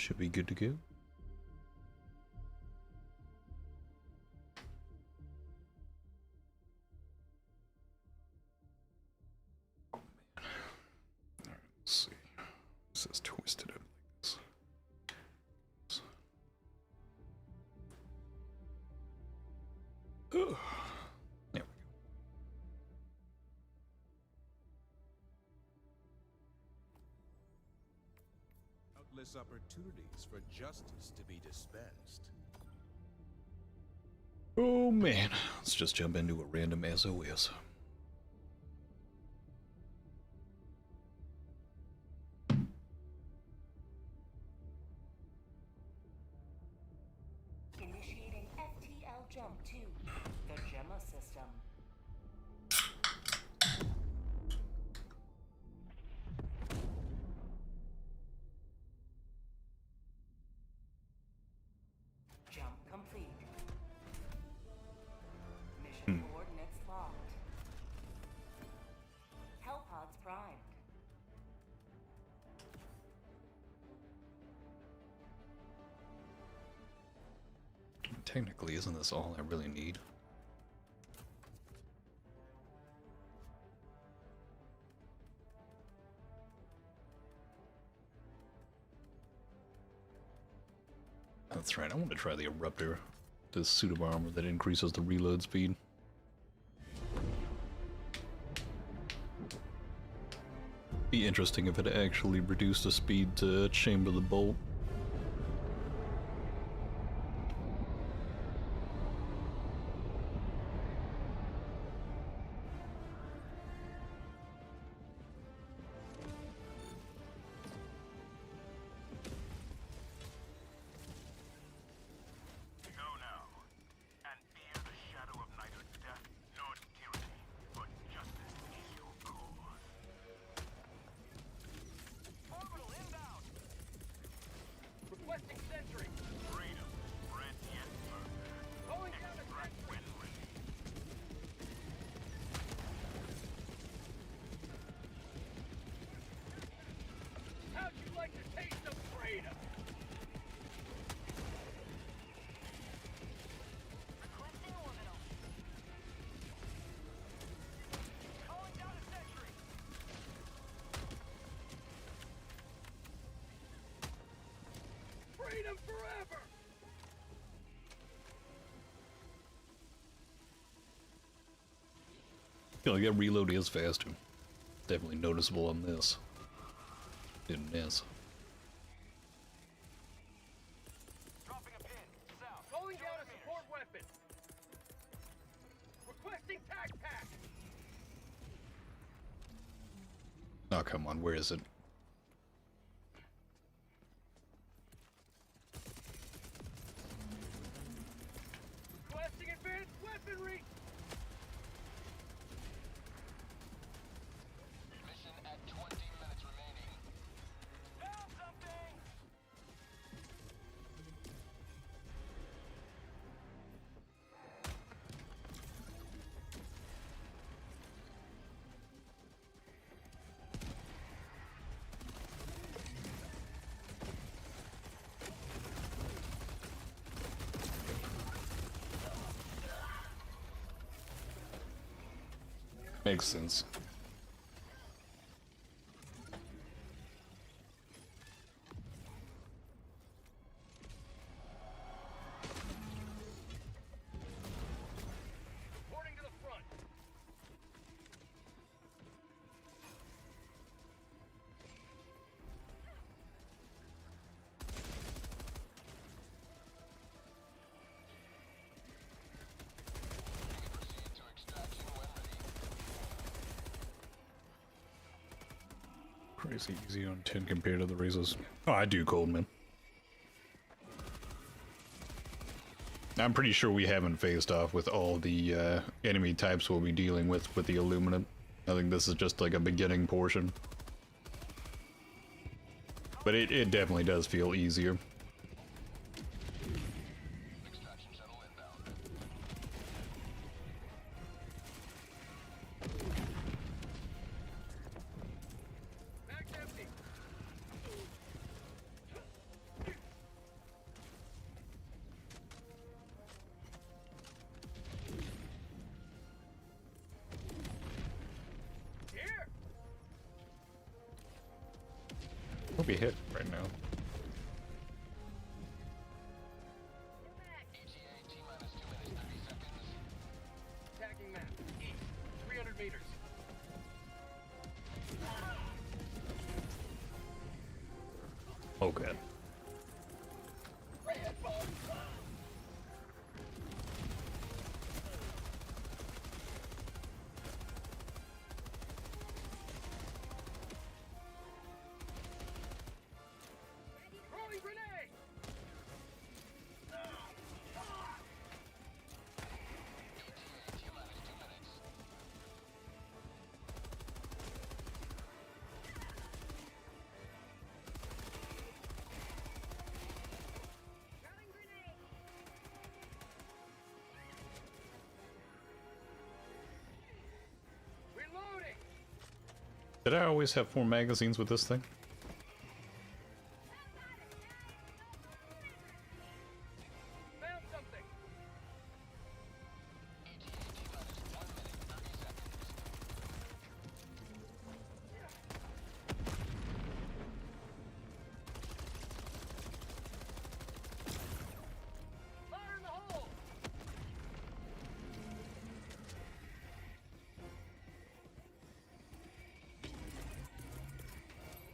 should be good to go. Alright, let's see. This is twisted up like this. Ugh. There we go. Countless opportunities for justice to be dispensed. Oh man, let's just jump into a random SOS. Initiating FTL jump to the Gemma system. Jump complete. Mission coordinates locked. Hellpods primed. Technically, isn't this all I really need? That's right, I want to try the eruptor, this suit of armor that increases the reload speed. Be interesting if it actually reduced the speed to chamber the bolt. Freedom forever! feel like that reload is faster. Definitely noticeable on this. Didn't miss. Dropping a pin. South. Calling down a support weapon. Requesting tac pack. Oh, come on, where is it? Requesting advanced weaponry. Mission at 20 minutes remaining. Found something. Makes sense. Reporting to the front. Proceed to extraction when ready. Crazy easy on 10 compared to the races. Oh, I do cold, man. I'm pretty sure we haven't faced off with all the enemy types we'll be dealing with the Illuminate. I think this is just like a beginning portion. But it definitely does feel easier. Extraction shuttle inbound. Mag's empty. We'll be hit right now. ETA T-minus 2 minutes, 30 seconds. Tagging map. East. 300 meters. Okay. Throwing grenade! ETA T-minus 2 minutes. Throwing grenade! Reloading! Did I always have 4 magazines with this thing? Found something! ETA T-minus 1 minute, 30 seconds. Fire in the hole!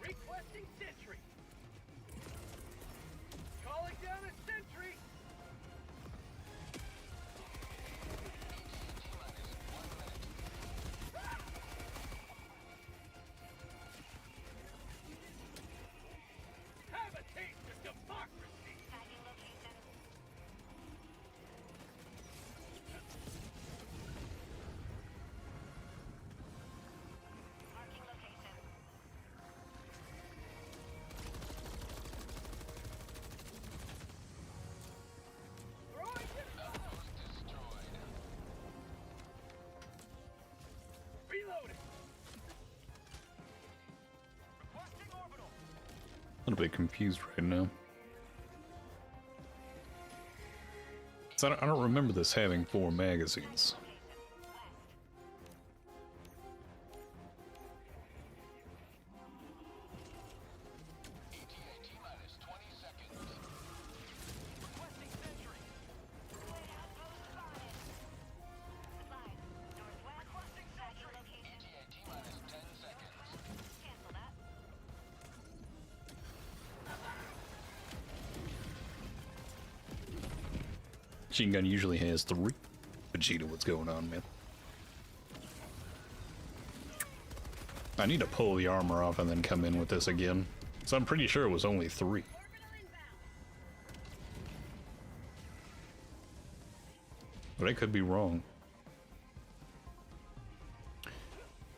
Requesting sentry! Calling down a sentry! Have a taste of democracy! Tagging location. Marking location. Throwing Outpost destroyed. Reloading! Requesting orbital. A little bit confused right now. So I don't remember this having 4 magazines. ETA T-minus 20 seconds. Requesting sentry. Requesting sentry. ETA T-minus 10 seconds. Cancel that. Machine gun usually has 3. Vegeta, what's going on, man? I need to pull the armor off and then come in with this again. So I'm pretty sure it was only 3. But I could be wrong.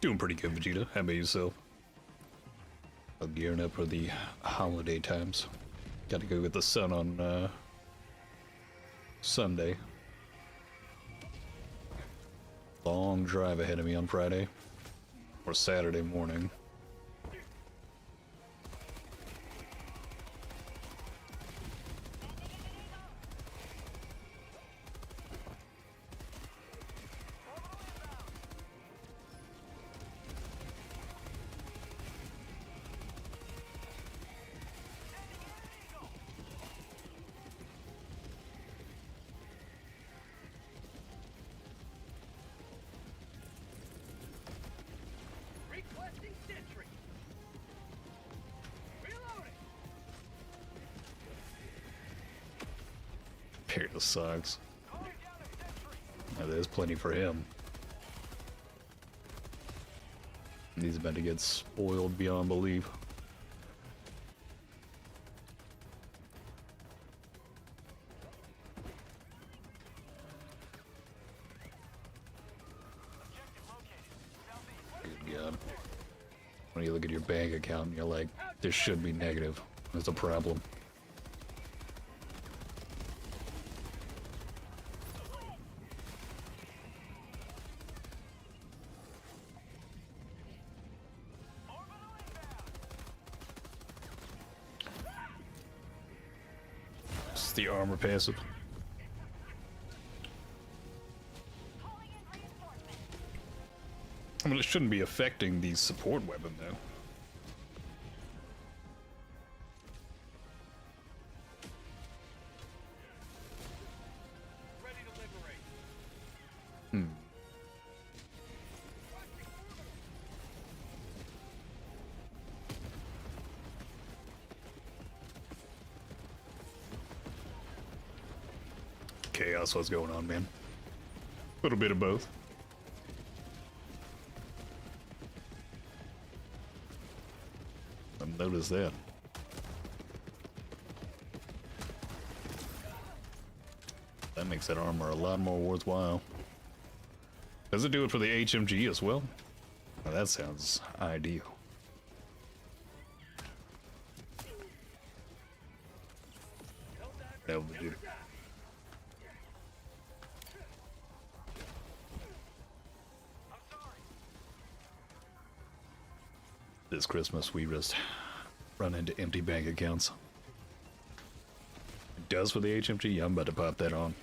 Doing pretty good, Vegeta. How about yourself? I'm gearing up for the holiday times. Gotta go get the sun on Sunday. Long drive ahead of me on Friday. Or Saturday morning. Requesting sentry! Reloading! Pair of socks. Calling down a sentry! Now, there's plenty for him. He's about to get spoiled beyond belief. Good God. When you look at your bank account and you're like, this should be negative. There's a problem. It's the armor passive. I mean, it shouldn't be affecting the support weapon, though. chaos. What's going on, man? A little bit of both. I noticed that. That makes that armor a lot more worthwhile. Does it do it for the HMG as well? Well, that sounds ideal. That would do. This Christmas, we just run into empty bank accounts. It does for the HMG? Yeah, I'm about to pop that on.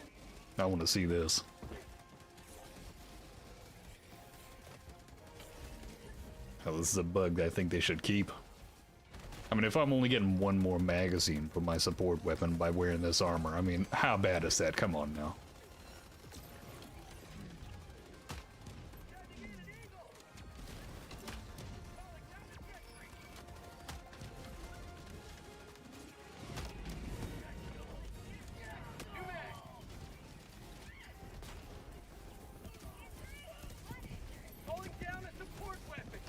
I want to see this. Oh, this is a bug that I think they should keep. I mean, if I'm only getting one more magazine for my support weapon by wearing this armor, I mean, how bad is that? Come on now. Calling down a support weapon.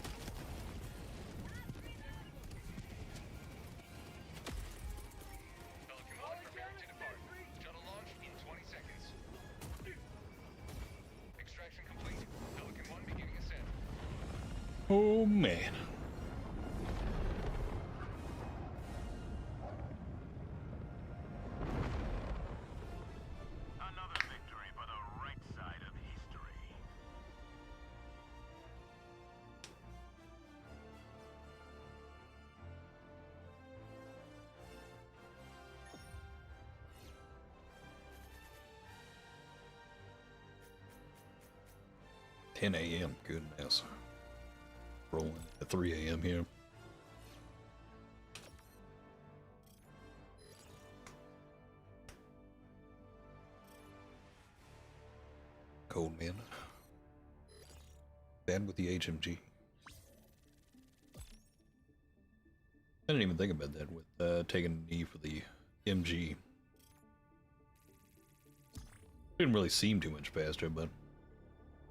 Pelican 1 preparing to depart. Shuttle launch in 20 seconds. Extraction complete. Pelican 1 beginning ascent. Oh, man. Another victory for the right side of history. $10 a.m. Goodness. Rolling at 3 a.m. here. Cold man. Bad with the HMG. I didn't even think about that with taking a knee for the MG. Didn't really seem too much faster, but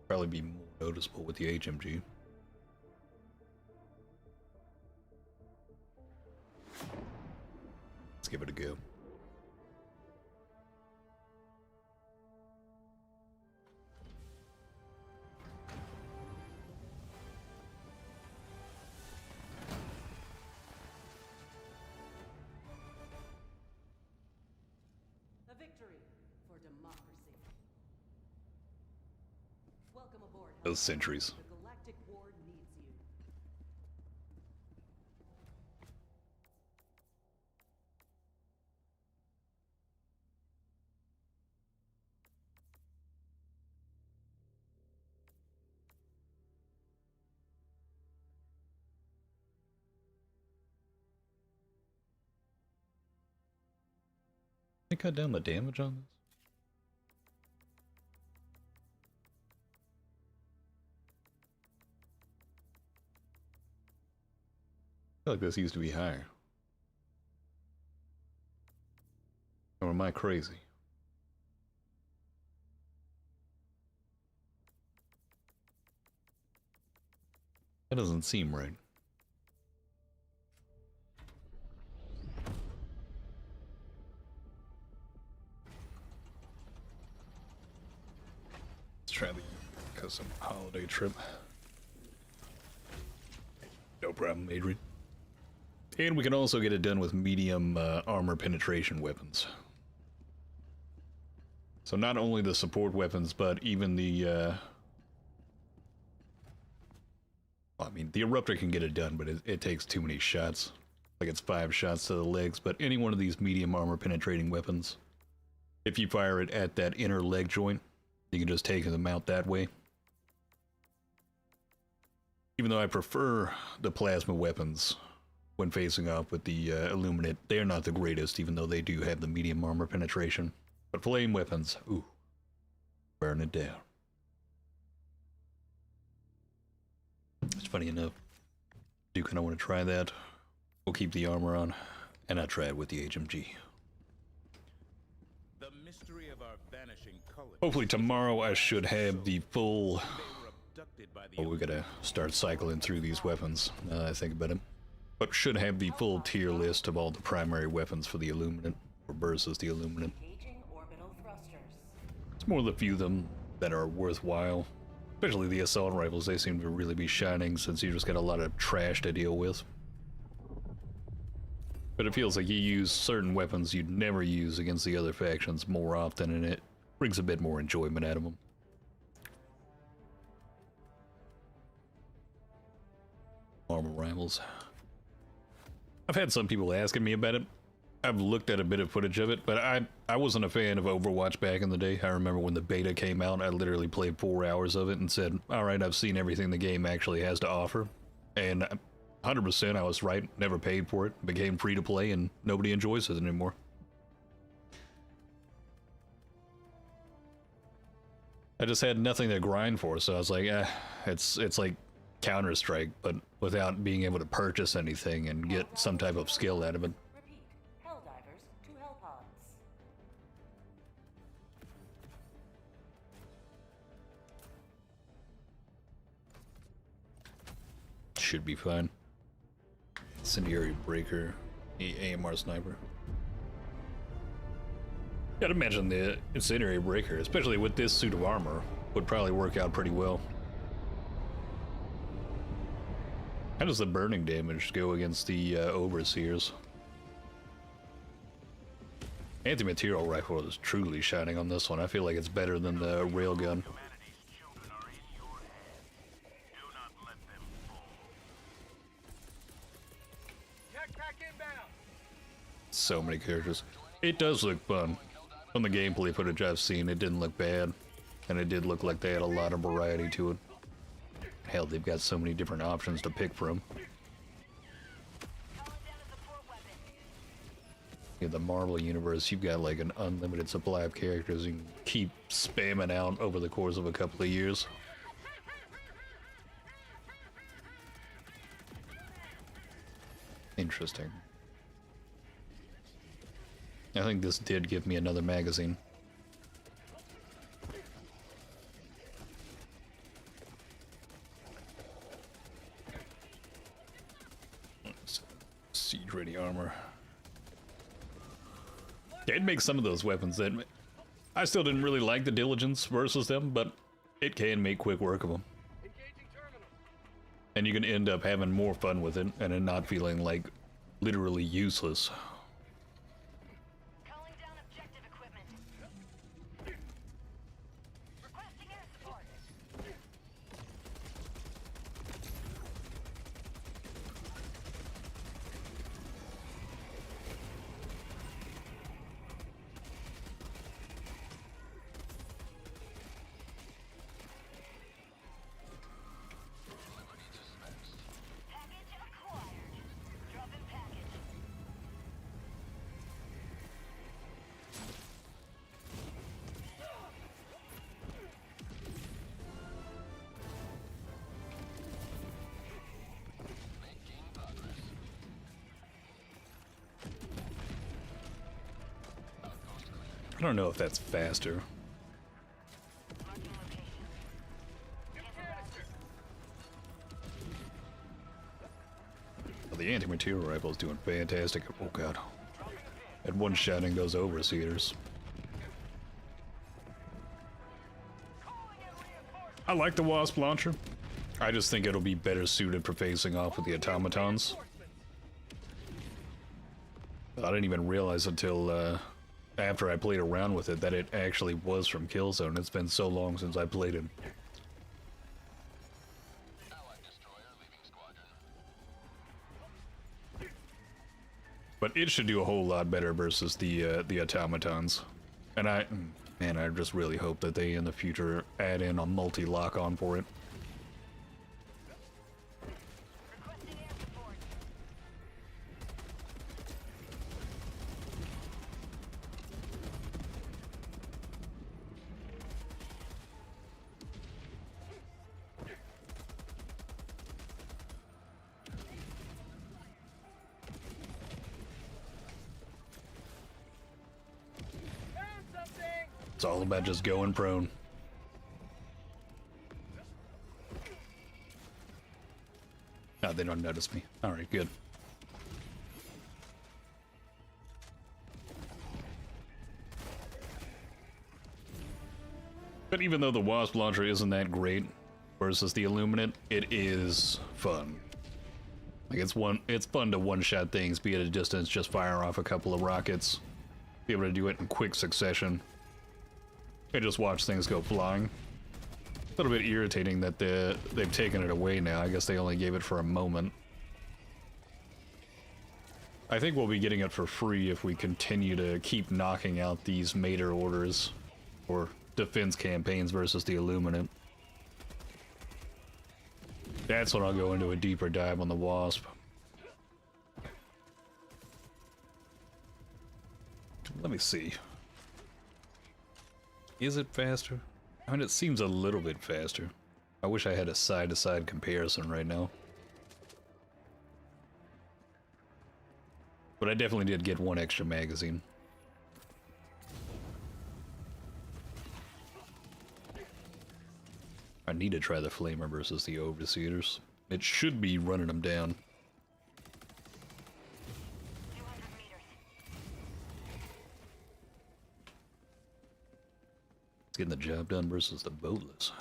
probably be more noticeable with the HMG. Let's give it a go. A victory for democracy. Welcome aboard. Those sentries. The Galactic War needs you. They cut down the damage on this? I feel like this used to be higher. Or am I crazy? That doesn't seem right. Let's try the custom holiday trip. No problem, Adrian. And we can also get it done with medium armor penetration weapons. So not only the support weapons, but even the... I mean, the eruptor can get it done, but it takes too many shots. Like it's 5 shots to the legs, but any one of these medium armor penetrating weapons, if you fire it at that inner leg joint, you can just take them out that way. Even though I prefer the plasma weapons when facing off with the Illuminate, they're not the greatest, even though they do have the medium armor penetration. But flame weapons, ooh, burn it down. It's funny enough, I do kind of want to try that. We'll keep the armor on, and I'll try it with the HMG. The mystery of our vanishing colonists. Hopefully tomorrow I should have the full... They were abducted by the Oh, we gotta start cycling through these weapons, now that I think about it. But should have the full tier list of all the primary weapons for the Illuminate, or versus the Illuminate. Engaging orbital thrusters. It's more the few of them that are worthwhile. Especially the assault rifles, they seem to really be shining since you just got a lot of trash to deal with. But it feels like you use certain weapons you'd never use against the other factions more often, and it brings a bit more enjoyment out of them. Armor rivals. I've had some people asking me about it. I've looked at a bit of footage of it, but I wasn't a fan of Overwatch back in the day. I remember when the beta came out, I literally played 4 hours of it and said, alright, I've seen everything the game actually has to offer. And 100% I was right, never paid for it, became free to play, and nobody enjoys it anymore. I just had nothing to grind for, so I was like, it's like Counter-Strike, but without being able to purchase anything and get some type of skill out of it. Repeat. Helldivers to Hellpods. Should be fine. Incendiary breaker, AMR sniper. Gotta imagine the incendiary breaker, especially with this suit of armor, would probably work out pretty well. How does the burning damage go against the overseers? Anti-material rifle is truly shining on this one. I feel like it's better than the railgun. Humanity's children are in your hands. Do not let them fall. Tech pack inbound. So many characters. It does look fun. From the gameplay footage I've seen, it didn't look bad. And it did look like they had a lot of variety to it. Hell, they've got so many different options to pick from. In the Marvel universe, you've got like an unlimited supply of characters you can keep spamming out over the course of a couple of years. Interesting. I think this did give me another magazine. Siege ready armor. Yeah, it makes some of those weapons that I still didn't really like the diligence versus them, but it can make quick work of them. Engaging terminal. And you can end up having more fun with it and it not feeling like literally useless. Calling down objective equipment. Requesting air support. Package acquired. Dropping package. I don't know if that's faster. Marking location. New canister. The anti-material rifle is doing fantastic. Oh god. At one shotting those overseers. I like the WASP launcher. I just think it'll be better suited for facing off with the automatons. I didn't even realize until after I played around with it that it actually was from Killzone. It's been so long since I played it. Allied destroyer leaving squadron. But it should do a whole lot better versus the automatons. And I just really hope that they in the future add in a multi-lock on for it. Requesting air support. Found something. It's all about just going prone. Oh, they don't notice me. Alright, good. But even though the WASP launcher isn't that great versus the Illuminate, it is fun. Like it's fun to one-shot things, be at a distance, just fire off a couple of rockets, be able to do it in quick succession, and just watch things go flying. A little bit irritating that they've taken it away now. I guess they only gave it for a moment. I think we'll be getting it for free if we continue to keep knocking out these Mater orders or defense campaigns versus the Illuminate. That's when I'll go into a deeper dive on the WASP. Let me see. Is it faster? I mean, it seems a little bit faster. I wish I had a side-to-side comparison right now. But I definitely did get one extra magazine. I need to try the Flamer versus the Overseers. It should be running them down. 200 meters. It's getting the job done versus the Boatless.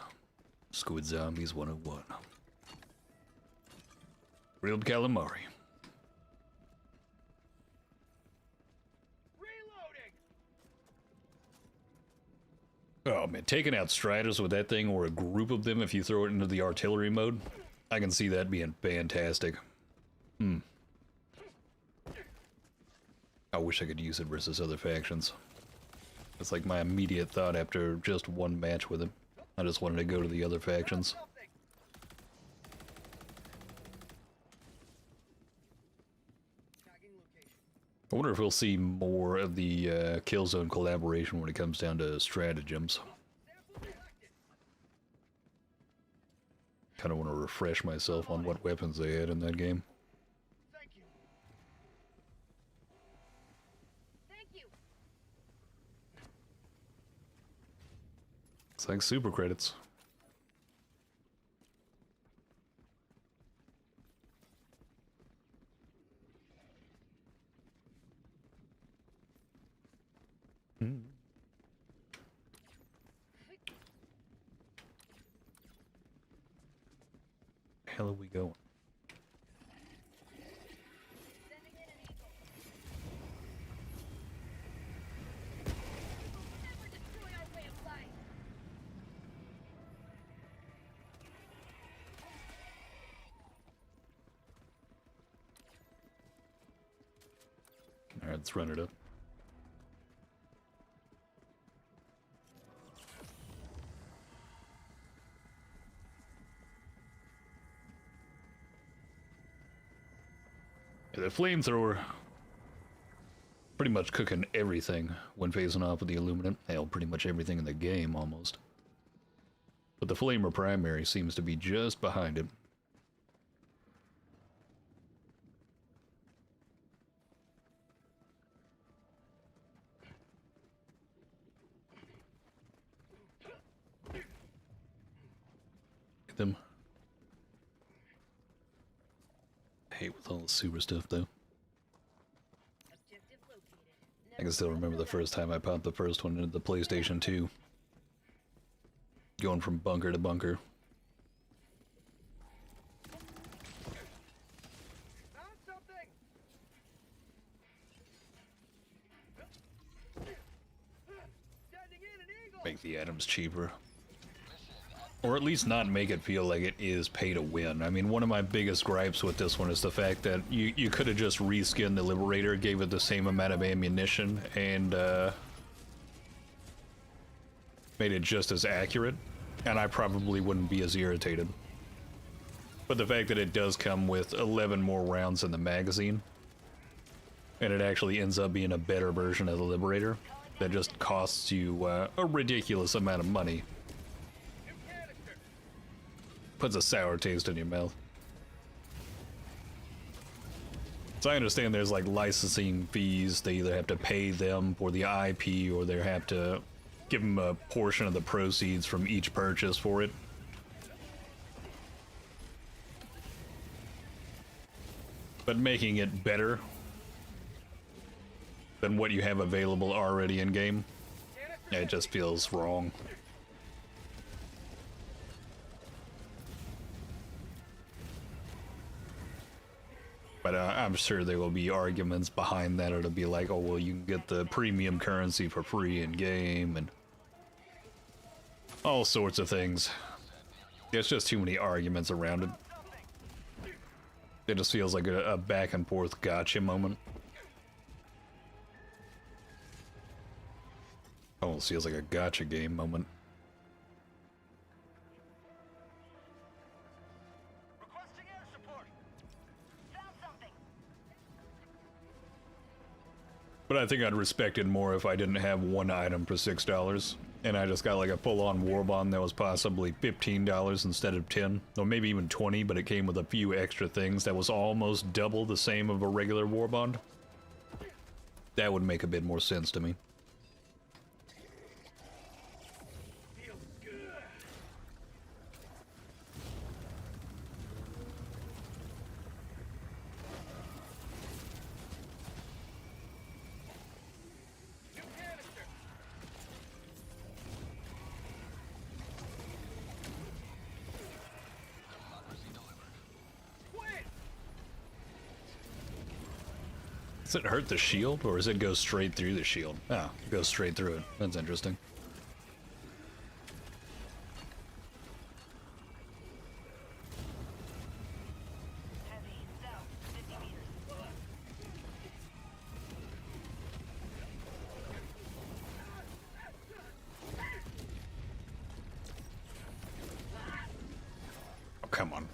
Squid Zombies 101. Grilled calamari. Reloading. Oh man, taking out Striders with that thing, or a group of them if you throw it into the artillery mode, I can see that being fantastic. I wish I could use it versus other factions. It's like my immediate thought after just one match with it. I just wanted to go to the other factions. Something. Tagging location. I wonder if we'll see more of the Killzone collaboration when it comes down to stratagems. Sample selected. Kind of want to refresh myself on what weapons they had in that game. Thank you. Thank you. It's like super credits. Hell are we going? Sending in an eagle. Never destroy our way of life. Alright, let's run it up. Yeah, the Flamethrower, pretty much cooking everything when facing off with the Illuminate. Hell, pretty much everything in the game, almost. But the Flamer primary seems to be just behind it. Them. I hate with all the super stuff though. Objective located. I can still remember the first time I popped the first one into the PlayStation 2. Going from bunker to bunker. Found something. Sending in an eagle. Make the items cheaper. Or at least not make it feel like it is pay to win. I mean, one of my biggest gripes with this one is the fact that you could have just reskinned the Liberator, gave it the same amount of ammunition, and made it just as accurate, and I probably wouldn't be as irritated. But the fact that it does come with 11 more rounds in the magazine, and it actually ends up being a better version of the Liberator, that just costs you a ridiculous amount of money. New canister. Puts a sour taste in your mouth. So I understand there's like licensing fees. They either have to pay them for the IP or they have to give them a portion of the proceeds from each purchase for it. But making it better than what you have available already in game, it just feels wrong. But I'm sure there will be arguments behind that. It'll be like, oh, well, you can get the premium currency for free in game and all sorts of things. There's just too many arguments around it. It just feels like a back and forth gotcha moment. Almost feels like a gotcha game moment. Requesting air support. Found something. But I think I'd respect it more if I didn't have one item for $6, and I just got like a full-on war bond that was possibly $15 instead of 10, or maybe even 20, but it came with a few extra things that was almost double the same of a regular war bond. That would make a bit more sense to me. Does it hurt the shield, or does it go straight through the shield? Oh, it goes straight through it. That's interesting. Heavy south, 50 meters. Oh, come on.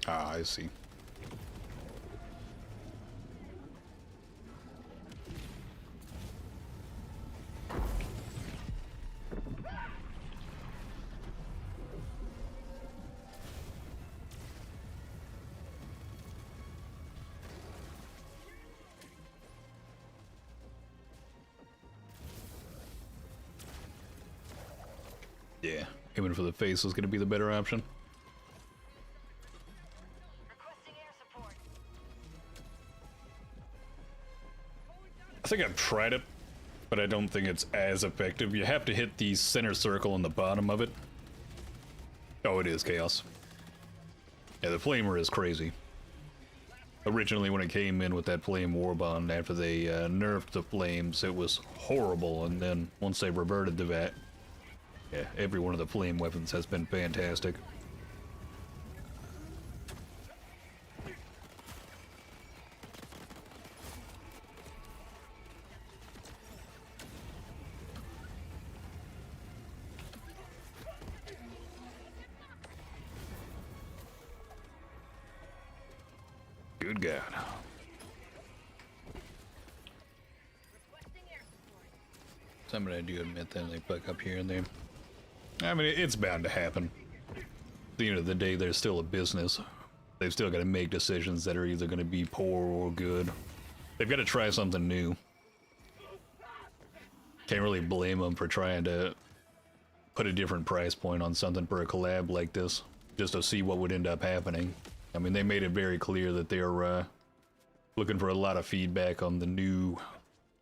Ah, I see. Yeah, aiming for the face was going to be the better option. Requesting air support. I think I've tried it, but I don't think it's as effective. You have to hit the center circle on the bottom of it. Oh, it is chaos. Yeah, the flamer is crazy. Originally, when it came in with that flame warbond, after they nerfed the flames, it was horrible. And then once they reverted to that, yeah, every one of the flame weapons has been fantastic. Good God. Requesting air support. Somebody I do admit that they fuck up here and there. I mean, it's bound to happen. At the end of the day, they're still a business. They've still got to make decisions that are either going to be poor or good. They've got to try something new. Can't really blame them for trying to put a different price point on something for a collab like this, just to see what would end up happening. I mean, they made it very clear that they're looking for a lot of feedback on the new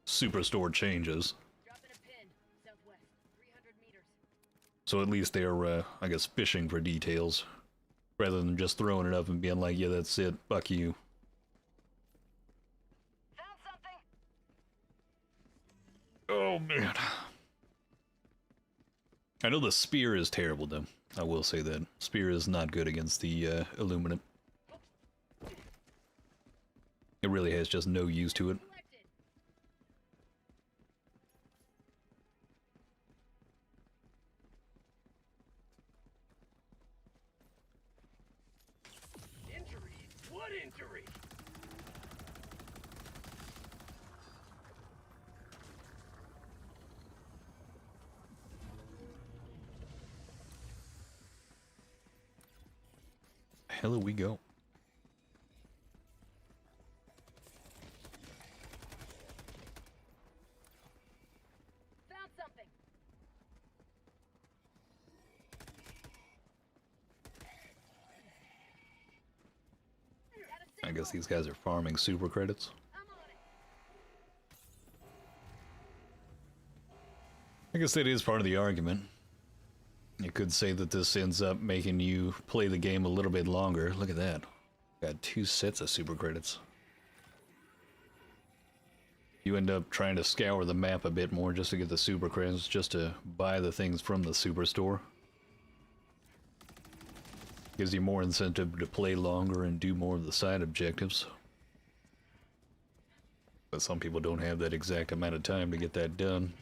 Superstore changes. Dropping a pin. Southwest. 300 meters. So at least they're, I guess, fishing for details, rather than just throwing it up and being like, yeah, that's it, fuck you. Found something. Oh, man. I know the spear is terrible, though. I will say that. Spear is not good against the Illuminate. It really has just no use to it. Collected. Injury? What injury? hell we go? Found something. I guess these guys are farming super credits. I'm on it. I guess that is part of the argument. You could say that this ends up making you play the game a little bit longer. Look at that. Got 2 sets of super credits. You end up trying to scour the map a bit more just to get the super credits, just to buy the things from the superstore. Gives you more incentive to play longer and do more of the side objectives. But some people don't have that exact amount of time to get that done.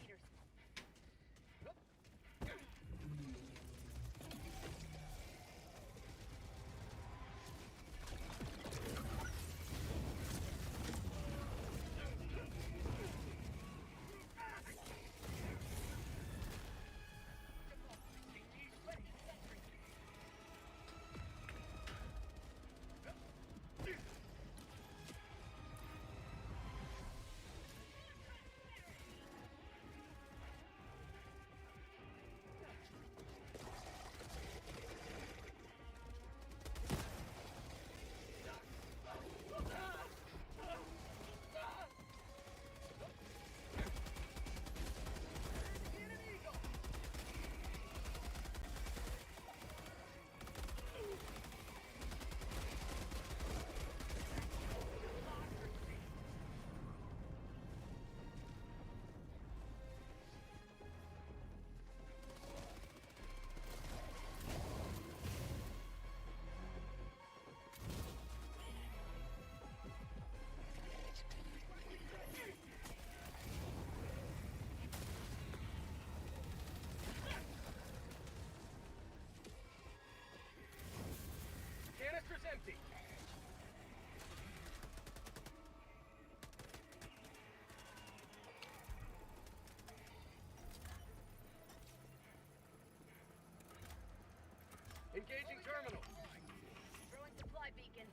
Canister's empty. Engaging terminal. Throwing supply beacon.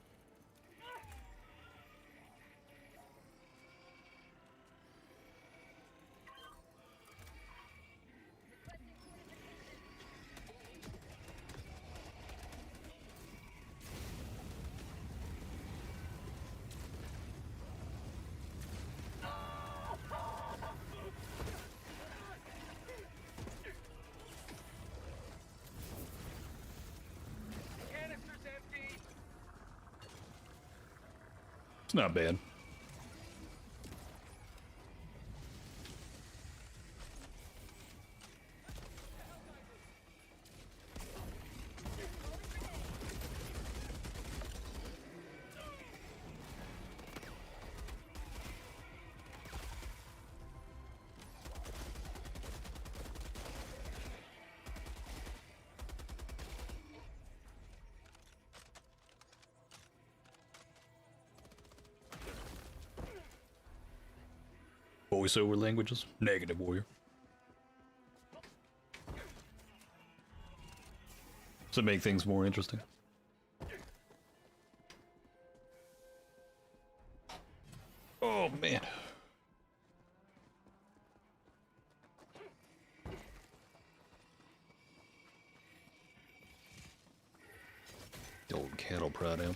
Canister's empty. It's not bad. Voiceover languages? Negative, warrior. To make things more interesting. Oh man. The old cattle prod out.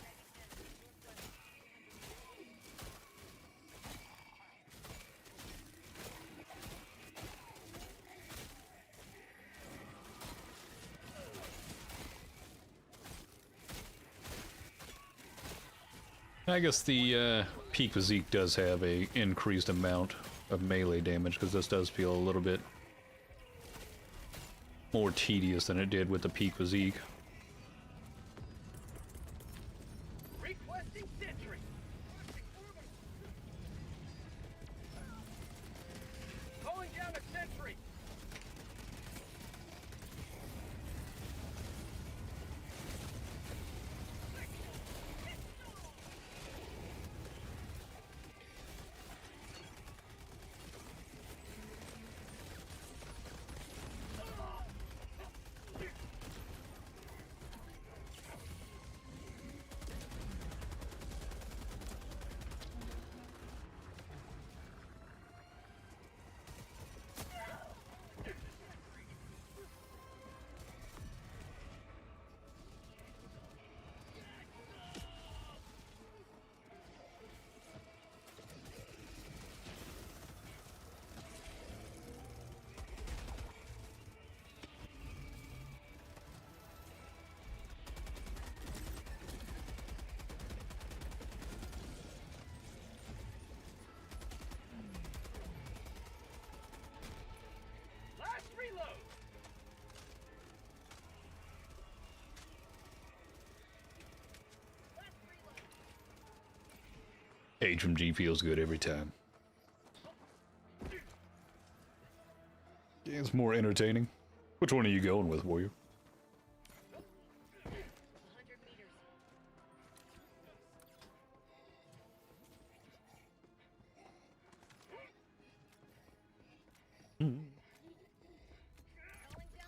I guess the peak physique does have a increased amount of melee damage, because this does feel a little bit more tedious than it did with the peak physique. Requesting sentry. Calling down a sentry. HMG feels good every time. It's more entertaining. Which one are you going with, Warrior? 100 meters. Calling down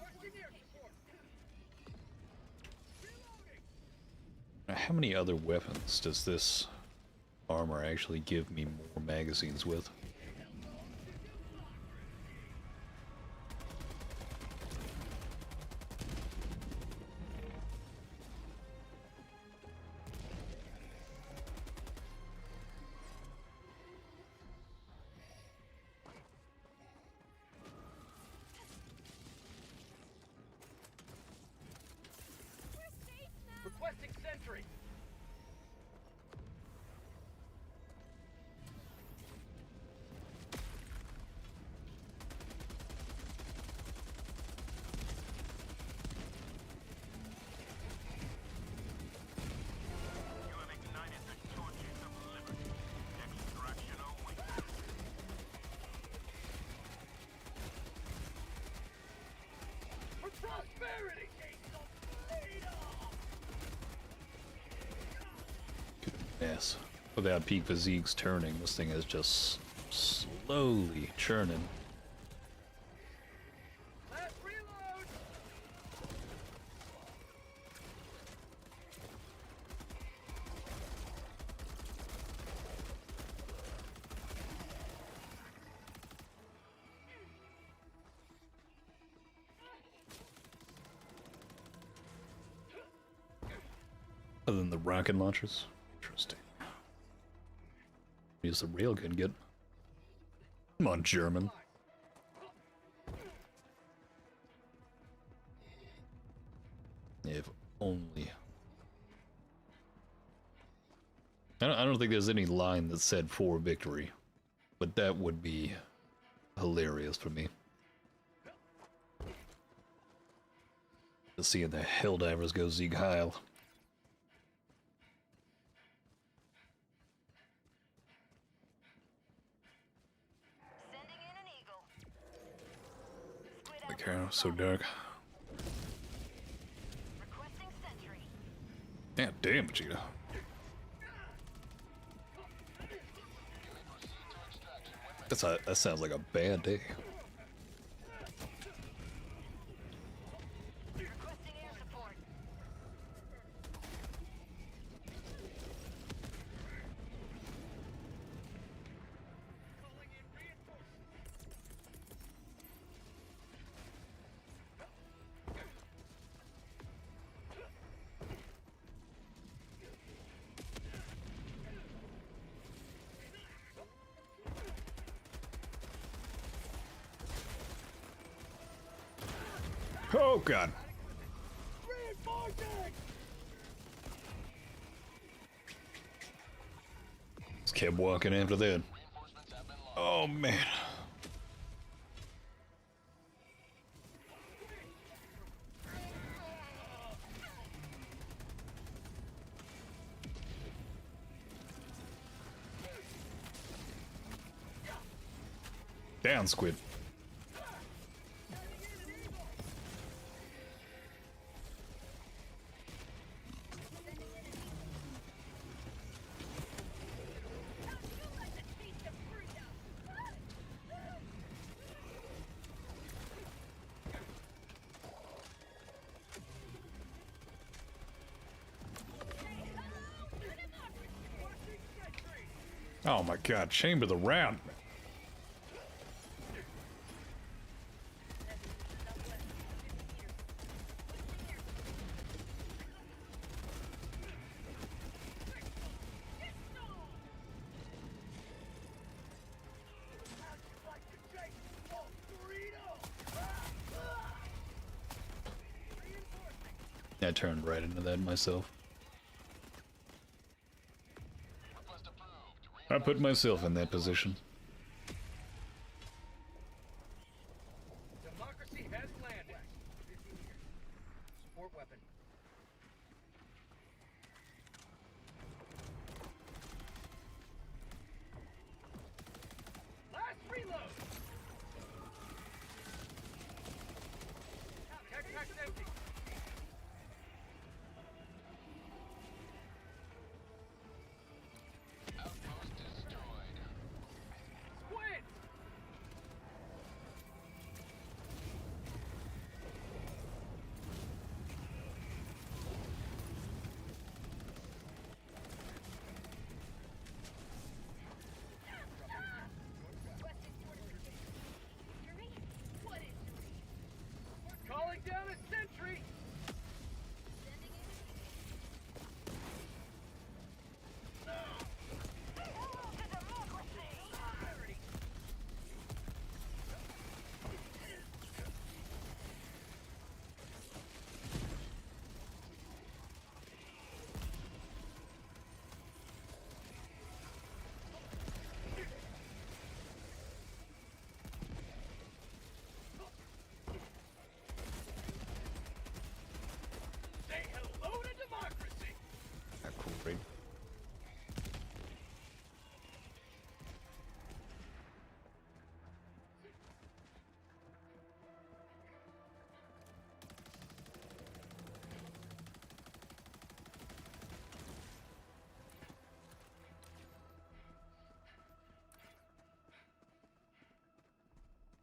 fortification. Now, how many other weapons does this armor actually give me more magazines with? Requesting sentry. You have ignited the torches of liberty. Extraction only. For prosperity. Yes. Without peak physiques turning, this thing is just slowly churning. Last reload. Other than the rocket launchers. Interesting. Use the railgun get. Come on, German. If only. I don't think there's any line that said for victory, but that would be hilarious for me. Just seeing the Helldivers go Sieg Heil. Sending in an eagle. Squid The out car so dark. requesting sentry. Yeah, damn, Vegeta. That sounds like a bad day. Requesting air support. Calling in reinforcements. Oh god. Reinforcing. Just kept walking after that. Oh man. Down, Squid. Oh my god, chamber the round. I turned right into that myself. I put myself in that position. Democracy has landed. 50 meters. Support weapon.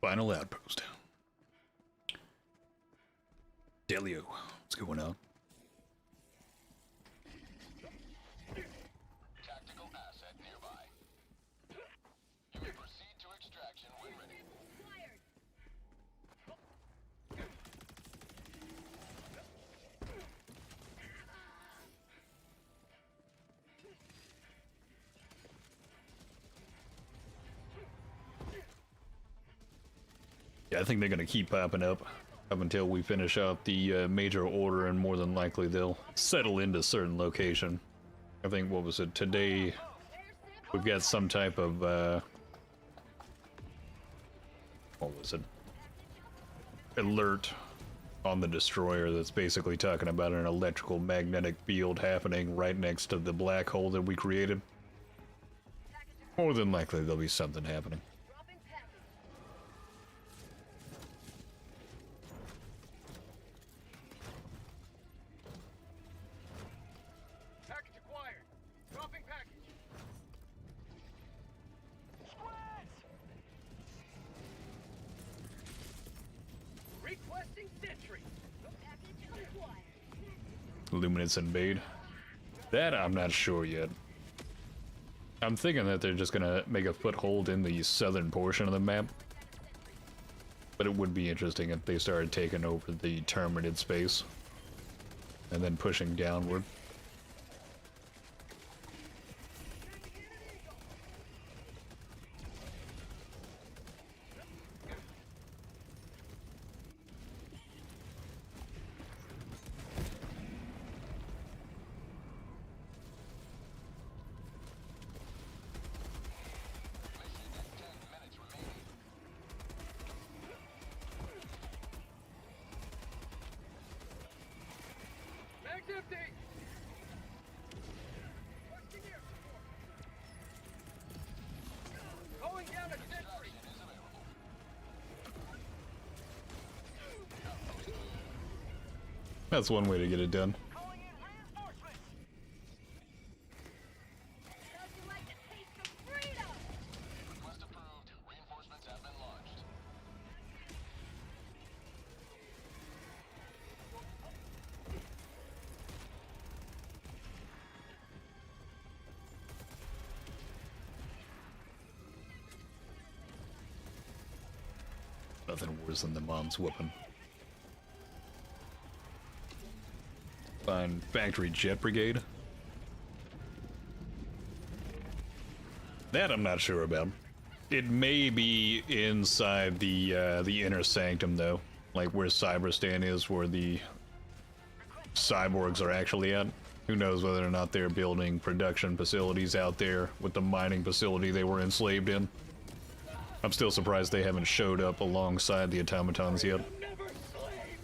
Final outpost. Delio, what's going on? Tactical asset nearby. You may proceed to extraction when ready. Yeah, I think they're gonna keep popping up until we finish up the major order, and more than likely they'll settle into certain location. I think, what was it, today we've got some type of what was it, alert on the destroyer that's basically talking about an electrical magnetic field happening right next to the black hole that we created. More than likely there'll be something happening. Dropping package. Package acquired. Dropping package. Requesting sentry. Package acquired. Illuminates invade. That I'm not sure yet. I'm thinking that they're just gonna make a foothold in the southern portion of the map. But it would be interesting if they started taking over the terminated space and then pushing downward. Mag's empty. Requesting air support. Calling down a sentry. That's one way to get it done. Calling in reinforcements. How'd you like to taste of freedom? Request approved. Reinforcements have been launched. Nothing worse than the mom's whooping. Find factory jet brigade. That I'm not sure about. It may be inside the inner sanctum though, like where Cyberstan is, where the cyborgs are actually at. Who knows whether or not they're building production facilities out there with the mining facility they were enslaved in. I'm still surprised they haven't showed up alongside the automatons yet. Never sleep.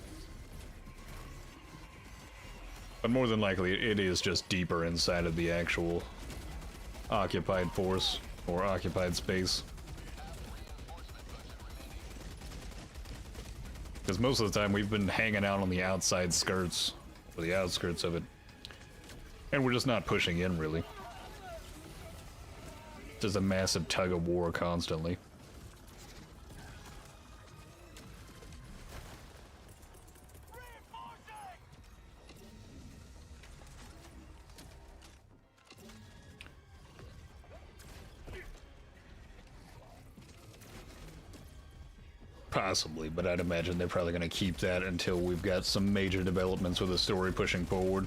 But more than likely, it is just deeper inside of the actual occupied force or occupied space. Because most of the time we've been hanging out on the outside skirts, or the outskirts of it. And we're just not pushing in, really. Just a massive tug of war constantly. Possibly, but I'd imagine they're probably going to keep that until we've got some major developments with the story pushing forward.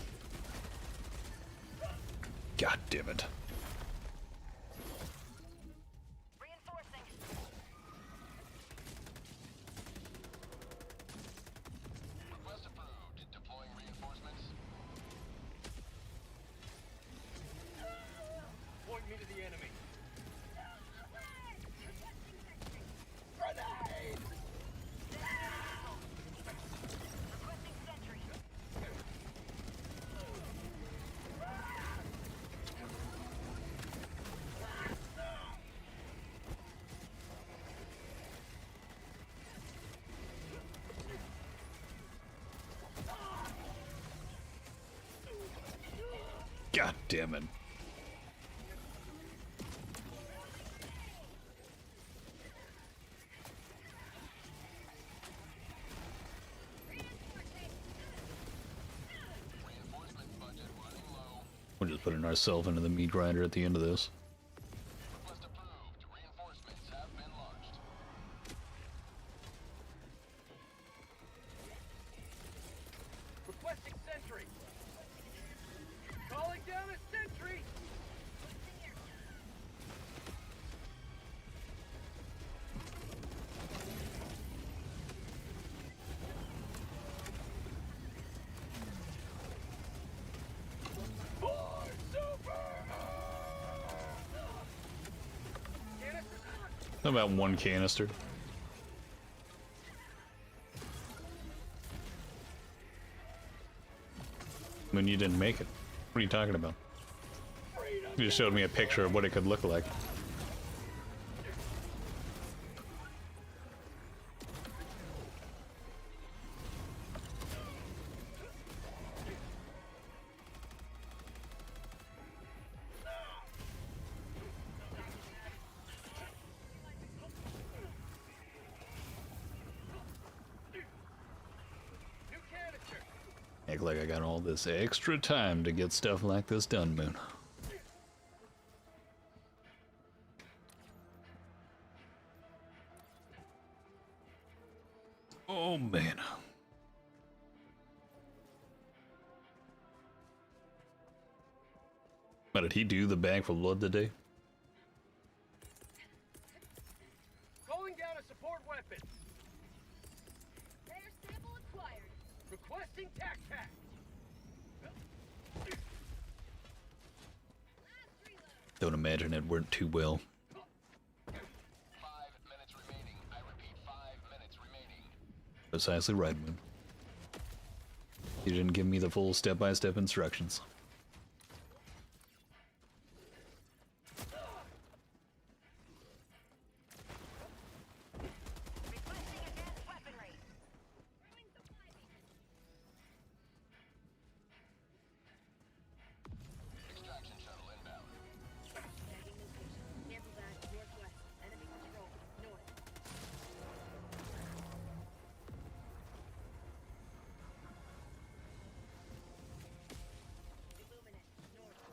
God damn it. Reinforcing. Request approved. Deploying reinforcements. Point me to the enemy. Requesting sentry. God damn it. just putting ourselves into the meat grinder at the end of this. Request approved. Reinforcements have been launched. Requesting sentry. Calling down a sentry. How about one canister? I mean, you didn't make it. What are you talking about? You just showed me a picture of what it could look like. New canister. Act like I got all this extra time to get stuff like this done, Moon. Oh, man. But did he do the bag for blood today? Calling down a support weapon. Rare sample acquired. Requesting tac pack. Last reload. Don't imagine it worked too well. 5 minutes remaining. I repeat, 5 minutes remaining. Precisely right, Moon. You didn't give me the full step-by-step instructions. Requesting advanced weaponry. Throwing supply beacon. Extraction shuttle inbound. Tagging location. Cancel that. Northwest. Enemy control. North. Illuminate. North.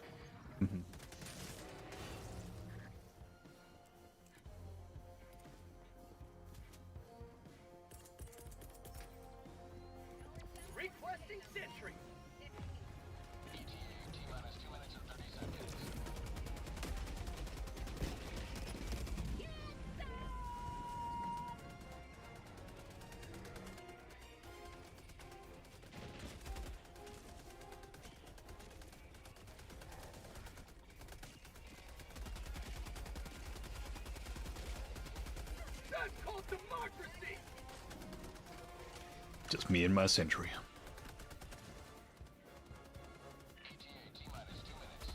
Requesting sentry. ETA T-minus 2 minutes and 30 seconds. That's called democracy. Just me and my sentry. ETA T-minus 2 minutes.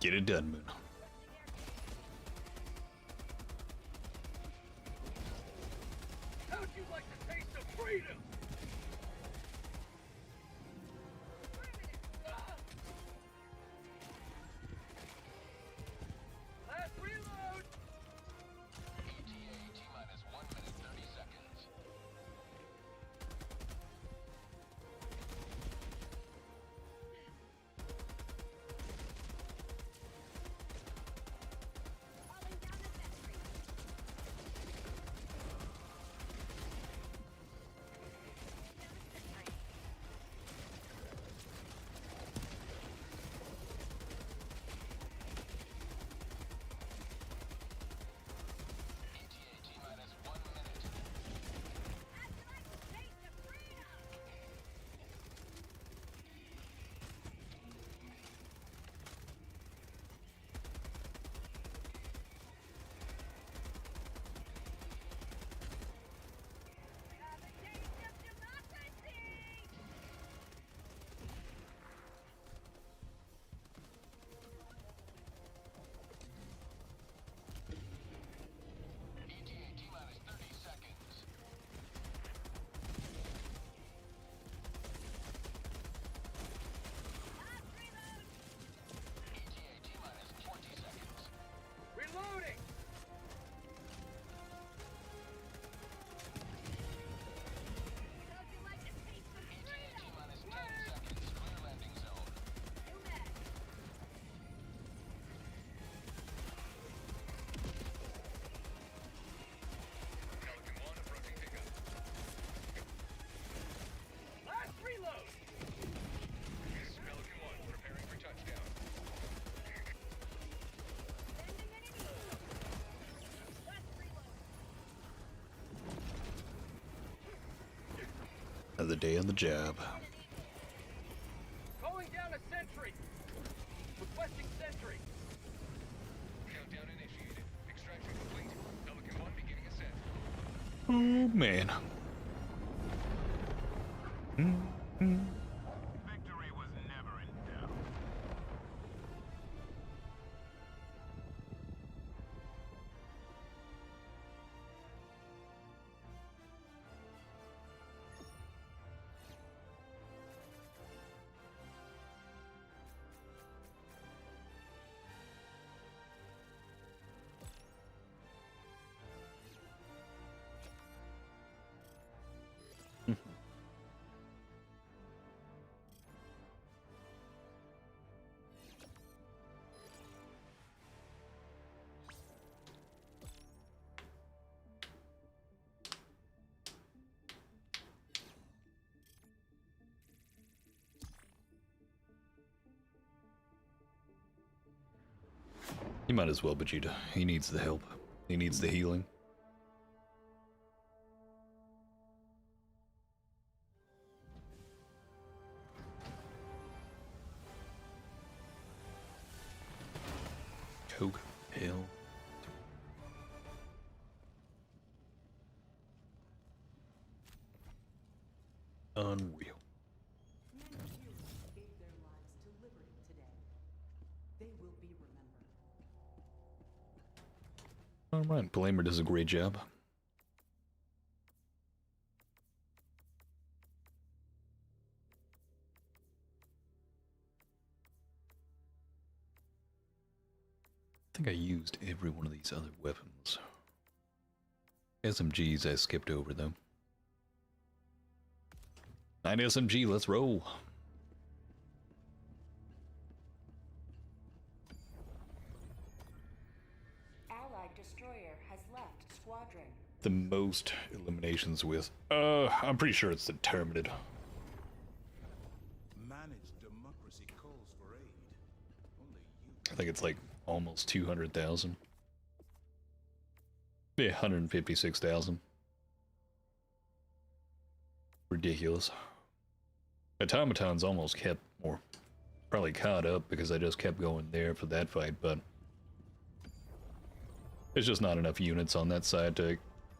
Get it done, Moon. How'd you like the taste of freedom? Last reload. ETA T-minus 1 minute 30 seconds. day on the job. Calling down a sentry. Requesting sentry. Countdown initiated. Extraction complete. Pelican 1 beginning ascent. Oh man. Victory was never in doubt. You might as well, Vegeta. He needs the help. He needs the healing. Coke, hell. Unreal. Many heroes gave their lives to liberty today. They will be remembered. Alright, Blamer does a great job. I think I used every one of these other weapons. SMGs I skipped over though. 9 SMG, let's roll. Allied destroyer has left squadron. The most eliminations with, I'm pretty sure it's the Terminated. Managed democracy calls for aid. Only you. I think it's like almost 200,000. Yeah, 156,000. Ridiculous. Automaton's almost kept, or probably caught up because I just kept going there for that fight, but there's just not enough units on that side to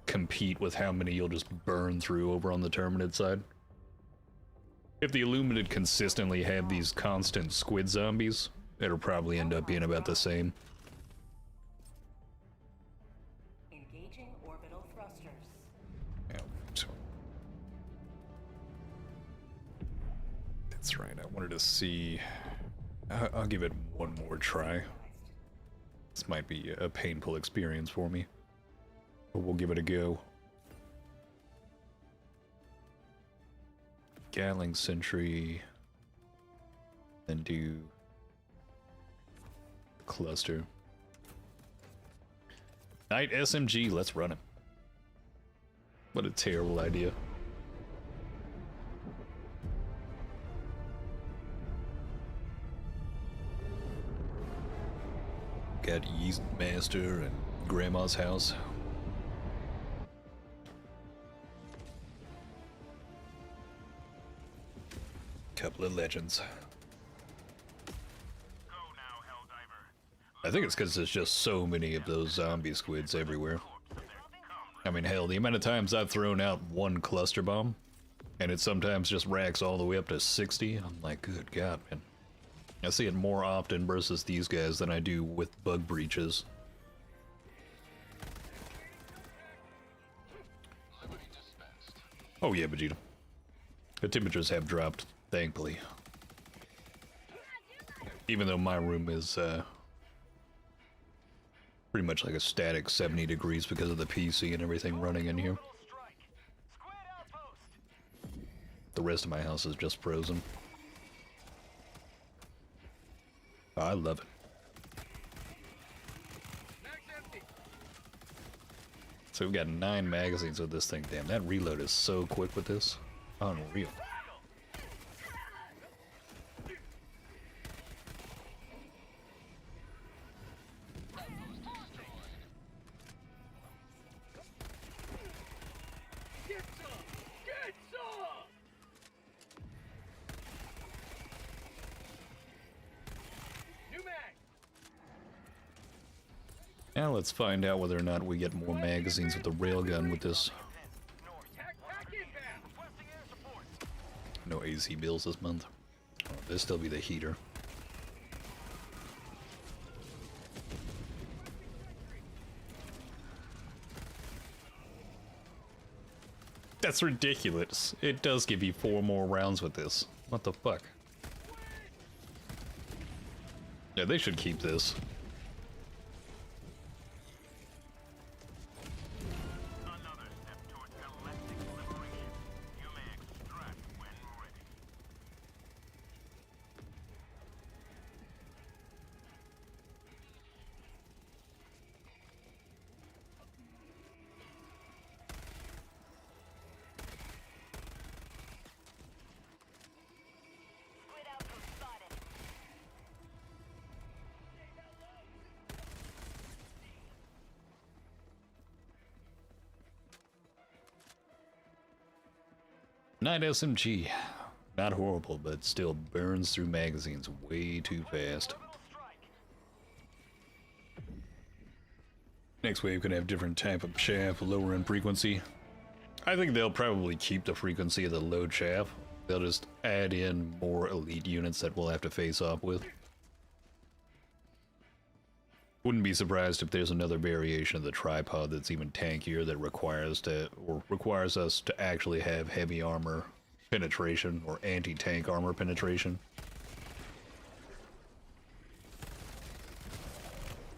compete with how many you'll just burn through over on the Terminated side. If the Illuminated consistently have these constant squid zombies, it'll probably end up being about the same. Engaging orbital thrusters. Yeah, so that's right. I wanted to see. I'll give it one more try. This might be a painful experience for me, but we'll give it a go. Gatling Sentry, then do cluster. Night SMG, let's run him. What a terrible idea. Got Yeast Master and Grandma's house. Couple of legends. Go now, Helldiver. I think it's because there's just so many of those zombie squids everywhere. I mean, hell, the amount of times I've thrown out one cluster bomb, and it sometimes just racks all the way up to 60, I'm like, good God, man. I see it more often versus these guys than I do with bug breaches. Oh yeah, Vegeta. The temperatures have dropped, thankfully. Even though my room is pretty much like a static 70 degrees because of the PC and everything running in here. The rest of my house is just frozen. Oh, I love it. So we've got 9 magazines with this thing. Damn, that reload is so quick with this. Unreal. Now let's find out whether or not we get more magazines with the railgun with this. Tac inbound. Requesting air support. No AC bills this month. Oh, this still be the heater. That's ridiculous. It does give you 4 more rounds with this. What the fuck? Yeah, they should keep this. Another step toward galactic liberation. You may extract when ready. Squid outpost spotted. Night SMG. Not horrible, but still burns through magazines way too fast. Next wave could have different type of shaft, lower in frequency. I think they'll probably keep the frequency of the load shaft. They'll just add in more elite units that we'll have to face off with. Wouldn't be surprised if there's another variation of the tripod that's even tankier that requires us to actually have heavy armor penetration or anti-tank armor penetration.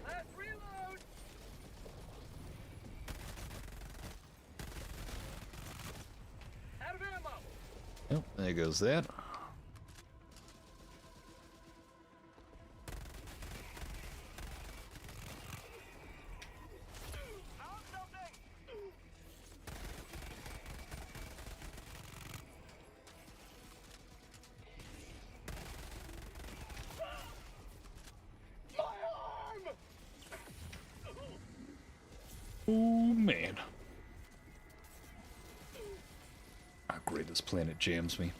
Last reload. Out of ammo. Yep, there goes that. Found something. My arm. Oh man. Ah, great, this planet jams me.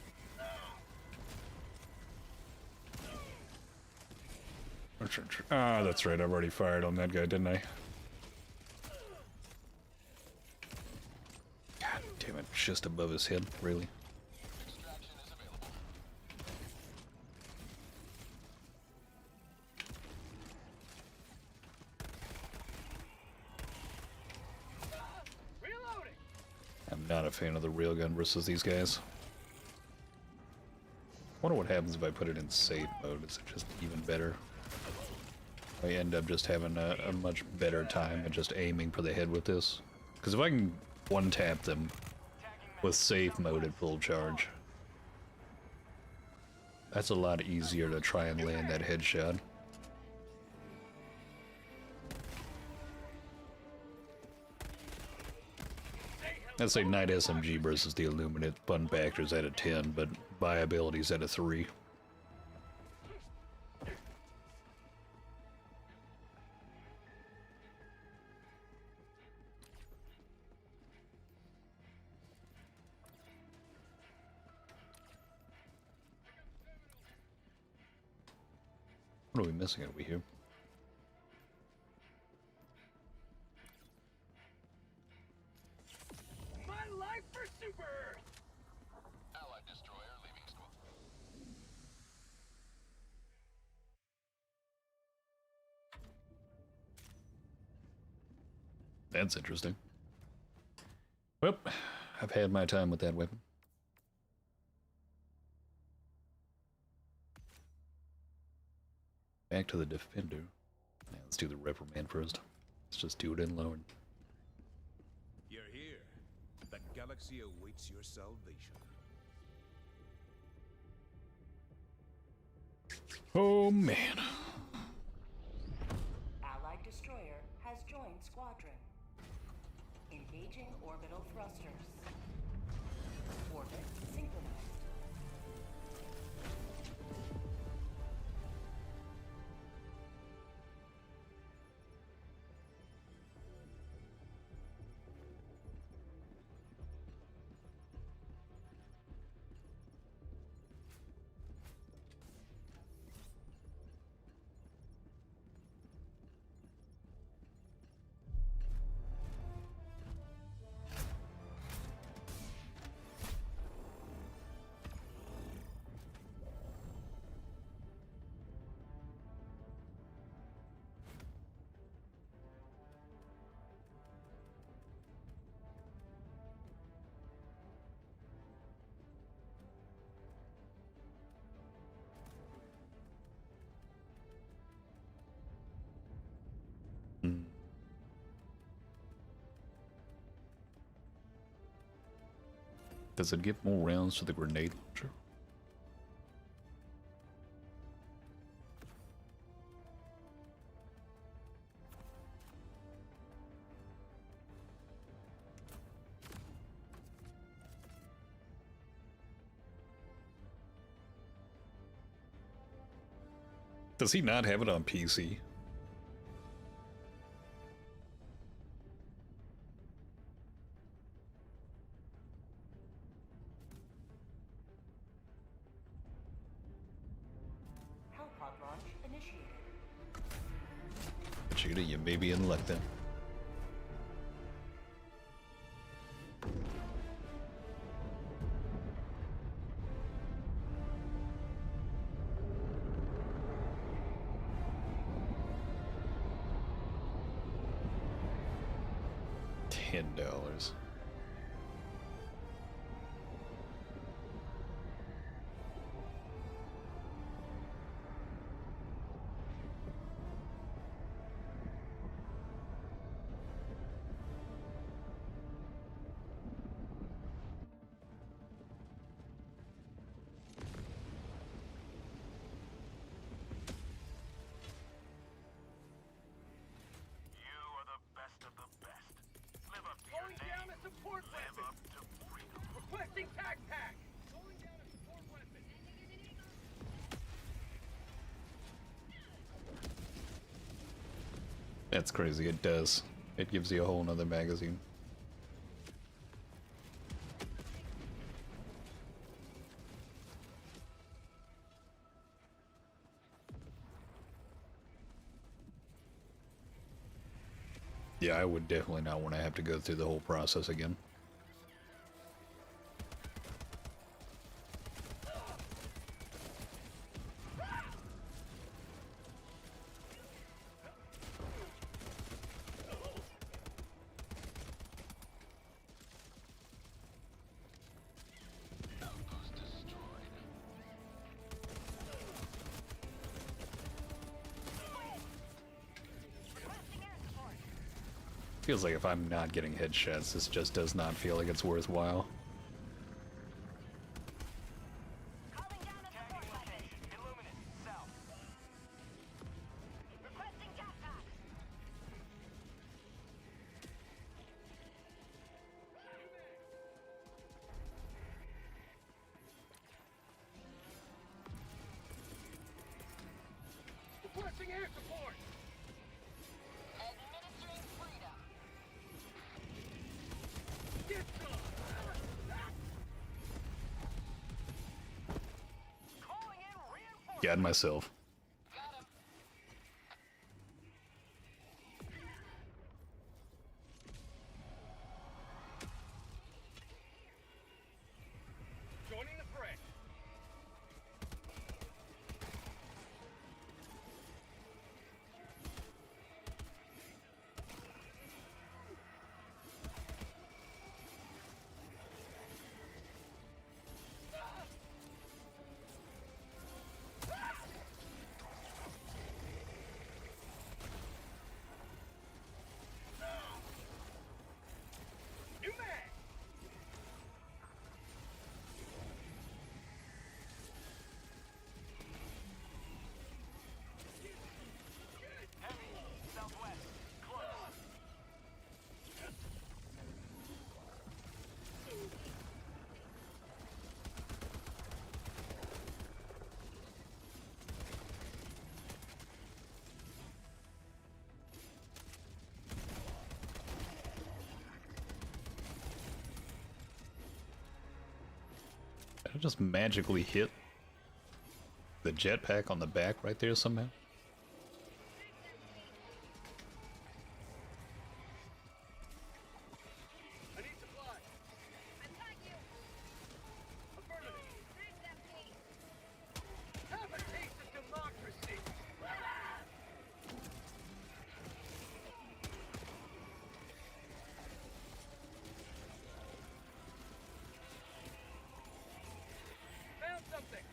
Ah, that's right, I've already fired on that guy, didn't I? God damn it, just above his head, really. Extraction is available. Reloading. I'm not a fan of the railgun versus these guys. Wonder what happens if I put it in safe mode. Is it just even better? I end up just having a much better time at just aiming for the head with this. Because if I can one-tap them with safe mode at full charge, that's a lot easier to try and land that headshot. I'd say Night SMG versus the Illuminate fun factor's at a 10, but viability's at a 3. What are we missing over here? My life for Super Earth. Allied destroyer leaving squad. That's interesting. Well, I've had my time with that weapon. Back to the Defender. Yeah, let's do the Reprimand first. Let's just do it in lower. You're here. The galaxy awaits your salvation. Oh man. Allied destroyer has joined squadron. Engaging orbital thrusters. Orbit synchronized. Does it give more rounds to the grenade launcher? Does he not have it on PC? Hellpod launch initiated. Vegeta, you may be in luck then. $10. You are the best of the best. Live up to your Going down name. a support Live weapon. up to freedom. Requesting tac pack. Going down a support weapon. That's crazy, it does. It gives you a whole nother magazine. Yeah, I would definitely not want to have to go through the whole process again. Outpost destroyed. Feels like if I'm not getting headshots, this just does not feel like it's worthwhile. Calling down a support Tagging weapon. location. Illuminate. South. Requesting jetpack. Requesting air support. Administering freedom. Get some. Calling in reinforcements. Got myself. Got him. Joining the fray. New mag. Heavy. Southwest. Close. Did I just magically hit the jetpack on the back right there somehow? I need supplies. Attack you. Affirmative. Thanks, MT. Have a taste of democracy. Found something.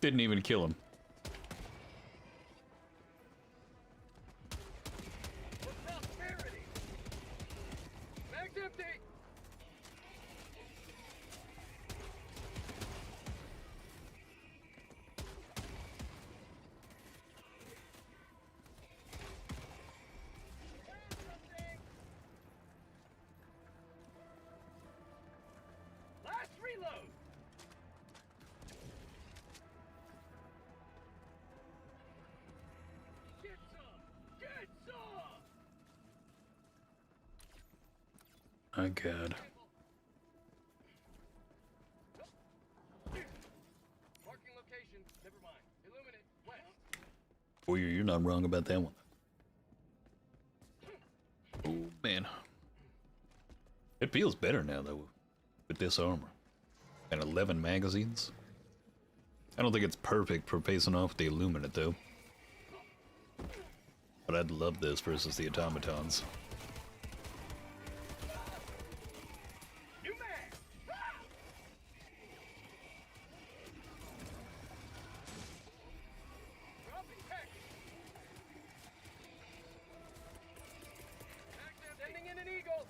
Didn't even kill him. For prosperity. Mag's empty. Last reload. Get some! Get some! My God. Marking location. Never mind. Illuminate. West. Boy, you're not wrong about that one. Oh, man. It feels better now, though, with this armor. And 11 magazines. I don't think it's perfect for facing off the Illuminate, though. But I'd love this versus the automatons. New mag. Dropping package. Sending in an eagle.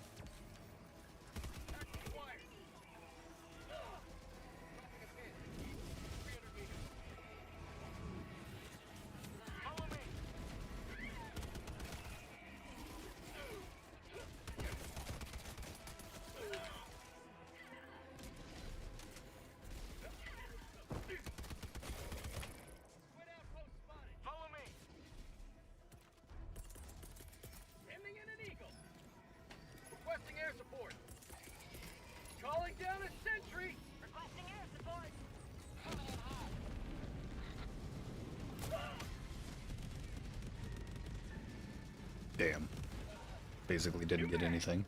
Package acquired. Dropping a pin. 300 meters. Follow me. Squid outpost spotted. Follow me. Sending in an eagle. Requesting air support. Calling down a sentry. Requesting air support. Damn. Basically didn't get anything.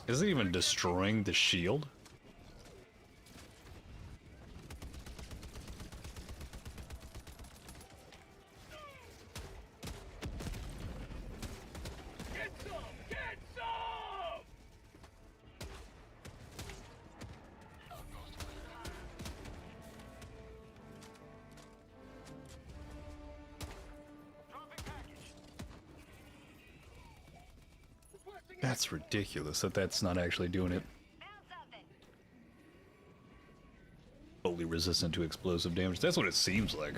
Is it even destroying the shield? Get some! Get some! Dropping package. Requesting air That's ridiculous that that's not actually doing it. Found something. Fully resistant to explosive damage. That's what it seems like.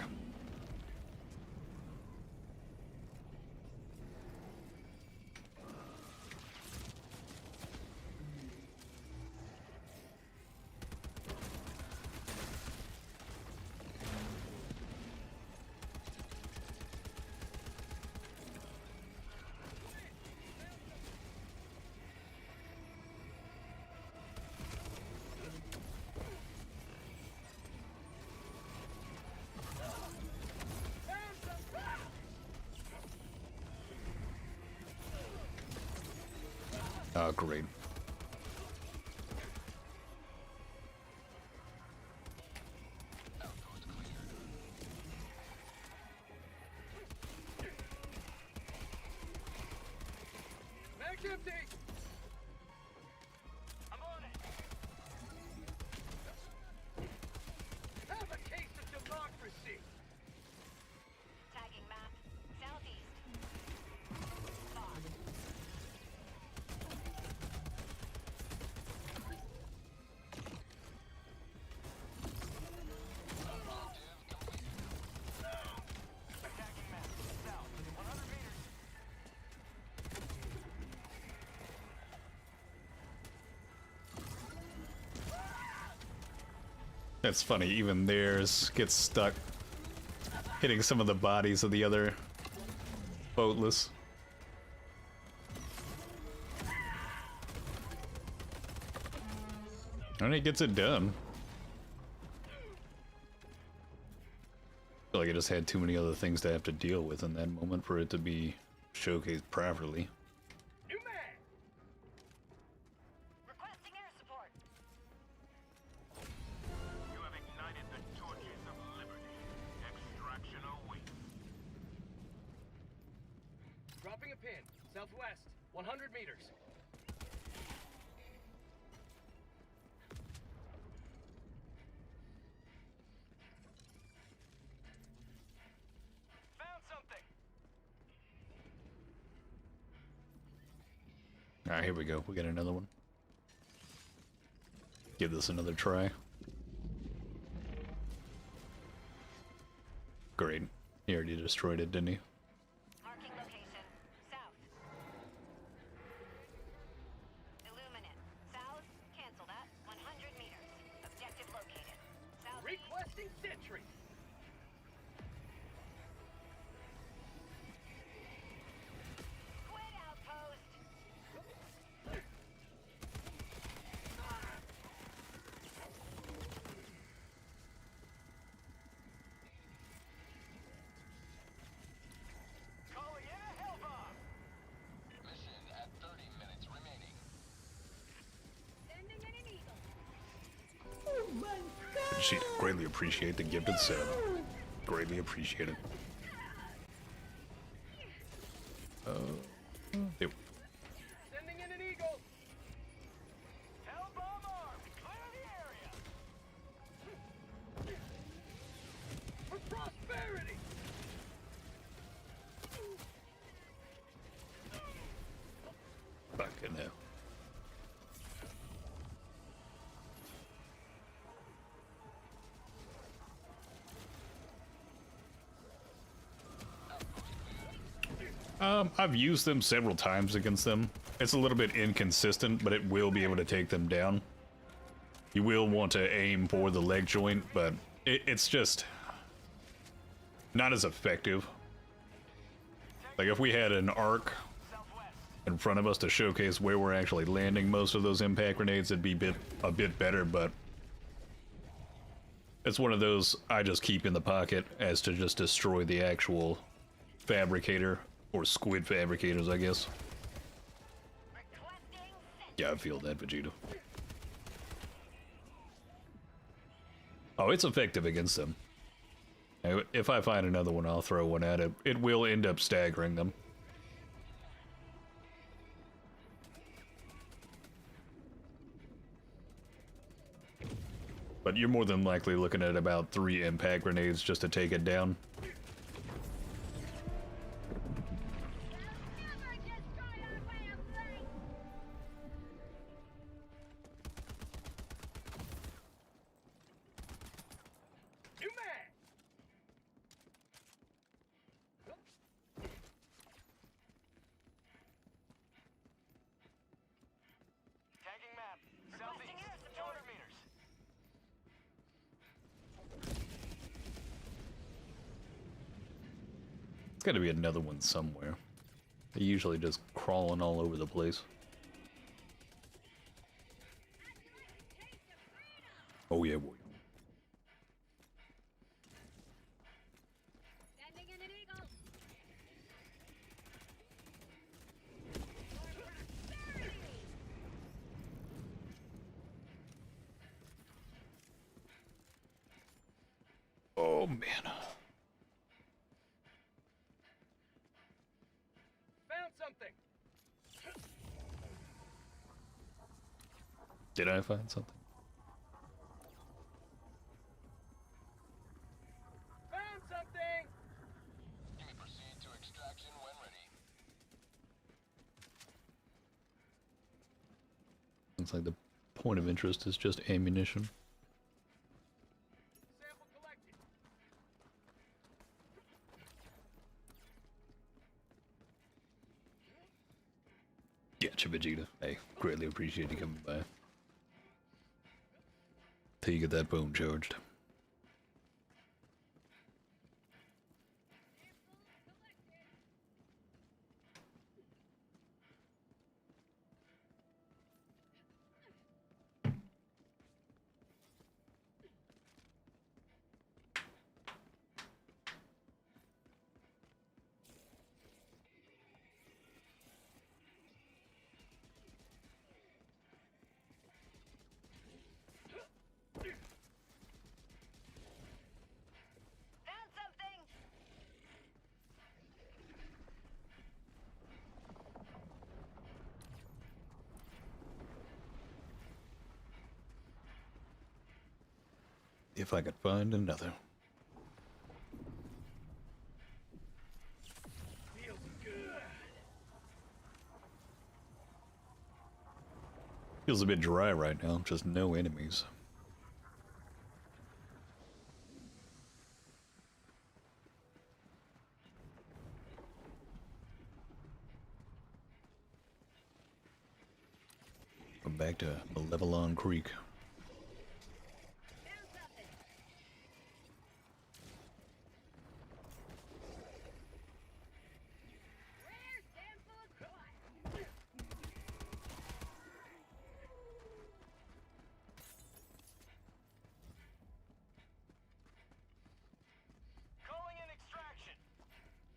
Oh, great. Mag's empty! I'm on it. Have a taste of democracy! Tagging map. Southeast. Fog. Attacking map. South. 100 meters. That's funny, even theirs gets stuck hitting some of the bodies of the other boatless. And he gets it done. I feel like I just had too many other things to have to deal with in that moment for it to be showcased properly. New mag! Requesting air support. You have ignited the torches of liberty. Extraction awaits. Dropping Setting a pin. Southwest. 100 meters. Found something. Alright, here we go. We got another one. Give this another try. Great. He already destroyed it, didn't he? Marking location. South. Illuminate. South. Cancel that. 100 meters. Objective located. South. Requesting sentry. Quit outpost. Calling in a hell bomb. Mission at 30 minutes remaining. Sending in an eagle. She greatly appreciate the gifted sub. Greatly appreciate it. It, Sending in an eagle. Hell bomb armed. Clear the area. For prosperity. fucking hell. I've used them several times against them. It's a little bit inconsistent, but it will be able to take them down. You will want to aim for the leg joint, but it's just not as effective. Like if we had an arc in front of us to showcase where we're actually landing most of those impact grenades, it'd be a bit better, but it's one of those I just keep in the pocket as to just destroy the actual fabricator, or squid fabricators, I guess. Yeah, I feel that, Vegeta. Oh, it's effective against them. If I find another one, I'll throw one at it. It will end up staggering them. But you're more than likely looking at about 3 impact grenades just to take it down. Tagging map. Southeast. 200 meters. It's gotta be another one somewhere. They're usually just crawling all over the place. Oh yeah, boy. Sending in an eagle. Oh man. Found something. Did I find something? Found something. You may proceed to extraction when ready. Looks like the point of interest is just ammunition. Sample collected. Gotcha, Vegeta. Hey, greatly appreciate you coming by. Till you get that bone charged. If I could find another. Feels good. Feels a bit dry right now, just no enemies. We're back to Malevelon Creek. Found something. Rare sample acquired. Calling in extraction.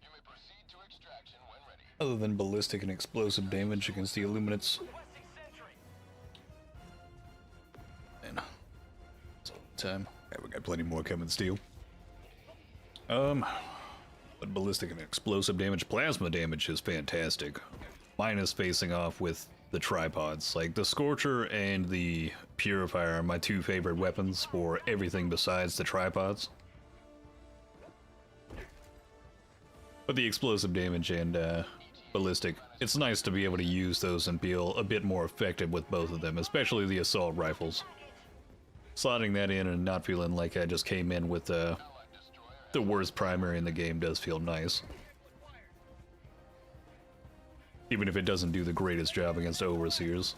You may proceed to extraction when ready. Other than ballistic and explosive damage against the Illuminates. Requesting sentry. Man, it's all the time. Yeah, we got plenty more coming still. But ballistic and explosive damage, plasma damage is fantastic. Mine is facing off with the tripods. Like, the Scorcher and the Purifier are my two favorite weapons for everything besides the tripods. But the explosive damage and ballistic, it's nice to be able to use those and feel a bit more effective with both of them, especially the assault rifles. Slotting that in and not feeling like I just came in with the worst primary in the game does feel nice. Even if it doesn't do the greatest job against overseers.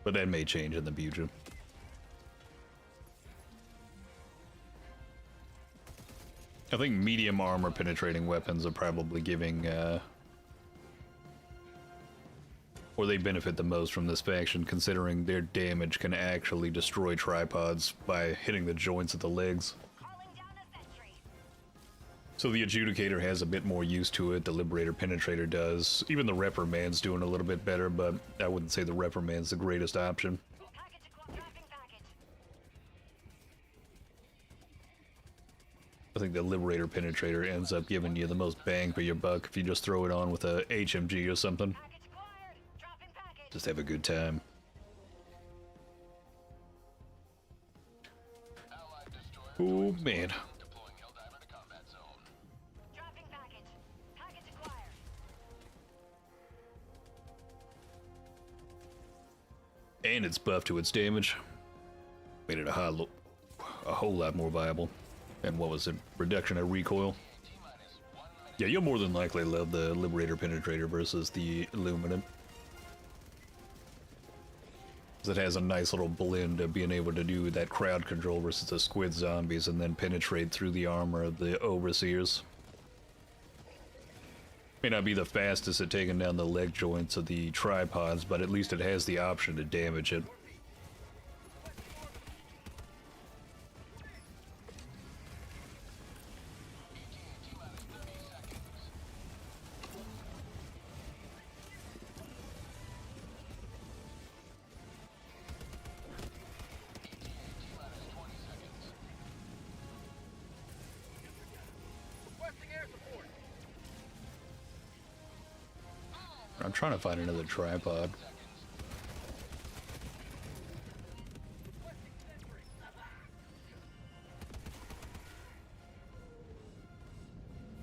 But that may change in the future. I think medium armor penetrating weapons are probably giving, or they benefit the most from this faction, considering their damage can actually destroy tripods by hitting the joints of the legs. Calling down a sentry. So the Adjudicator has a bit more use to it, the Liberator Penetrator does. Even the Reprimand's doing a little bit better, but I wouldn't say the Reprimand's the greatest option. Package dropping package. I think the Liberator Penetrator ends up giving you the most bang for your buck if you just throw it on with a HMG or something. Package acquired. Dropping package. Just have a good time. Allied destroyer Oh man. deploying Helldiver to combat zone. Dropping package. Package acquired. And it's buffed to its damage. Made it a whole lot more viable. And what was it? Reduction of recoil. Yeah, you'll more than likely love the Liberator Penetrator versus the Illuminate. 'Cause it has a nice little blend of being able to do that crowd control versus the squid zombies and then penetrate through the armor of the overseers. May not be the fastest at taking down the leg joints of the tripods, but at least it has the option to damage it. Requesting air support. I'm trying to find another tripod.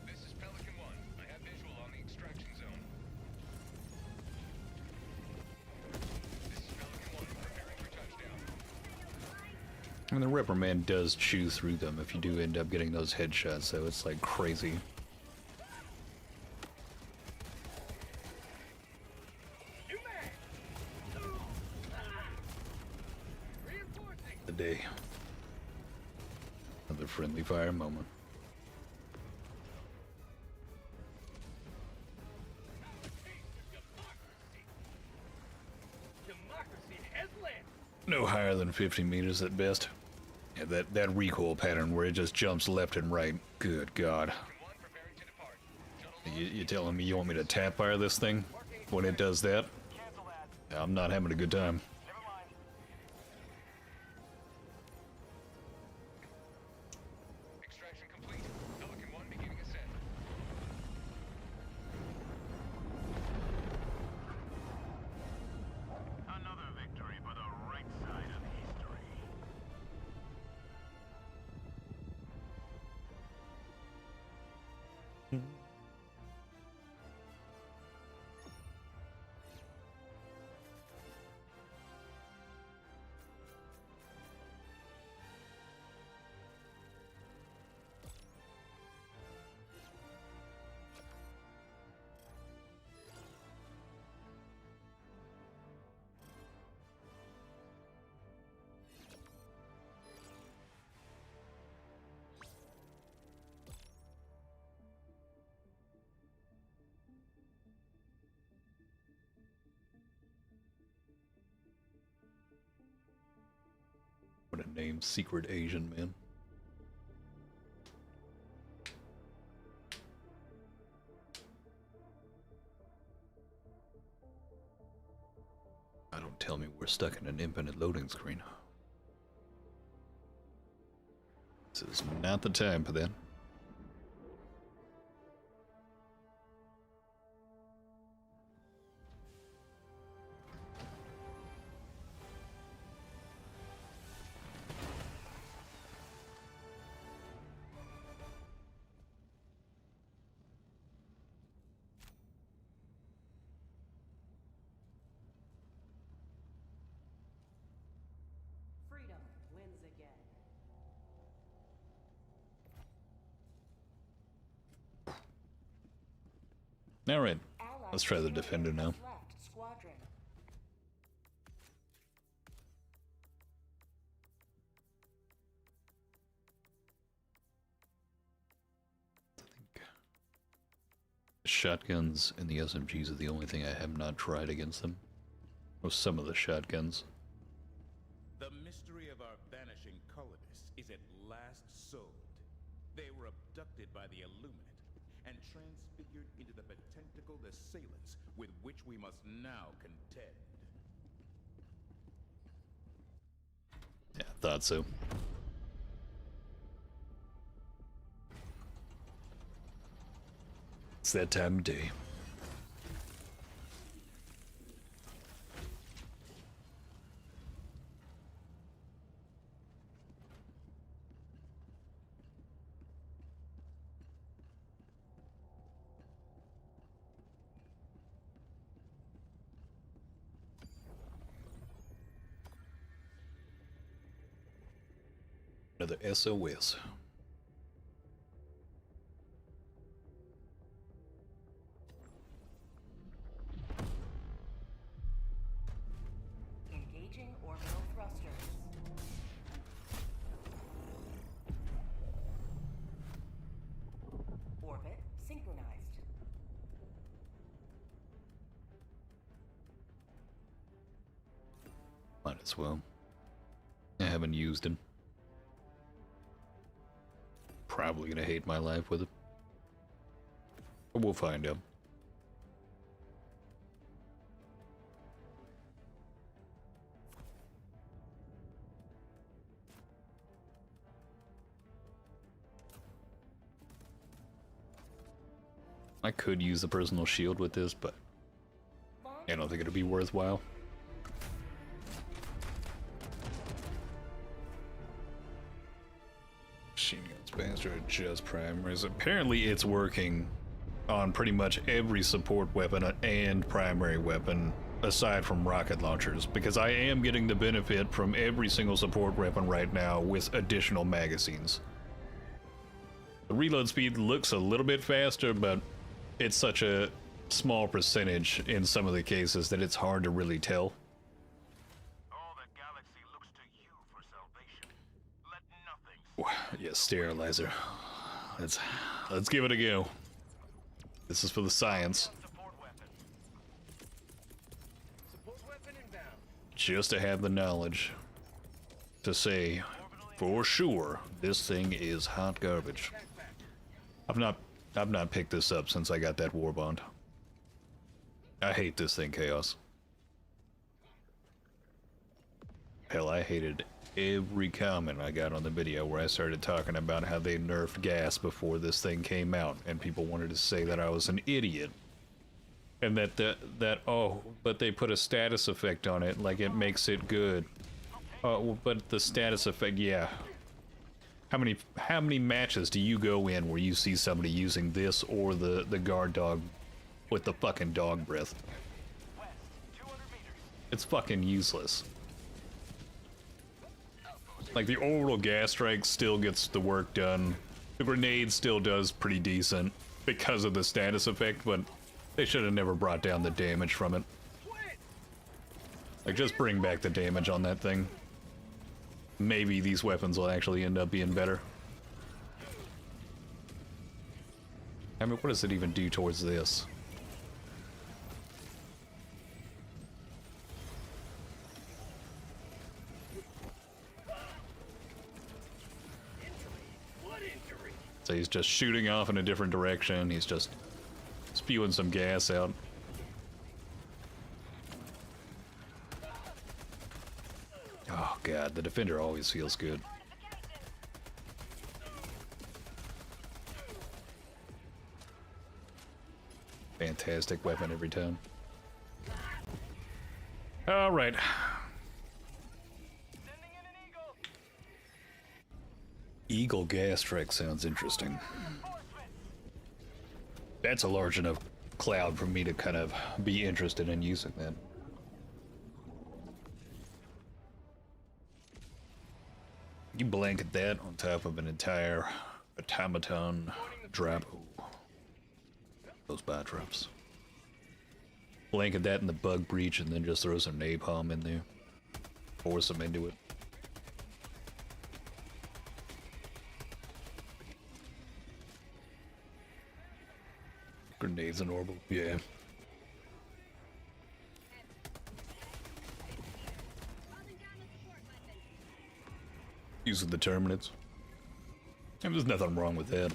This is Pelican 1. I have visual on the extraction zone. This is Pelican 1, preparing for touchdown. And the Reprimand does chew through them if you do end up getting those headshots, so it's like crazy. Reinforcing. The day. Another friendly fire moment. Democracy has landed. No higher than 50 meters at best. Yeah, that recoil pattern where it just jumps left and right. Good God. One preparing to depart. You telling me you want me to tap fire this thing when it does that? Cancel that. I'm not having a good time. Never mind. Extraction complete. Pelican 1 beginning ascent. Another victory for the fucking name, Secret Asian Man. Don't tell me we're stuck in an infinite loading screen. This is not the time for that. Freedom wins again. Alright, let's try the Defender now. Left squadron. Shotguns and the SMGs are the only thing I have not tried against them. Or some of the shotguns. The mystery of our vanishing colonists is at last solved. They were abducted by the Illuminate and transfigured into the potentacled assailants with which we must now contend. Yeah, I thought so. It's that time of day. Another SOS. Engaging orbital thrusters. Orbit synchronized. Might as well. I haven't used him. Probably gonna hate my life with it. But we'll find out. I could use the personal shield with this, but I don't think it'll be worthwhile. Machine guns faster, just primaries. Apparently it's working on pretty much every support weapon and primary weapon aside from rocket launchers, because I am getting the benefit from every single support weapon right now with additional magazines. The reload speed looks a little bit faster, but it's such a small percentage in some of the cases that it's hard to really tell. All the galaxy looks to you for salvation. Let nothing. Yes, Sterilizer. Let's give it a go. This is for the science. Support weapon. Support weapon inbound. Just to have the knowledge to say for sure this thing is hot garbage. I've not picked this up since I got that war bond. I hate this thing, Chaos. Hell, I hated every comment I got on the video where I started talking about how they nerfed gas before this thing came out, and people wanted to say that I was an idiot. And but they put a status effect on it, like it makes it good. Well, but the status effect, yeah. How many matches do you go in where you see somebody using this or the guard dog with the fucking dog breath? West, 200 meters. It's fucking useless. Like, the orbital gas strike still gets the work done. The grenade still does pretty decent because of the status effect, but they should have never brought down the damage from it. Like, just bring back the damage on that thing. Maybe these weapons will actually end up being better. I mean, what does it even do towards this? So he's just shooting off in a different direction. He's just spewing some gas out. Oh god, the defender always feels good. Fantastic weapon every time. Alright. Sending in an eagle. Eagle gas strike sounds interesting. That's a large enough cloud for me to kind of be interested in using that. You blanket that on top of an entire automaton drop. Ooh. Those bot drops. Blanket that in the bug breach and then just throw some napalm in there. Force them into it. Grenades and orbital, yeah. Using the terminates. And there's nothing wrong with that.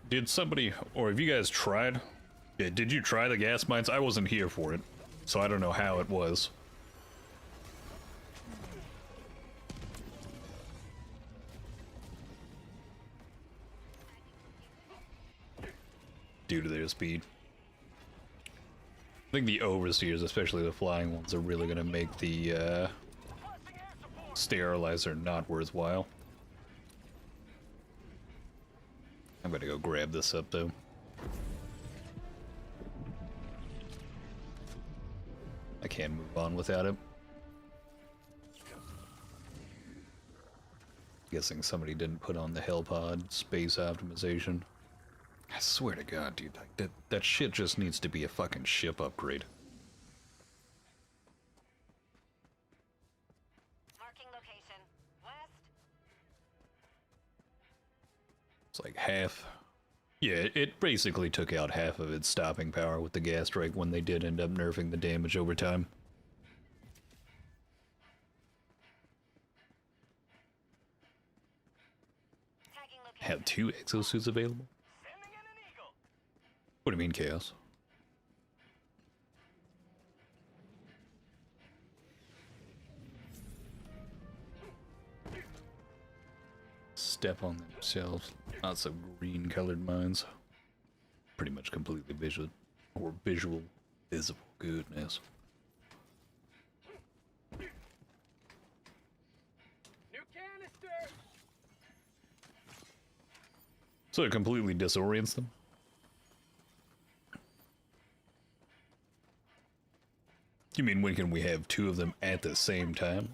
Did somebody, or have you guys tried? Yeah, did you try the gas mines? I wasn't here for it, so I don't know how it was. Due to their speed. I think the overseers, especially the flying ones, are really going to make the Sterilizer not worthwhile. I'm going to go grab this up though. I can't move on without it. Guessing somebody didn't put on the Hellpod space optimization. I swear to God, dude, like that shit just needs to be a fucking ship upgrade. Marking location. West. It's like half. Yeah, it basically took out half of its stopping power with the gas strike when they did end up nerfing the damage over time. Tagging location. Have 2 exosuits available? Sending in an eagle. What do you mean, Chaos? Step on themselves. Lots of green colored mines. Pretty much completely visual. Or visible. Goodness. New canister. So it completely disorients them? You mean when can we have 2 of them at the same time?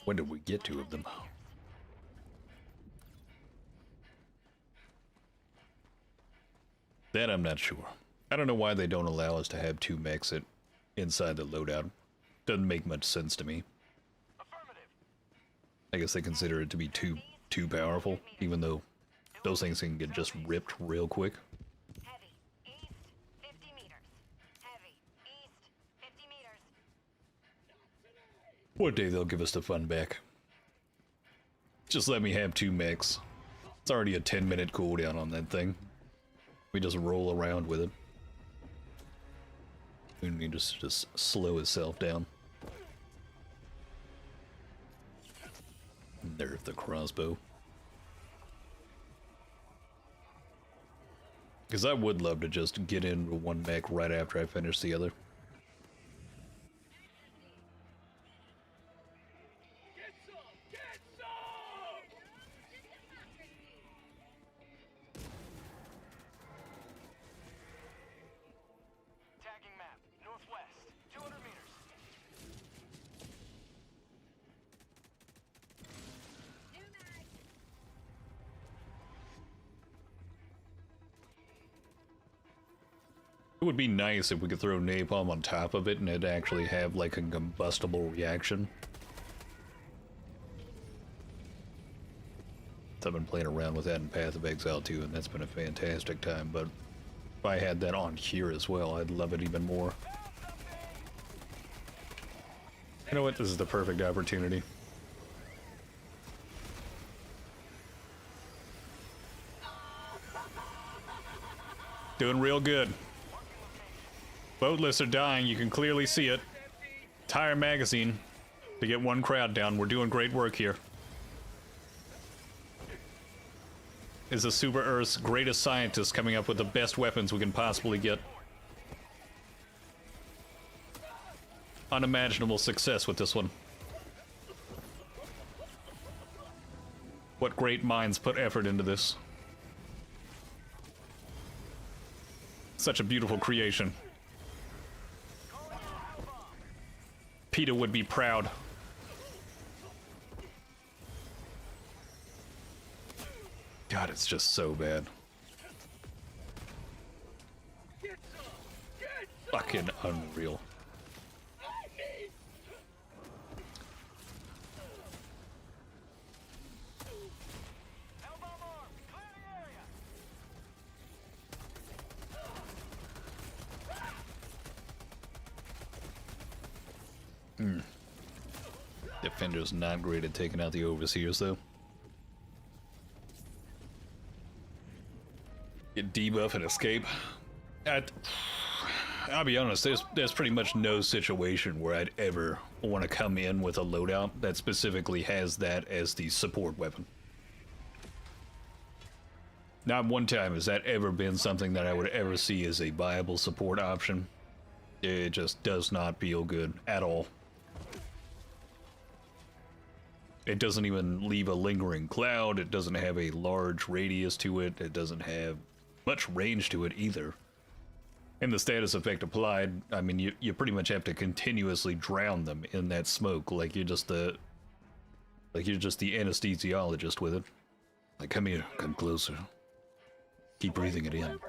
When did we get 2 of them? That I'm not sure. I don't know why they don't allow us to have 2 mechs inside the loadout. Doesn't make much sense to me. Affirmative. I guess they consider it to be too powerful, even though those things can get just ripped real quick. Heavy. East. 50 meters. Heavy. East. 50 meters. One day they'll give us the fun back. Just let me have 2 mechs. It's already a 10-minute cooldown on that thing. We just roll around with it. We need to just slow itself down. Nerf the crossbow. Because I would love to just get into one mech right after I finish the other. Get some. Get some. Tagging map. Northwest. 200 meters. New mag. It would be nice if we could throw napalm on top of it and it'd actually have like a combustible reaction. I've been playing around with that in Path of Exile 2, and that's been a fantastic time, but if I had that on here as well, I'd love it even more. You know what? This is the perfect opportunity. Doing real good. Boatless are dying. You can clearly see it. Entire magazine to get one crowd down. We're doing great work here. Is the Super Earth's greatest scientist coming up with the best weapons we can possibly get. Unimaginable success with this one. What great minds put effort into this. Such a beautiful creation. PETA would be proud. God, it's just so bad. Fucking unreal. Defender's not great at taking out the overseers, though. Get debuff and escape. I'll be honest, there's pretty much no situation where I'd ever want to come in with a loadout that specifically has that as the support weapon. Not one time has that ever been something that I would ever see as a viable support option. It just does not feel good at all. It doesn't even leave a lingering cloud. It doesn't have a large radius to it. It doesn't have much range to it either. And the status effect applied, I mean, you pretty much have to continuously drown them in that smoke, like you're just the anesthesiologist with it. Like, come here, come closer. Keep breathing it in.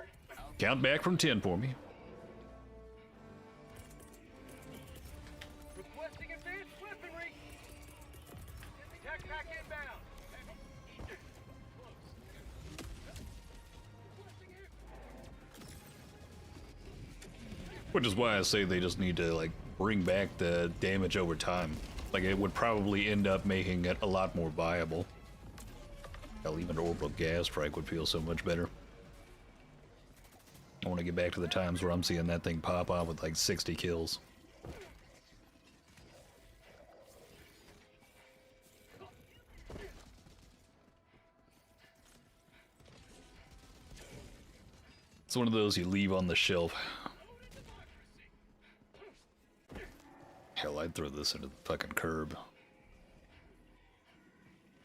Count back from 10 for me. Requesting advanced weaponry. Tech pack inbound. Which is why I say they just need to, like, bring back the damage over time. Like, it would probably end up making it a lot more viable. Hell, even orbital gas strike would feel so much better. I want to get back to the times where I'm seeing that thing pop off with like 60 kills. It's one of those you leave on the shelf. Hell, I'd throw this into the fucking curb.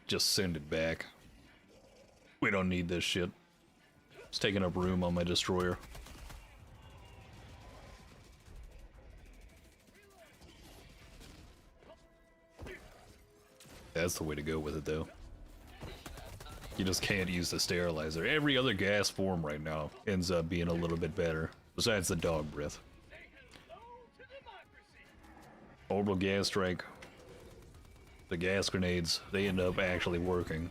Just send it back. We don't need this shit. It's taking up room on my destroyer. That's the way to go with it, though. You just can't use the sterilizer. Every other gas form right now ends up being a little bit better, besides the dog breath. Orbital gas strike. The gas grenades, they end up actually working.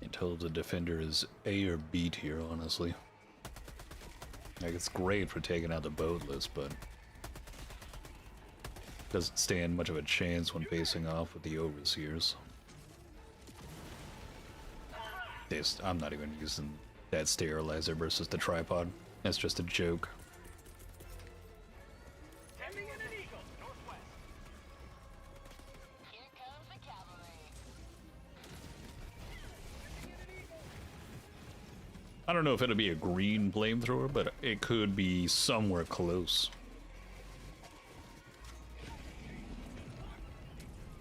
Until the defender is A or B tier, honestly. Like, it's great for taking out the boatless, but doesn't stand much of a chance when facing off with the overseers. I'm not even using that sterilizer versus the tripod. That's just a joke. Sending in an eagle. Northwest. Here comes the cavalry. I don't know if it'll be a green flamethrower, but it could be somewhere close.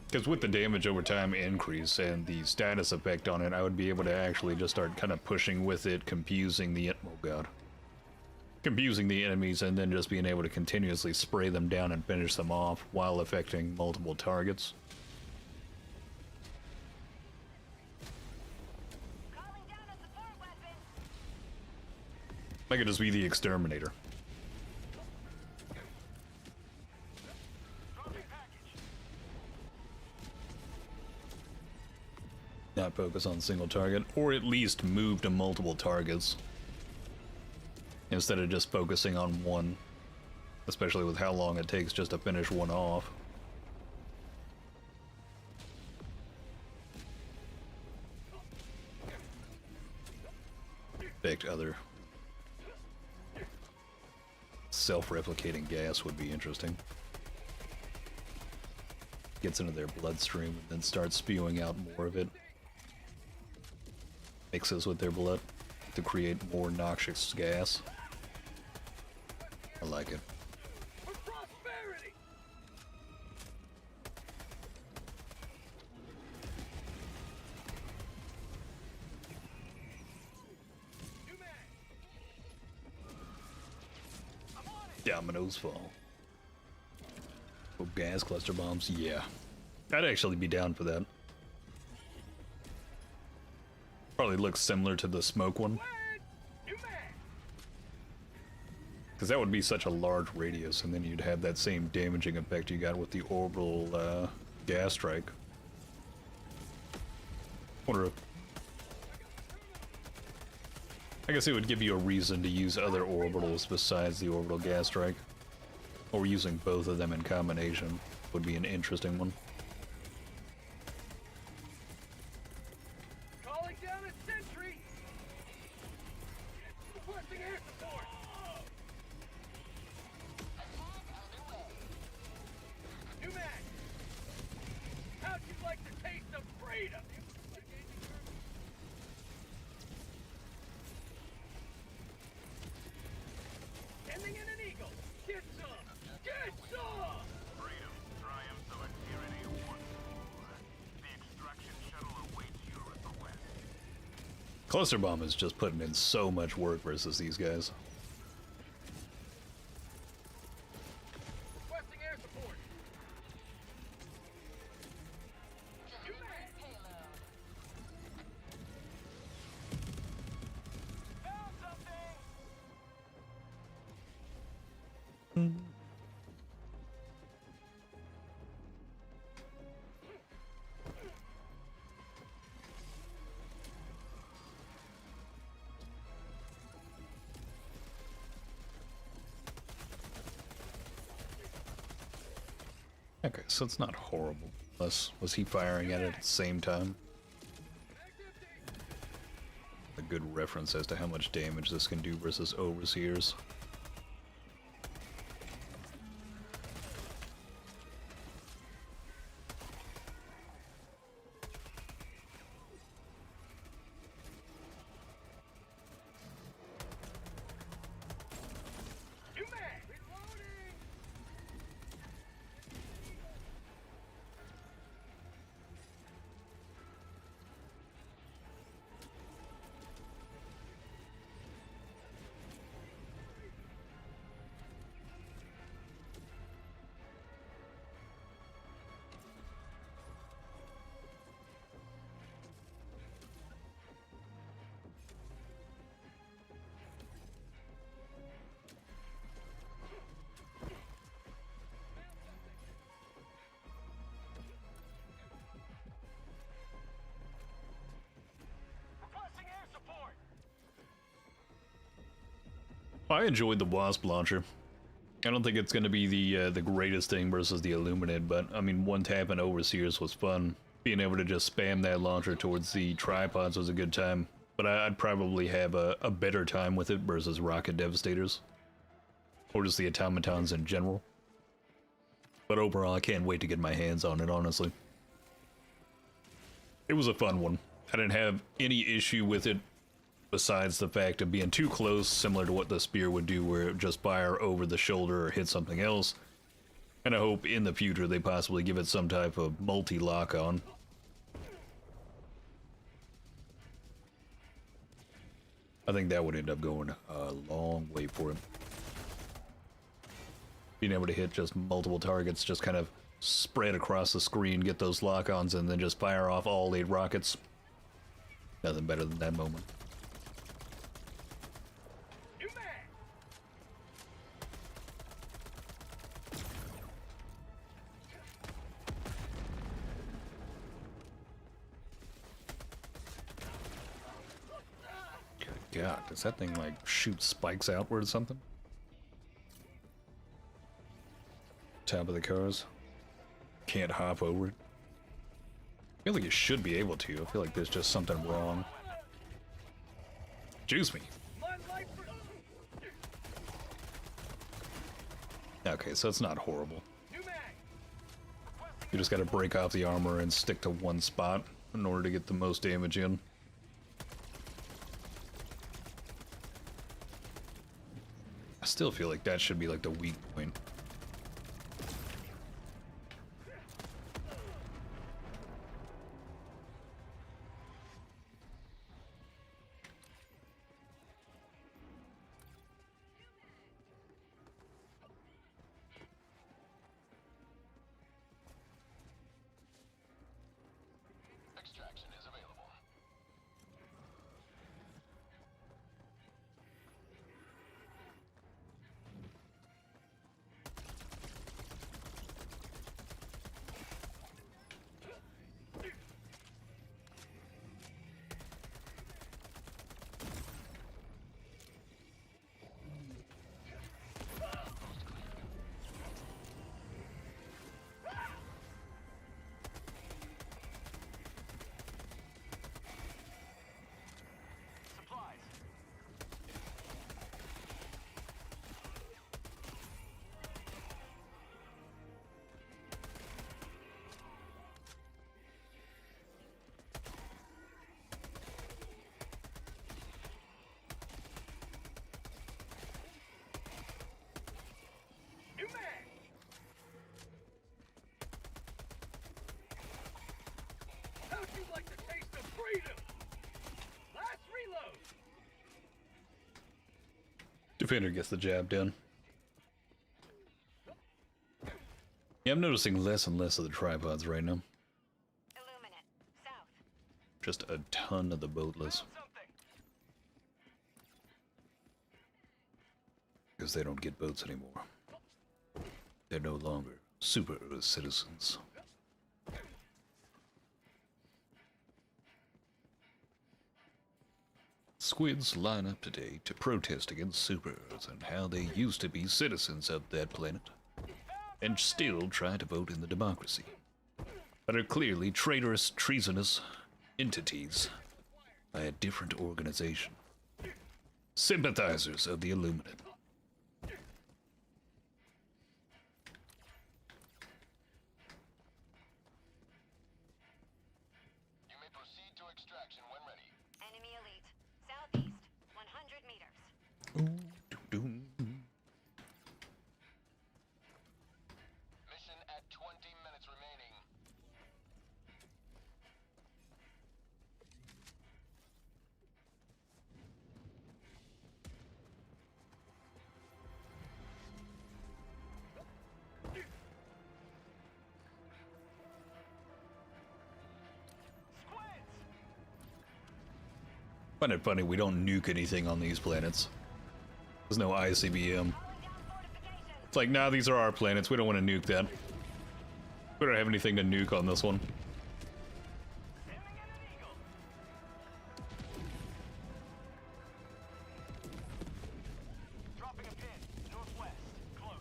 Because with the damage over time increase and the status effect on it, I would be able to actually just start kind of pushing with it, confusing the enemies, and then just being able to continuously spray them down and finish them off while affecting multiple targets. Calling down a support weapon. I could just be the exterminator. focus on single target, or at least move to multiple targets instead of just focusing on one, especially with how long it takes just to finish one off. In fact, other self-replicating gas would be interesting. Gets into their bloodstream and then starts spewing out more of it. Mixes with their blood to create more noxious gas. I like it. For prosperity! New mag! I'm on it! Dominoes fall. Oh, gas cluster bombs, yeah. I'd actually be down for that. Probably looks similar to the smoke one. New mag! Because that would be such a large radius, and then you'd have that same damaging effect you got with the orbital gas strike. Wonder if... I guess it would give you a reason to use other orbitals besides the orbital gas strike. Or using both of them in combination would be an interesting one. Calling down a sentry! Requesting air support! New mag! How'd you like the taste of freedom? Ending in an eagle! Get some! Get some! Freedom, triumph of a tyranny once more. The extraction shuttle awaits you at the west. Cluster Bomb is just putting in so much work versus these guys. Requesting air support! New mag! Found something! Okay, so it's not horrible. Unless, was he firing at it at the same time? A good reference as to how much damage this can do versus Overseers. New mag! Reloading! Requesting air support! I enjoyed the Wasp launcher. I don't think it's going to be the greatest thing versus the Illuminate, but I mean, one tap in Overseers was fun. Being able to just spam that launcher towards the tripods was a good time, but I'd probably have a better time with it versus Rocket Devastators. Or just the automatons in general. But overall, I can't wait to get my hands on it, honestly. It was a fun one. I didn't have any issue with it besides the fact of being too close, similar to what the spear would do, where it would just fire over the shoulder or hit something else. And I hope in the future they possibly give it some type of multi-lock on. I think that would end up going a long way for it. Being able to hit just multiple targets, just kind of spread across the screen, get those lock-ons, and then just fire off all 8 rockets. Nothing better than that moment. New mag! God, does that thing like shoot spikes outward or something? Top of the cars. Can't hop over it. I feel like you should be able to. I feel like there's just something wrong. Juice me. Okay, so it's not horrible. You just gotta break off the armor and stick to one spot in order to get the most damage in. I still feel like that should be like the weak point. Extraction is available. How'd you like the taste of freedom? Last reload. Defender gets the jab done. Yeah, I'm noticing less and less of the tripods right now. Illuminate. South. Just a ton of the boatless. Because they don't get boats anymore. They're no longer super citizens. Squids line up today to protest against supers and how they used to be citizens of that planet and still try to vote in the democracy, but are clearly traitorous, treasonous entities by a different organization. Sympathizers of the Illuminate. You may proceed to extraction when ready. Enemy elite. Southeast. 100 meters. Mission at 20 minutes remaining. Find it funny, we don't nuke anything on these planets. There's no ICBM. It's like, nah, these are our planets, we don't want to nuke that. We don't have anything to nuke on this one. Dropping a pin. Northwest. Close.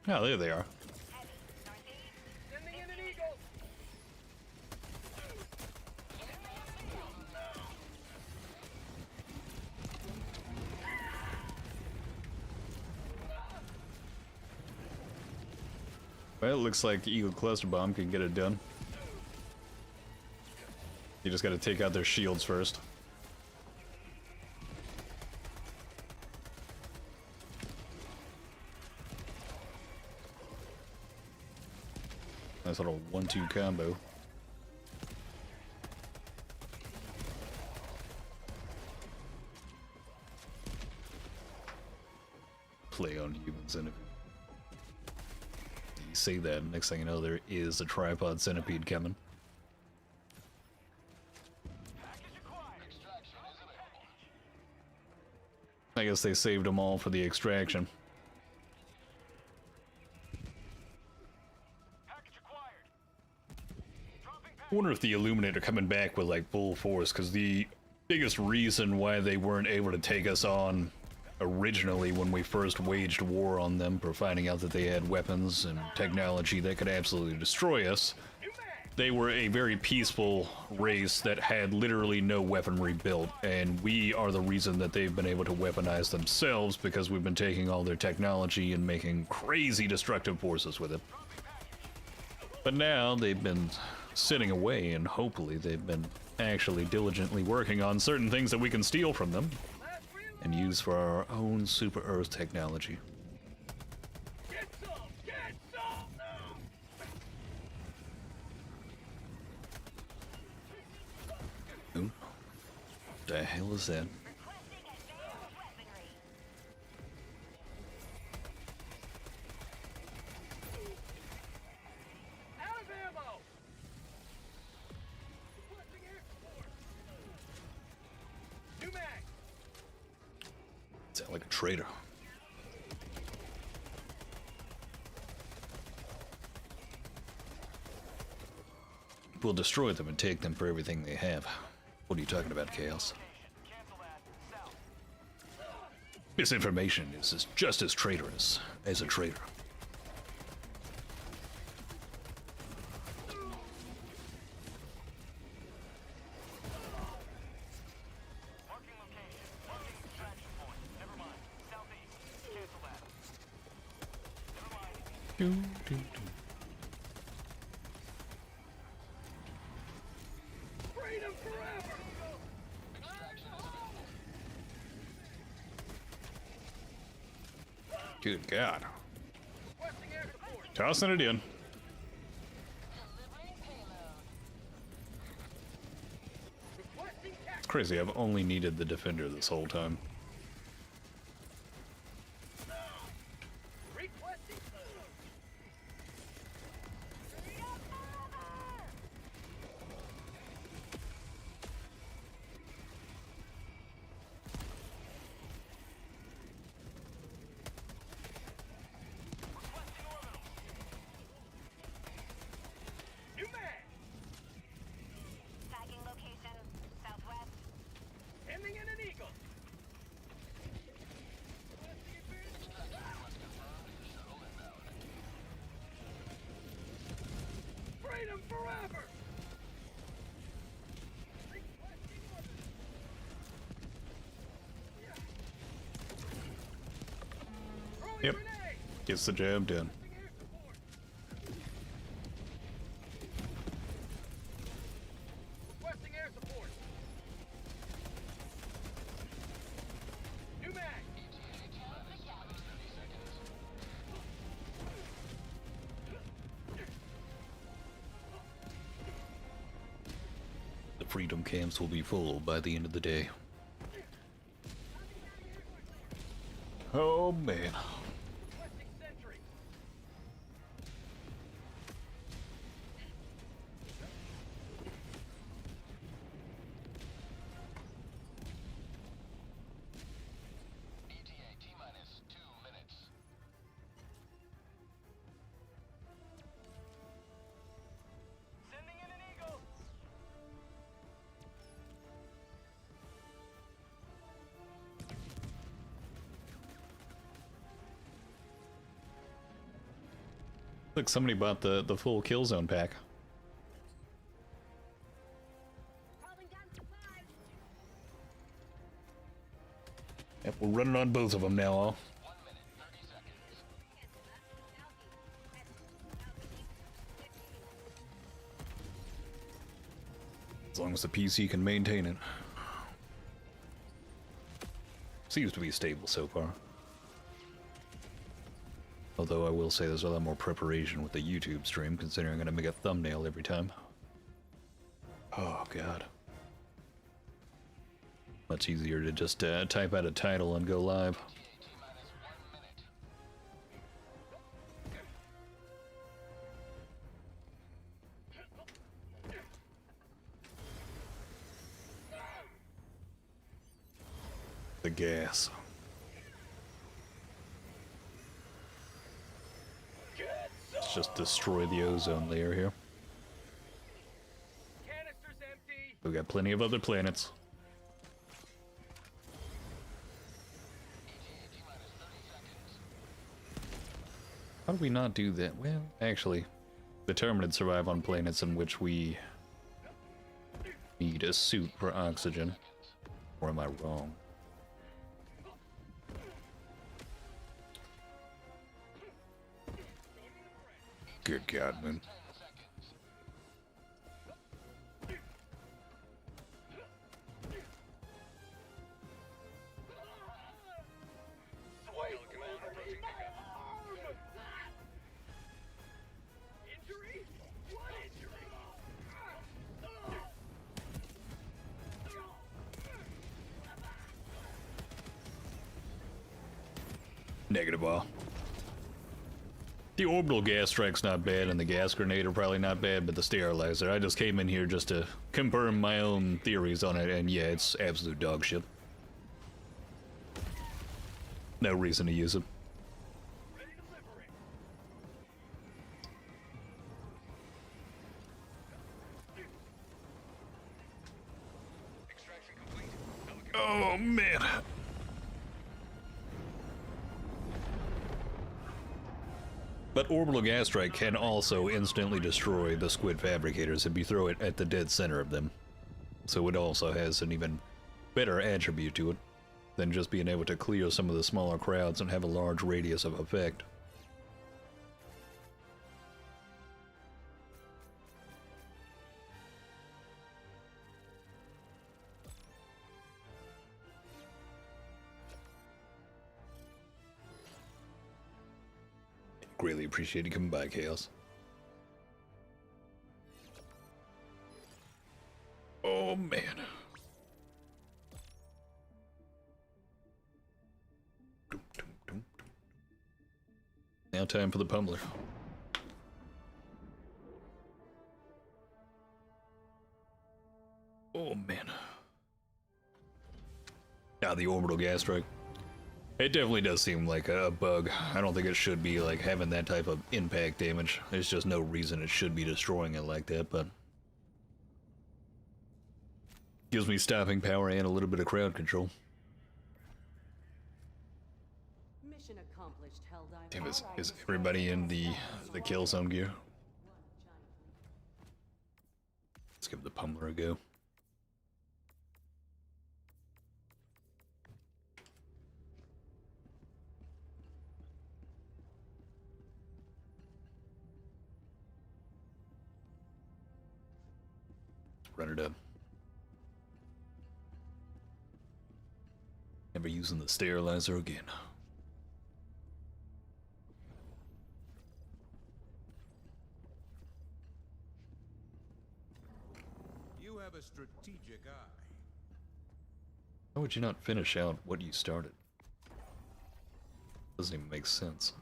Oh, there they are. Sending in an eagle. Well, it looks like Eagle Cluster Bomb can get it done. You just gotta take out their shields first. Nice little 1-2 combo. Play on human centipede. You say that, next thing you know, there is a tripod centipede coming. Extraction is available. I guess they saved them all for the extraction. Package acquired. Dropping I wonder if the Illuminate are coming back with like full force, because the biggest reason why they weren't able to take us on originally when we first waged war on them for finding out that they had weapons and technology that could absolutely destroy us, they were a very peaceful race that had literally no weaponry built, and we are the reason that they've been able to weaponize themselves because we've been taking all their technology and making crazy destructive forces with it. But now they've been sitting away, and hopefully they've been actually diligently working on certain things that we can steal from them and use for our own super Earth technology. Get some! Get some! Ooh. The hell is that? Requesting advanced weaponry. Out of ammo! Requesting air support! New mag! Sound like a traitor. We'll destroy them and take them for everything they have. What are you talking about, Chaos? cancel that. South. Misinformation is just as traitorous as a traitor. Marking location. Marking extraction point. Never mind. Southeast. Cancel that. Never mind. Freedom forever! Good God. Requesting air support! Tossing it in. Requesting tac- It's crazy, I've only needed the defender this whole time. Requesting... New mag! Tagging location. Southwest. Ending in an eagle! Freedom forever! Throwing Yep. grenade! Gets the job done. Air support! Requesting air support! New mag! The freedom camps will be full by the end of the day. Oh man. Requesting sentry! ETA T-minus 2 minutes. Sending in an eagle. Look, somebody bought the full Killzone pack. Calling down supplies. Yep, we're running on both of them now, all. 1 minute, 30 seconds. As long as the PC can maintain it. Seems to be stable so far. Although I will say there's a lot more preparation with the YouTube stream, considering I'm going to make a thumbnail every time. Oh, God. Much easier to just type out a title and go live. T-minus 1 minute. The gas. Let's just destroy the ozone layer here. Canister's empty. We got plenty of other planets. How do we not do that? Well, actually, the Terminids survive on planets in which we need a suit for oxygen. Or am I wrong? Good God, man. Pelican 1 approaching pickup. Injury? What injury? Negative all. The orbital gas strike's not bad, and the gas grenade are probably not bad, but the sterilizer, I just came in here just to confirm my own theories on it, and yeah, it's absolute dog shit. No reason to use it. Ready to liberate. Extraction complete. Pelican Oh, man. But orbital gas strike can also instantly destroy the squid fabricators if you throw it at the dead center of them. So it also has an even better attribute to it than just being able to clear some of the smaller crowds and have a large radius of effect. Greatly appreciate you coming by, Chaos. Oh, man. Now time for the pummeler. Oh, man. Now the orbital gas strike. It definitely does seem like a bug. I don't think it should be like having that type of impact damage. There's just no reason it should be destroying it like that, but gives me stopping power and a little bit of crowd control. Mission accomplished, Helldiver. Damn, is everybody in the Killzone gear? Let's give the pummeler a go. Run it up. Never using the sterilizer again. You have a strategic eye. How would you not finish out what you started? Doesn't even make sense.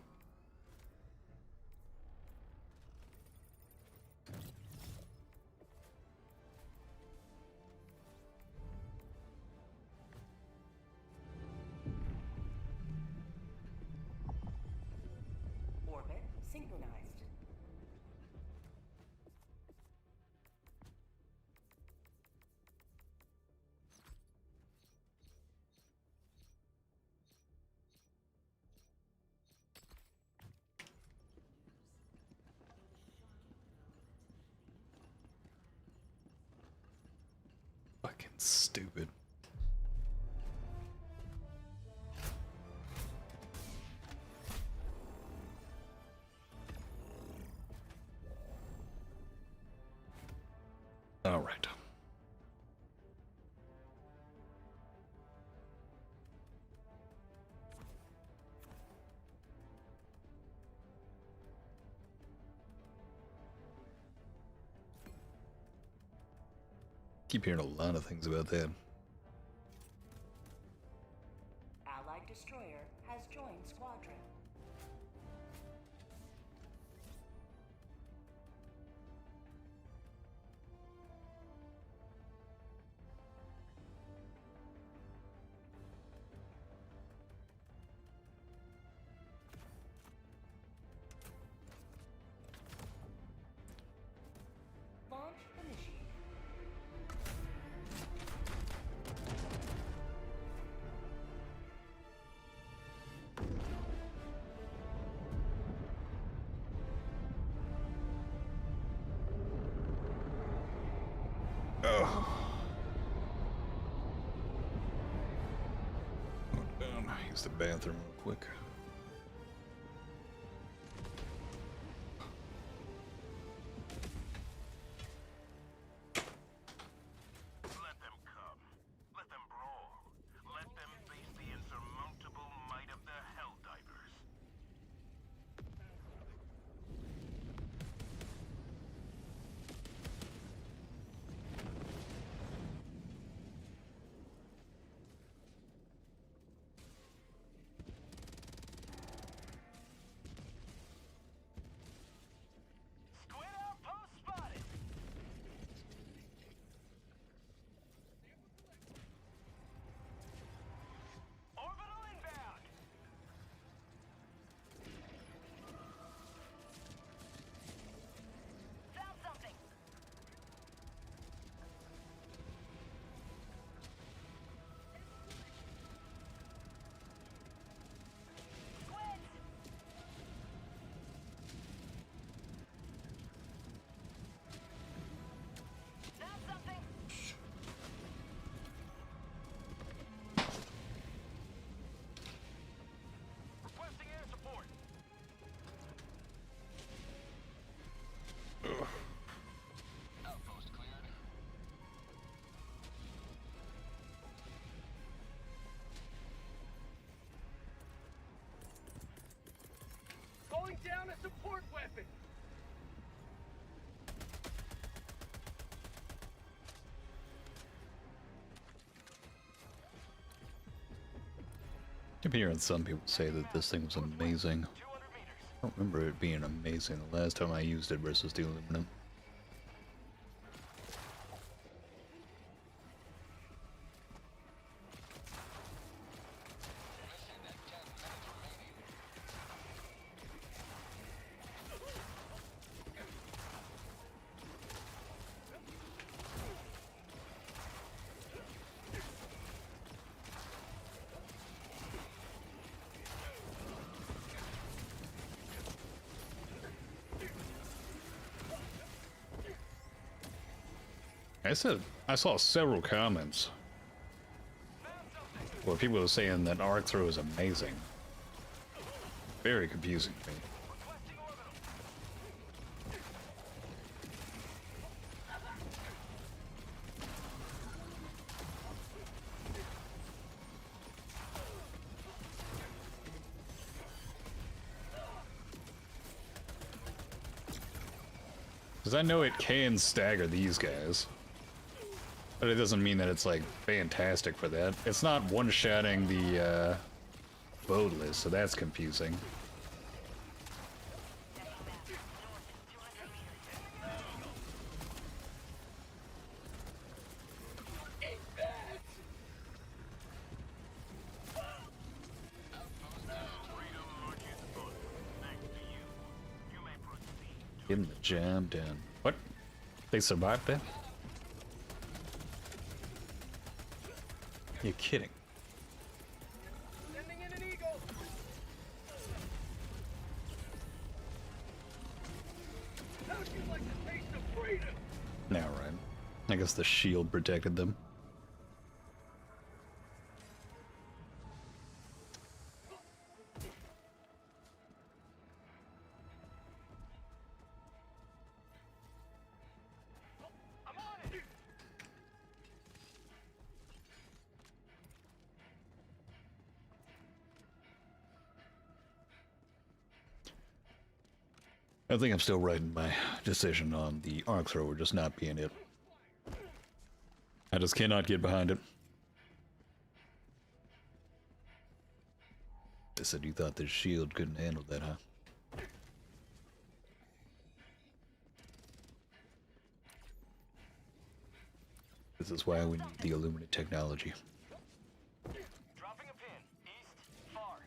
Orbit synchronized. Fucking stupid. All right. Keep hearing a lot of things about that. Allied destroyer has joined squadron. use the bathroom real quick. Let them come. Let them brawl. Let them face the insurmountable might of the Helldivers. Squid outpost spotted. Orbital inbound. Found something. Squids. Found something. Requesting air support. Outpost cleared. Calling down a support weapon. I'm hearing some people say that this thing was amazing. 200 meters. I don't remember it being amazing the last time I used it versus the Illuminate. Mission at 10 minutes remaining. I saw several comments where people were saying that arc throw is amazing. Very confusing to me. Requesting orbital. Because I know it can stagger these guys. But it doesn't mean that it's like fantastic for that. It's not one-shotting the boatless, so that's confusing. Freedom marches on. Thanks to you. You may proceed. Getting the jam done. What? They survived that? You're kidding. Sending in an eagle. How'd you like the taste of freedom? Now, right. I guess the shield protected them. I'm on it. I think I'm still right in my decision on the arc thrower just not being it. I just cannot get behind it. I said you thought the shield couldn't handle that, huh? This is why we need the Illuminate technology. Dropping a pin. East. Far.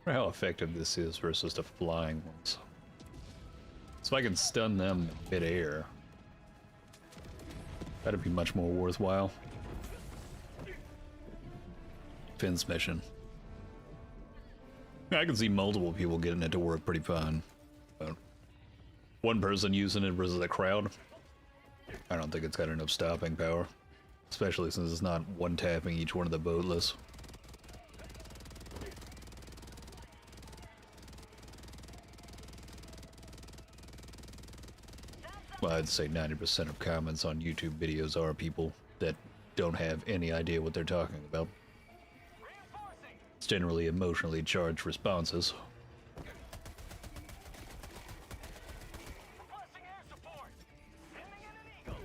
I wonder how effective this is versus the flying ones. So I can stun them in mid-air. That'd be much more worthwhile. Finn's mission. I can see multiple people getting it to work pretty fine. But one person using it versus a crowd, I don't think it's got enough stopping power. Especially since it's not one-tapping each one of the boatless. Well, I'd say 90% of comments on YouTube videos are people that don't have any idea what they're talking about. It's generally emotionally charged responses. Requesting air support. Sending in an eagle.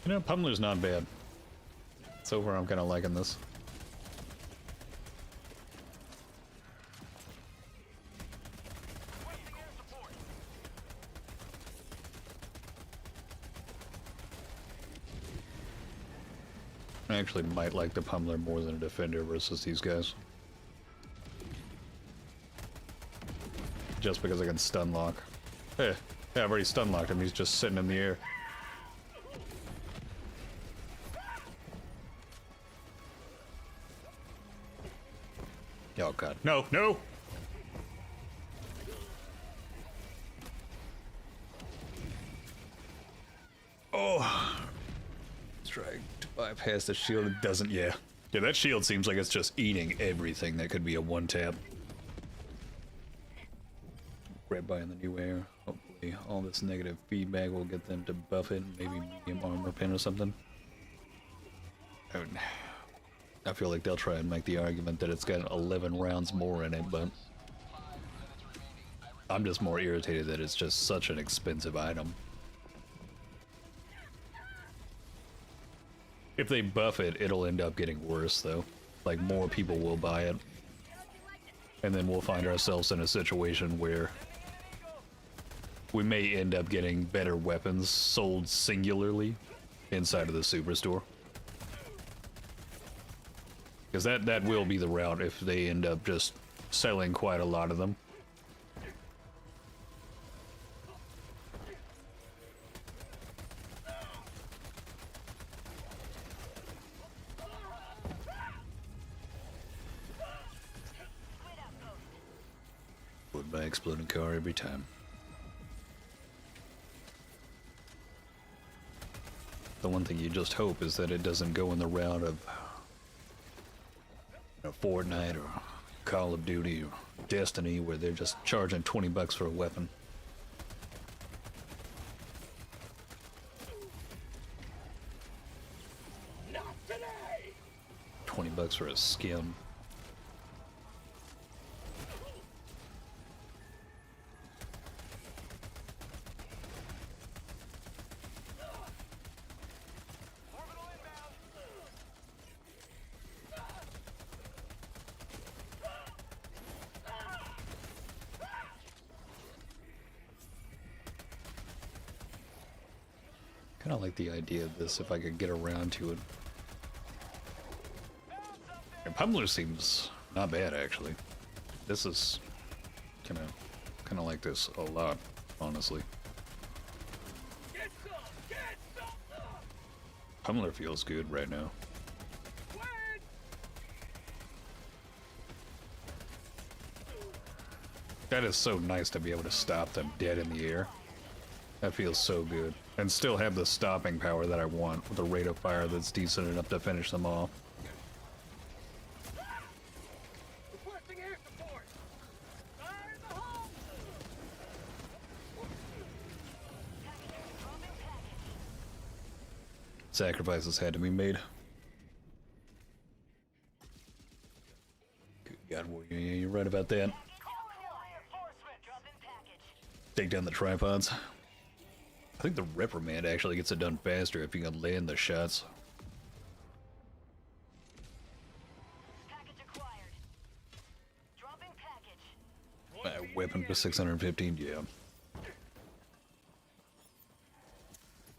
You know, Pummeler's not bad. So far, I'm kind of liking this. Requesting air support. I actually might like the Pummeler more than a Defender versus these guys. Just because I can stun lock. Hey, yeah, I've already stun locked him, he's just sitting in the air. Oh god. No, no! Oh! Let's try to bypass the shield. It doesn't, yeah. Yeah, that shield seems like it's just eating everything that could be a one-tap. Grab by in the new air. Hopefully all this negative feedback will get them to buff it. Maybe medium armor pin or something. I feel like they'll try and make the argument that it's got 11 rounds more in it, but I'm just more irritated that it's just such an expensive item. If they buff it, it'll end up getting worse, though. Like, more people will buy it. And then we'll find ourselves in a situation where we may end up getting better weapons sold singularly inside of the superstore. Because that will be the route if they end up just selling quite a lot of them. Would by exploding car every time. The one thing you just hope is that it doesn't go in the route of Fortnite or Call of Duty or Destiny, where they're just charging 20 bucks for a weapon. Not today. 20 bucks for a skin. Orbital inbound. Kind of like the idea of this if I could get around to it. And Pummeler seems not bad, actually. This is kind of like this a lot, honestly. Get some. Get some. Pummeler feels good right now. Wait. That is so nice to be able to stop them dead in the air. That feels so good. And still have the stopping power that I want with a rate of fire that's decent enough to finish them off. Requesting air support. Fire in the hole. Sacrifices had to be made. Good God, Warrior, yeah, you're right about that. Reinforcement. Dropping package. Take down the tripods. I think the reprimand actually gets it done faster if you can land the shots. Package acquired. Dropping package. Weapon for 615, yeah.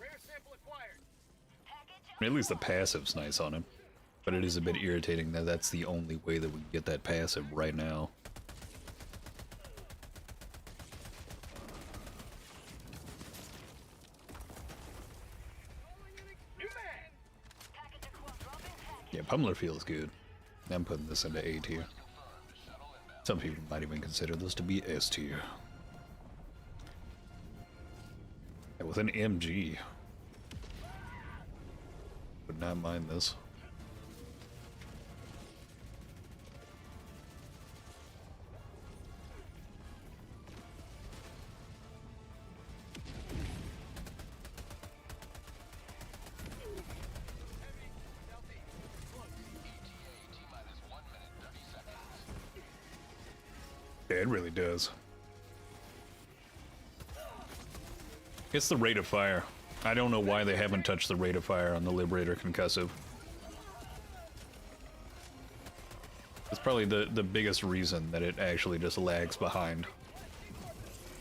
Rare sample acquired. Package. I mean, at least the passive's nice on him. But it is a bit irritating that that's the only way that we can get that passive right now. Yeah, Pummler feels good. I'm putting this into A tier. Some people might even consider this to be S tier. And with an MG, would not mind this. Yeah, it really does. It's the rate of fire. I don't know why they haven't touched the rate of fire on the Liberator Concussive. It's probably the biggest reason that it actually just lags behind.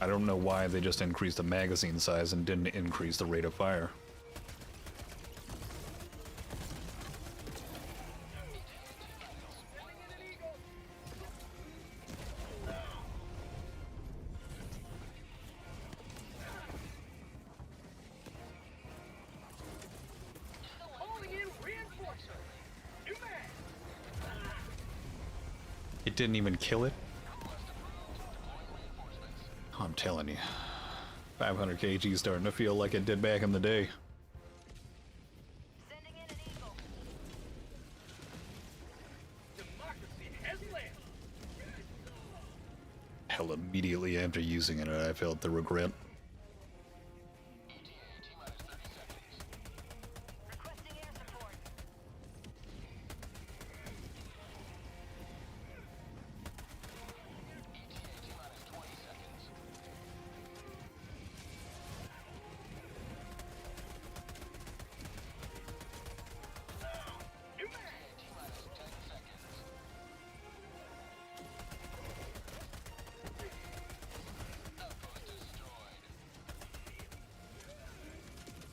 I don't know why they just increased the magazine size and didn't increase the rate of fire. It didn't even kill it? Oh, I'm telling you. 500 kg starting to feel like it did back in the day. Sending in an eagle. Democracy has landed. Hell, immediately after using it, I felt the regret. Requesting air support.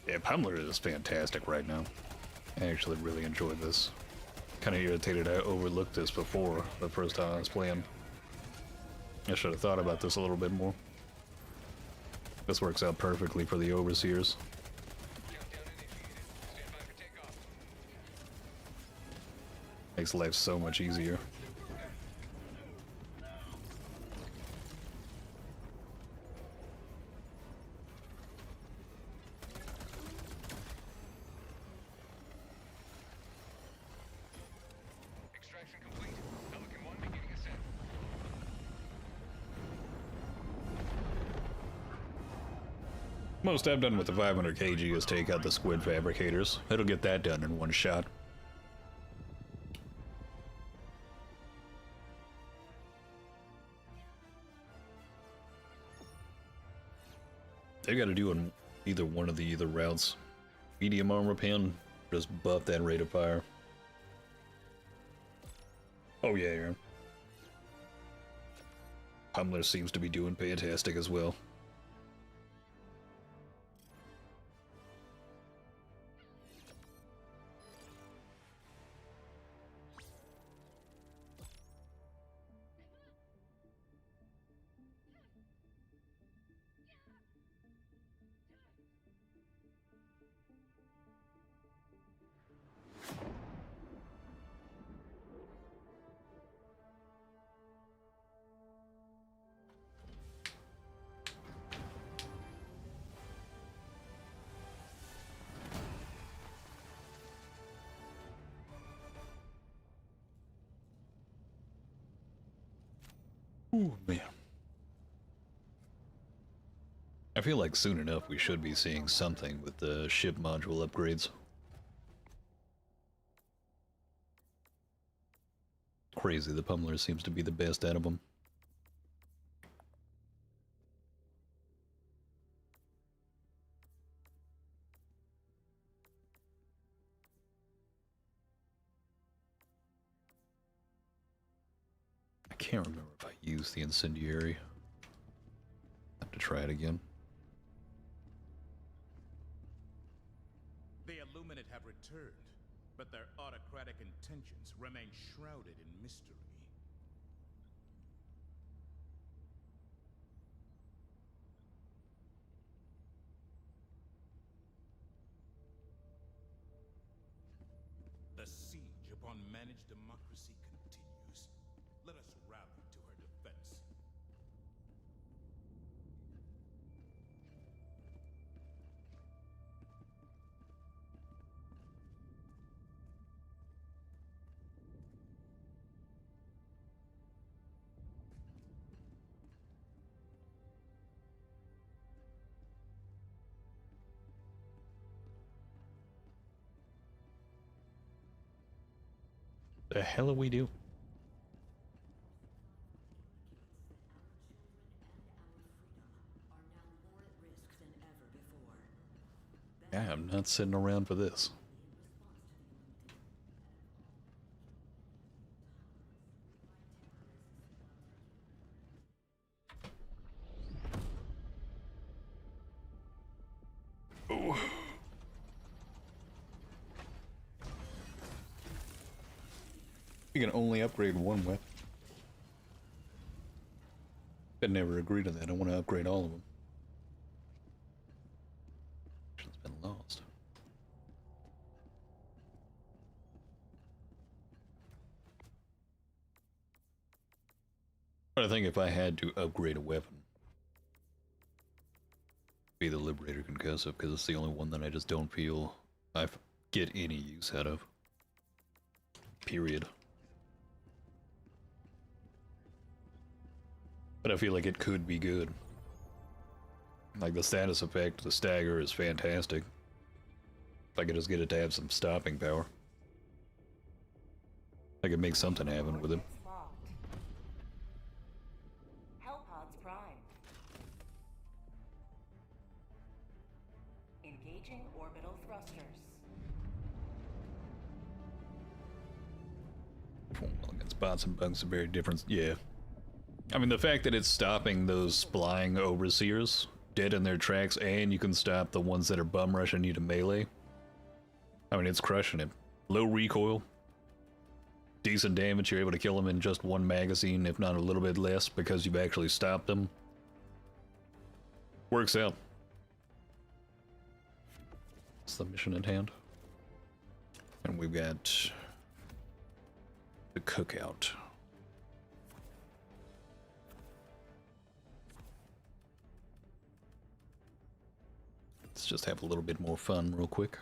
Yeah, Pummler is fantastic right now. I actually really enjoyed this. Kind of irritated I overlooked this before the first time I was playing. I should have thought about this a little bit more. This works out perfectly for the Overseers. Countdown initiated. Stand by for takeoff. Makes life so much easier. Extraction complete. Pelican 1 beginning ascent. Most I've done with the 500 kg is take out the squid fabricators. It'll get that done in one shot. They gotta do on either one of the either routes. Medium armor pen, just buff that rate of fire. Oh yeah, Aaron. Pummler seems to be doing fantastic as well. Ooh, man. I feel like soon enough we should be seeing something with the ship module upgrades. Crazy, the Pummler seems to be the best out of them. I can't remember if I used the incendiary. Have to try it again. The Illuminate have returned, but their autocratic intentions remain shrouded in mystery. The siege upon managed democracy continues. Let us rally to her defense. The hell are we doing? Yeah, I'm not sitting around for this. Oh. You can only upgrade one weapon. Could never agree to that. I want to upgrade all of them. It's been lost. But I think if I had to upgrade a weapon, it'd be the Liberator Concussive, because it's the only one that I just don't feel I get any use out of. Period. But I feel like it could be good. Like the status effect, the stagger is fantastic. If I could just get it to have some stopping power, I could make something happen with it. Hellpods prime. Engaging orbital thrusters. Well, against bots and bugs are very different. Yeah. I mean, the fact that it's stopping those flying overseers dead in their tracks, and you can stop the ones that are bum rushing you to melee. I mean, it's crushing it. Low recoil. Decent damage. You're able to kill them in just one magazine, if not a little bit less, because you've actually stopped them. Works out. That's the mission at hand. And we've got the cookout. Let's just have a little bit more fun real quick.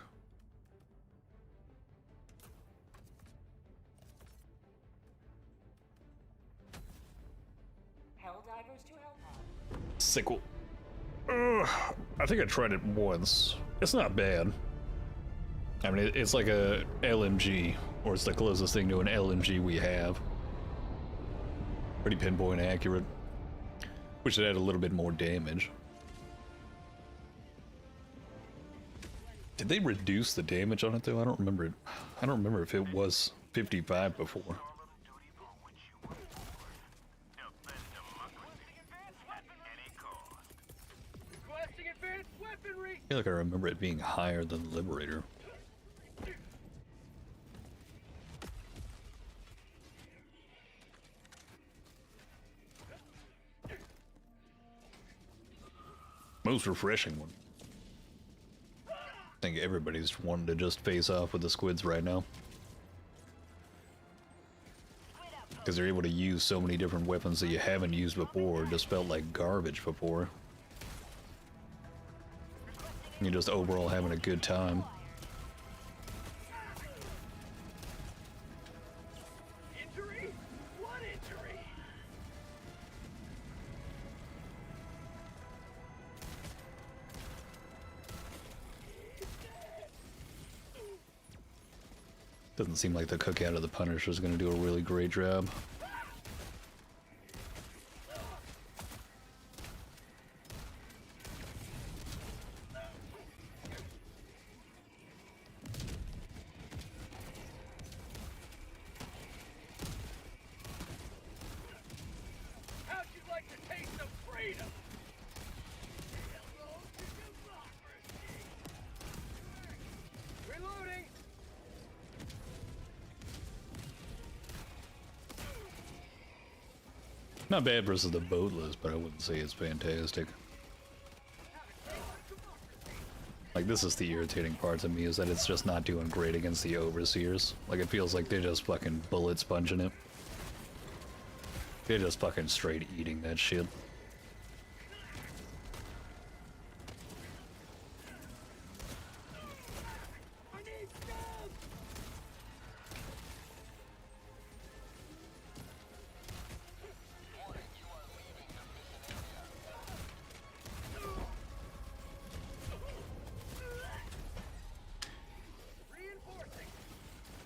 Helldivers to Hellpod. Sickle. I think I tried it once. It's not bad. I mean, it's like a LMG, or it's the closest thing to an LMG we have. Pretty pinpoint accurate. Wish it had a little bit more damage. Did they reduce the damage on it though? I don't remember it. I don't remember if it was 55 before. Requesting advanced weaponry. I feel like I remember it being higher than the Liberator. Most refreshing one. I think everybody's wanting to just face off with the squids right now. Because they're able to use so many different weapons that you haven't used before, just felt like garbage before. You're just overall having a good time. Injury? What injury? Doesn't seem like the cookout of the Punisher is going to do a really great job. How'd you like to taste some freedom? Reloading. Not bad versus the Boatless, but I wouldn't say it's fantastic. Like, this is the irritating part to me, is that it's just not doing great against the overseers. Like, it feels like they're just fucking bullet sponging it. They're just fucking straight eating that shit.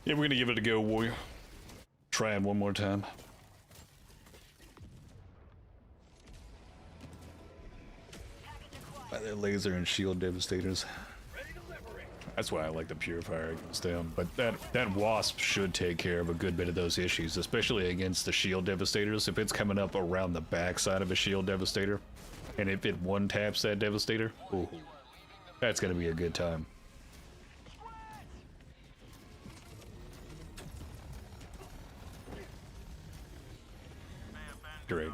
Yeah, we're gonna give it a go, warrior. Try it one more time. By their laser and shield devastators. That's why I like the purifier against them. But that wasp should take care of a good bit of those issues, especially against the shield devastators. If it's coming up around the backside of a shield devastator, and if it one taps that devastator, ooh, that's gonna be a good time. Great.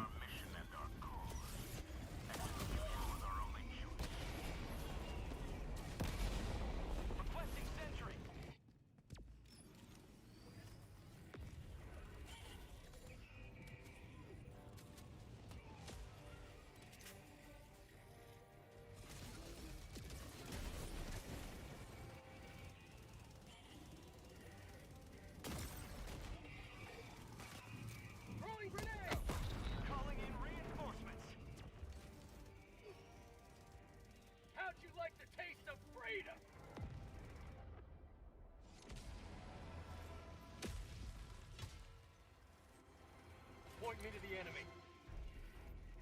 Point me to the enemy.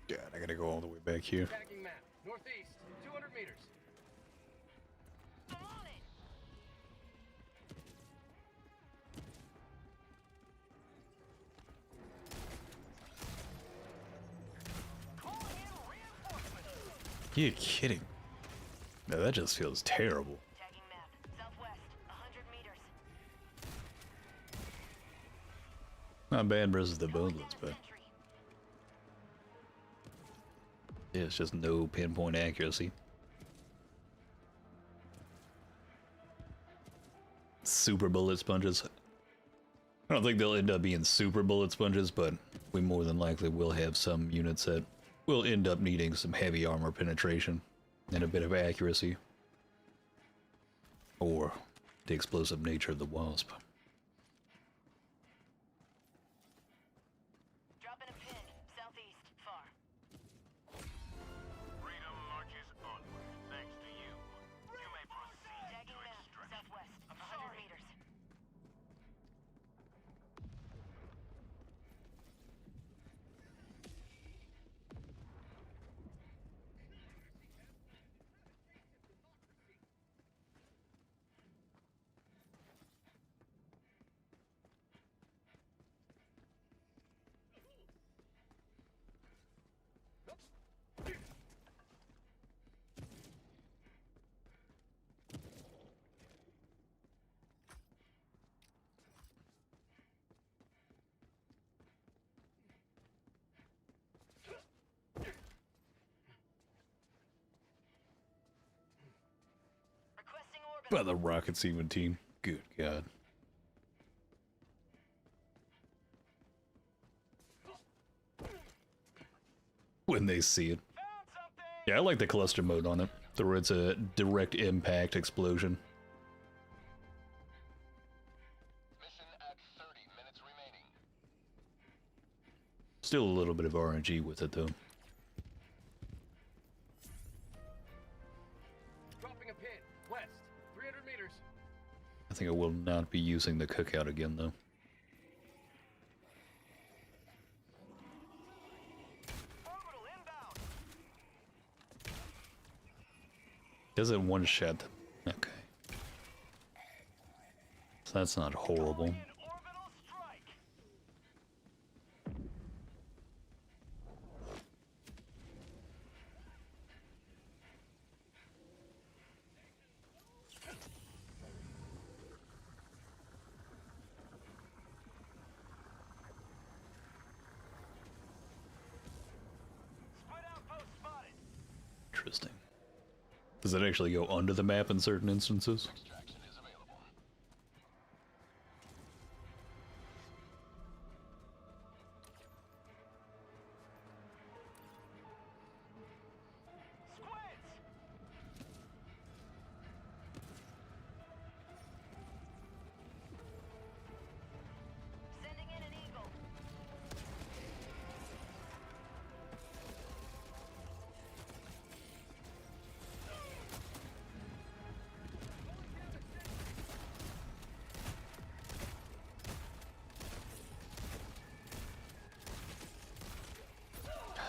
God, I gotta go all the way back here. Tagging map. Northeast. 200 meters. I'm on it. Calling in reinforcements. You're kidding. No, that just feels terrible. Tagging map. Southwest. 100 meters. Not bad versus the boneless, but Sentry. yeah, it's just no pinpoint accuracy. Super bullet sponges. I don't think they'll end up being super bullet sponges, but we more than likely will have some units that will end up needing some heavy armor penetration and a bit of accuracy. Or the explosive nature of the wasp. Dropping a pin. Southeast. Far. Freedom marches onward, thanks to you. You may proceed Tagging to map. extraction. Southwest. 100 meters. Requesting orbital. By the rocket seaman team. Good God. When they see it. Yeah, I like the cluster mode on it. Where it's a direct impact explosion. Mission at 30 minutes remaining. Still a little bit of RNG with it though. Dropping a pin. West. 300 meters. I think I will not be using the cookout again though. Orbital inbound. Does it one shot? Okay. So that's not horrible. In orbital strike. Split outpost spotted. Interesting. Does it actually go under the map in certain instances? Extraction is available. Sending in an eagle.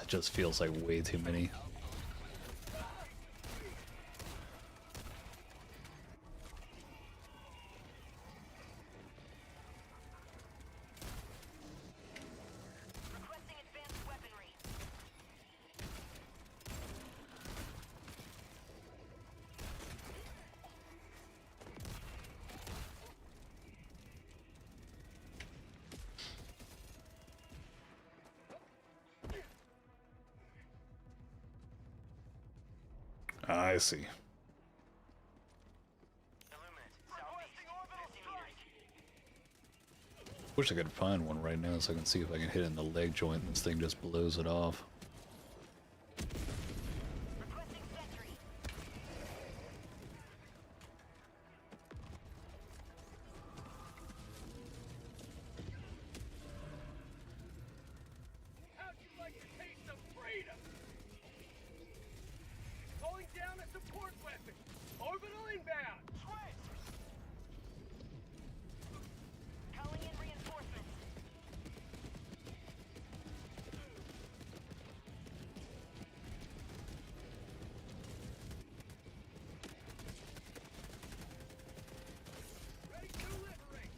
It just feels like way too many. Requesting advanced weaponry. I see. Illuminate. Southeast. 50 meters. Wish I could find one right now so I can see if I can hit it in the leg joint and this thing just blows it off. Requesting sentry. How'd you like the taste of freedom? Calling down a support weapon. Orbital inbound. Calling in reinforcements. Ready to liberate.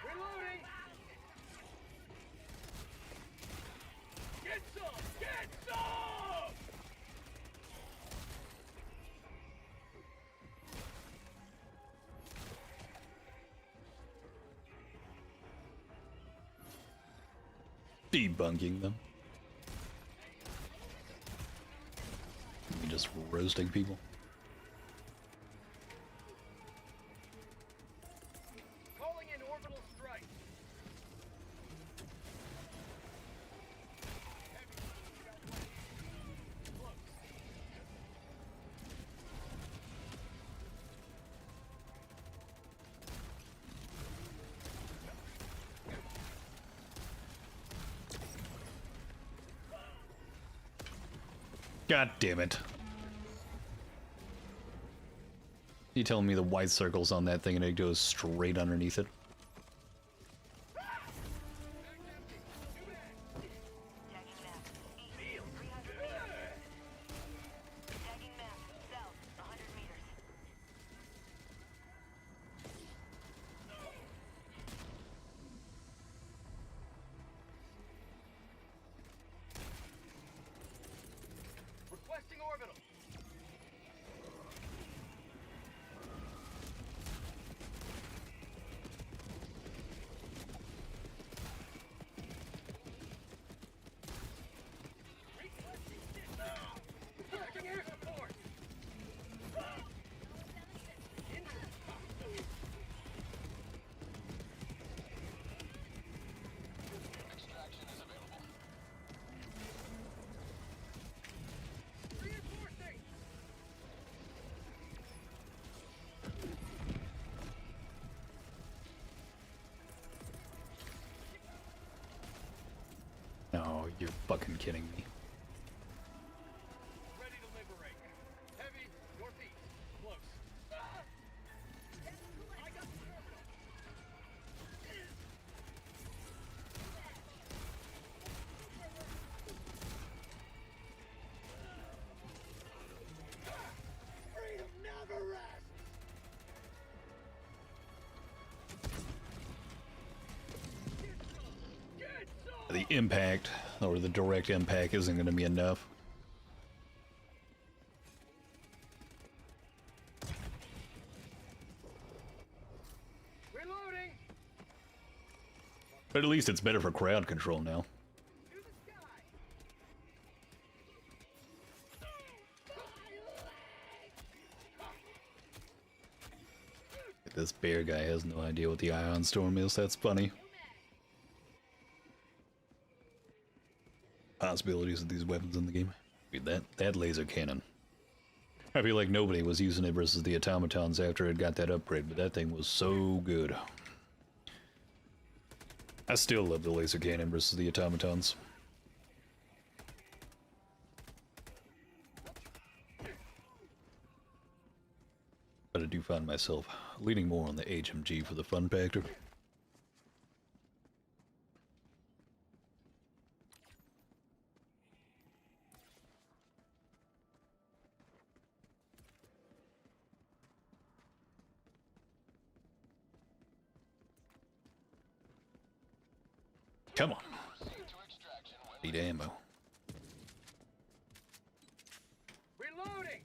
Reloading. Get some! Get some! Debunking them. You just roasting people. Calling in orbital strike. God damn it. You telling me the white circle's on that thing and it goes straight underneath it? Tagging map. East. 300 meters. Tagging map. South. 100 meters. Requesting orbital. Requesting air support. Extraction is available. Reinforcing. No, you're fucking kidding me. Ready to liberate. Heavy, northeast. Close. I got the orbital. Freedom never rests. Get some. The impact, or the direct impact, isn't going to be enough. Reloading. But at least it's better for crowd control now. This bear guy has no idea what the ion storm is. That's funny. Possibilities of these weapons in the game. Dude, that laser cannon. I feel like nobody was using it versus the automatons after it got that upgrade, but that thing was so good. I still love the laser cannon versus the automatons. But I do find myself leaning more on the HMG for the fun factor. Come on. Need ammo. Reloading.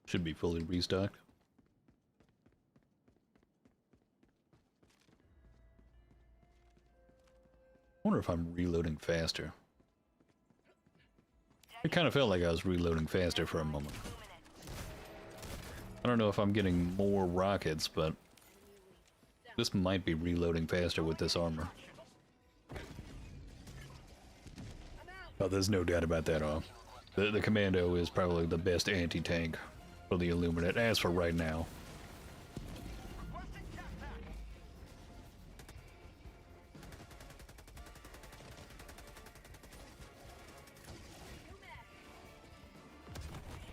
Should be fully restocked. I wonder if I'm reloading faster. It kind of felt like I was reloading faster for a moment. I don't know if I'm getting more rockets, but this might be reloading faster with this armor. Oh, there's no doubt about that. The Commando is probably the best anti-tank for the Illuminate, as for right now.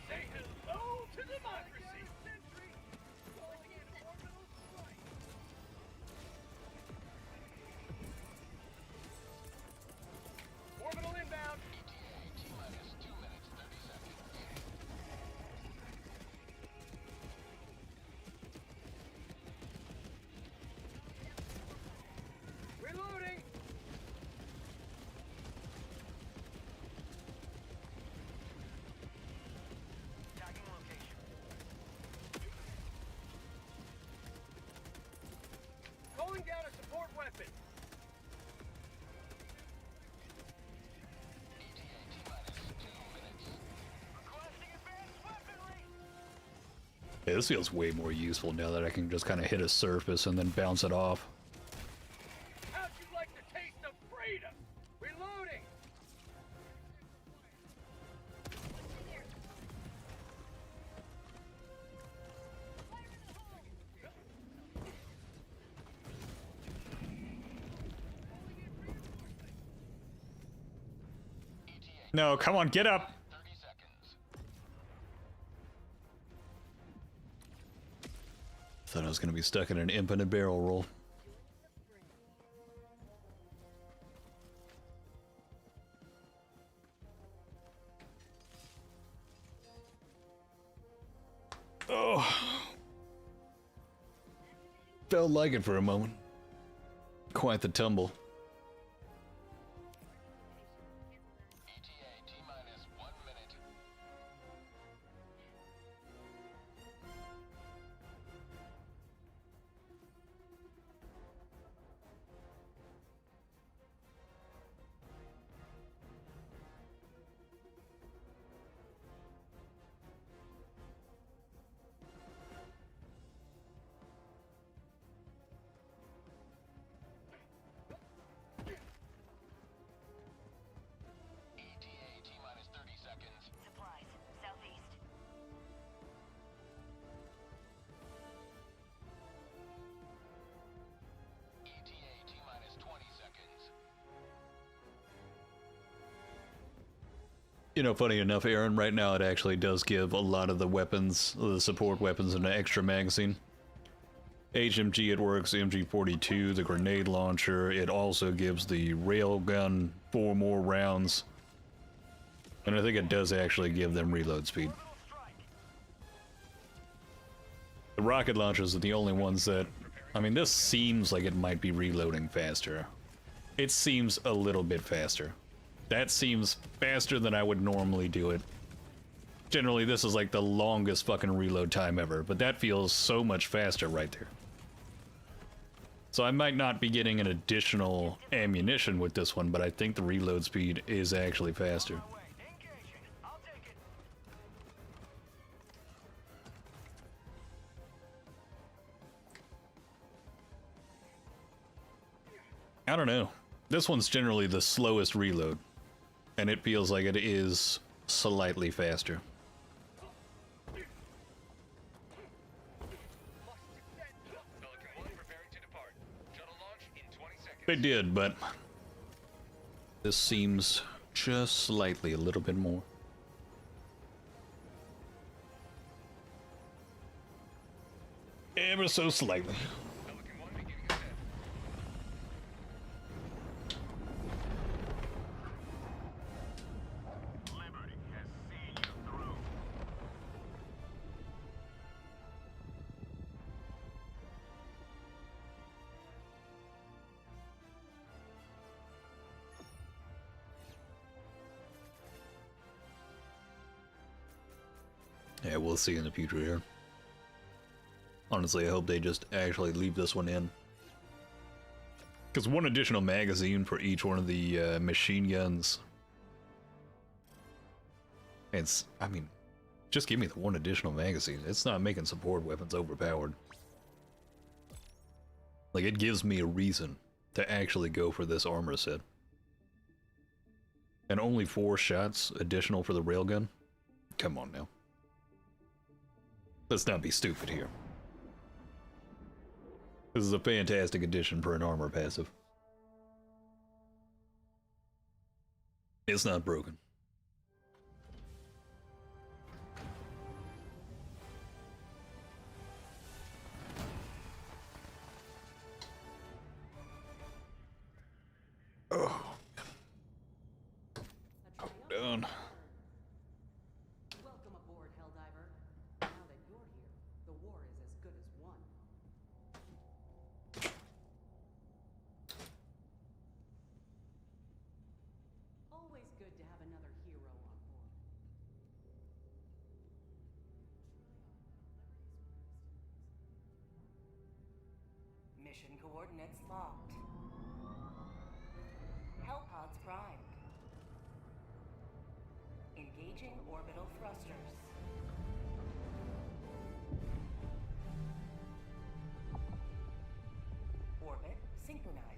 Say hello to democracy. Calling in orbital strike. Orbital inbound. T-minus 2 minutes, 30 seconds. Reloading. Tagging location. Calling down a support weapon. Yeah, this feels way more useful now that I can just kind of hit a surface and then bounce it off. How'd you like the taste of freedom? Reloading. No, come on, get up! 30 seconds. Thought I was gonna be stuck in an infinite barrel roll. Oh. Felt like it for a moment. Quite the tumble. ETA T-minus 1 minute. ETA T-minus 30 seconds. Supplies. Southeast. ETA T-minus 20 seconds. You know, funny enough, Aaron, right now it actually does give a lot of the weapons, the support weapons, an extra magazine. HMG, it works, MG42, the grenade launcher, it also gives the railgun 4 more rounds. And I think it does actually give them reload speed. The The rocket launchers are the only ones that... I mean, this seems like it might be reloading faster. It seems a little bit faster. That seems faster than I would normally do it. Generally, this is like the longest fucking reload time ever, but that feels so much faster right there. So I might not be getting an additional ammunition with this one, but I think the reload speed is actually faster. I don't know. This one's generally the slowest reload, and it feels like it is slightly faster. They did, but this seems just slightly a little bit more. Ever so slightly. Yeah, we'll see in the future here. Honestly, I hope they just actually leave this one in. Because one additional magazine for each one of the machine guns. It's, I mean, just give me the one additional magazine. It's not making support weapons overpowered. Like, it gives me a reason to actually go for this armor set. And only 4 shots additional for the railgun? Come on now. Let's not be stupid here. This is a fantastic addition for an armor passive. It's not broken. Oh. Calm down. Welcome aboard, Helldiver. Now that you're here, the war is as good as won. Always good to have another hero on board. Mission coordinates locked. Hellpods primed. Engaging orbital thrusters. Orbit synchronized.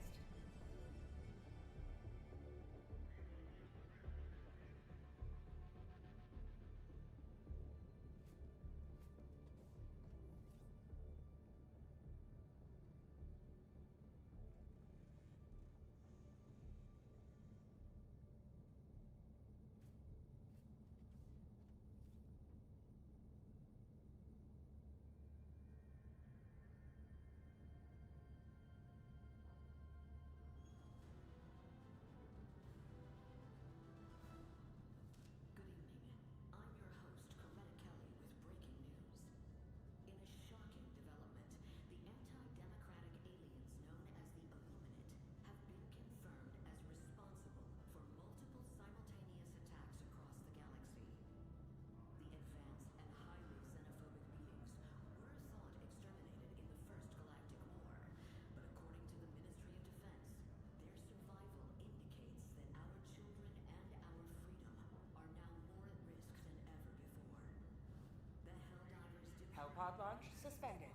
Hellpod launch suspended.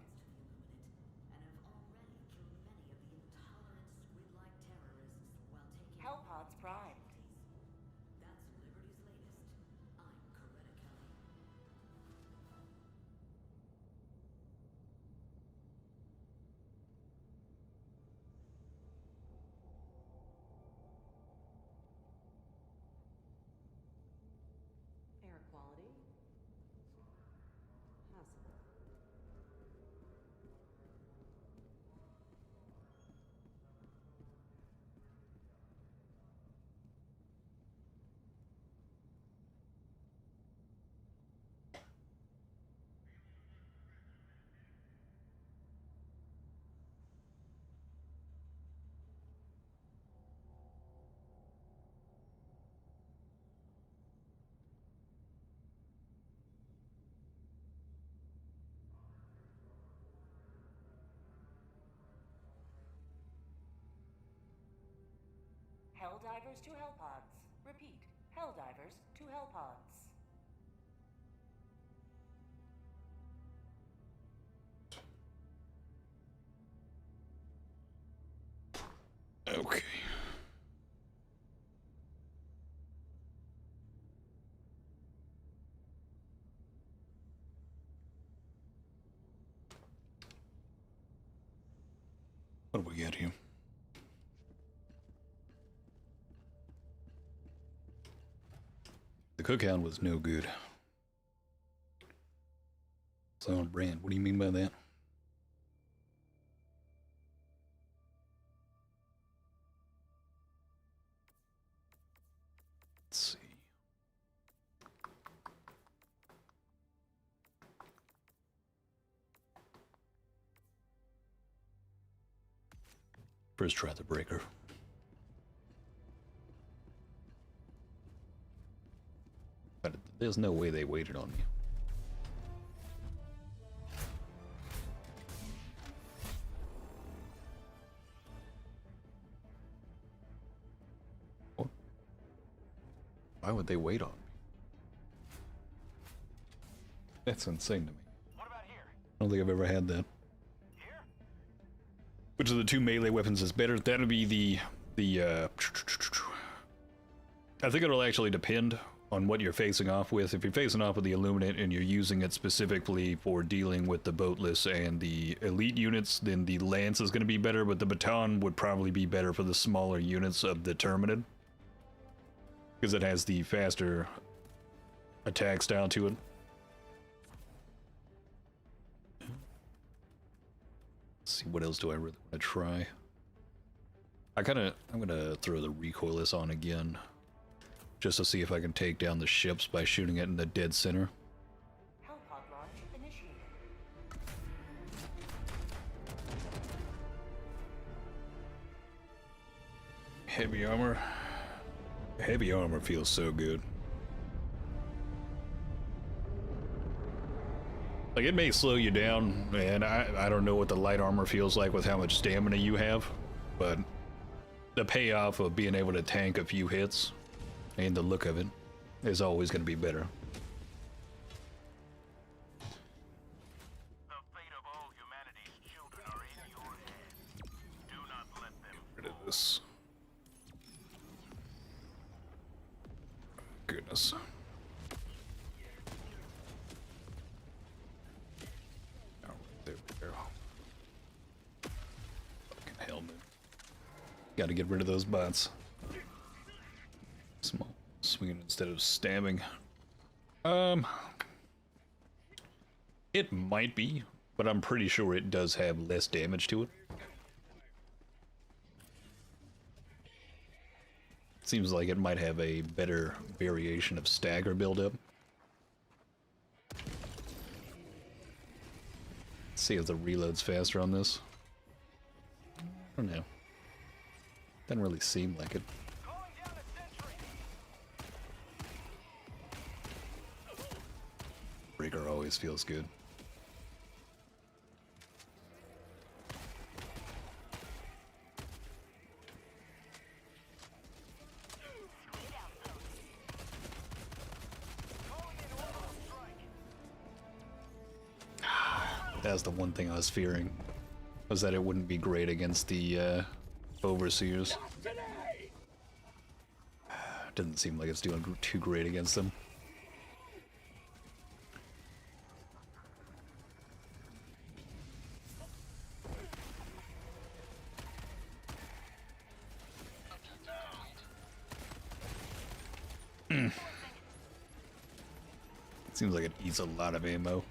Hellpods primed. Air quality? Passable. Helldivers to Hellpods. Repeat, Helldivers to Hellpods. Okay. What do we got here? The cookout was no good. It's on brand. What do you mean by that? Let's see. First try the breaker. But there's no way they waited on me. What? Why would they wait on me? That's insane to me. What about here? I don't think I've ever had that. Here? Which of the two melee weapons is better? That'd be the I think it'll actually depend on what you're facing off with. If you're facing off with the Illuminate and you're using it specifically for dealing with the boatless and the elite units, then the lance is going to be better, but the baton would probably be better for the smaller units of the Terminid, because it has the faster attack style to it. Let's see, what else do I really want to try? I'm gonna throw the recoilless on again, just to see if I can take down the ships by shooting it in the dead center. Hellpod launch initiated. Heavy armor. Heavy armor feels so good. Like, it may slow you down, and I don't know what the light armor feels like with how much stamina you have, but the payoff of being able to tank a few hits and the look of it is always going to be better. The fate of all humanity's children are in your hands. Do not let them Get rid of this. Goodness. Oh, there we go. Fucking helmet. Gotta get rid of those bots. Small swinging instead of stabbing. It might be, but I'm pretty sure it does have less damage to it. Seems like it might have a better variation of stagger buildup. Let's see if the reload's faster on this. I don't know. Doesn't really seem like it. calling down a sentry. Breaker always feels good. That's the one thing I was fearing, was that it wouldn't be great against the overseers. Doesn't seem like it's doing too great against them. It seems like it eats a lot of ammo.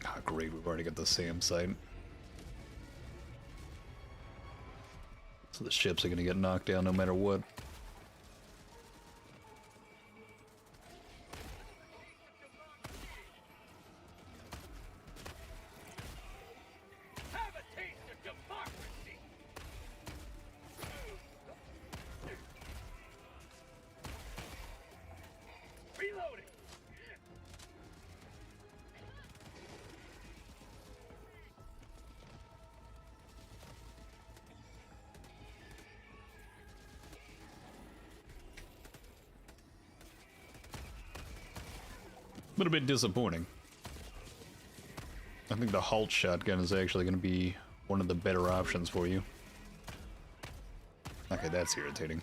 Ah, great, we've already got the SAM site. So the ships are gonna get knocked down no matter what. Have a taste of democracy! Reloading! A little bit disappointing. I think the halt shotgun is actually going to be one of the better options for you. Okay, that's irritating.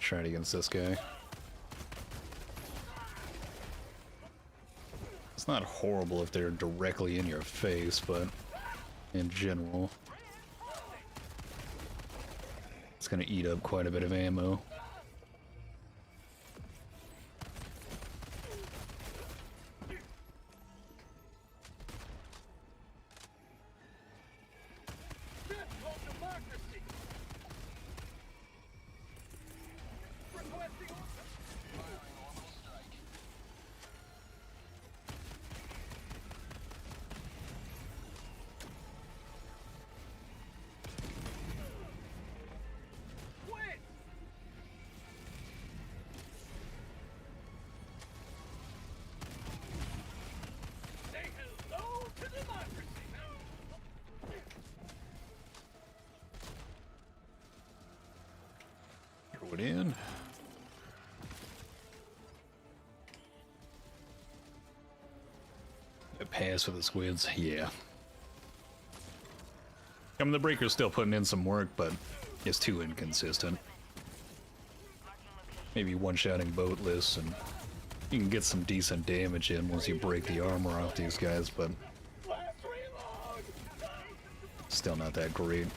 Try it against this guy. It's not horrible if they're directly in your face, but in general, it's gonna eat up quite a bit of ammo. Throw it in. A pass for the squids, yeah. I mean, the breaker's still putting in some work, but it's too inconsistent. Maybe one-shotting boatless, and you can get some decent damage in once you break the armor off these guys, but still not that great.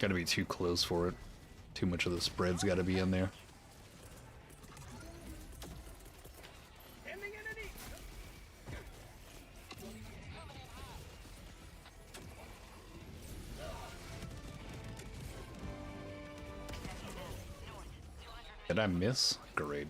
Gotta be too close for it. Too much of the spread's gotta be in there. Did I miss? Great.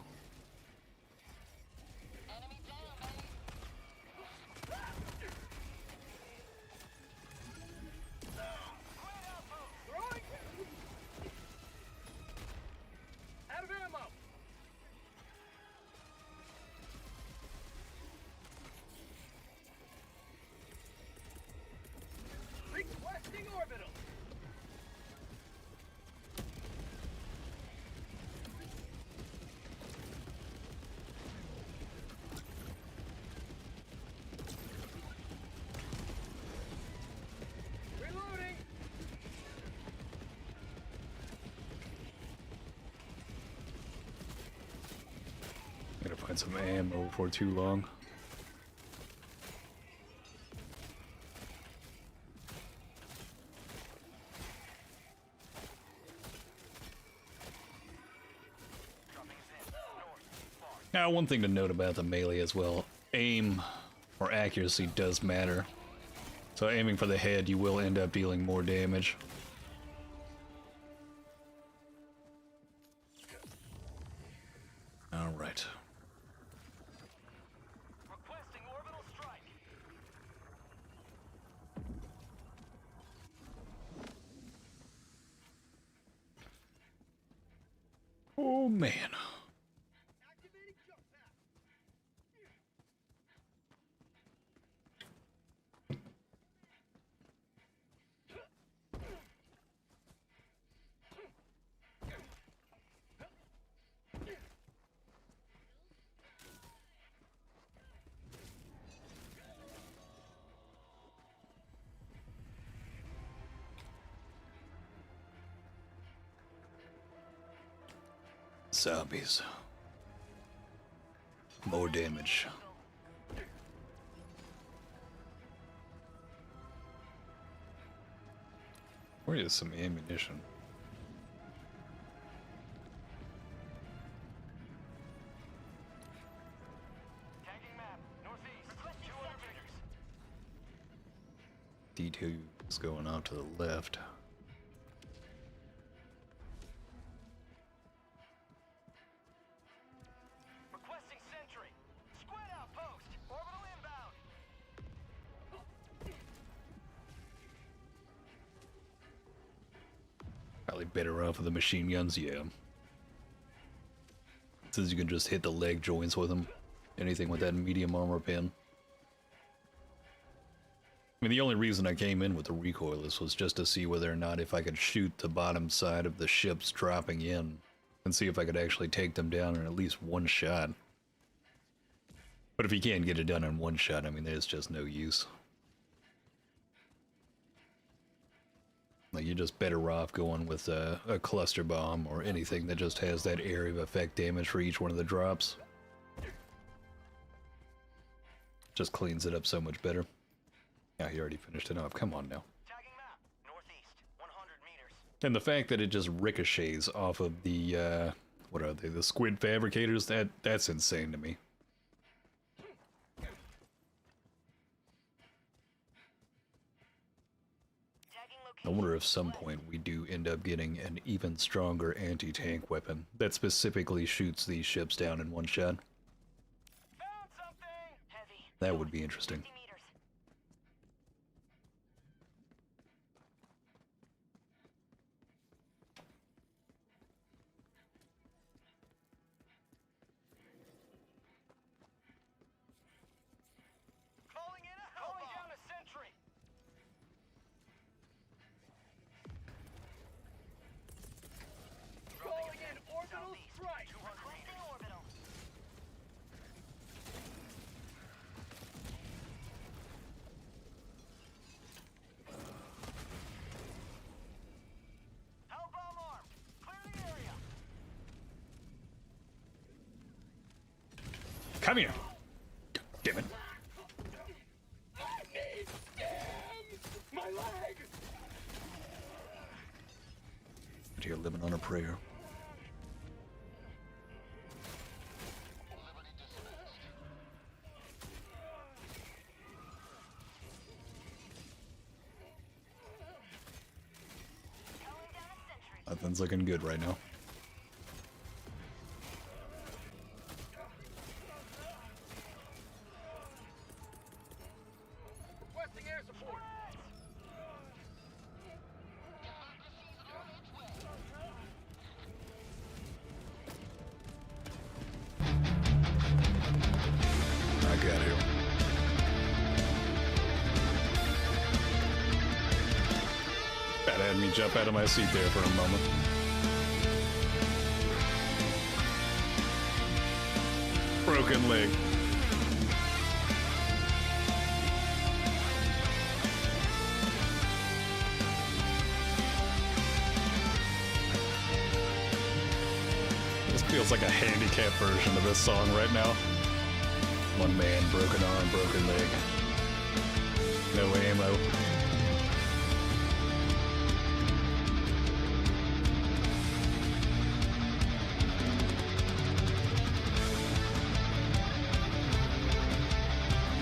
Out of ammo. Requesting orbital. Reloading. Gotta find some ammo before too long. Now, one thing to note about the melee as well, aim or accuracy does matter. So aiming for the head, you will end up dealing more damage. All right. Requesting orbital strike. Oh man. Activating jump pad. Zombies. More damage. Where is some ammunition? Tagging map, northeast, 200 meters. D2 is going out to the left. Requesting sentry. Squid outpost. Orbital inbound. Probably better off with the machine guns, yeah. Since you can just hit the leg joints with them. Anything with that medium armor pin. I mean, the only reason I came in with the recoilless was just to see whether or not if I could shoot the bottom side of the ships dropping in and see if I could actually take them down in at least one shot. But if you can't get it done in one shot, I mean, there's just no use. Like, you're just better off going with a cluster bomb or anything that just has that area of effect damage for each one of the drops. Just cleans it up so much better. Yeah, he already finished it off. Come on now. Tagging map, northeast, 100 meters. And the fact that it just ricochets off of the, what are they, the squid fabricators, that's insane to me. I wonder if some point we do end up getting an even stronger anti-tank weapon that specifically shoots these ships down in one shot. Found something. Heavy. That would be interesting. 50 meters. Calling in a hell. Calling down a sentry. Calling in orbital strike. Requesting orbital. Hellbomb armed. Clear the area. Come here! Damn it. My leg! Out here living on a prayer. Liberty dismissed. Calling down a sentry. Nothing's looking good right now. Requesting air support. I got you. That had me jump out of my seat there for a moment. Broken leg. This feels like a handicapped version of this song right now. One man, broken arm, broken leg. No ammo.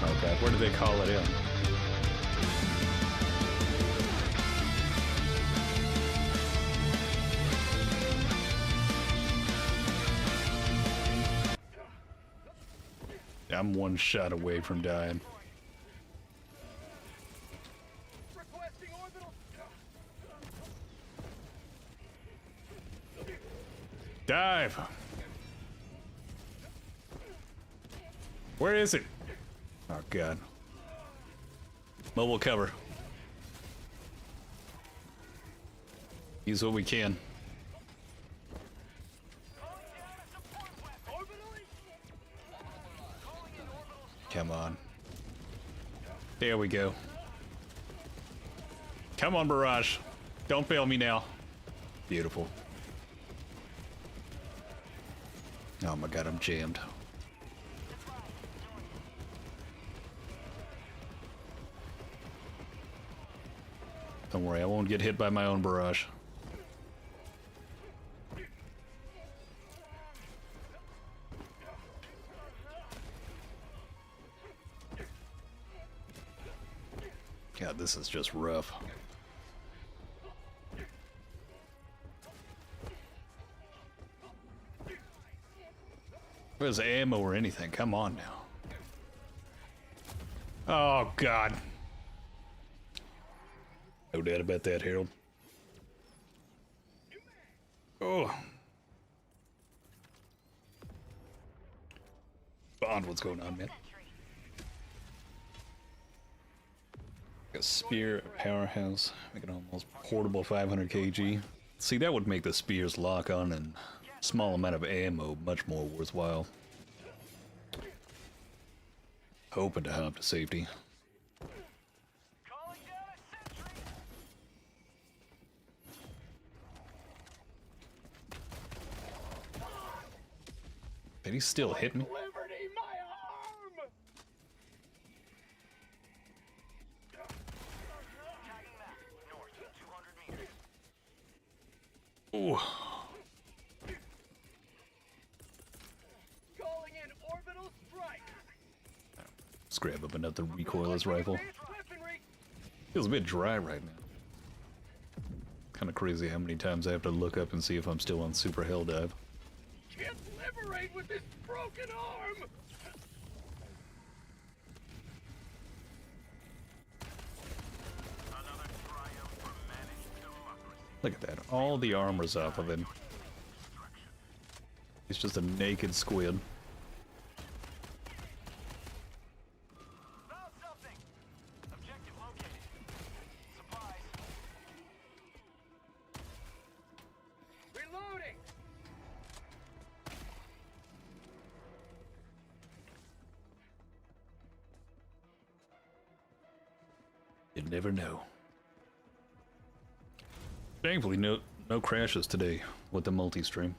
Oh god, where did they call it in? I'm one shot away from dying. Requesting orbital. Dive! Where is it? Oh god. Mobile cover. Use what we can. Come on. There we go. Come on, Barrage. Don't fail me now. Beautiful. Oh my god, I'm jammed. Don't worry, I won't get hit by my own barrage. God, this is just rough. There's ammo or anything, come on now. Oh god. No doubt about that, Harold. Oh. Bond, what's going on, man? A spear, a powerhouse, make it almost portable 500 kg. See, that would make the spear's lock on and small amount of ammo much more worthwhile. Hoping to hop to safety. Calling down a sentry. Did he still hit me? Liberty, my arm! Tagging map, north, 200 meters. Ooh. Calling in orbital strike. Let's grab up another recoilless rifle. Weaponry. Feels a bit dry right now. Kind of crazy how many times I have to look up and see if I'm still on super hell dive. Can't liberate with this broken arm. Another triumph for managed democracy. Look at that. All the armor's off of him. He's just a naked squid. Found something. Objective located. Supplies. Reloading. You never know. Thankfully, no crashes today with the multi-stream.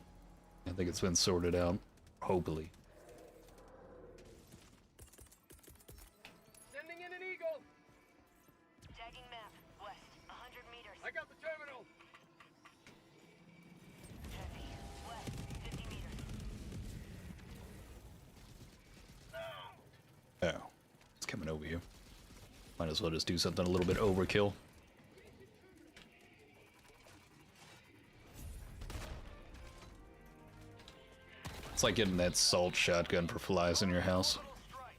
I think it's been sorted out, hopefully. Sending in an eagle. Tagging map, west, 100 meters. I got the terminal. Heavy, west, 50 meters. Oh, it's coming over here. Might as well just do something a little bit overkill. It's like getting that salt shotgun for flies in your house.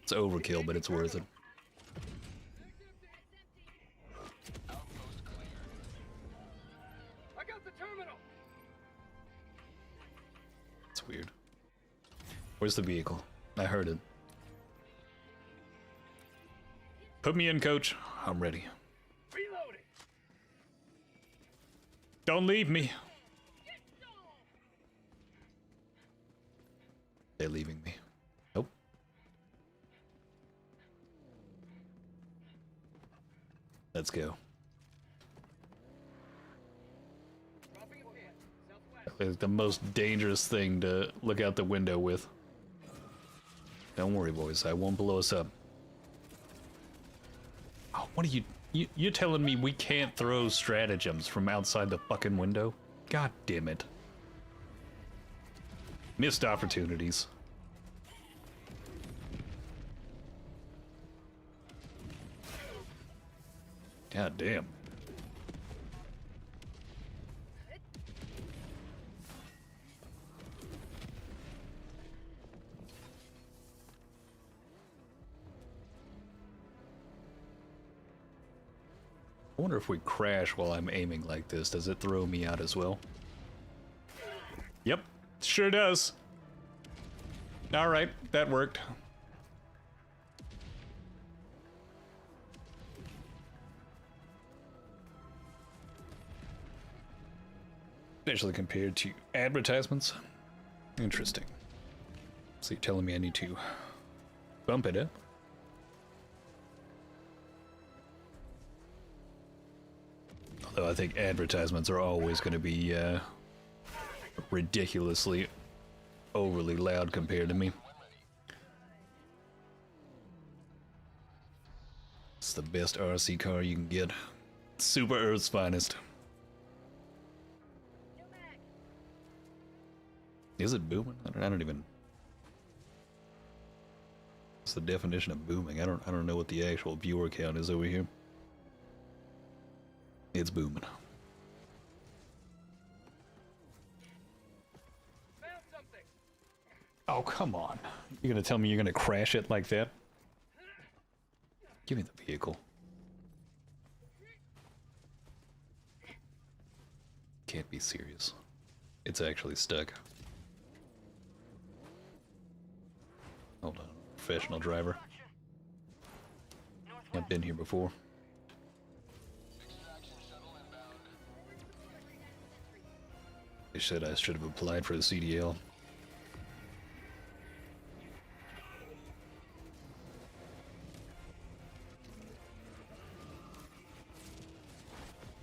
It's overkill, but it's worth it. Outpost cleared. I got the terminal. It's weird. Where's the vehicle? I heard it. Put me in, coach. I'm ready. Reloading. Don't leave me. They're leaving me. Nope. Let's go. Dropping a pin. Southwest. It's the most dangerous thing to look out the window with. Don't worry, boys. I won't blow us up. Oh, what are you're telling me we can't throw stratagems from outside the fucking window? God damn it. Missed opportunities. God damn. I wonder if we crash while I'm aiming like this, does it throw me out as well? Yep, sure does. Alright, that worked. Especially compared to advertisements. Interesting. So you're telling me I need to bump it up? Although I think advertisements are always going to be ridiculously overly loud compared to me. It's the best RC car you can get. Super Earth's finest. Is it booming? I don't even. What's the definition of booming? I don't know what the actual viewer count is over here. It's booming. Found something. Oh, come on. You're gonna tell me you're gonna crash it like that? Give me the vehicle. Can't be serious. It's actually stuck. Hold on. Professional driver. I've been here before. They said I should have applied for the CDL.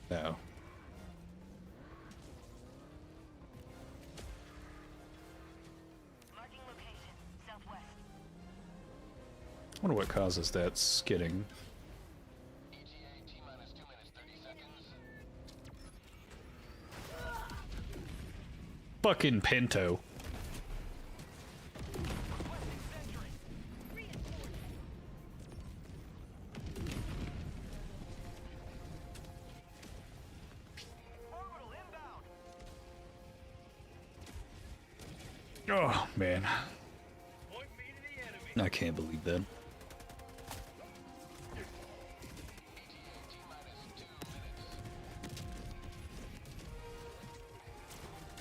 No. Marking location, southwest. I wonder what causes that skidding. ETA T-minus 2 minutes 30 seconds. Fucking Pinto. Oh, man. I can't believe that.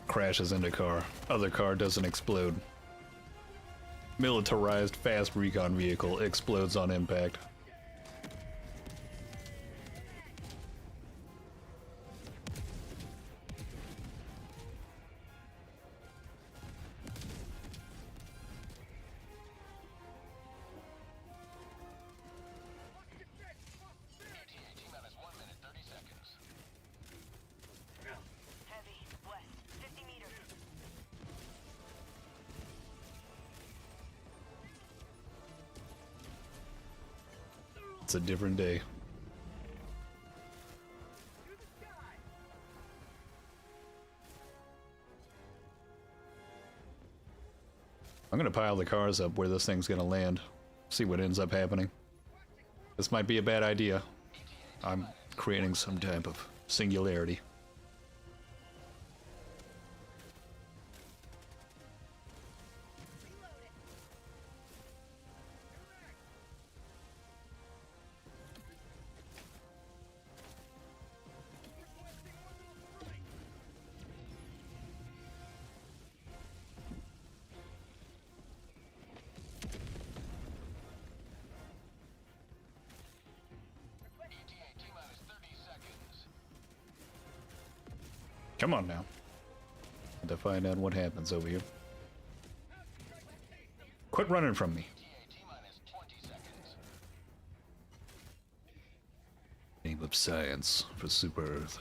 Crashes into car. Other car doesn't explode. Militarized fast recon vehicle explodes on impact. Heavy, west, 50 meters. It's a different day. I'm gonna pile the cars up where this thing's gonna land. See what ends up happening. This might be a bad idea. I'm creating some type of singularity. Come on now. Had to find out what happens over here. Quit running from me. Name of science for Super Earth.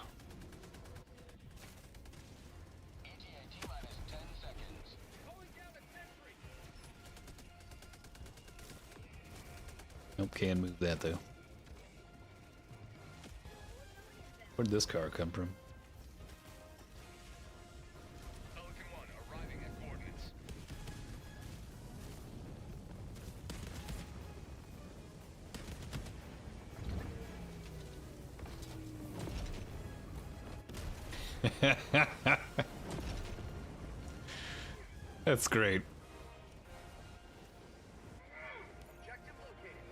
Nope, can't move that though. Where'd this car come from? Pelican 1 arriving at coordinates. That's great. Objective located.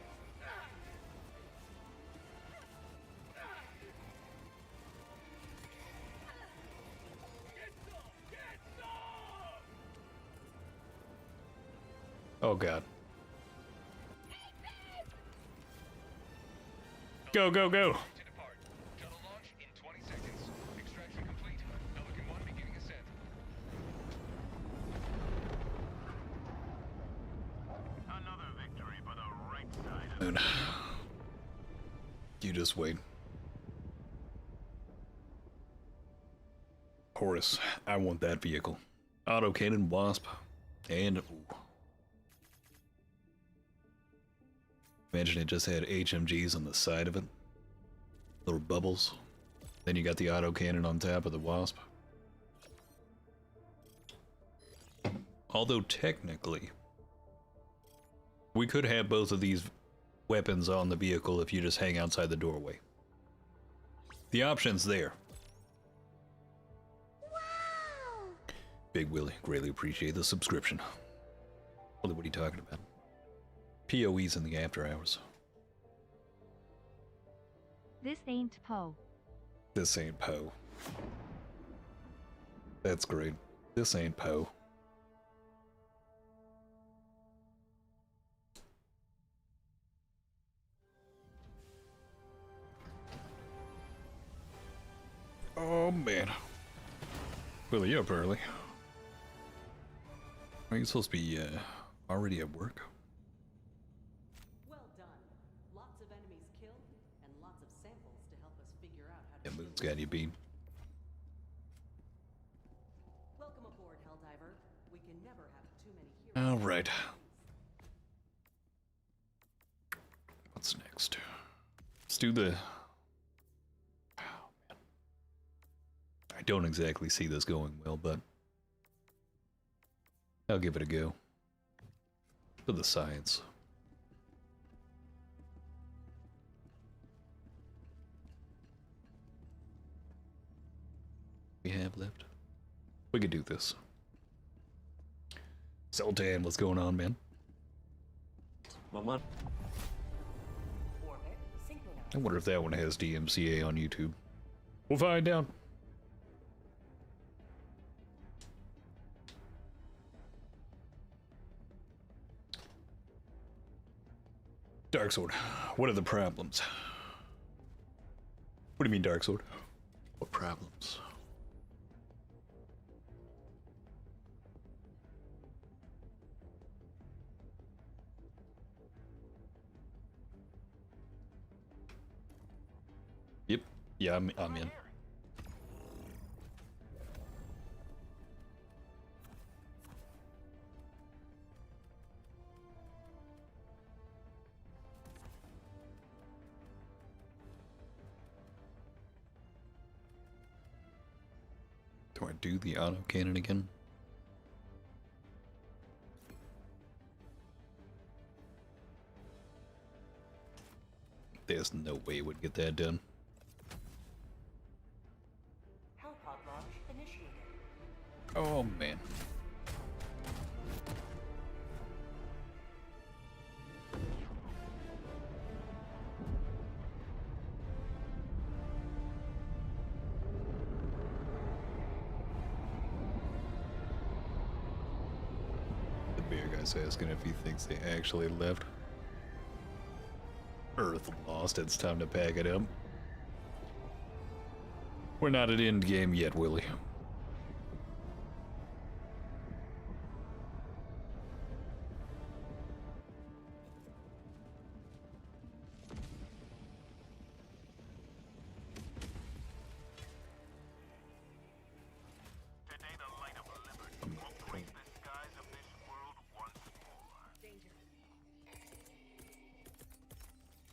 Get some! Get some! Oh god. Go, go, go! To depart. Shuttle launch in 20 seconds. Extraction complete. Pelican 1 beginning ascent. Another victory for the right side of Dude. You just wait. Horus, I want that vehicle. Auto cannon WASP. And ooh. Imagine it just had HMGs on the side of it. Little bubbles. Then you got the autocannon on top of the WASP. Although technically, we could have both of these weapons on the vehicle if you just hang outside the doorway. The option's there. Wow! Big Willie, greatly appreciate the subscription. Willie, what are you talking about? POE's in the after hours. This ain't Poe. This ain't Poe. That's great. This ain't Poe. Oh man. Willie, you up early? Are you supposed to be already at work? Well done. Lots of enemies killed, and lots of samples to help us figure out how to Yeah, kill Moon's got you beat. Welcome aboard, Helldiver. We can never have too many heroes. Alright. What's next? Let's do the... I don't exactly see this going well, but I'll give it a go. For the science. We have left. We could do this. Sultan, what's going on, man? Orbit synchronized. I wonder if that one has DMCA on YouTube. We'll find out. Dark Sword, what are the problems? What do you mean, Dark Sword? What problems? Yep. Yeah, I'm in. Do I do the autocannon again? There's no way it would get that done. Hellpod launch initiated. Oh man. The beer guy's asking if he thinks they actually left. Earth lost, it's time to pack it up. We're not at end game yet, Willie. Today the light of liberty will break the skies of this world once more. Danger.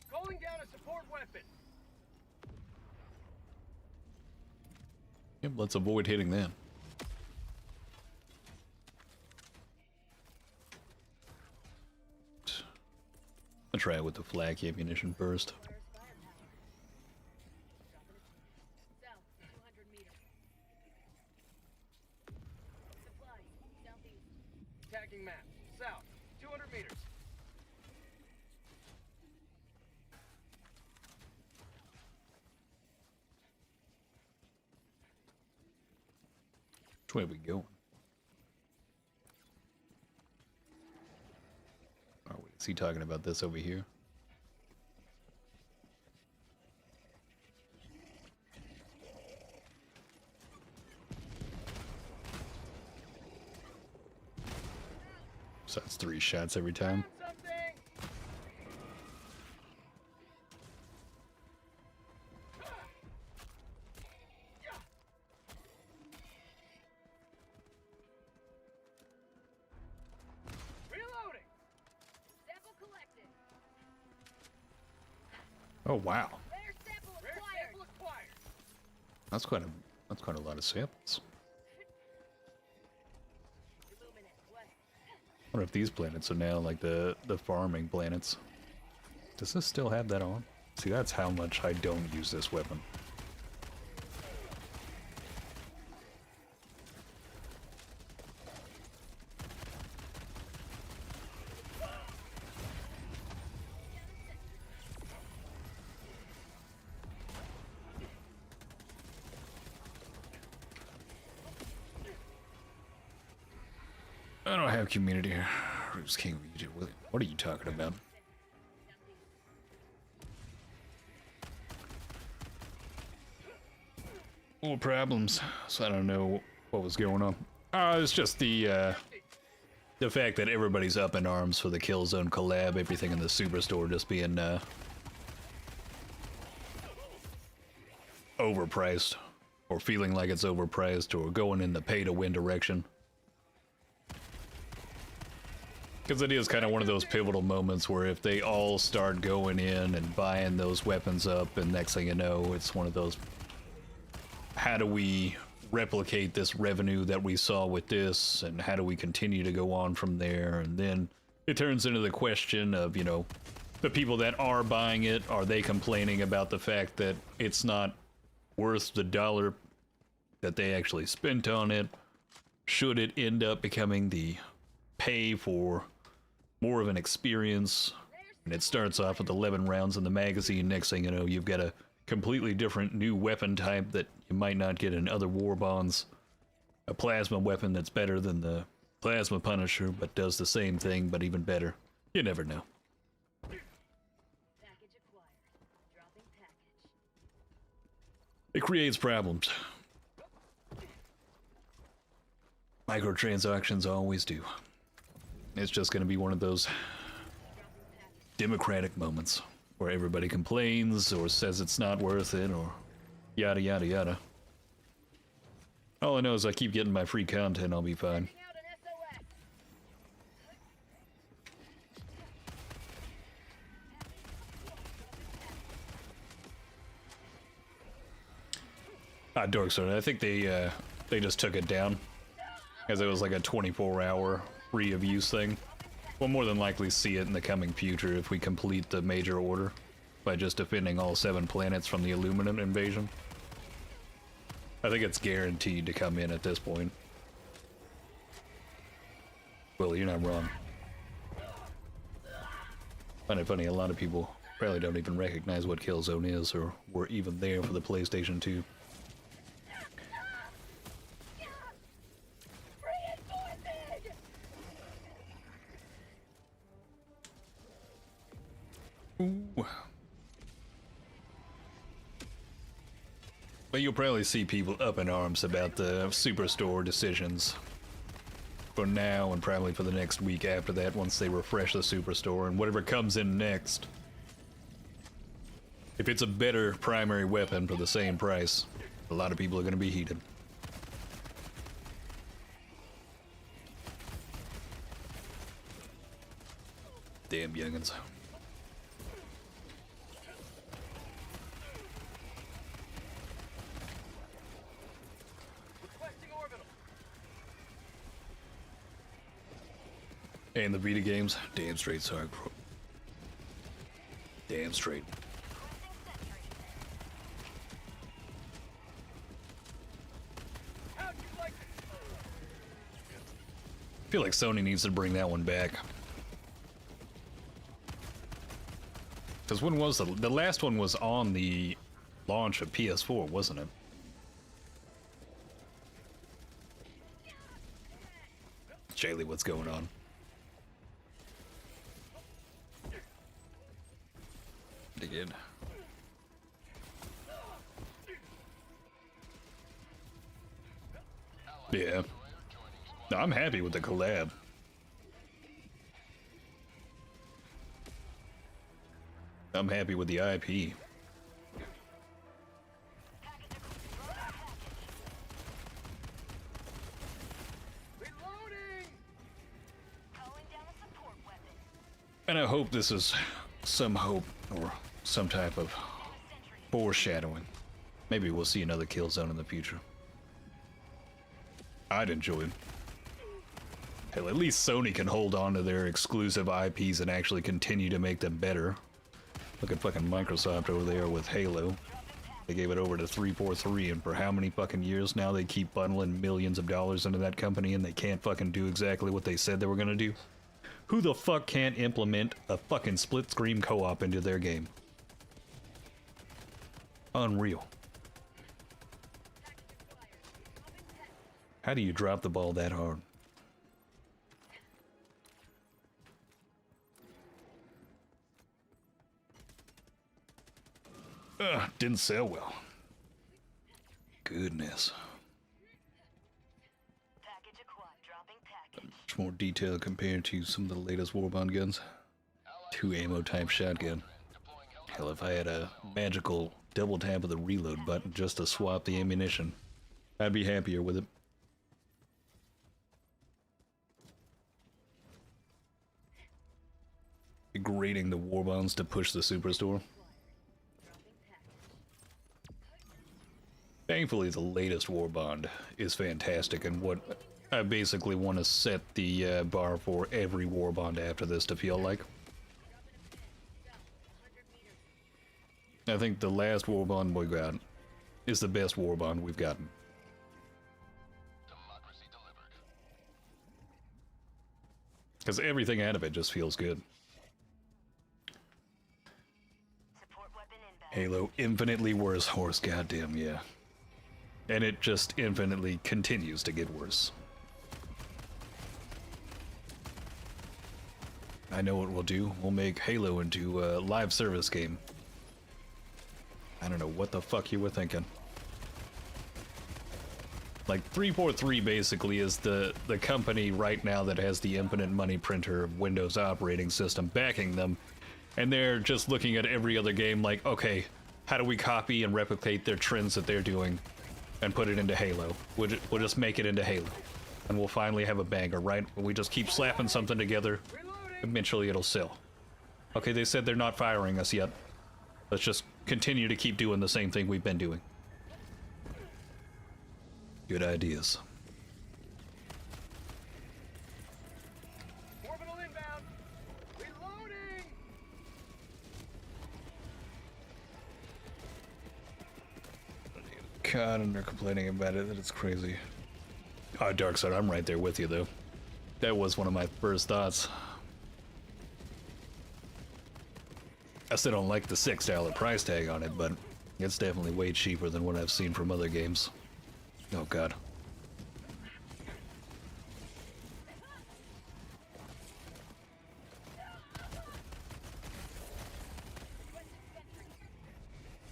Calling down a support weapon. Yep, let's avoid hitting that. I'll try it with the flak ammunition first. South, 200 meters. Supplies, southeast. Tagging map. South, 200 meters. Which way are we going? Oh, wait, is he talking about this over here? So that's 3 shots every time. Something. Oh wow, Rare sample acquired. that's quite a lot of samples. I wonder if these planets are now like the farming planets. Does this still have that on? See, that's how much I don't use this weapon. I don't have community here. Roots King, what are you talking about? More problems, so I don't know what was going on. It's just the fact that everybody's up in arms for the Killzone collab, everything in the Superstore just being overpriced, or feeling like it's overpriced, or going in the pay-to-win direction. Because it is kind of one of those pivotal moments where if they all start going in and buying those weapons up, and next thing you know, it's one of those, how do we replicate this revenue that we saw with this, and how do we continue to go on from there? And then it turns into the question of, you know, the people that are buying it, are they complaining about the fact that it's not worth the dollar that they actually spent on it? Should it end up becoming the pay for more of an experience, and it starts off with 11 rounds in the magazine, next thing you know, you've got a completely different new weapon type that you might not get in other war bonds, a plasma weapon that's better than the plasma Punisher, but does the same thing, but even better. You never know. It creates problems. Microtransactions always do. It's just going to be one of those democratic moments where everybody complains or says it's not worth it or yada yada yada. All I know is I keep getting my free content, I'll be fine. Dorkstone, I think they just took it down because it was like a 24-hour free of use thing. We'll more than likely see it in the coming future if we complete the major order by just defending all 7 planets from the Illuminate invasion. I think it's guaranteed to come in at this point. Well, you're not wrong. Find it funny, a lot of people probably don't even recognize what Killzone is or were even there for the PlayStation 2. Ooh. But you'll probably see people up in arms about the Superstore decisions for now and probably for the next week after that once they refresh the Superstore and whatever comes in next. If it's a better primary weapon for the same price, a lot of people are going to be heated. Damn youngins. And the Vita games, damn straight, sorry, bro. Damn straight. I feel like Sony needs to bring that one back. Because when was the last one was on the launch of PS4, wasn't it? Jaylee, what's going on? Dig in. Yeah. No, I'm happy with the collab. I'm happy with the IP. And I hope this is some hope, or some type of foreshadowing. Maybe we'll see another Killzone in the future. I'd enjoy it. Hell, at least Sony can hold on to their exclusive IPs and actually continue to make them better. Look at fucking Microsoft over there with Halo. They gave it over to 343, and for how many fucking years now they keep bundling millions of dollars into that company and they can't fucking do exactly what they said they were gonna do? Who the fuck can't implement a fucking split screen co-op into their game? Unreal. How do you drop the ball that hard? Didn't sell well. Goodness. Package acquired. Dropping package. Much more detail compared to some of the latest Warbond guns. 2 ammo type shotgun. Hell, if I had a magical double tap of the reload button just to swap the ammunition, I'd be happier with it. Degrading the Warbonds to push the Superstore. Thankfully, the latest Warbond is fantastic, and what I basically want to set the bar for every Warbond after this to feel like. I think the last Warbond we got is the best Warbond we've gotten. Because everything out of it just feels good. Support weapon inbound. Halo infinitely worse horse, goddamn yeah. And it just infinitely continues to get worse. I know what we'll do. We'll make Halo into a live service game. I don't know what the fuck you were thinking. Like, 343 basically is the company right now that has the infinite money printer Windows operating system backing them. And they're just looking at every other game like, okay, how do we copy and replicate their trends that they're doing and put it into Halo? We'll just make it into Halo. And we'll finally have a banger, right? We just keep slapping something together. Eventually it'll sell. Okay, they said they're not firing us yet. Let's just continue to keep doing the same thing we've been doing. Good ideas. Orbital inbound. Reloading. God, and they're complaining about it, that it's crazy. Oh, Darkside, I'm right there with you, though. That was one of my first thoughts. I still don't like the $6 price tag on it, but it's definitely way cheaper than what I've seen from other games. Oh, God.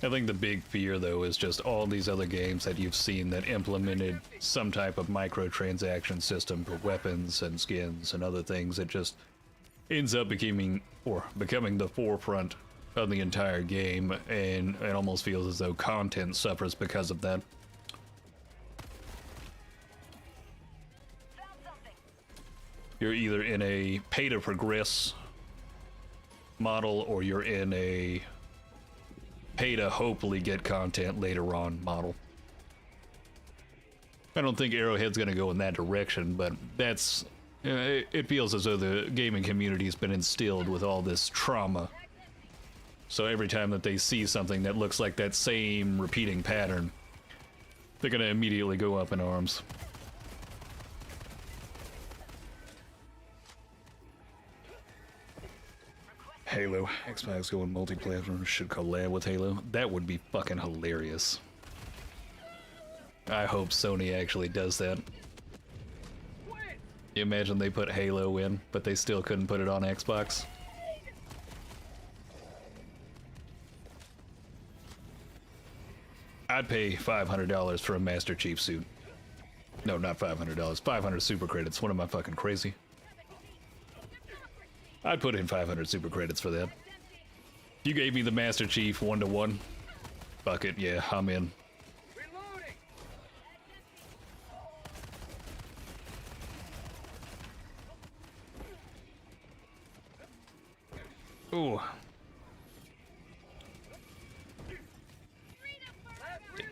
I think the big fear, though, is just all these other games that you've seen that implemented some type of microtransaction system for weapons and skins and other things. It just ends up becoming the forefront of the entire game, and it almost feels as though content suffers because of that. You're either in a pay-to-progress model, or you're in a pay to hopefully get content later on model. I don't think Arrowhead's going to go in that direction, but that's... it feels as though the gaming community has been instilled with all this trauma. So every time that they see something that looks like that same repeating pattern, they're going to immediately go up in arms. Halo. Xbox going multi-platform, should collab with Halo. That would be fucking hilarious. I hope Sony actually does that. You imagine they put Halo in, but they still couldn't put it on Xbox? I'd pay $500 for a Master Chief suit. No, not $500. 500 super credits. What am I fucking crazy? I'd put in 500 super credits for that. You gave me the Master Chief 1-to-1. Fuck it, yeah, I'm in. Ooh.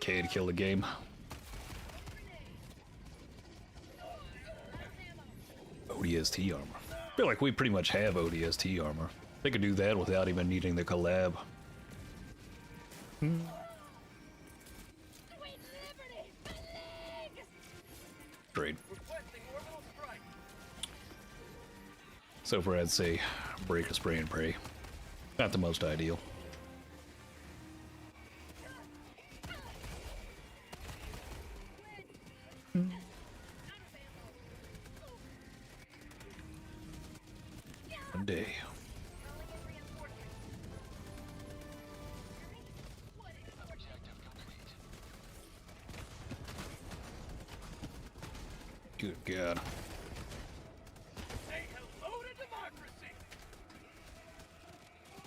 K to kill the game. ODST armor. I feel like we pretty much have ODST armor. They could do that without even needing the collab. Great. So far I'd say break a spray and pray. Not the most ideal. One day. Good God. Say hello to democracy.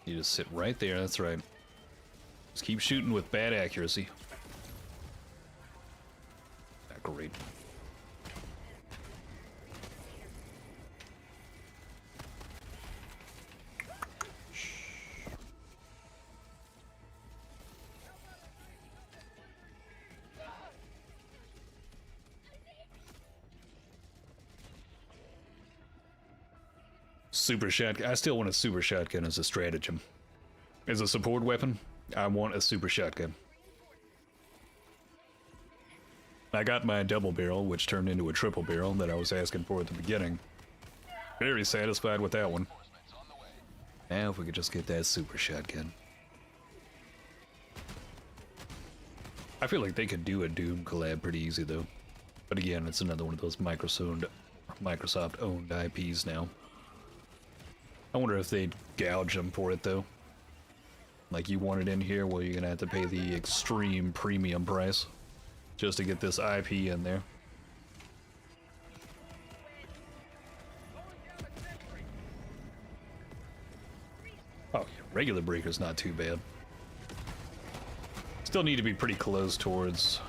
You just sit right there, that's right. Just keep shooting with bad accuracy. Ah, great. Super shotgun. I still want a super shotgun as a stratagem. As a support weapon, I want a super shotgun. I got my double barrel, which turned into a triple barrel that I was asking for at the beginning. Very satisfied with that one. Now if we could just get that super shotgun. I feel like they could do a Doom collab pretty easy though. But again, it's another one of those Microsoft-owned IPs now. I wonder if they'd gouge them for it though. Like, you want it in here, well, you're gonna have to pay the extreme premium price just to get this IP in there. Oh, yeah, regular breaker's not too bad. Still need to be pretty close towards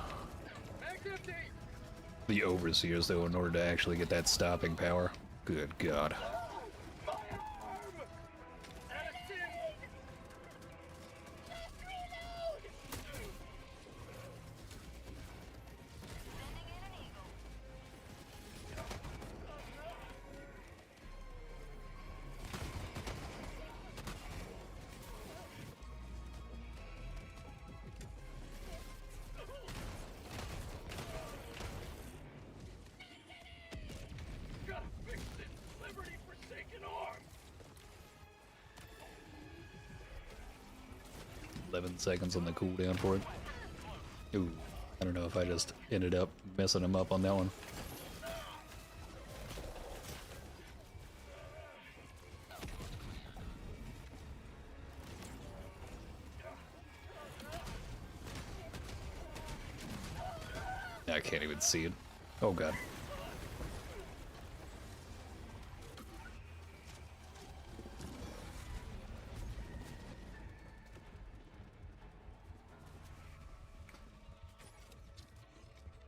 the overseers though in order to actually get that stopping power. Good God. Gotta fix this liberty-forsaken arm. 11 seconds on the cooldown for it. Ooh, I don't know if I just ended up messing him up on that one. I can't even see it. Oh God.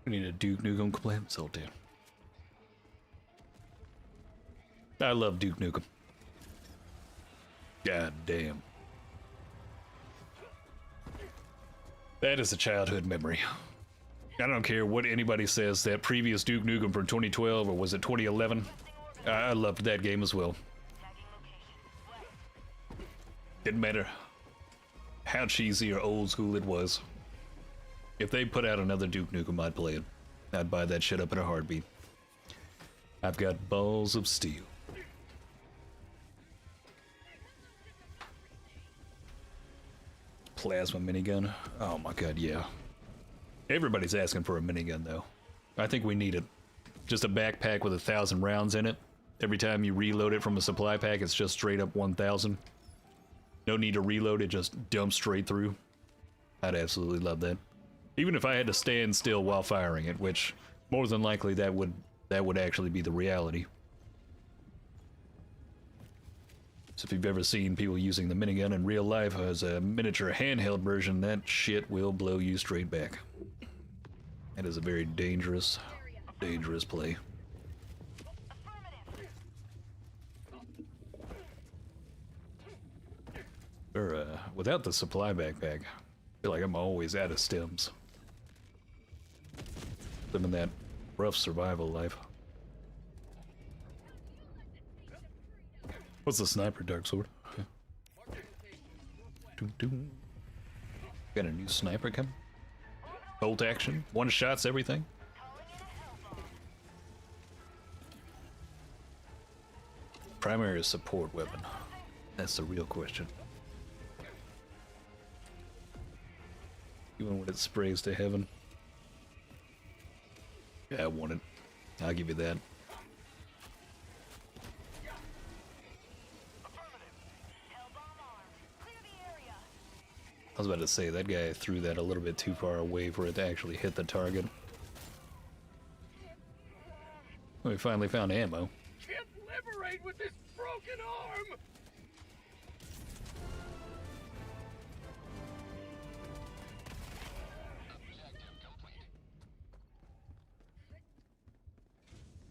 We need a Duke Nukem complaint. So damn. I love Duke Nukem. God damn. That is a childhood memory. I don't care what anybody says, that previous Duke Nukem from 2012, or was it 2011? I loved that game as well. Didn't matter how cheesy or old school it was. If they put out another Duke Nukem, I'd play it. I'd buy that shit up in a heartbeat. I've got balls of steel. Plasma minigun? Oh my God, yeah. Everybody's asking for a minigun though. I think we need it. Just a backpack with 1,000 rounds in it. Every time you reload it from a supply pack, it's just straight up 1,000. No need to reload it, just dump straight through. I'd absolutely love that. Even if I had to stand still while firing it, which more than likely that would actually be the reality. So if you've ever seen people using the minigun in real life as a miniature handheld version, that shit will blow you straight back. That is a very dangerous, dangerous play. Without the supply backpack, I feel like I'm always out of stems. living that rough survival life. What's the sniper, Dark Sword? Got a new sniper coming? Bolt action? One shots everything? Primary support weapon. That's the real question. Even when it sprays to heaven. Yeah, I want it. I'll give you that. I was about to say, that guy threw that a little bit too far away for it to actually hit the target. We finally found ammo. Can't liberate with this broken arm!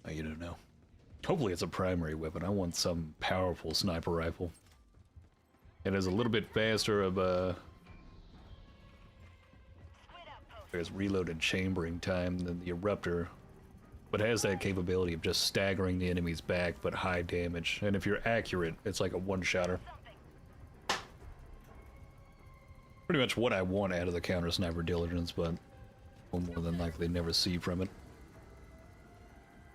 Oh, you don't know. Hopefully it's a primary weapon. I want some powerful sniper rifle. It is a little bit faster of a... There's reload and chambering time than the eruptor, but has that capability of just staggering the enemies back, but high damage. And if you're accurate, it's like a one-shotter. Pretty much what I want out of the counter sniper diligence, but we'll more than likely never see from it.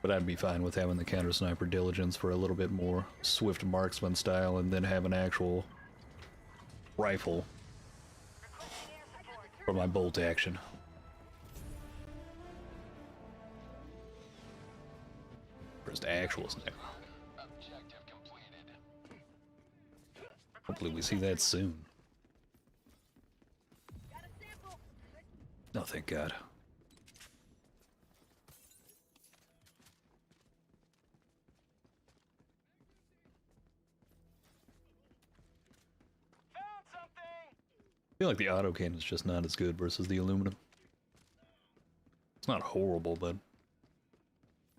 But I'd be fine with having the counter sniper diligence for a little bit more swift marksman style, and then have an actual rifle for my bolt action. First actual sniper. Hopefully we see that soon. Oh, thank God. I feel like the autocannon is just not as good versus the aluminum. It's not horrible, but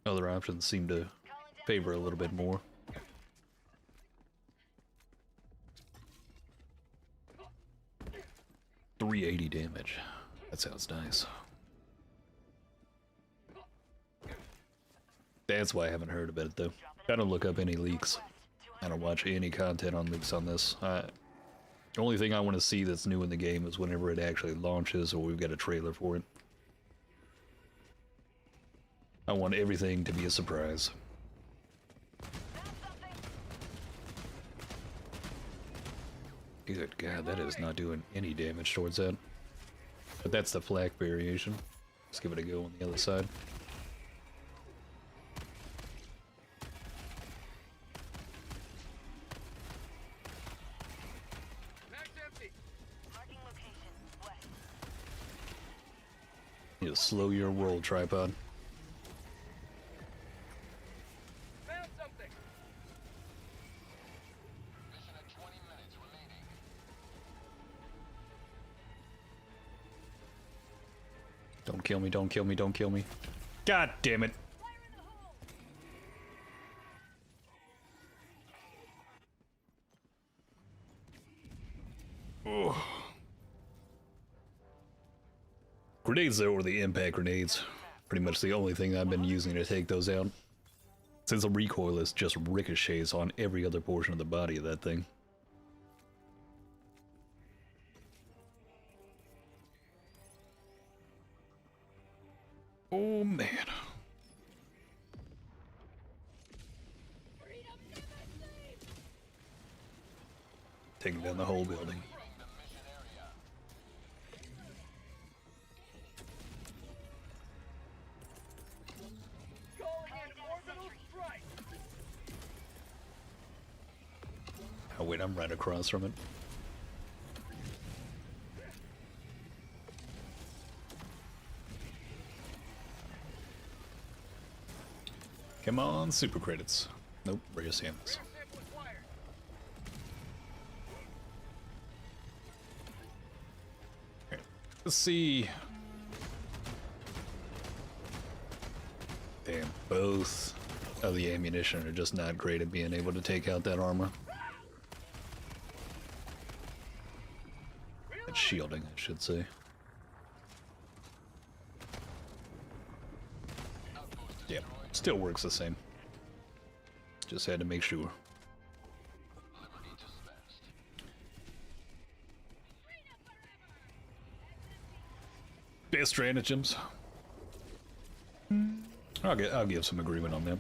other options seem to favor a little bit more. $380 damage. That sounds nice. That's why I haven't heard about it, though. I don't look up any leaks. I don't watch any content on leaks on this. The only thing I want to see that's new in the game is whenever it actually launches or we've got a trailer for it. I want everything to be a surprise. Good God, that is not doing any damage towards that. But that's the flak variation. Let's give it a go on the other side. Need to slow your roll, tripod. Found something. Mission at 20 minutes remaining. Don't kill me, don't kill me, don't kill me. God damn it. Ugh. Grenades though, or the impact grenades. Pretty much the only thing I've been using to take those out. Since the recoilless just ricochets on every other portion of the body of that thing. Oh man. Taking down the whole building. Oh wait, I'm right across from it. Come on, super credits. Nope, rare samples. Okay, let's see. Damn, both of the ammunition are just not great at being able to take out that armor. That shielding, I should say. Still works the same. Just had to make sure. Liberty dispensed. Best stratagems. I'll give some agreement on them.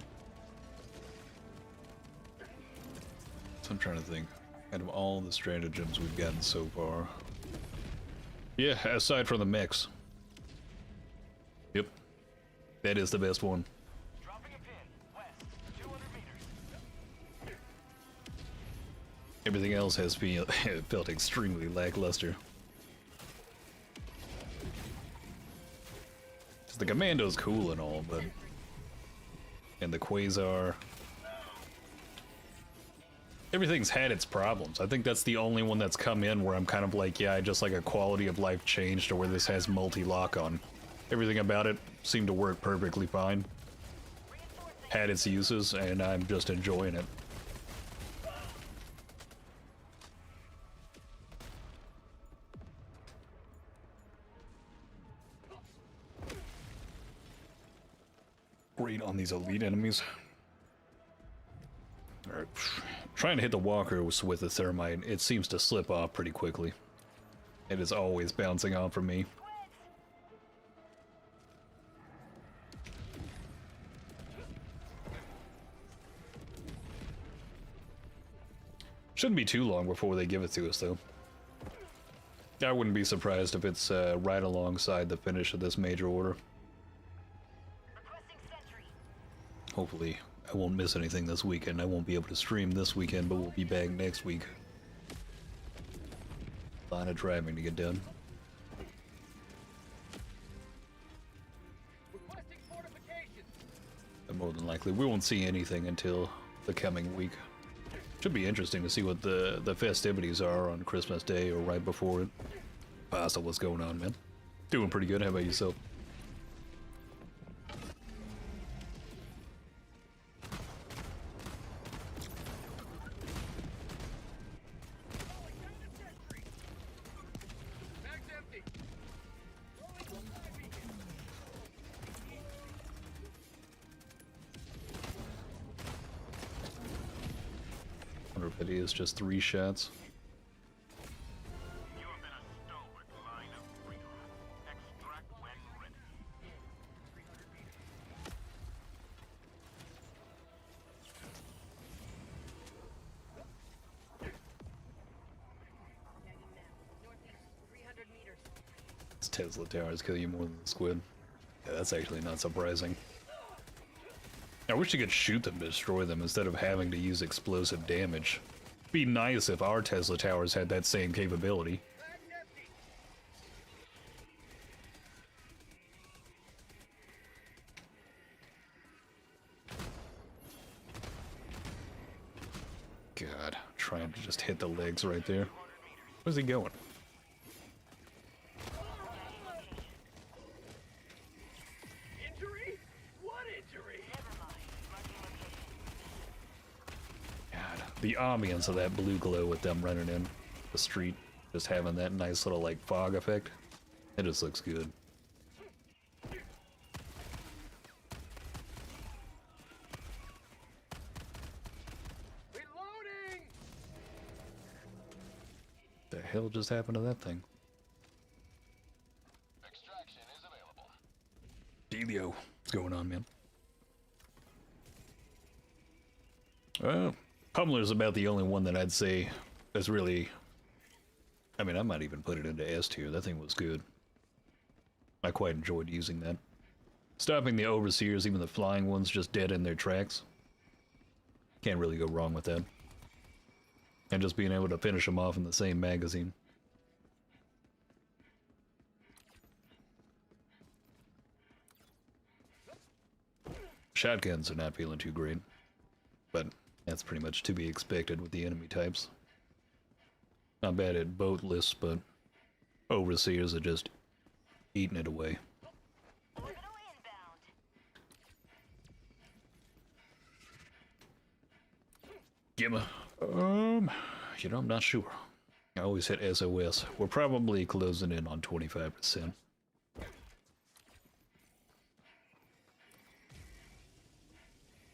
So I'm trying to think. Out of all the stratagems we've gotten so far. Yeah, aside from the mechs. Yep. That is the best one. Dropping a pin, west, 200 meters. Everything else has felt extremely lackluster. The Commando's cool and all, but... And the Quasar... Everything's had its problems. I think that's the only one that's come in where I'm kind of like, yeah, I just like a quality of life change to where this has multi-lock on. Everything about it seemed to work perfectly fine. Had its uses, and I'm just enjoying it. Great on these elite enemies. Alright. Trying to hit the walkers with the thermite, it seems to slip off pretty quickly. It is always bouncing off from me. Shouldn't be too long before they give it to us, though. I wouldn't be surprised if it's right alongside the finish of this major order. Hopefully, I won't miss anything this weekend. I won't be able to stream this weekend, but we'll be back next week. A lot of driving to get done. Requesting fortifications. But more than likely, we won't see anything until the coming week. Should be interesting to see what the festivities are on Christmas Day or right before it. Pasta, what's going on, man? Doing pretty good. How about yourself? It is just 3 shots. You have been a stalwart line of freedom. Extract when ready. These Tesla towers kill you more than the squid. Yeah, that's actually not surprising. I wish you could shoot them to destroy them instead of having to use explosive damage. Be nice if our Tesla towers had that same capability. God, trying to just hit the legs right there. Where's he going? Injury? What injury? God, the ambience of that blue glow with them running in the street, just having that nice little like fog effect. It just looks good. Reloading! The hell just happened to that thing? Extraction is available. Delio, what's going on, man? Well, Pummeler's about the only one that I'd say is really... I mean, I might even put it into S tier. That thing was good. I quite enjoyed using that. Stopping the overseers, even the flying ones, just dead in their tracks. Can't really go wrong with that. And just being able to finish them off in the same magazine. Shotguns are not feeling too great, but that's pretty much to be expected with the enemy types. Not bad at boat lists, but overseers are just eating it away. Gimme. You know, I'm not sure. I always hit SOS. We're probably closing in on 25%.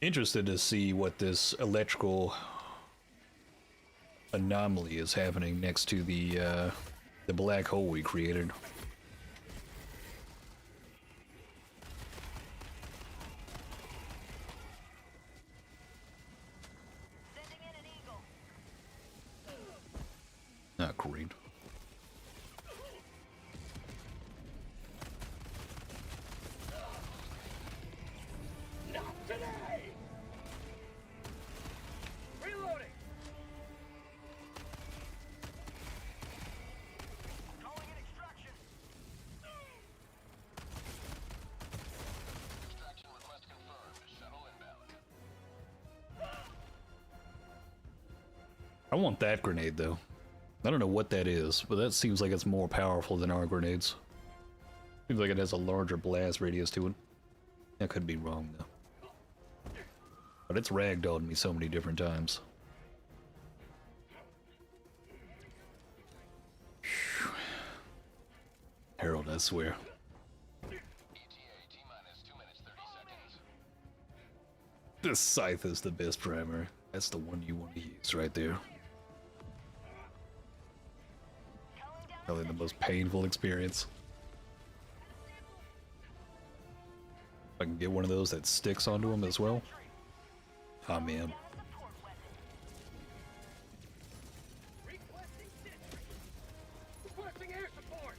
Interested to see what this electrical anomaly is happening next to the black hole we created. Sending in an eagle. Not great. Not today! Reloading! Calling in extraction. Extraction request confirmed. Shuttle inbound. I want that grenade though. I don't know what that is, but that seems like it's more powerful than our grenades. Seems like it has a larger blast radius to it. I could be wrong though. But it's ragdolled me so many different times. Phew. Harold, I swear. ETA T-minus 2 minutes 30 seconds. This scythe is the best primary. That's the one you want to use right there. Probably the most painful experience. If I can get one of those that sticks onto him as well. Oh man. Requesting sentry. Requesting air support.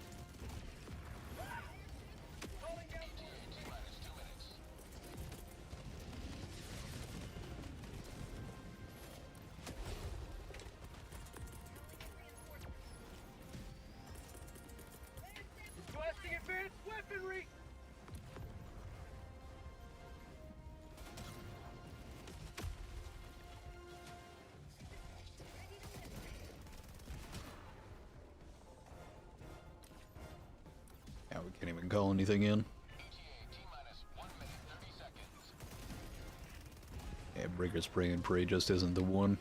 Calling down ETA T-minus 2 minutes. requesting advanced weaponry. Now we can't even call anything in. ETA T-minus 1 minute 30 seconds. Yeah, Breaker Spray and Pray just isn't the one.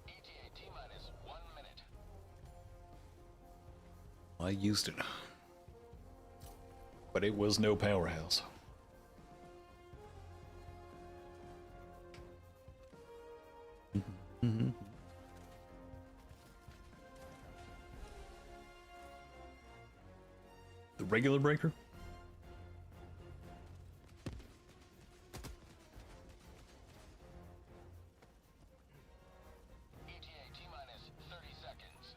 ETA T-minus 1 minute. I used it. But it was no powerhouse. The regular breaker? ETA T-minus 30 seconds.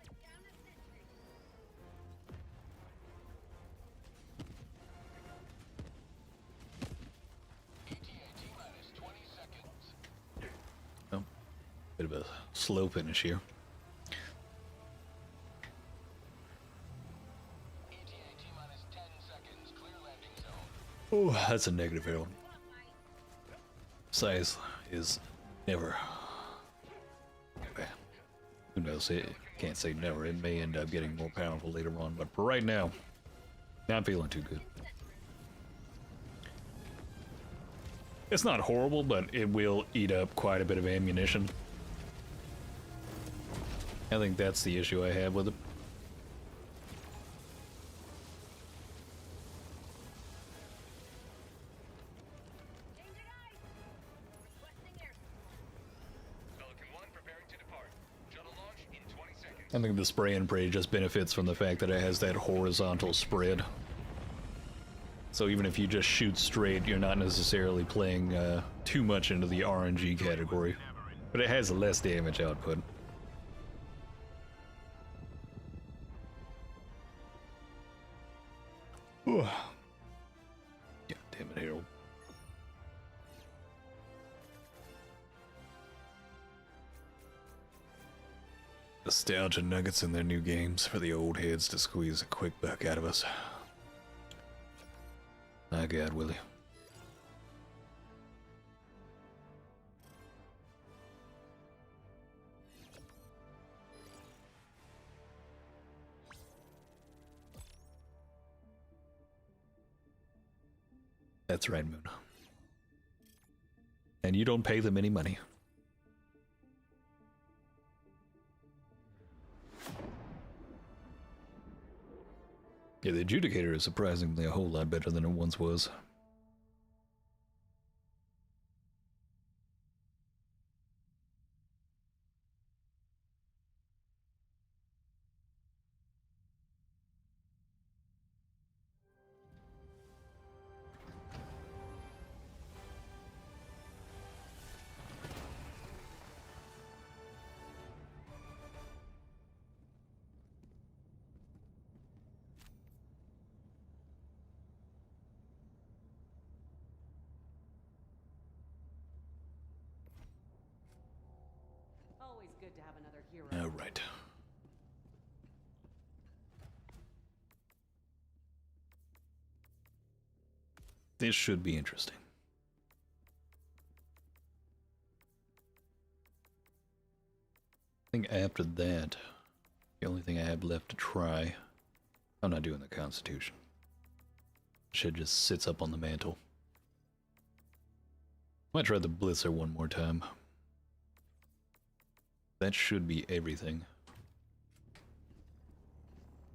ETA T-minus 20 seconds. Oh, bit of a slow finish here. ETA T-minus 10 seconds. Clear landing zone. Oh, that's a negative Harold. Size is never. Who knows? It can't say never. It may end up getting more powerful later on, but for right now, not feeling too good. It's not horrible, but it will eat up quite a bit of ammunition. I think that's the issue I have with it. Pelican 1 preparing to depart. Shuttle launch in 20 seconds. I think the spray and pray just benefits from the fact that it has that horizontal spread. So even if you just shoot straight, you're not necessarily playing too much into the RNG category. But it has less damage output. Ooh. God damn it, Harold. Nostalgia nuggets in their new games for the old heads to squeeze a quick buck out of us. My God, Willie. That's right, Moon. And you don't pay them any money. Yeah, the Adjudicator is surprisingly a whole lot better than it once was. Always good to have another hero. All right. This should be interesting. I think after that, the only thing I have left to try, I'm not doing the Constitution. Shit just sits up on the mantle. Might try the Blitzer one more time. That should be everything.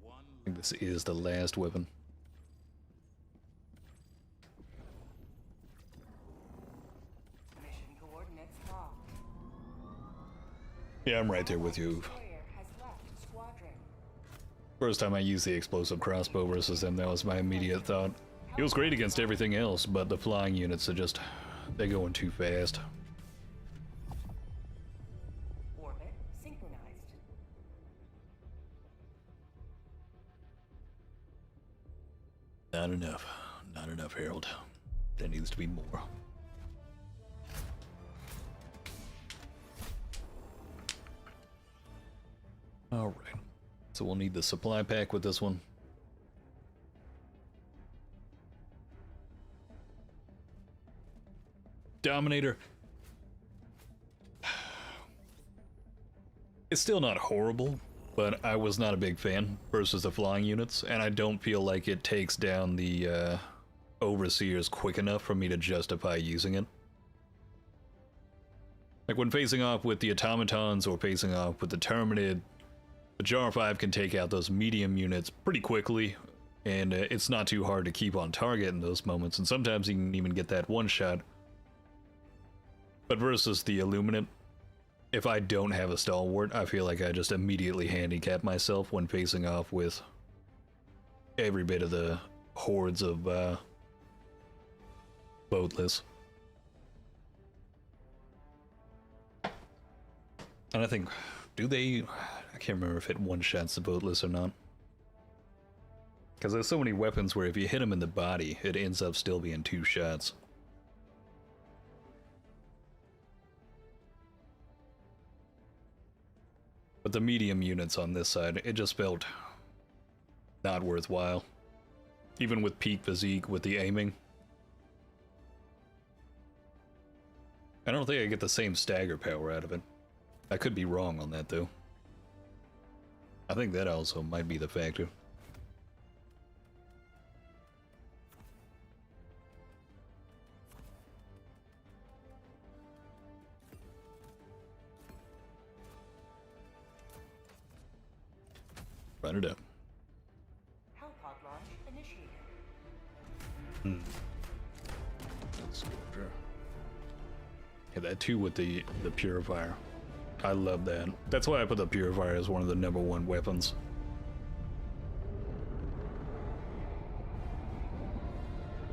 I think this is the last weapon. Mission coordinates locked. Yeah, I'm right there with you. Destroyer has left squadron. First time I used the explosive crossbow versus him, that was my immediate thought. He was great against everything else, but the flying units are just... they're going too fast. Orbit synchronized. Not enough. Not enough, Harold. There needs to be more. Alright. So we'll need the supply pack with this one. Dominator. It's still not horrible, but I was not a big fan versus the flying units, and I don't feel like it takes down the overseers quick enough for me to justify using it. Like when facing off with the automatons or facing off with the Terminid, the Jar 5 can take out those medium units pretty quickly, and it's not too hard to keep on target in those moments, and sometimes you can even get that one shot. But versus the Illuminate, if I don't have a stalwart, I feel like I just immediately handicap myself when facing off with every bit of the hordes of boatless. And I think, do they... I can't remember if it one-shots the boatless or not. Because there's so many weapons where if you hit them in the body, it ends up still being 2 shots. But the medium units on this side, it just felt not worthwhile. Even with peak physique, with the aiming. I don't think I get the same stagger power out of it. I could be wrong on that though. I think that also might be the factor. Run it up. Hellpod launch initiated. Yeah, that too with the purifier. I love that. That's why I put the purifier as one of the #1 weapons.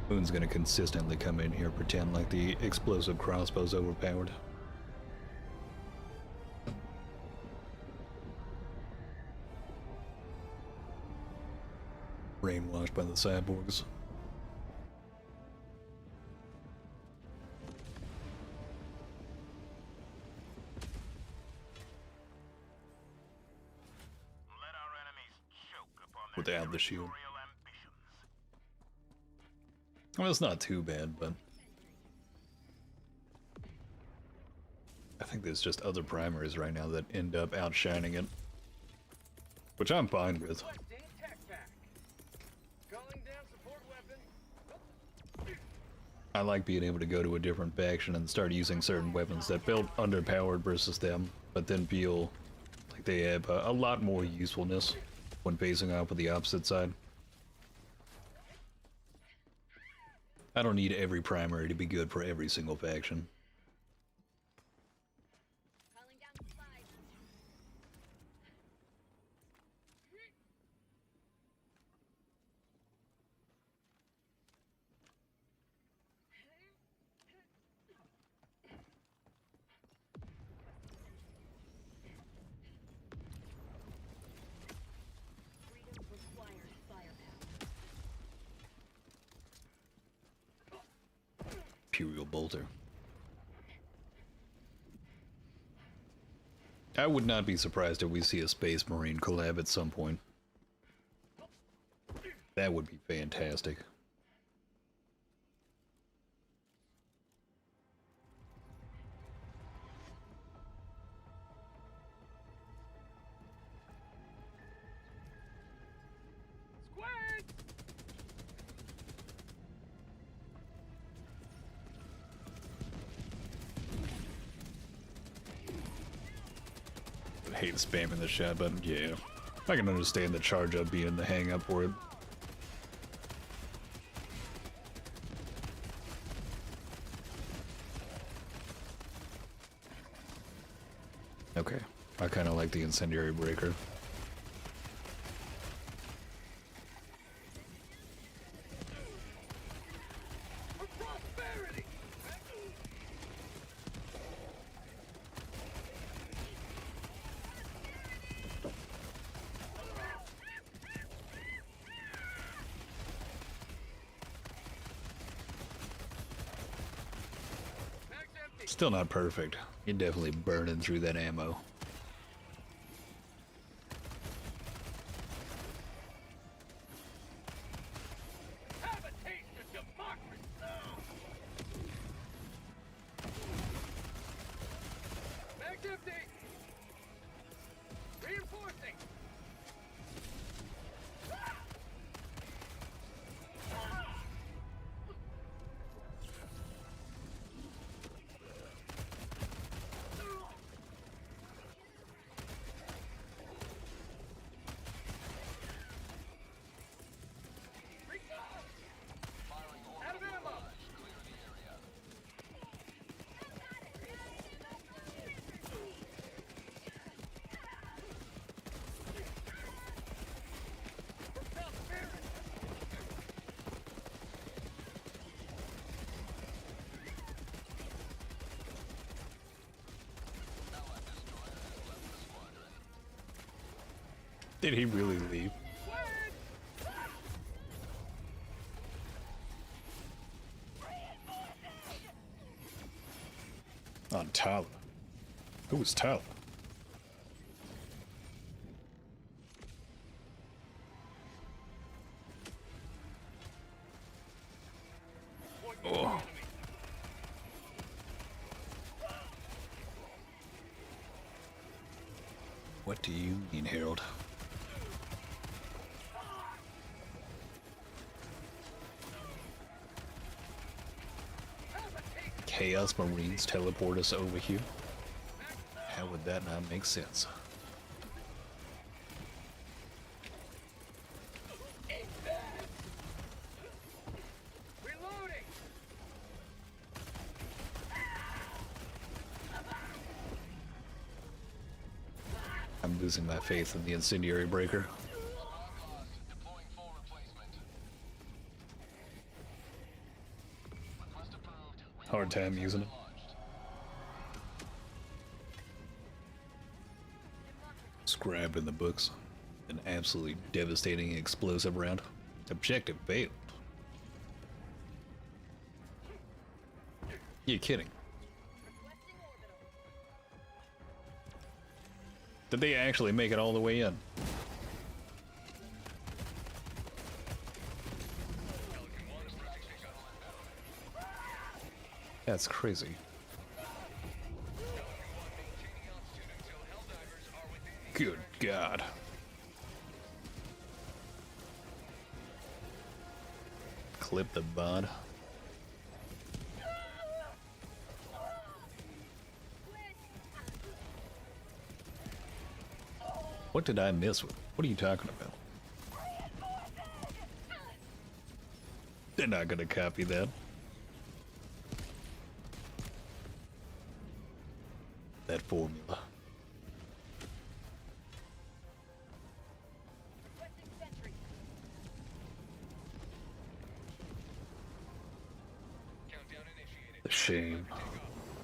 Moon's gonna consistently come in here, pretend like the explosive crossbow's overpowered. Brainwashed by the cyborgs. Let our enemies choke upon their Without the shield. territorial ambitions. Well, it's not too bad, but I think there's just other primaries right now that end up outshining it, which I'm fine with. Calling down support weapon. I like being able to go to a different faction and start using certain weapons that felt underpowered versus them, but then feel like they have a lot more usefulness when facing off with the opposite side. I don't need every primary to be good for every single faction. Calling down supplies. Freedom requires firepower. Imperial Bolter. I would not be surprised if we see a Space Marine collab at some point. That would be fantastic. Squad! I hate spamming the shot button. Yeah, I can understand the charge up being the hang up for it. Okay, I kind of like the incendiary breaker. For prosperity! Mag's empty. Still not perfect. You're definitely burning through that ammo. Have a taste of democracy! Mag's empty! Reinforcing! Out of ammo! For prosperity! Did he really leave? On Tala. Who was Tala? Oh. What do you mean, Harold? Chaos Marines teleport us over here? How would that not make sense? Reloading! I'm losing my faith in the incendiary breaker. Deploying full replacement. Request approved. Hard time using it. Launched. Scribed in the books. An absolutely devastating explosive round. Objective failed. You're kidding. Did they actually make it all the way in? That's crazy. Good God. Clip the bud. What did I miss? What are you talking about? They're not gonna copy that. That formula. Countdown initiated. The shame. Takeoff.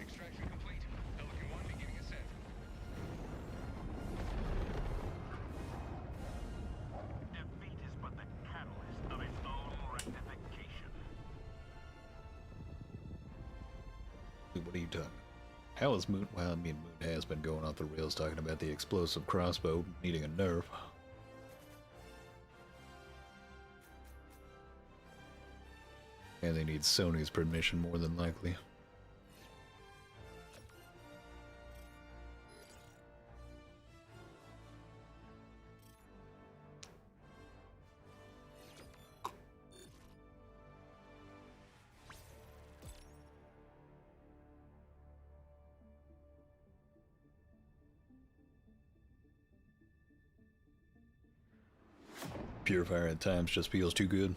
Extraction complete. Pelican 1 beginning ascent. Defeat is but the catalyst of its own rectification. Dude, what are you talking about? How is Moon? Well, I mean, Moon has been going off the rails talking about the explosive crossbow needing a nerf. And they need Sony's permission more than likely. Purifier at times just feels too good.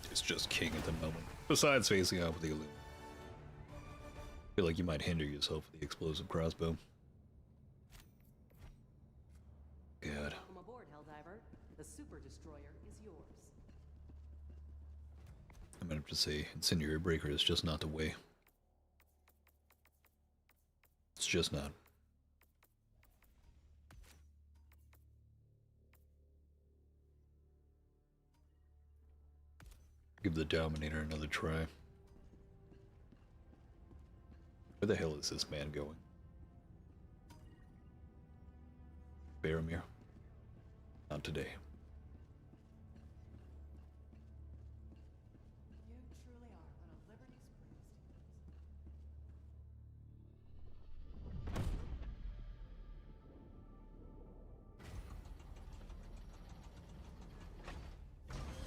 It's just king at the moment. Besides facing off with the Illuminate. I feel like you might hinder yourself with the explosive crossbow. God. Welcome aboard, Helldiver. The Super Destroyer is yours. I'm gonna have to say, Incendiary Breaker is just not the way. It's just not. Give the Dominator another try. Where the hell is this man going? Faramir? Not today. You truly are one of Liberty's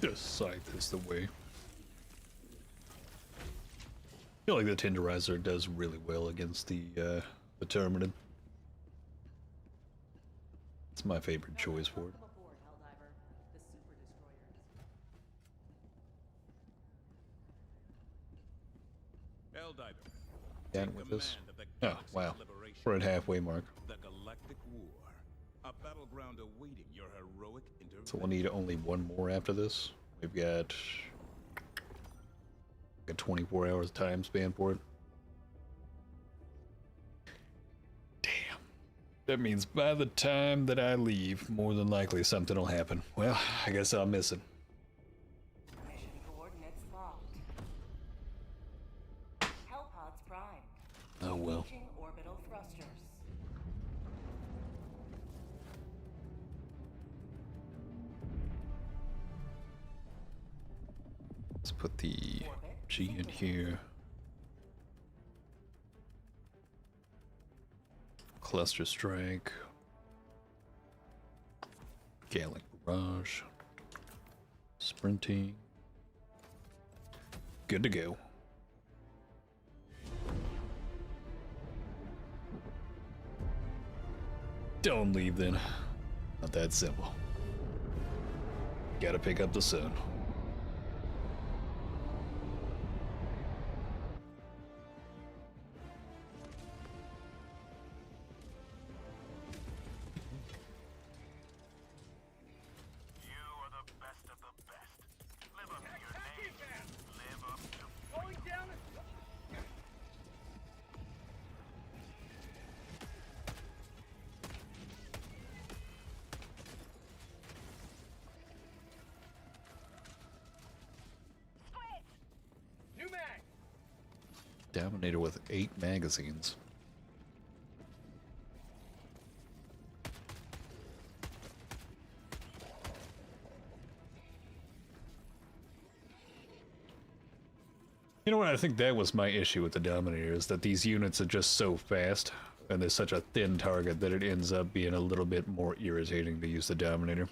greatest The Scythe is the way. I feel like the Tenderizer does really well against the Terminid. It's my favorite choice for it. Welcome aboard, Helldiver. The Super Destroyer is Helldiver. Down take with this. command of the Oh, galaxy's wow. liberation. We're at halfway mark. The Galactic War. A battleground awaiting your heroic intervention. So we'll need only one more after this. We've got a 24 hours time span for it. Damn. That means by the time that I leave, more than likely something will happen. Well, I guess I'll miss it. Mission coordinates locked. Hellpods primed. Oh well. Engaging orbital thrusters. Let's put the G in here. Cluster Strike. Gallic Barrage. Sprinting. Good to go. Don't leave then. Not that simple. Gotta pick up the sun. You are the best of the best. Live up to your name. Live up to Going down a... New mag! Dominator with 8 magazines. You know what? I think that was my issue with the Dominator, is that these units are just so fast, and there's such a thin target that it ends up being a little bit more irritating to use the Dominator.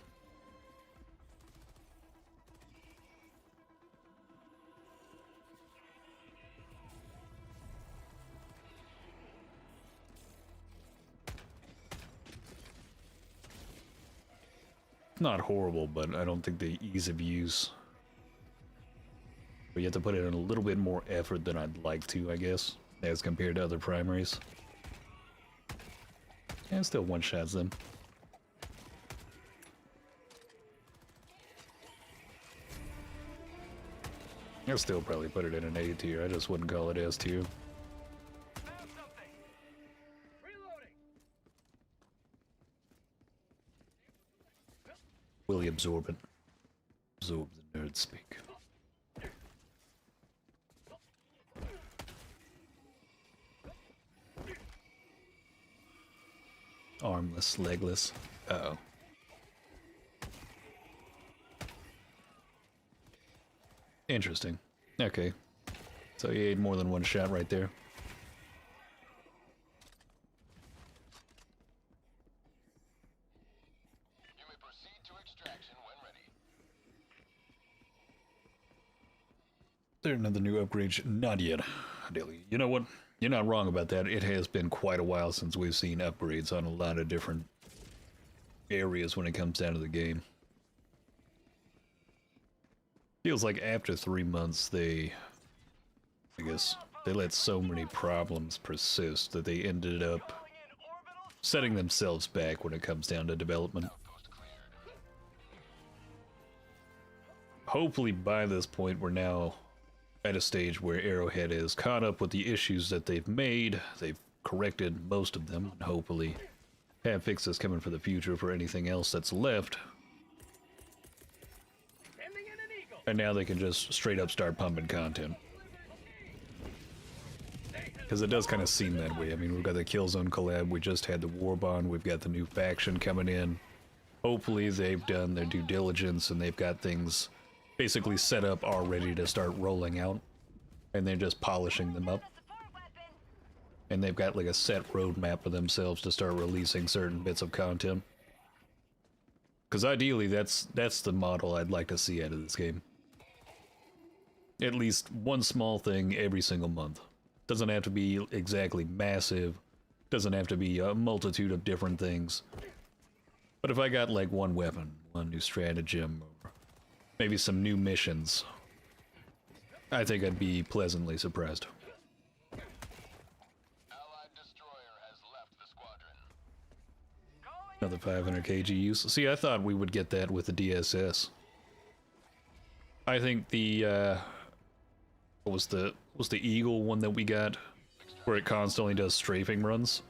not horrible, but I don't think the ease of use. But you have to put in a little bit more effort than I'd like to, I guess, as compared to other primaries. And still one-shots them. I'll still probably put it in an A tier. I just wouldn't call it S tier. Found something. Reloading. Fully absorb it. Absorb the nerd speak. Armless, legless. Uh-oh. Interesting. Okay. So he ate more than one shot right there. You may proceed to extraction when ready. There another new upgrade? Not yet. Dilly. You know what? You're not wrong about that. It has been quite a while since we've seen upgrades on a lot of different areas when it comes down to the game. Feels like after 3 months I guess, they let so many problems persist that they ended up setting themselves back when it comes down to development. Hopefully by this point we're now at a stage where Arrowhead is caught up with the issues that they've made. They've corrected most of them, and hopefully have fixes coming for the future for anything else that's left. And now they can just straight up start pumping content. Because it does kind of seem that way. I mean, we've got the Killzone collab, we just had the Warbond, we've got the new faction coming in. Hopefully they've done their due diligence and they've got things basically set up already to start rolling out. And they're just polishing them up. And they've got like a set roadmap for themselves to start releasing certain bits of content. Because ideally that's the model I'd like to see out of this game. At least one small thing every single month. Doesn't have to be exactly massive. Doesn't have to be a multitude of different things. But if I got like one weapon, one new stratagem, or maybe some new missions, I think I'd be pleasantly surprised. Allied destroyer has left the squadron. Another 500 kg use. See, I thought we would get that with the DSS. I think the what was the Eagle one that we got, where it constantly does strafing runs?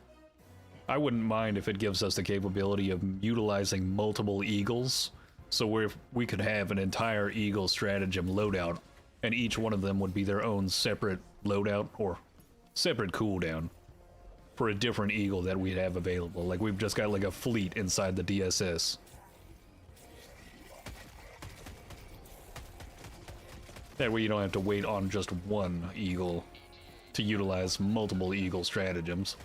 I wouldn't mind if it gives us the capability of utilizing multiple Eagles, so we could have an entire Eagle stratagem loadout, and each one of them would be their own separate loadout, or separate cooldown, for a different Eagle that we'd have available. Like, we've just got like a fleet inside the DSS. That way you don't have to wait on just one Eagle to utilize multiple Eagle stratagems.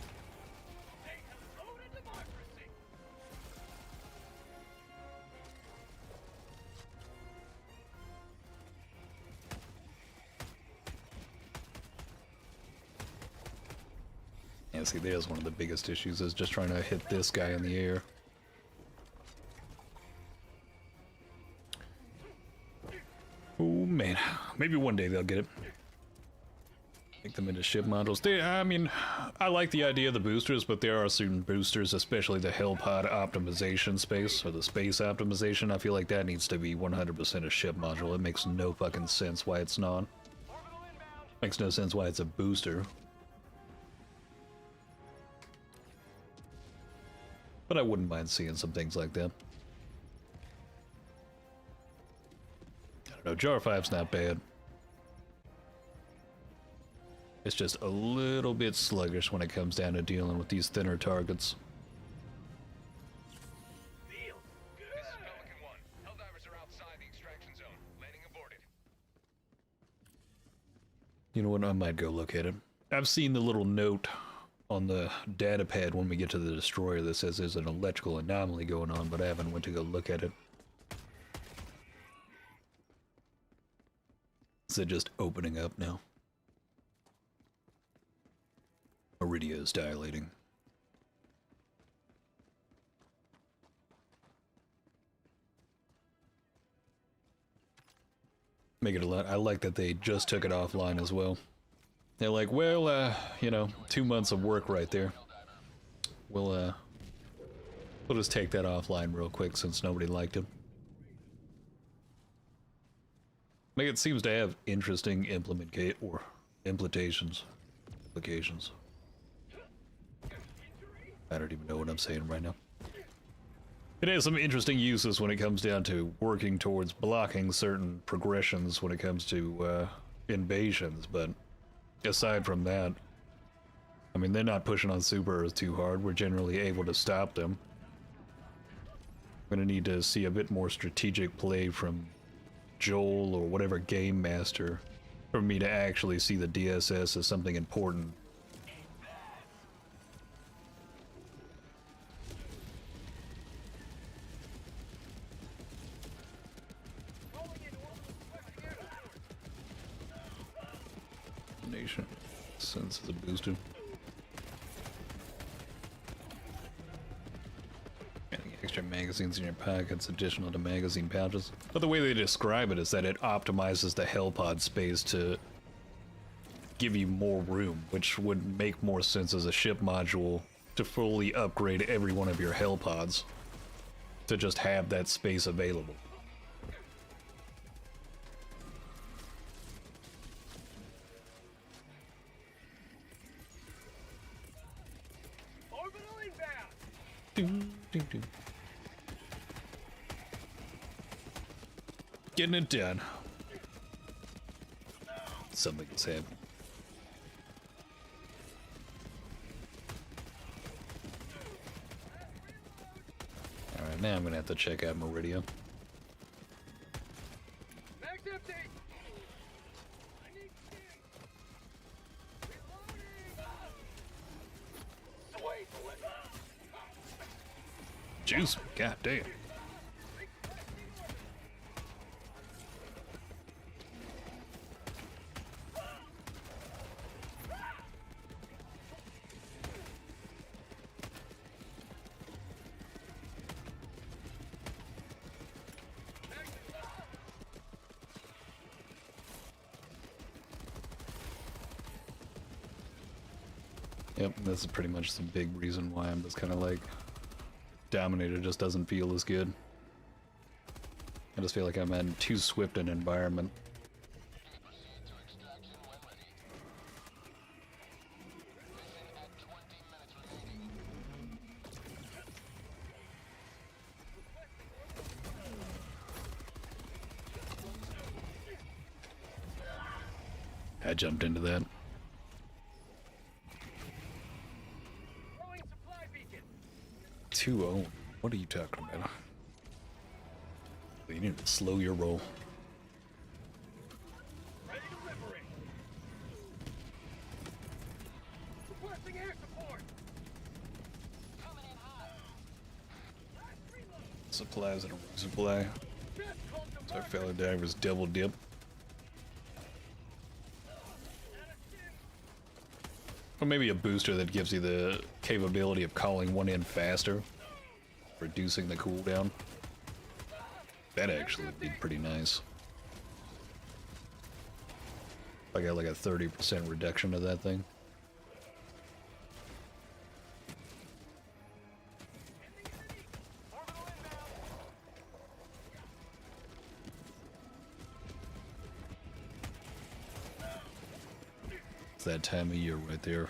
Yeah, see, there's one of the biggest issues, is just trying to hit this guy in the air. Oh man, maybe one day they'll get it. Make them into ship models. I mean, I like the idea of the boosters, but there are certain boosters, especially the Hellpod optimization space, or the space optimization. I feel like that needs to be 100% a ship module. It makes no fucking sense why it's not. Makes no sense why it's a booster. But I wouldn't mind seeing some things like that. I don't know, Jar 5's not bad. It's just a little bit sluggish when it comes down to dealing with these thinner targets. This is Pelican 1. Helldivers are outside the extraction zone. Landing aborted. You know what, I might go look at it. I've seen the little note on the data pad when we get to the destroyer that says there's an electrical anomaly going on, but I haven't went to go look at it. Is it just opening up now? Iridia is dilating. make it a lot. I like that they just took it offline as well. They're like, well, you know, 2 months of work right there. We'll just take that offline real quick since nobody liked it. Like, it seems to have interesting implications. I don't even know what I'm saying right now. It has some interesting uses when it comes down to working towards blocking certain progressions when it comes to invasions, but aside from that, I mean, they're not pushing on Super Earth too hard. We're generally able to stop them. I'm gonna need to see a bit more strategic play from Joel or whatever game master for me to actually see the DSS as something important. Nation sense is a booster. Getting extra magazines in your pockets, additional to magazine pouches. But the way they describe it is that it optimizes the Hellpod space to give you more room, which would make more sense as a ship module to fully upgrade every one of your Hellpods to just have that space available. Getting it done. Something is happening. Alright, now I'm gonna have to check out Meridian. Max empty. Juice, god damn. Yep, this is pretty much the big reason why I'm just kind of like, Dominator just doesn't feel as good. I just feel like I'm in too swift an environment. I jumped into that. 2-0. What are you talking about? You need to slow your roll. Ready to liberate. Requesting air support. Coming in hot. Supplies and a resupply. So our fellow divers double dip. Or maybe a booster that gives you the capability of calling one in faster, reducing the cooldown. That actually would be pretty nice. I got like a 30% reduction of that thing. It's that time of year right there.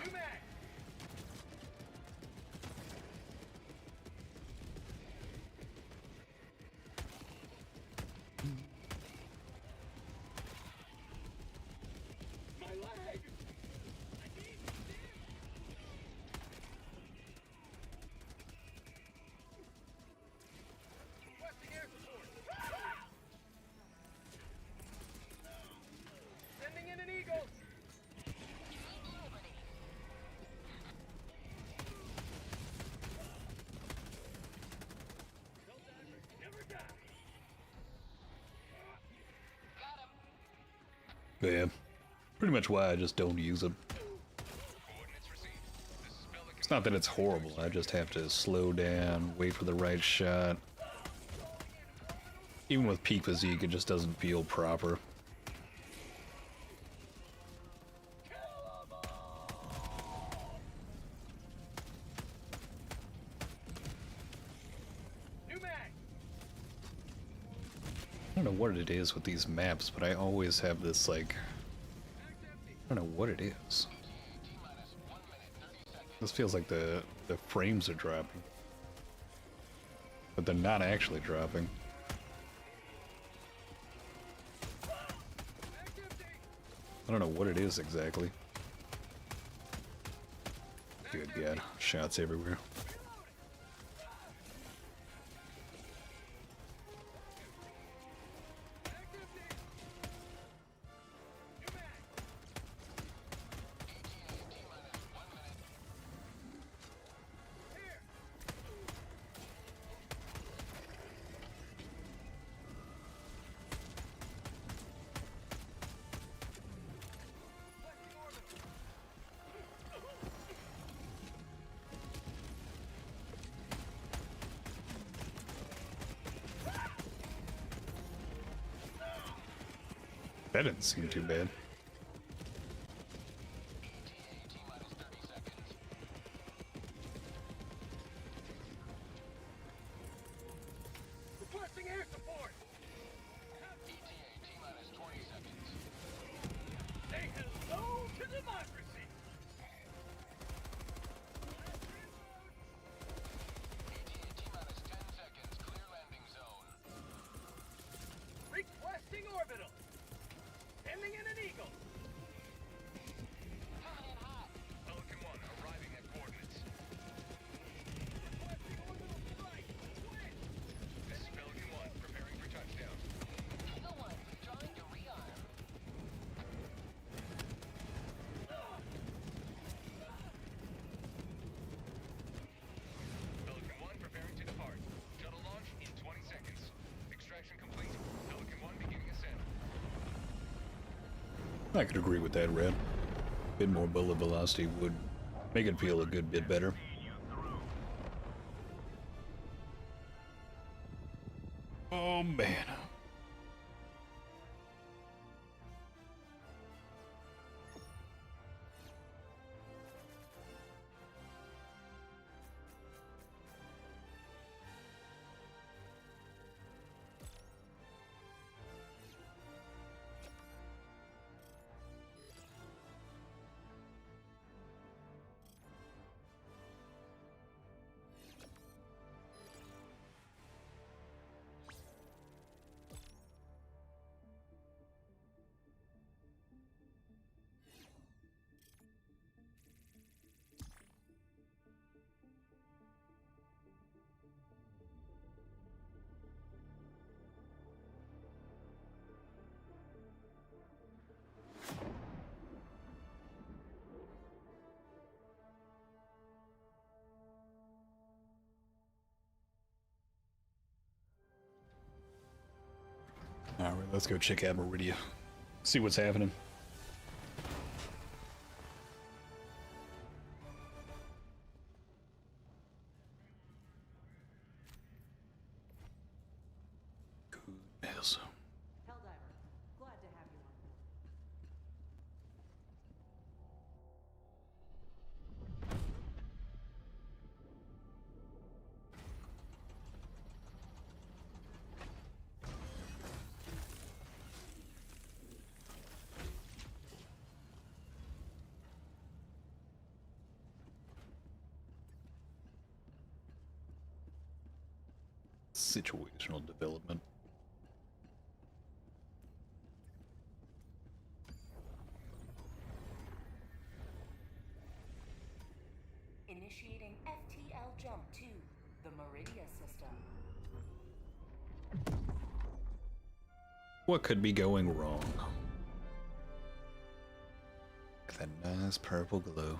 Yeah, pretty much why I just don't use them. It's not that it's horrible, I just have to slow down, wait for the right shot. Even with peak physique, it just doesn't feel proper. I don't know what it is with these maps, but I always have this, like, I don't know what it is. This feels like the frames are dropping. But they're not actually dropping. I don't know what it is exactly. Good God, shots everywhere. That didn't seem too bad. Requesting air support. ETA T-minus 20 seconds. Say hello to democracy. ETA T-minus 10 seconds. Clear landing zone. Requesting orbital. Sending in an eagle. Pelican 1 arriving at coordinates. Requesting orbital strike. Win. This is Pelican 1 preparing for touchdown. Eagle 1, drawing to rearm. Pelican 1 preparing to depart. Shuttle launch in 20 seconds. Extraction complete. Pelican 1 beginning ascent. I could agree with that, Red. A bit more bullet velocity would make it feel a good bit better. Oh man. Alright, let's go check out Meridia. See what's happening. Goodness. Helldiver, glad to have you on board. Situational development. Initiating FTL jump to the Meridia system. What could be going wrong? That nice purple glow.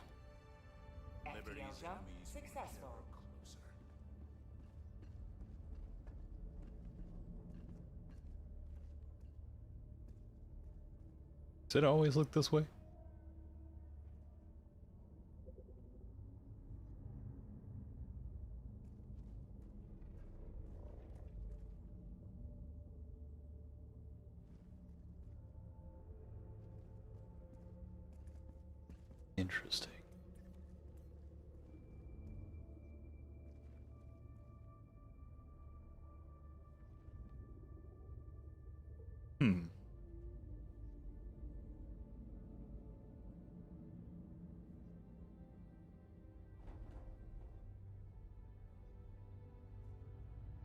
FTL jump successful. Does it always look this way? Interesting.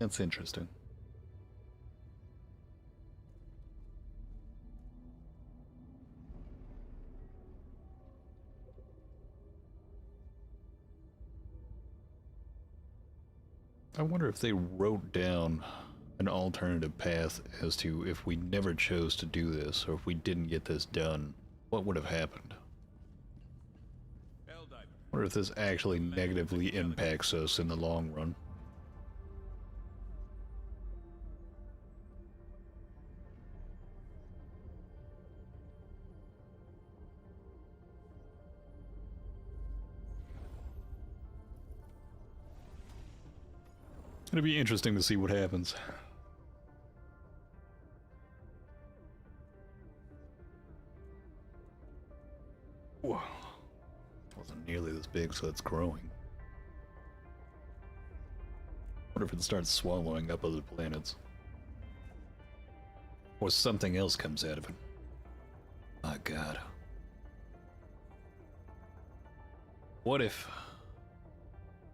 That's interesting. I wonder if they wrote down an alternative path as to if we never chose to do this, or if we didn't get this done, what would have happened? Or if this actually negatively impacts us in the long run. It'll be interesting to see what happens. Whoa. Wasn't nearly this big, so it's growing. Wonder if it starts swallowing up other planets. Or something else comes out of it. My God. What if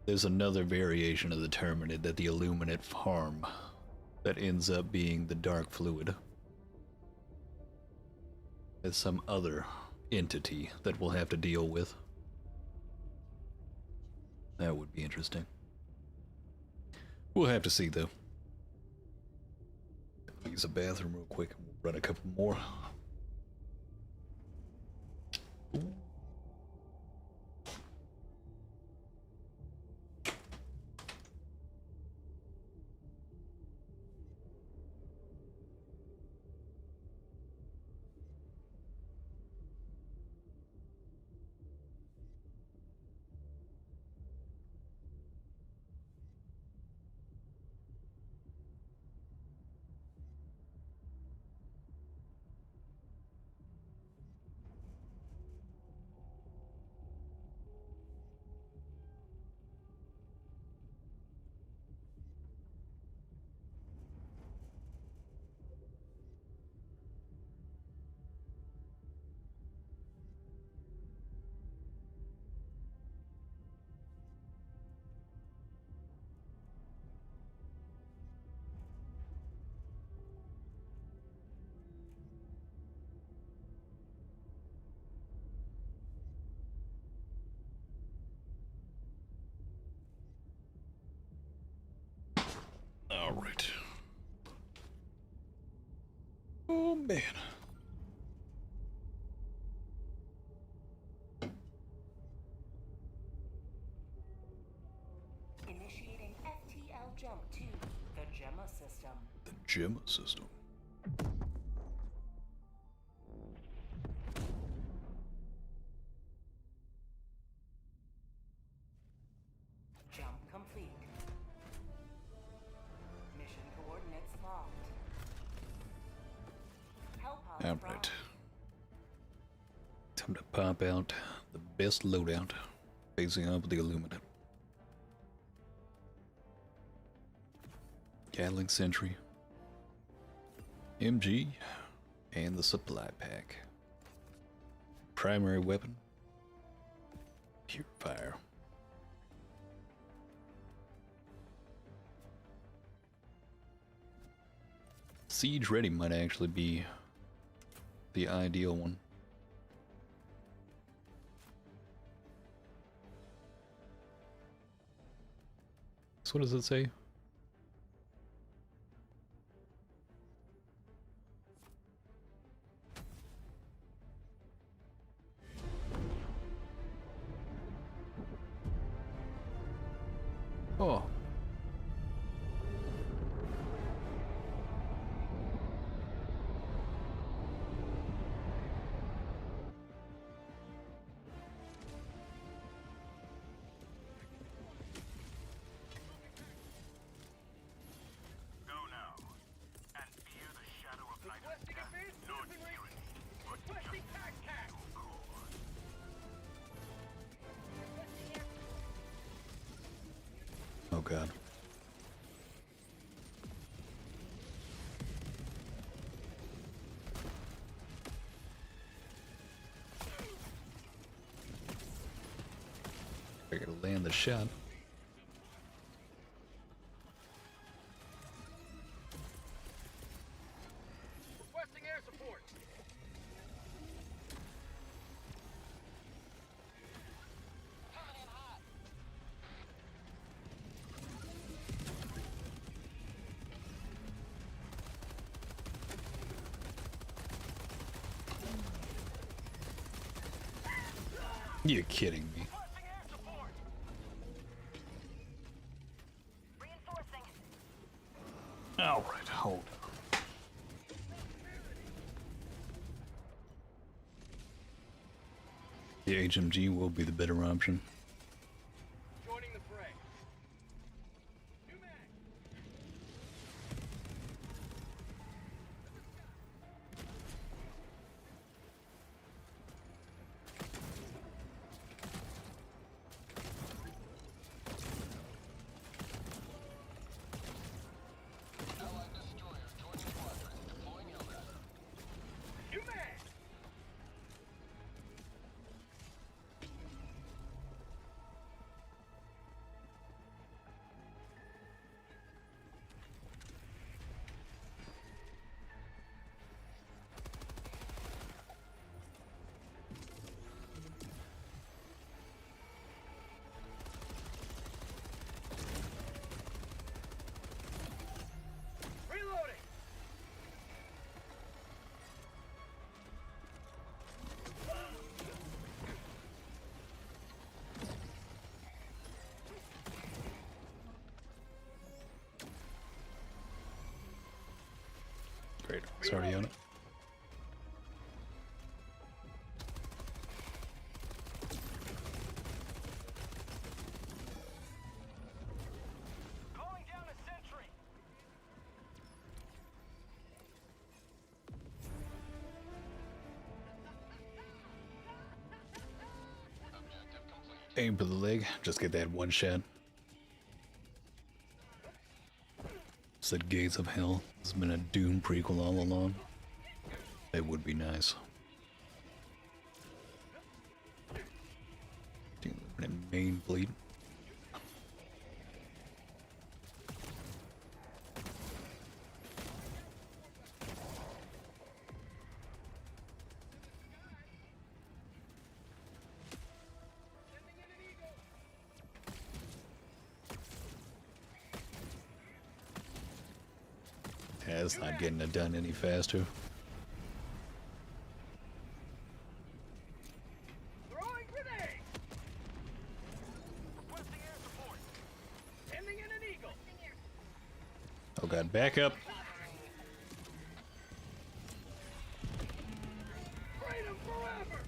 there's another variation of the Terminid that the Illuminate farm that ends up being the dark fluid? There's some other entity that we'll have to deal with. That would be interesting. We'll have to see, though. Use a bathroom real quick and we'll run a couple more. Ooh. All right. Oh, man. Initiating FTL jump to the Gemma system. The Gemma system. Jump complete. Mission coordinates locked. All right. Time to pop out the best loadout, phasing up the Illuminate. Gatling Sentry, MG, and the supply pack. Primary weapon, Purifier. Siege Ready might actually be the ideal one. So what does it say? Oh. Oh God. I gotta land the shot. You're kidding me. Requesting air support. Reinforcing. Alright, hold on. The HMG will be the better option. Joining the fray. New mag. Allied destroyer joining squadron. Deploying Helldiver. New mag. Reloading. Great, it's already on it. Calling down a sentry. Objective complete. Aim for the leg, just get that one shot. Said Gates of Hell has been a Doom prequel all along. It would be nice. Main bleed. Yeah, it's not getting it done any faster. Throwing grenade. Requesting air support. Sending in an eagle. Oh god, back up. Freedom forever.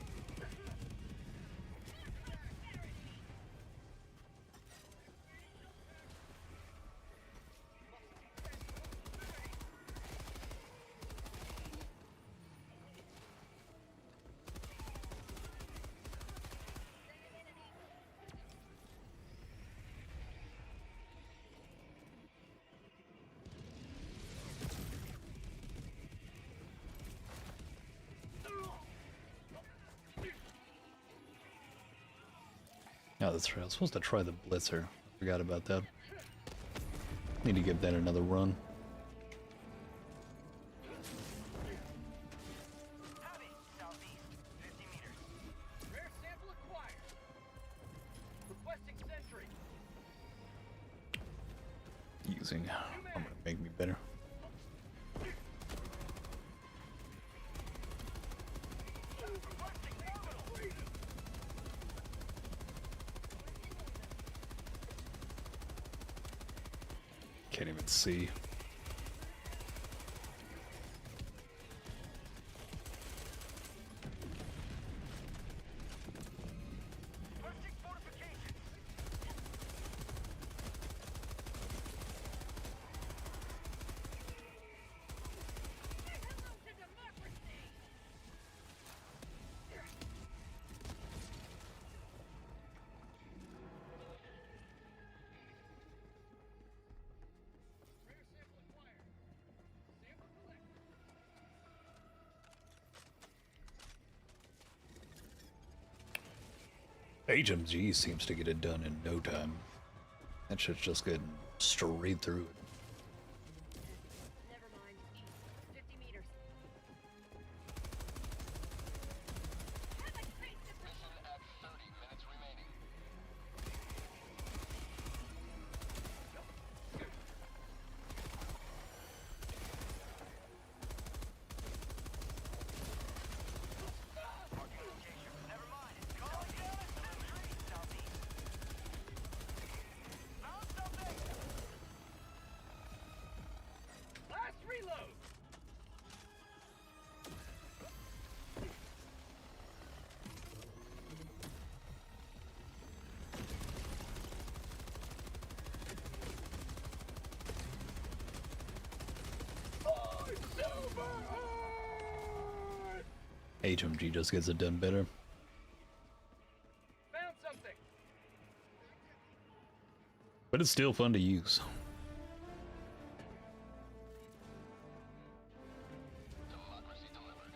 Oh, that's right. I was supposed to try the Blitzer. Forgot about that. Need to give that another run. Heavy. Southeast. 50 meters. Rare sample acquired. Requesting sentry. Using. I'm gonna make me better. Requesting eagle. Can't even see. Requesting fortifications. HMG seems to get it done in no time. That shit's just getting straight through it. Never mind. East. 50 meters. Mission at 30 minutes remaining. Never mind. Calling down a HMG just gets it done better. Found something. But it's still fun to use. Democracy delivered.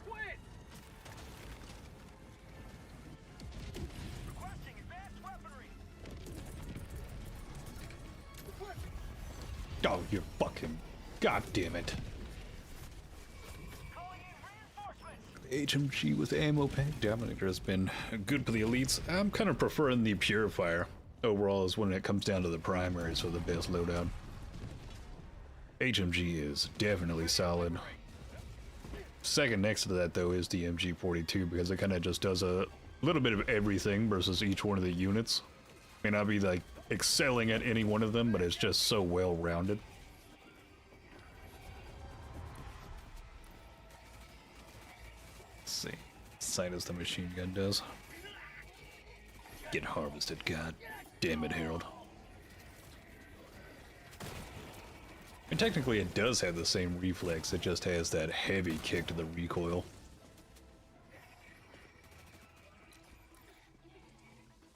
Quit! Requesting advanced weaponry. Oh, you're fucking... God damn it. Calling in reinforcements. HMG with ammo pack Dominator has been good for the elites. I'm kind of preferring the Purifier. Overall is when it comes down to the primaries for the best loadout. HMG is definitely solid. Second next to that though is the MG42 because it kind of just does a little bit of everything versus each one of the units. May not be like excelling at any one of them, but it's just so well rounded. Let's see. Sight as the machine gun does. Get harvested, god damn it, Harold. And technically it does have the same reflex, it just has that heavy kick to the recoil.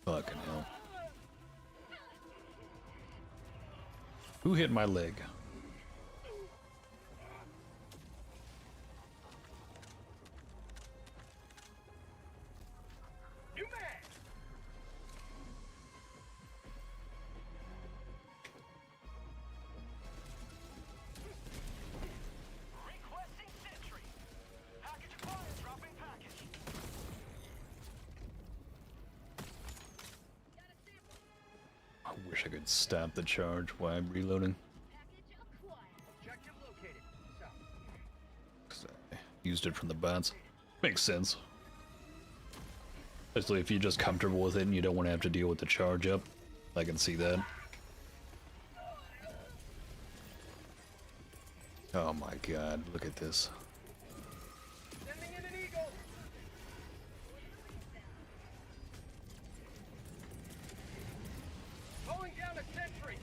Fucking hell. Who hit my leg? New mag. Requesting sentry. Package acquired. Dropping package. I wish I could stop the charge while I'm reloading. Objective located. South. 'Cause I used it from the bots. Makes sense. Especially if you're just comfortable with it and you don't want to have to deal with the charge up. I can see that. Oh my god, look at this. Sending in an eagle. Calling down a sentry.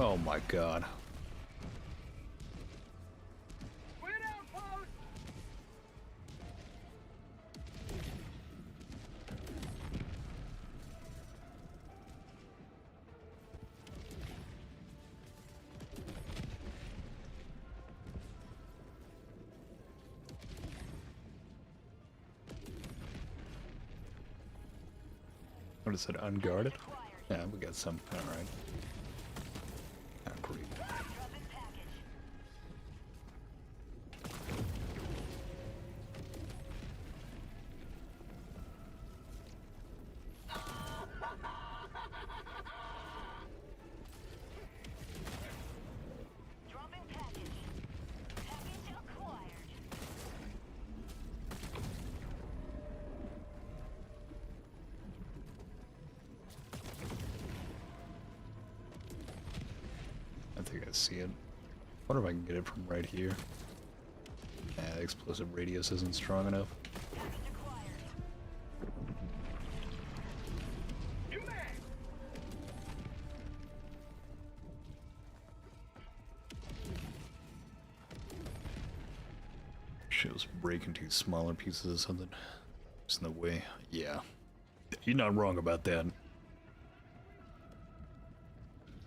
Oh my god. Quit outpost. What is it, unguarded? Yeah, we got some. Alright. Ah, great. Dropping package. Dropping package. Package acquired. I think I see it. Wonder if I can get it from right here. Nah, the explosive radius isn't strong enough. Package acquired. New mag. Shows break into smaller pieces of something. It's in the way. Yeah. You're not wrong about that.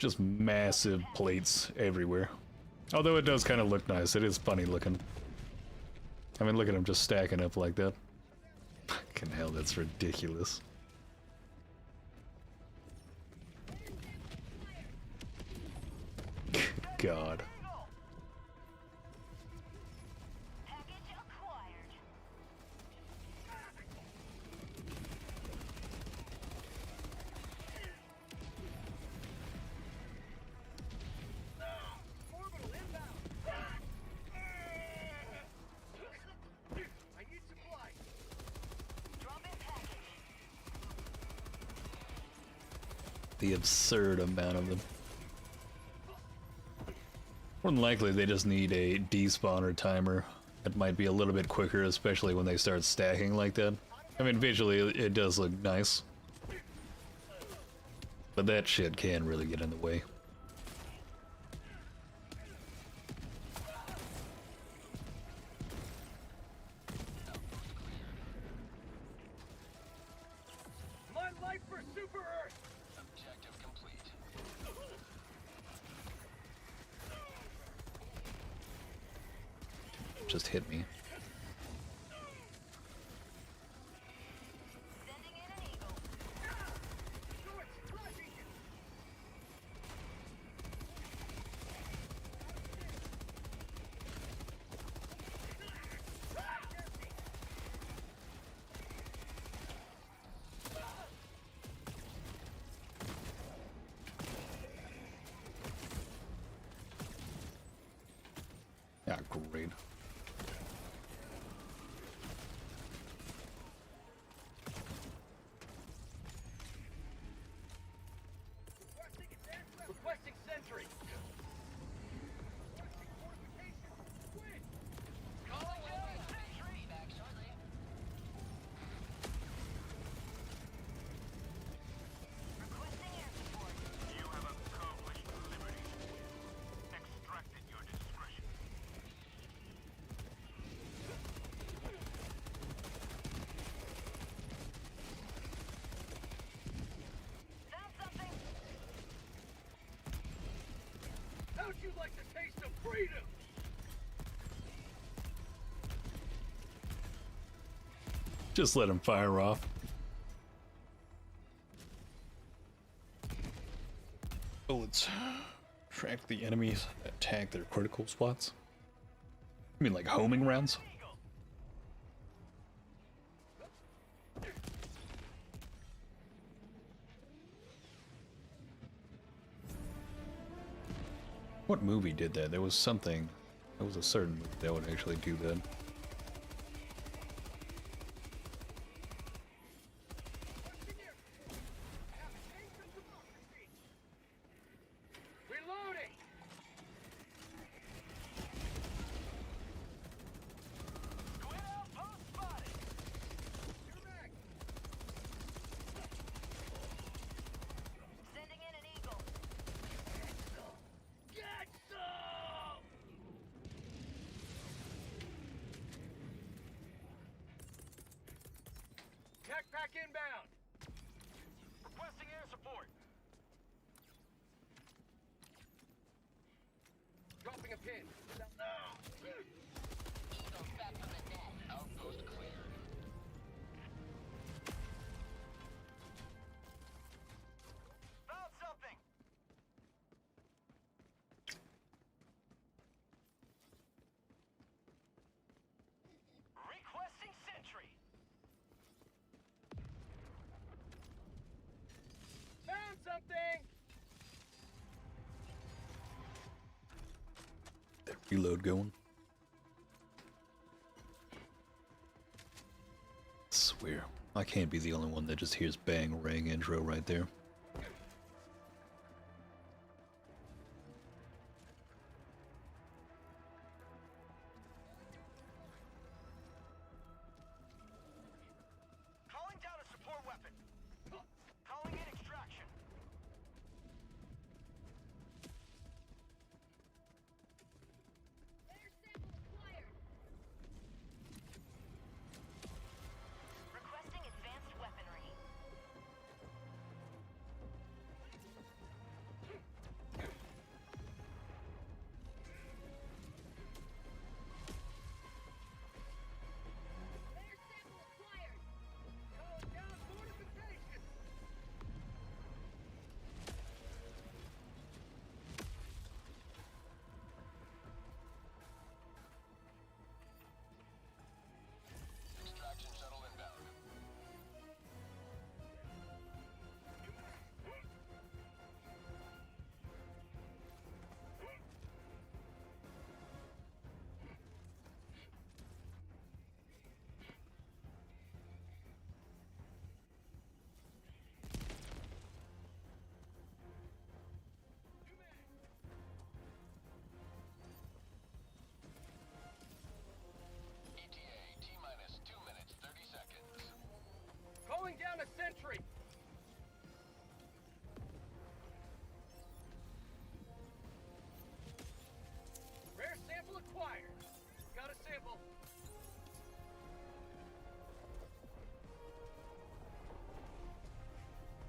Just massive plates everywhere. Although it does kind of look nice. It is funny looking. I mean, look at them just stacking up like that. Fucking hell, that's ridiculous. God. Package acquired. Orbital inbound. I need supplies. Drop in package. The absurd amount of them. More than likely, they just need a despawner timer. It might be a little bit quicker, especially when they start stacking like that. I mean, visually, it does look nice. But that shit can really get in the way. My life for Super Earth. Objective complete. Just hit me. Sending in an eagle. Short flashing. Yeah, great. Requesting sentry. Requesting fortification. Win. Calling down a sentry. Back shortly. Requesting air support. You have accomplished liberty. Extract at your discretion. Found something. How'd you like the taste of freedom? Just let him fire off. Bullets. Track the enemies that attack their critical spots. I mean, like homing rounds? What movie did that? There was something. There was a certain movie that would actually do that. Reloading. Twin outpost spotted. You're back. Sending in an eagle. Get some. Tech pack inbound. Requesting air support. Dropping a pin. Eagles back from the net. Outpost cleared. Found something. Requesting sentry. Found something. That reload going. Swear, I can't be the only one that just hears bang rang intro right there. Calling down a support weapon. Calling in extraction. Air sample acquired. Requesting advanced weaponry.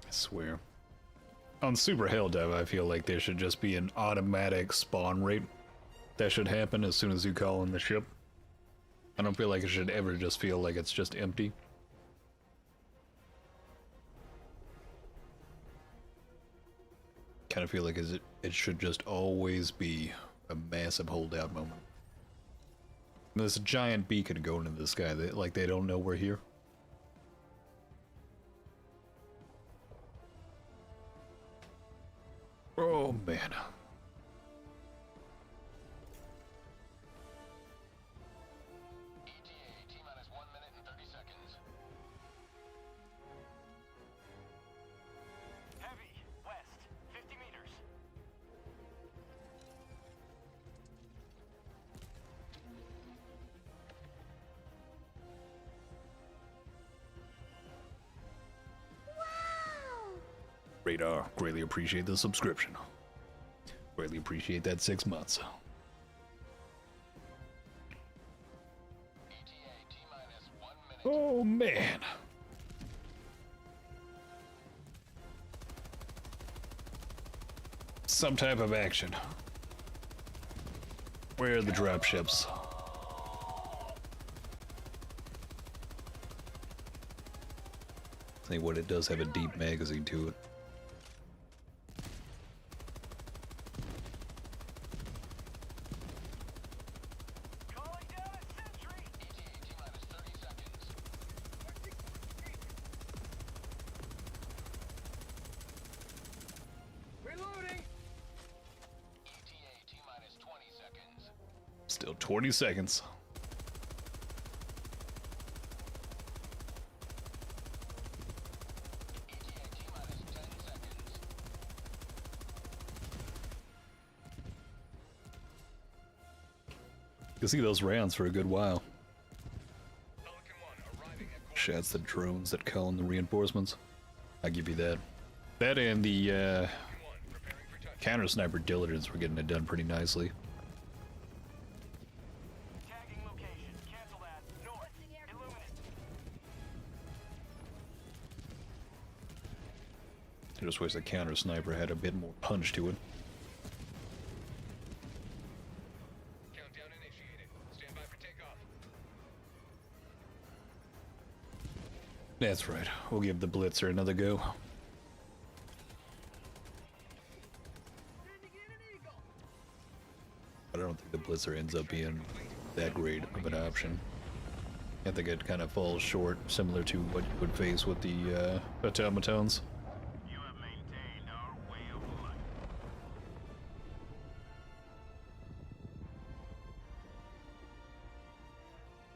I swear. On Super Helldive, I feel like there should just be an automatic spawn rate that should happen as soon as you call in the ship. I don't feel like it should ever just feel like it's just empty. Kind of feel like it should just always be a massive holdout moment. There's a giant beacon going into the sky. They don't know we're here. Oh man. ETA T-minus 1 minute and 30 seconds. Heavy, west, 50 meters. Radar, greatly appreciate the subscription. Greatly appreciate that 6 months. ETA T-minus 1 minute. Oh man. Some type of action. Where are the dropships? Say what, it does have a deep magazine to it. Calling down a sentry. ETA T-minus 30 seconds. Reloading. ETA T-minus 20 seconds. Still 20 seconds. ETA T-minus 10 seconds. You can see those rounds for a good while. Pelican 1 arriving at coordinates. Shouts the drones that call in the reinforcements. I give you that. That and the Pelican 1 preparing for touch. counter sniper diligence were getting it done pretty nicely. Tagging location. Cancel that. North. Illuminate. I just wish the counter sniper had a bit more punch to it. Countdown initiated. Stand by for takeoff. That's right. We'll give the Blitzer another go. Sending in an eagle. But I don't think the Blitzer ends up being that great of an option. I think it kind of falls short, similar to what you would face with the automatons. You have maintained our way of life.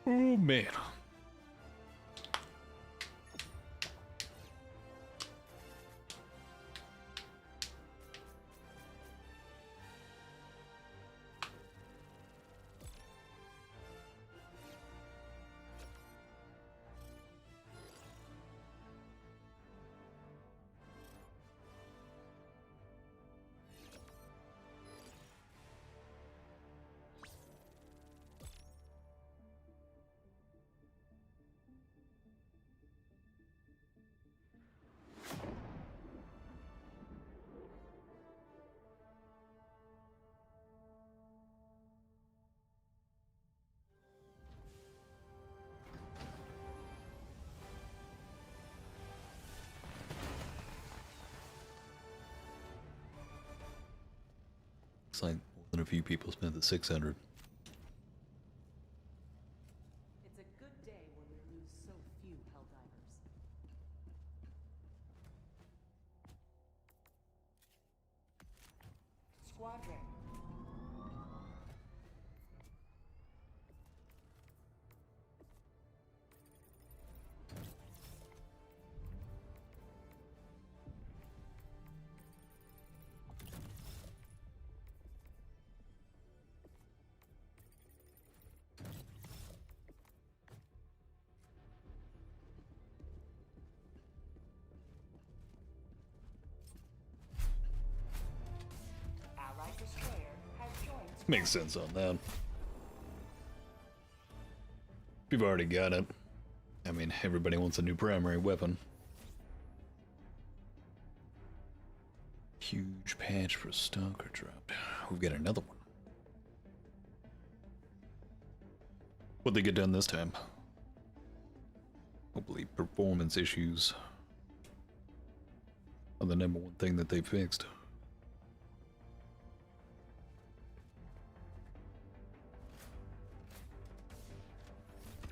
Oh man. Looks like more than a few people spent the 600. It's a good day when we lose so few Helldivers. Squadron. Allied destroyer has joined. Makes sense on that. You've already got it. I mean, everybody wants a new primary weapon. Huge patch for Stalker dropped. We've got another one. What'd they get done this time? Hopefully performance issues are the number one thing that they fixed.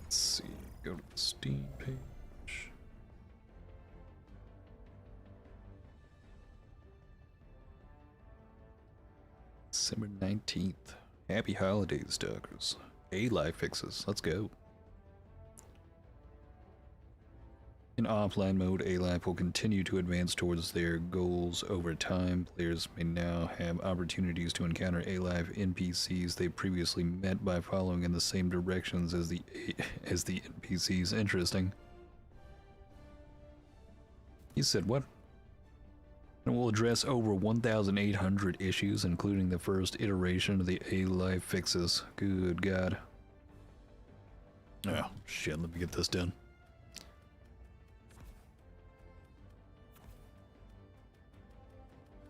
Let's see, go to the Steam page. December 19th. Happy holidays, Stalkers. A-Life fixes. Let's go. In offline mode, A-Life will continue to advance towards their goals over time. Players may now have opportunities to encounter A-Life NPCs they previously met by following in the same directions as the NPCs. Interesting. He said what? And will address over 1,800 issues, including the first iteration of the A-Life fixes. Good God. Oh, shit, let me get this done.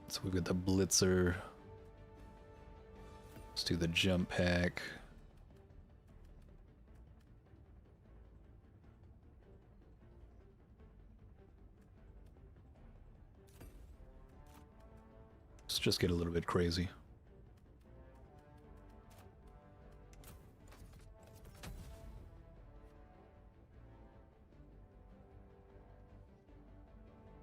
So we've got the Blitzer. Let's do the jump pack. Let's just get a little bit crazy.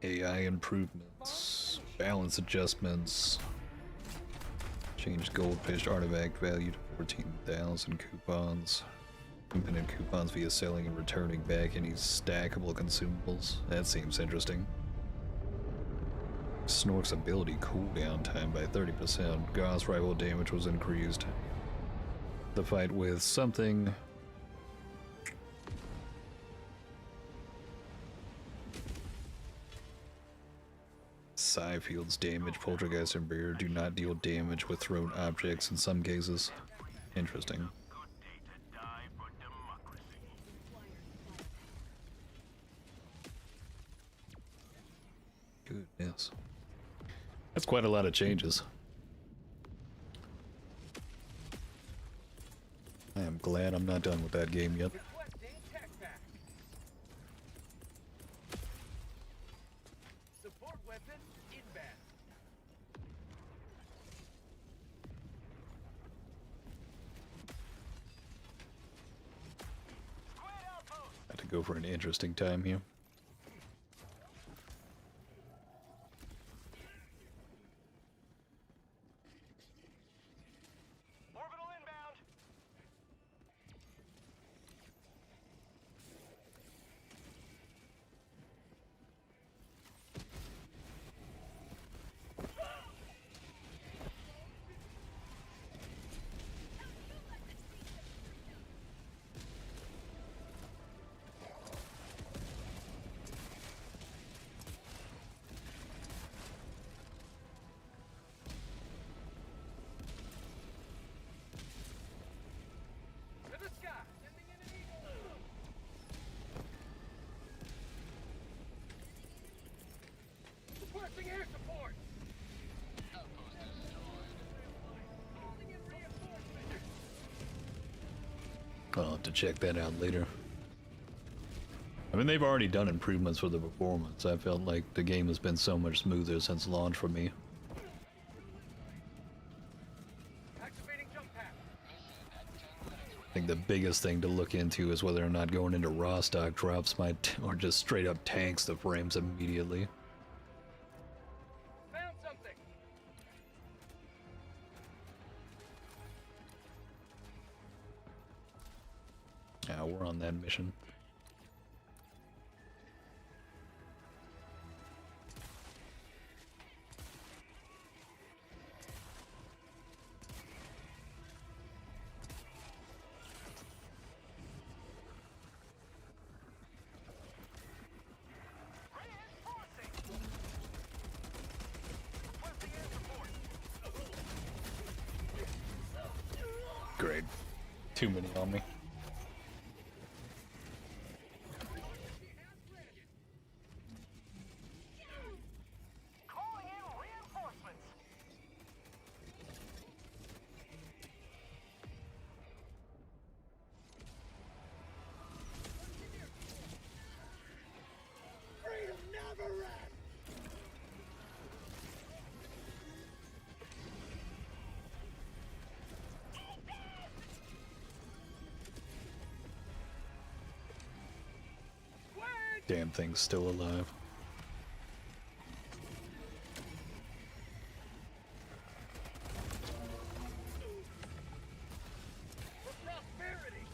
AI improvements, balance adjustments, change goldfish artifact value to 14,000 coupons, infinite coupons via selling and returning back any stackable consumables. That seems interesting. Snork's ability cooldown time by 30%. Gauss rival damage was increased. The fight with something. Psi fields damage. Poltergeist and Bear do not deal damage with thrown objects in some cases. Interesting. Goodness. That's quite a lot of changes. I am glad I'm not done with that game yet. Support weapon inbound. Had to go for an interesting time here. Air support. Outpost destroyed. Calling in reinforcements. I'll have to check that out later. I mean, they've already done improvements for the performance. I felt like the game has been so much smoother since launch for me. Activating jump pack. I think the biggest thing to look into is whether or not going into raw stock drops might, or just straight up tanks the frames immediately. Found something. Yeah, we're on that mission. Great. Too many on me. Calling in reinforcements. Damn thing's still alive. For prosperity!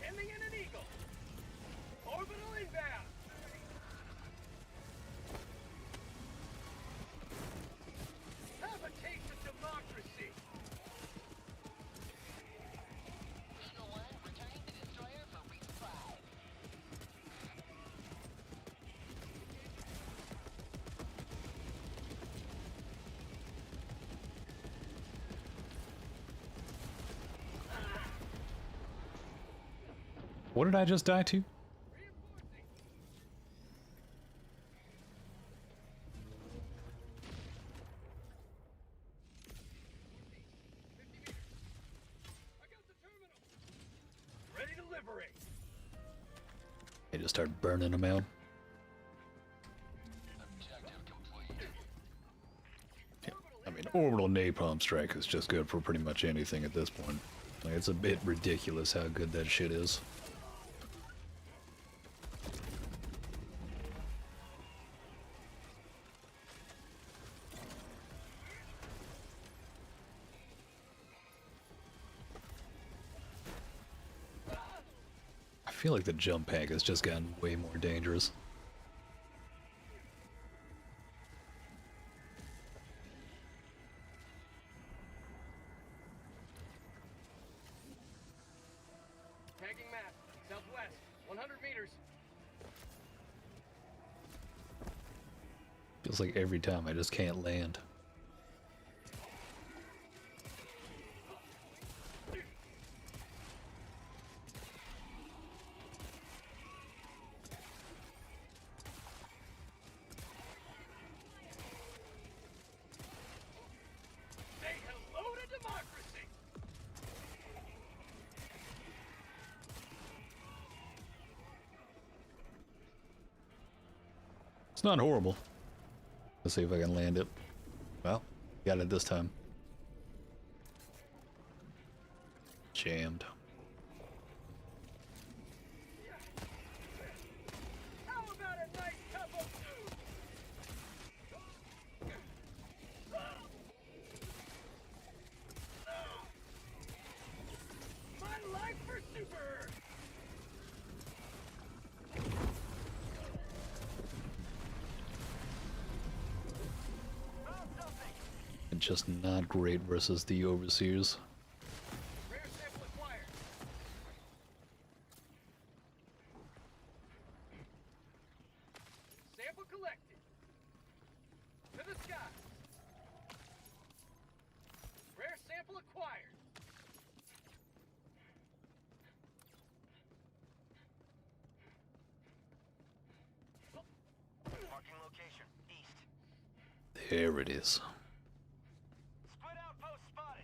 Hemming in an eagle! Orbital inbound! Have a taste of democracy! Eagle 1, returning to destroyer for resupply. What did I just die to? Reinforcing! I got the terminal! Ready to liberate! They just start burning them out. Objective complete. I mean, orbital napalm strike is just good for pretty much anything at this point. Like, it's a bit ridiculous how good that shit is. I feel like the jump pack has just gotten way more dangerous. Tagging map, southwest, 100 meters. Feels like every time I just can't land. Say hello to democracy! It's not horrible. Let's see if I can land it. Well, got it this time. Jammed. How about a nice cup of my life for Super! And just not great versus the overseers. Rare sample acquired. Sample collected. To the sky. Rare sample acquired. Marking location. East. There it is. Split outpost spotted.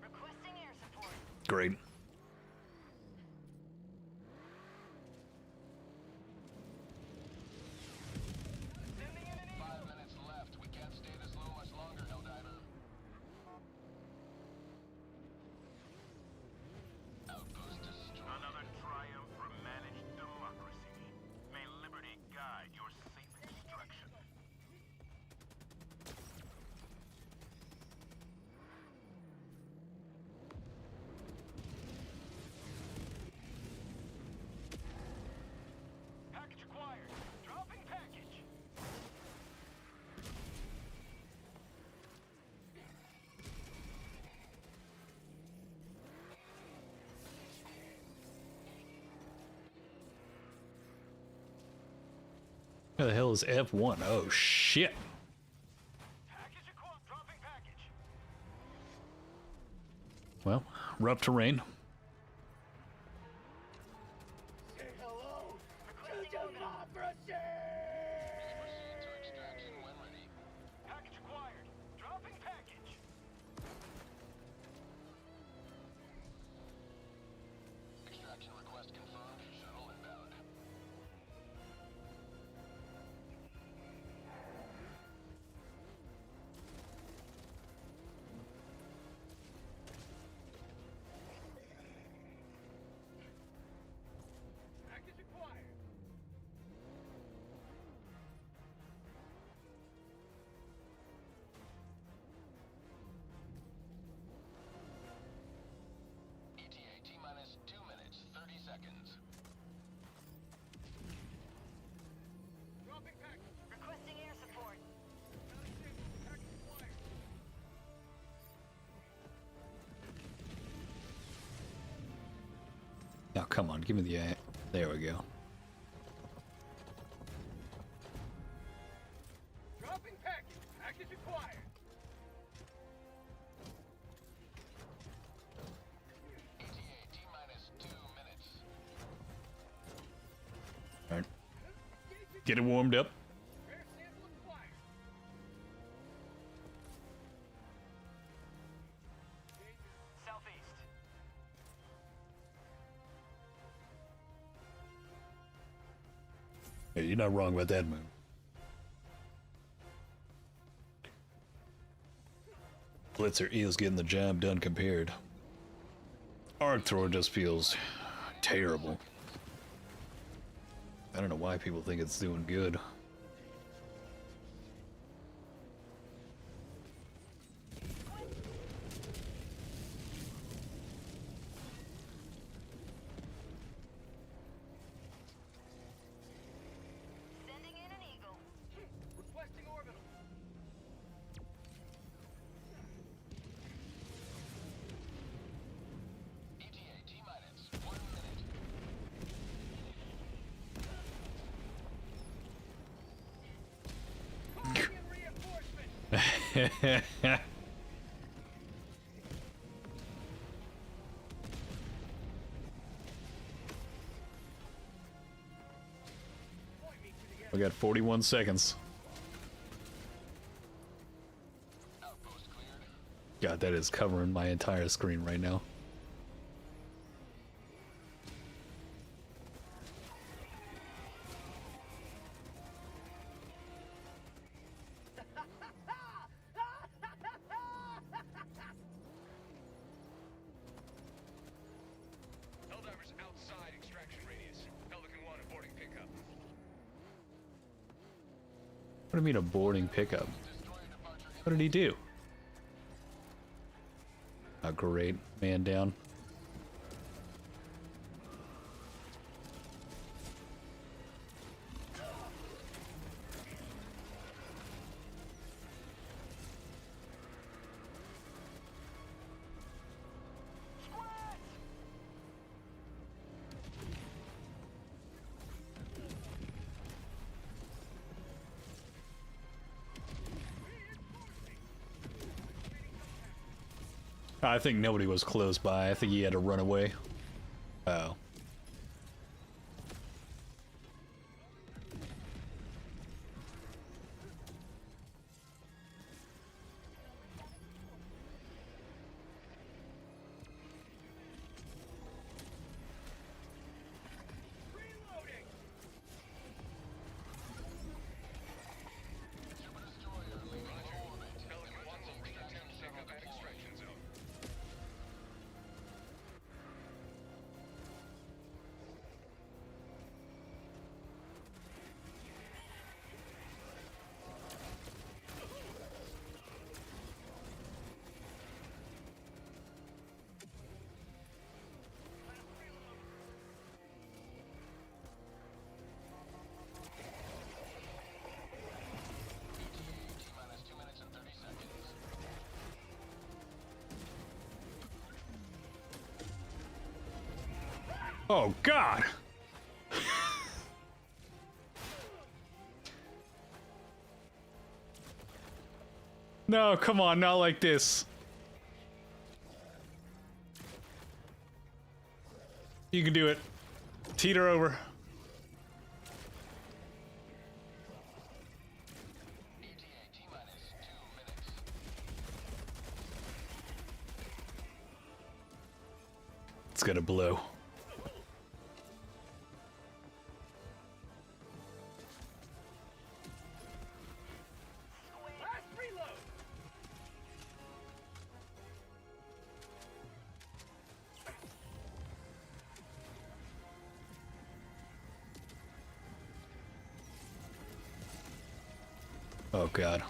Requesting air support. Great. Sending in an eagle. 5 minutes left. We can't stay this low much longer, Helldiver. Outpost destroyed. Another triumph for managed democracy. May liberty guide your safe extraction. Package acquired. Dropping package. Where the hell is F1? Oh shit. Package acquired. Dropping package. Well, rough terrain. Say hello to Requesting orbital. democracy! Proceed to extraction when ready. Package acquired. Dropping package. Extraction request confirmed. Shuttle inbound. Now come on, give me the eye. There we go. Dropping package. Package acquired. ETA T-minus 2 minutes. Alright. Get it warmed up. Rare sample acquired. Southeast. Hey, you're not wrong about that move. Blitzer is getting the job done compared. Arc thrower just feels terrible. I don't know why people think it's doing good. Sending in an eagle. Requesting orbital. ETA T-minus 1 minute. Calling in reinforcements. Point me to the We got 41 seconds. Outpost cleared. God, that is covering my entire screen right now. Helldivers outside extraction radius. Pelican 1 aborting pickup. What do you mean a boarding pickup? What did he do? Oh, great. Man down. I think nobody was close by. I think he had to run away. Oh. reloading. Pelican 1 will reattempt pickup at extraction zone. T-minus 2 minutes and 30 seconds. Oh, God! No, come on, not like this. You can do it. Teeter over. ETA T-minus 2 minutes. It's gonna blow. Last reload. Oh, God.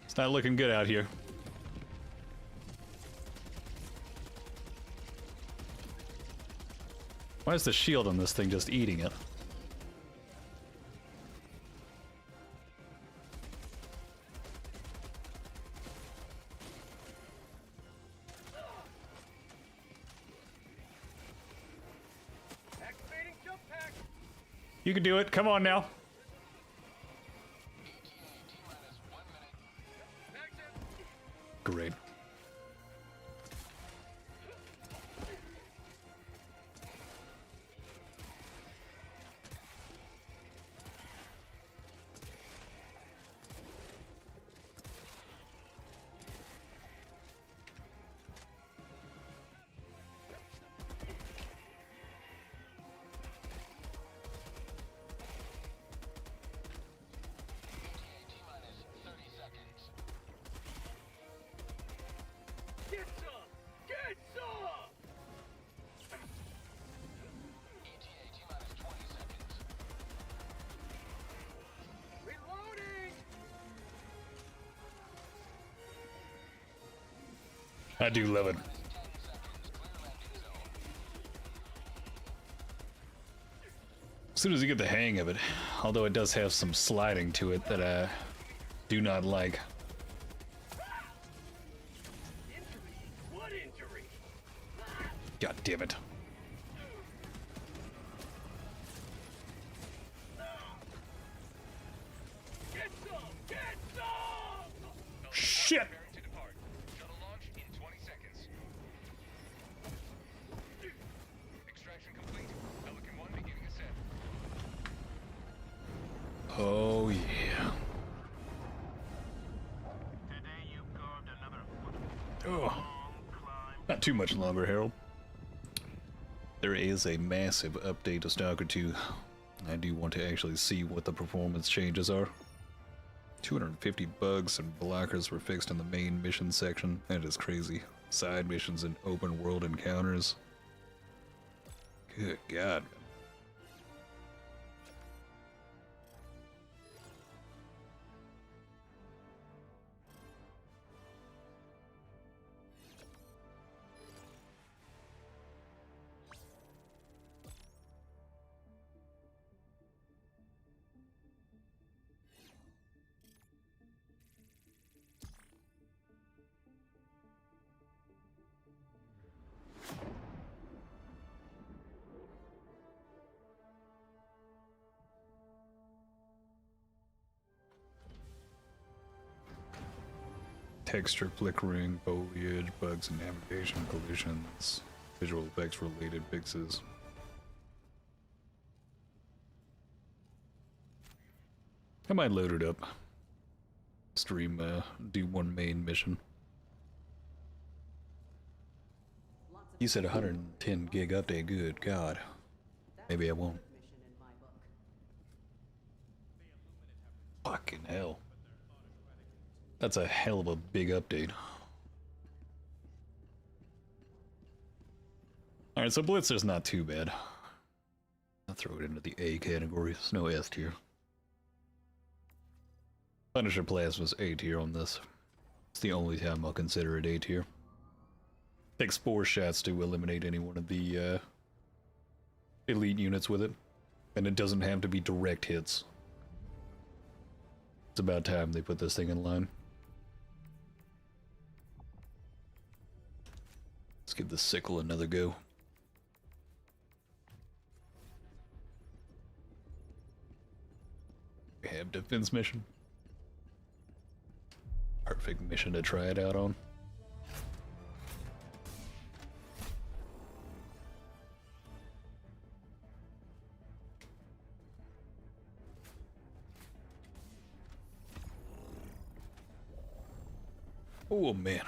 It's not looking good out here. Why is the shield on this thing just eating it? You can do it. Come on now. Great. Get some! Get some! ETA T-minus 20 seconds. Reloading! I do love it. 10 seconds. Clear landing zone. As soon as you get the hang of it, although it does have some sliding to it that I do not like. Injury? What injury? God damn it. Get some! Get some! Shit! Preparing to depart. Shuttle launch in 20 seconds. Extraction complete. Pelican 1 beginning ascent. Oh yeah. Today you carved another Oh, long climb. not too much longer, Harold. There is a massive update to Stalker 2. I do want to actually see what the performance changes are. 250 bugs and blockers were fixed in the main mission section. That is crazy. Side missions and open world encounters. Good God. Texture flickering, foliage, bugs and navigation collisions, visual effects related fixes. I might load it up. Stream, do one main mission. You said 110 gig update, good God. Maybe I won't. Mission in my book. Fucking hell. That's a hell of a big update. Alright, so Blitzer's not too bad. I'll throw it into the A category. It's no S tier. Punisher Plasma's A tier on this. It's the only time I'll consider it A tier. Takes 4 shots to eliminate any one of the elite units with it. And it doesn't have to be direct hits. It's about time they put this thing in line. Let's give the sickle another go. We have defense mission. Perfect mission to try it out on. Oh man.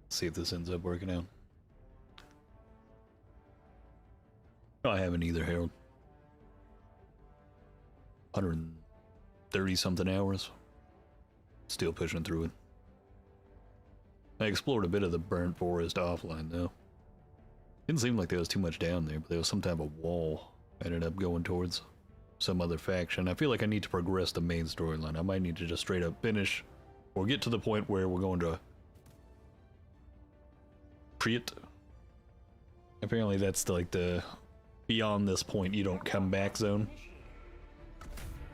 See if this ends up working out. No, I haven't either, Harold. 130 something hours. still pushing through it. I explored a bit of the burnt forest offline though. Didn't seem like there was too much down there, but there was some type of wall I ended up going towards some other faction. I feel like I need to progress the main storyline. I might need to just straight up finish or get to the point where we're going to Priet. Apparently that's like the beyond this point you don't come back zone.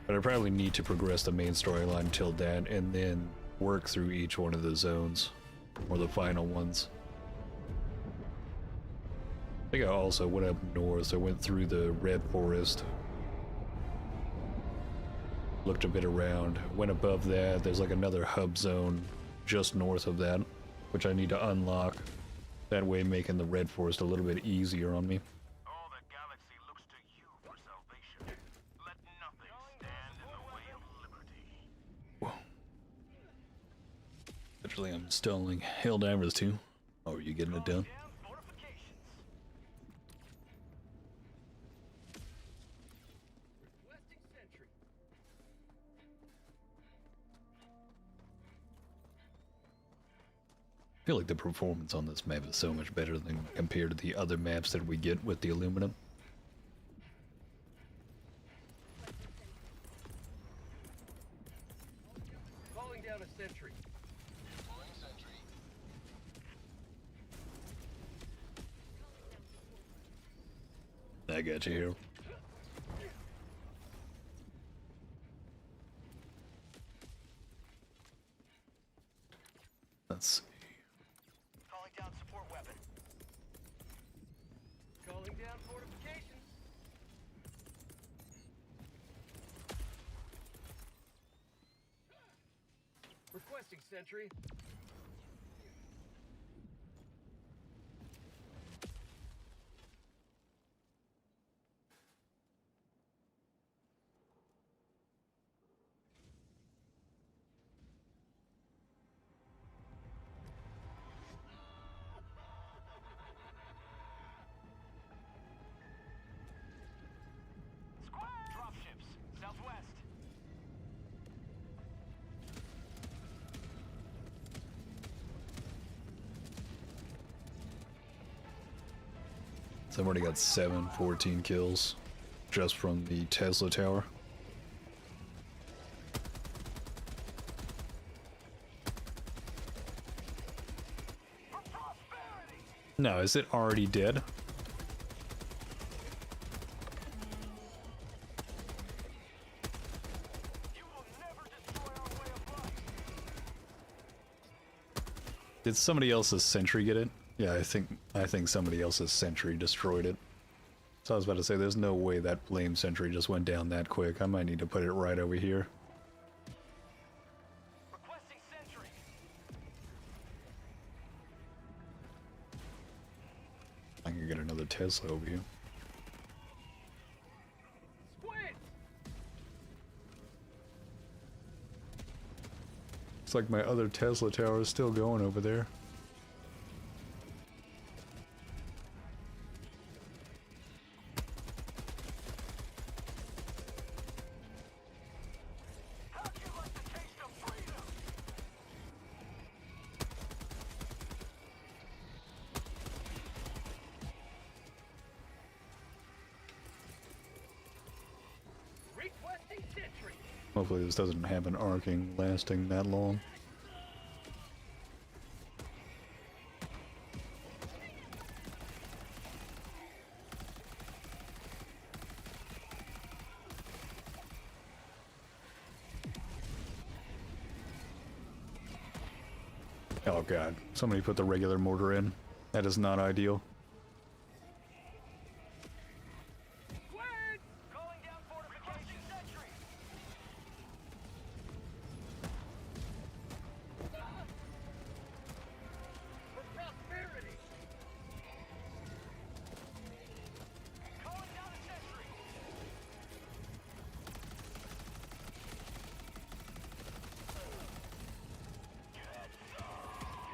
But I probably need to progress the main storyline until that and then work through each one of the zones. Or the final ones. I think I also went up north. I went through the red forest. Looked a bit around. Went above that. There's like another hub zone just north of that, which I need to unlock. That way making the red forest a little bit easier on me. All the galaxy looks to you for salvation. Let nothing stand in the way of liberty. Whoa. Actually, I'm installing Helldivers too. Oh, are you getting it done? Requesting sentry. I feel like the performance on this map is so much better than compared to the other maps that we get with the aluminum. Calling down a sentry. Deploying sentry. I got you here. Let's see. Calling down support weapon. Calling down fortifications. Requesting sentry. Dropships, southwest. So I've already got 14 kills just from the Tesla tower. No, is it already dead? Did somebody else's sentry get it? Yeah, I think somebody else's sentry destroyed it. So I was about to say, there's no way that flame sentry just went down that quick. I might need to put it right over here. Requesting sentry. I can get another Tesla over here. Squid. Looks like my other Tesla tower is still going over there. Requesting sentry. Hopefully this doesn't have an arcing lasting that long. Oh god, somebody put the regular mortar in. That is not ideal. Squid. Calling down fortification sentry. For prosperity. Calling down a sentry.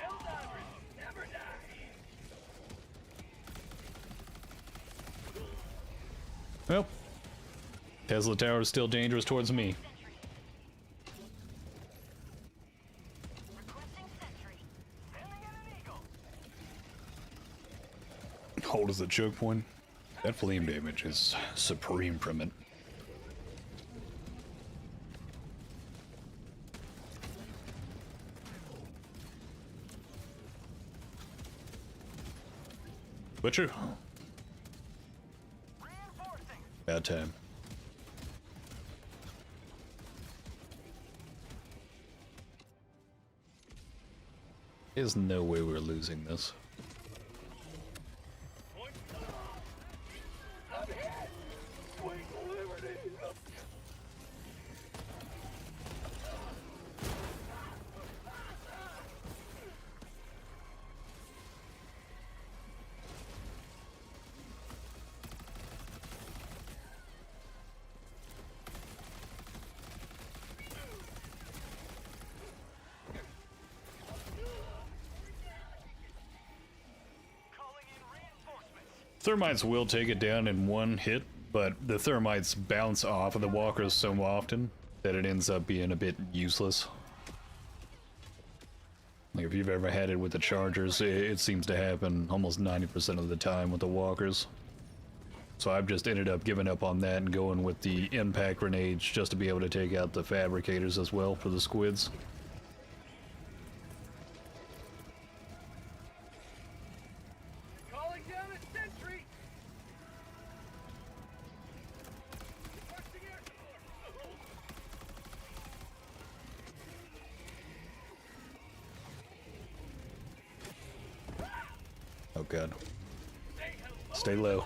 Helldivers never die. Well, Tesla tower is still dangerous towards me. hold as a choke point. That flame damage is supreme from it. Butcher. Bad time. There's no way we're losing this. Thermites will take it down in one hit, but the thermites bounce off of the walkers so often that it ends up being a bit useless. Like if you've ever had it with the chargers, it seems to happen almost 90% of the time with the walkers. So I've just ended up giving up on that and going with the impact grenades just to be able to take out the fabricators as well for the squids. Oh god. Stay low.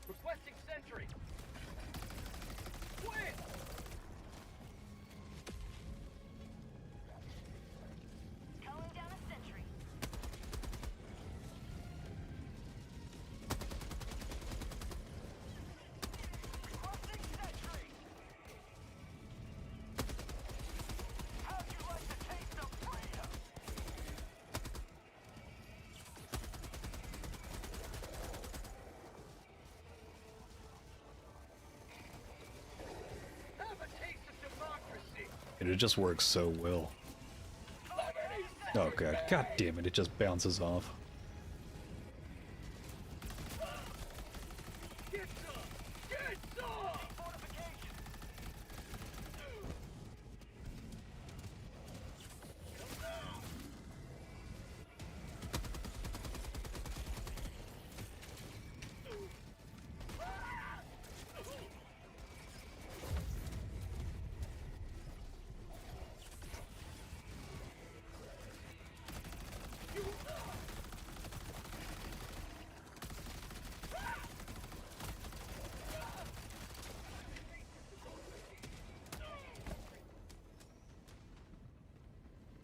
Requesting sentry. Win. Calling down a sentry. Requesting sentry. How'd you like to taste of freedom? Have a taste of democracy. And it just works so well. Oh god. God damn it, it just bounces off. Get some. Get some.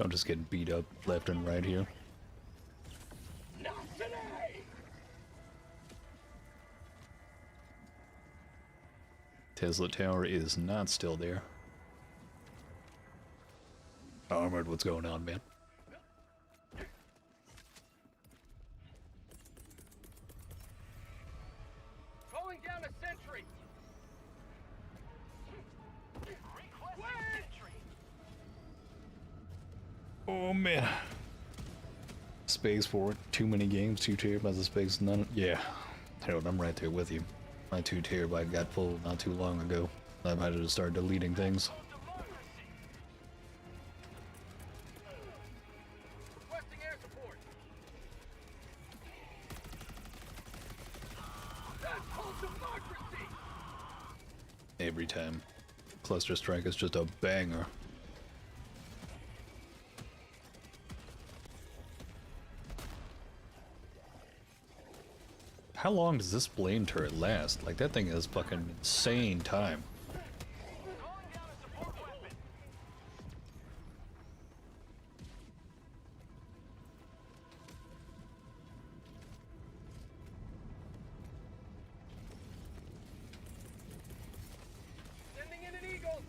I'm just getting beat up left and right here. Not today. Tesla Tower is not still there. Armored, what's going on, man? Calling down a sentry. Requesting sentry. Oh man. Space for it. Too many games, 2 terabytes of space, none. Yeah. Harold, I'm right there with you. My 2 terabyte got full not too long ago. I've had to start deleting things. Requesting air support. That's called democracy. Every time. Cluster Strike is just a banger. How long does this blame turret last? Like, that thing is fucking insane time. Calling down a support weapon. Sending in an eagle.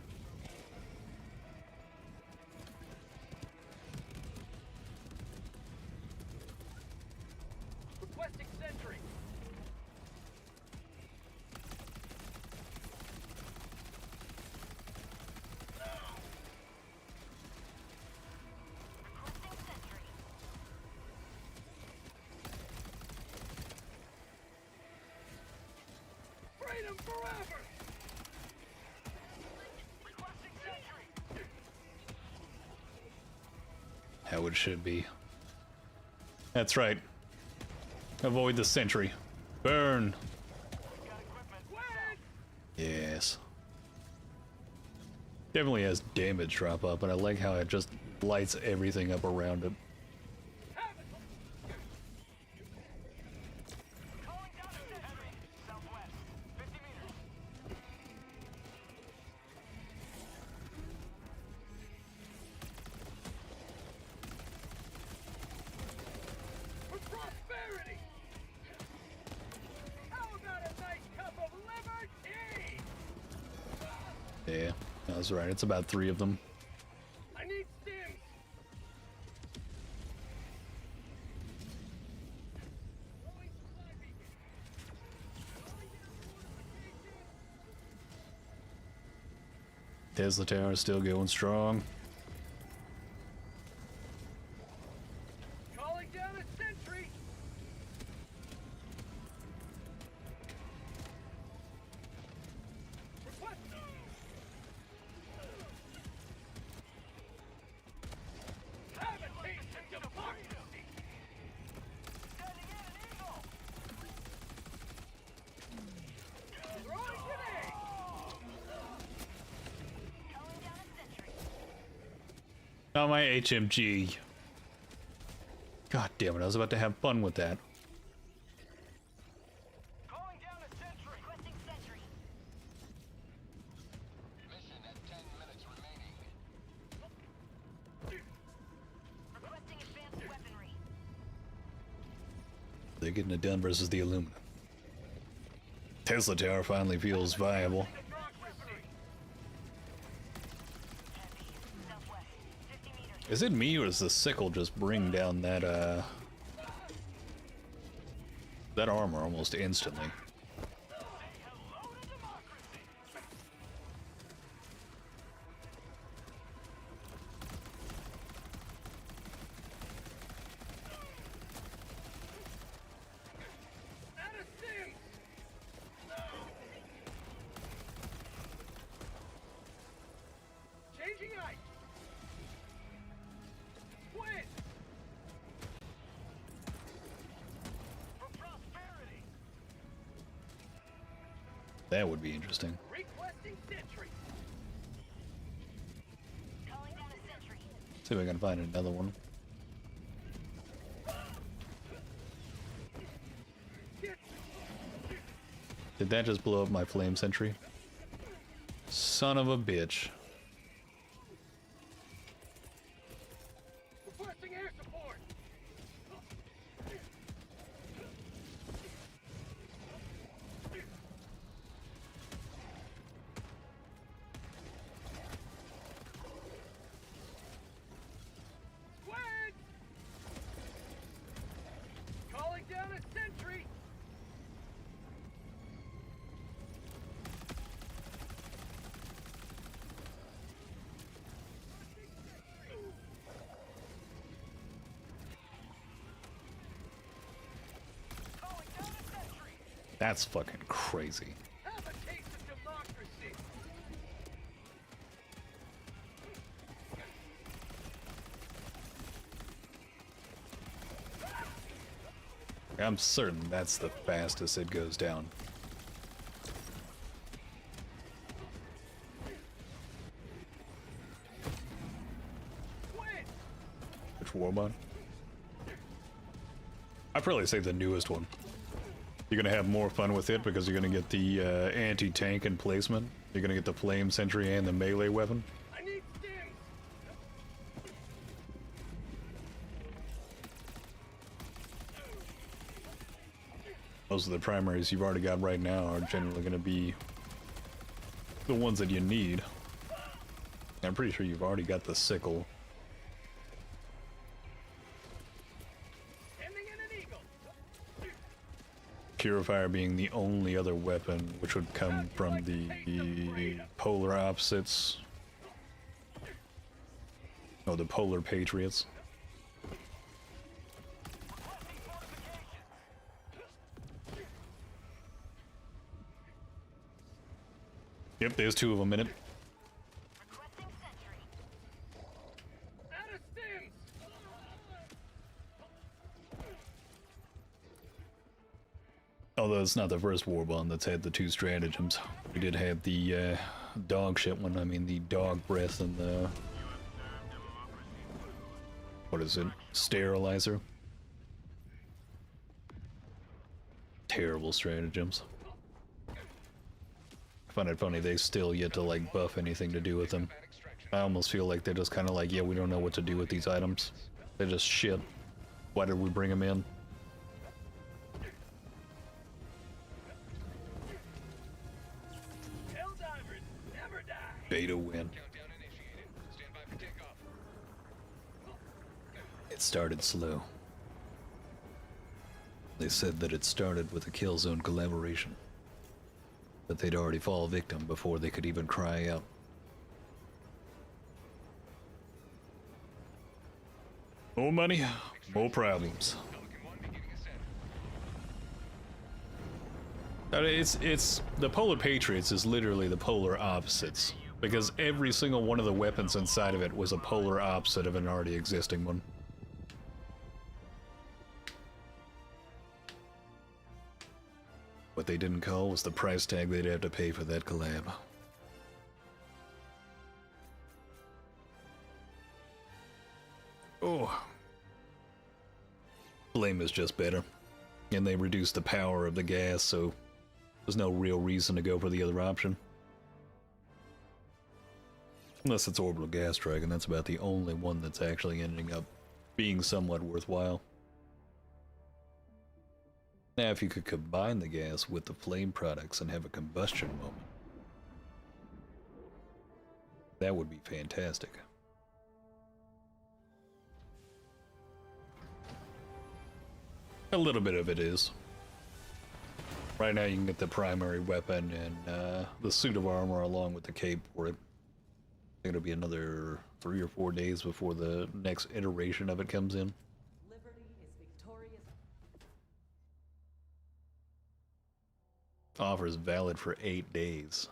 him forever! How it should be. That's right. Avoid the sentry. Burn! Yes. Definitely has damage drop up, but I like how it just lights everything up around it. For prosperity! How about a nice cup of liberty? Yeah, that's right. It's about 3 of them. I need stims! Tesla Tower is still going strong. Calling down a sentry! Request! Have a taste of democracy! Sending in an eagle! Throwing grenade! Calling down a sentry. Oh, my HMG. God damn it, I was about to have fun with that. Calling down a sentry! Requesting sentry. Mission at 10 minutes remaining. Requesting advanced weaponry. They're getting it done versus the Illuminate. Tesla Tower finally feels viable. Southwest. 50 meters. Is it me or does the sickle just bring down that that armor almost instantly? Out of stims! Changing ice! Quit! For prosperity! That would be interesting. Requesting sentry! Calling down a sentry. See if I can find another one. Did that just blow up my flame sentry? Son of a bitch. Requesting air support! Squad! Calling down a sentry! Calling down a sentry! That's fucking crazy. Have a taste of democracy! I'm certain that's the fastest it goes down. Quit! Which warbot? I'd probably say the newest one. You're gonna have more fun with it because you're gonna get the anti-tank emplacement. You're gonna get the flame sentry and the melee weapon. I need stims! Most of the primaries you've already got right now are generally gonna be the ones that you need. I'm pretty sure you've already got the sickle. Sending in an eagle! Purifier being the only other weapon, which would come from the polar opposites. Oh, the polar patriots. Yep, there's 2 of them in it. Requesting sentry. Out of stims! Although it's not the first war bond that's had the 2 stratagems. We did have the dog shit one, I mean the dog breath and the... What is it? Sterilizer. Terrible stratagems. I find it funny they still yet to like buff anything to do with them. I almost feel like they're just kind of like, yeah, we don't know what to do with these items. They're just shit. Why did we bring them in? Helldivers never die! Beta win. Countdown initiated. Stand by for takeoff. It started slow. They said that it started with a Killzone collaboration. That they'd already fall victim before they could even cry out. More money, more problems. Pelican 1 beginning ascent. I mean, it's the Polar Patriots is literally the polar opposites, because every single one of the weapons inside of it was a polar opposite of an already existing one. What they didn't call was the price tag they'd have to pay for that collab. Oh. Flame is just better. And they reduced the power of the gas, so there's no real reason to go for the other option. Unless it's orbital gas strike, and that's about the only one that's actually ending up being somewhat worthwhile. Now, if you could combine the gas with the flame products and have a combustion moment, that would be fantastic. A little bit of it is. Right now you can get the primary weapon and the suit of armor along with the cape for it. I think it'll be another 3 or 4 days before the next iteration of it comes in. Liberty is victorious. Offer is valid for 8 days.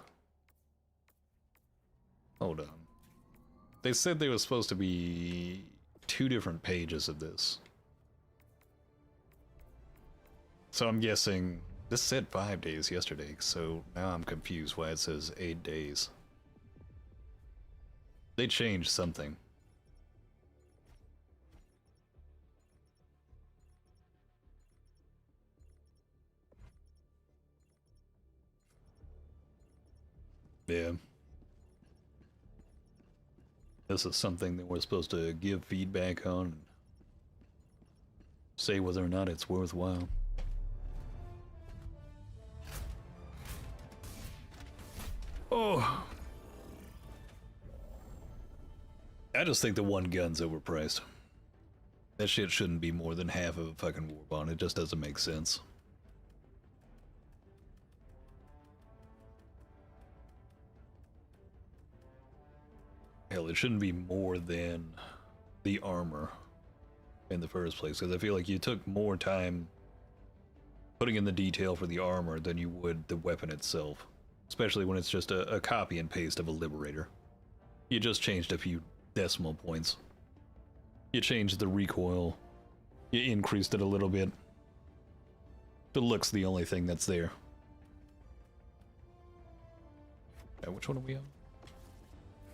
Hold on. They said there was supposed to be 2 different pages of this. So I'm guessing this said 5 days yesterday, so now I'm confused why it says 8 days. They changed something. Yeah. This is something that we're supposed to give feedback on and say whether or not it's worthwhile. Oh. I just think the one gun's overpriced. That shit shouldn't be more than half of a fucking war bond. It just doesn't make sense. Hell, it shouldn't be more than the armor in the first place, because I feel like you took more time putting in the detail for the armor than you would the weapon itself. Especially when it's just a copy and paste of a Liberator. You just changed a few decimal points. You changed the recoil. You increased it a little bit. The look's the only thing that's there. Which one are we on?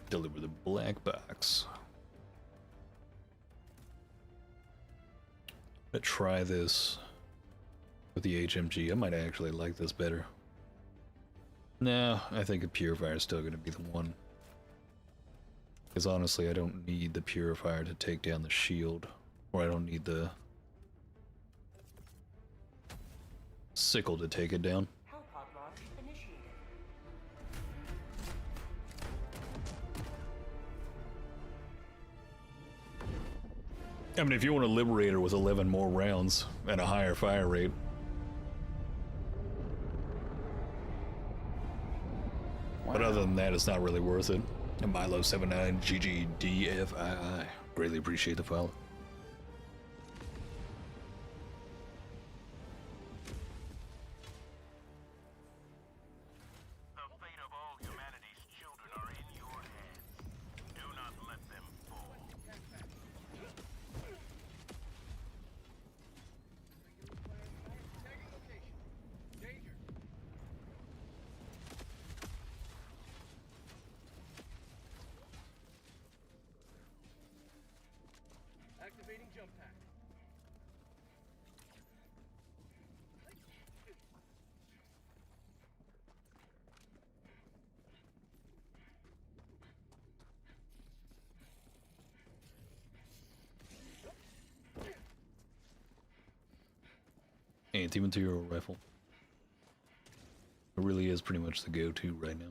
Deliver the black box. I'm gonna try this with the HMG. I might actually like this better. No, I think a purifier is still going to be the one. Because honestly, I don't need the purifier to take down the shield. Or I don't need the sickle to take it down. Hellpod launch initiated. I mean, if you want a Liberator with 11 more rounds and a higher fire rate, but other than that, it's not really worth it. And Milo79 GGDFII. Greatly appreciate the follow. The fate of all humanity Anti-material rifle. It really is pretty much the go-to right now.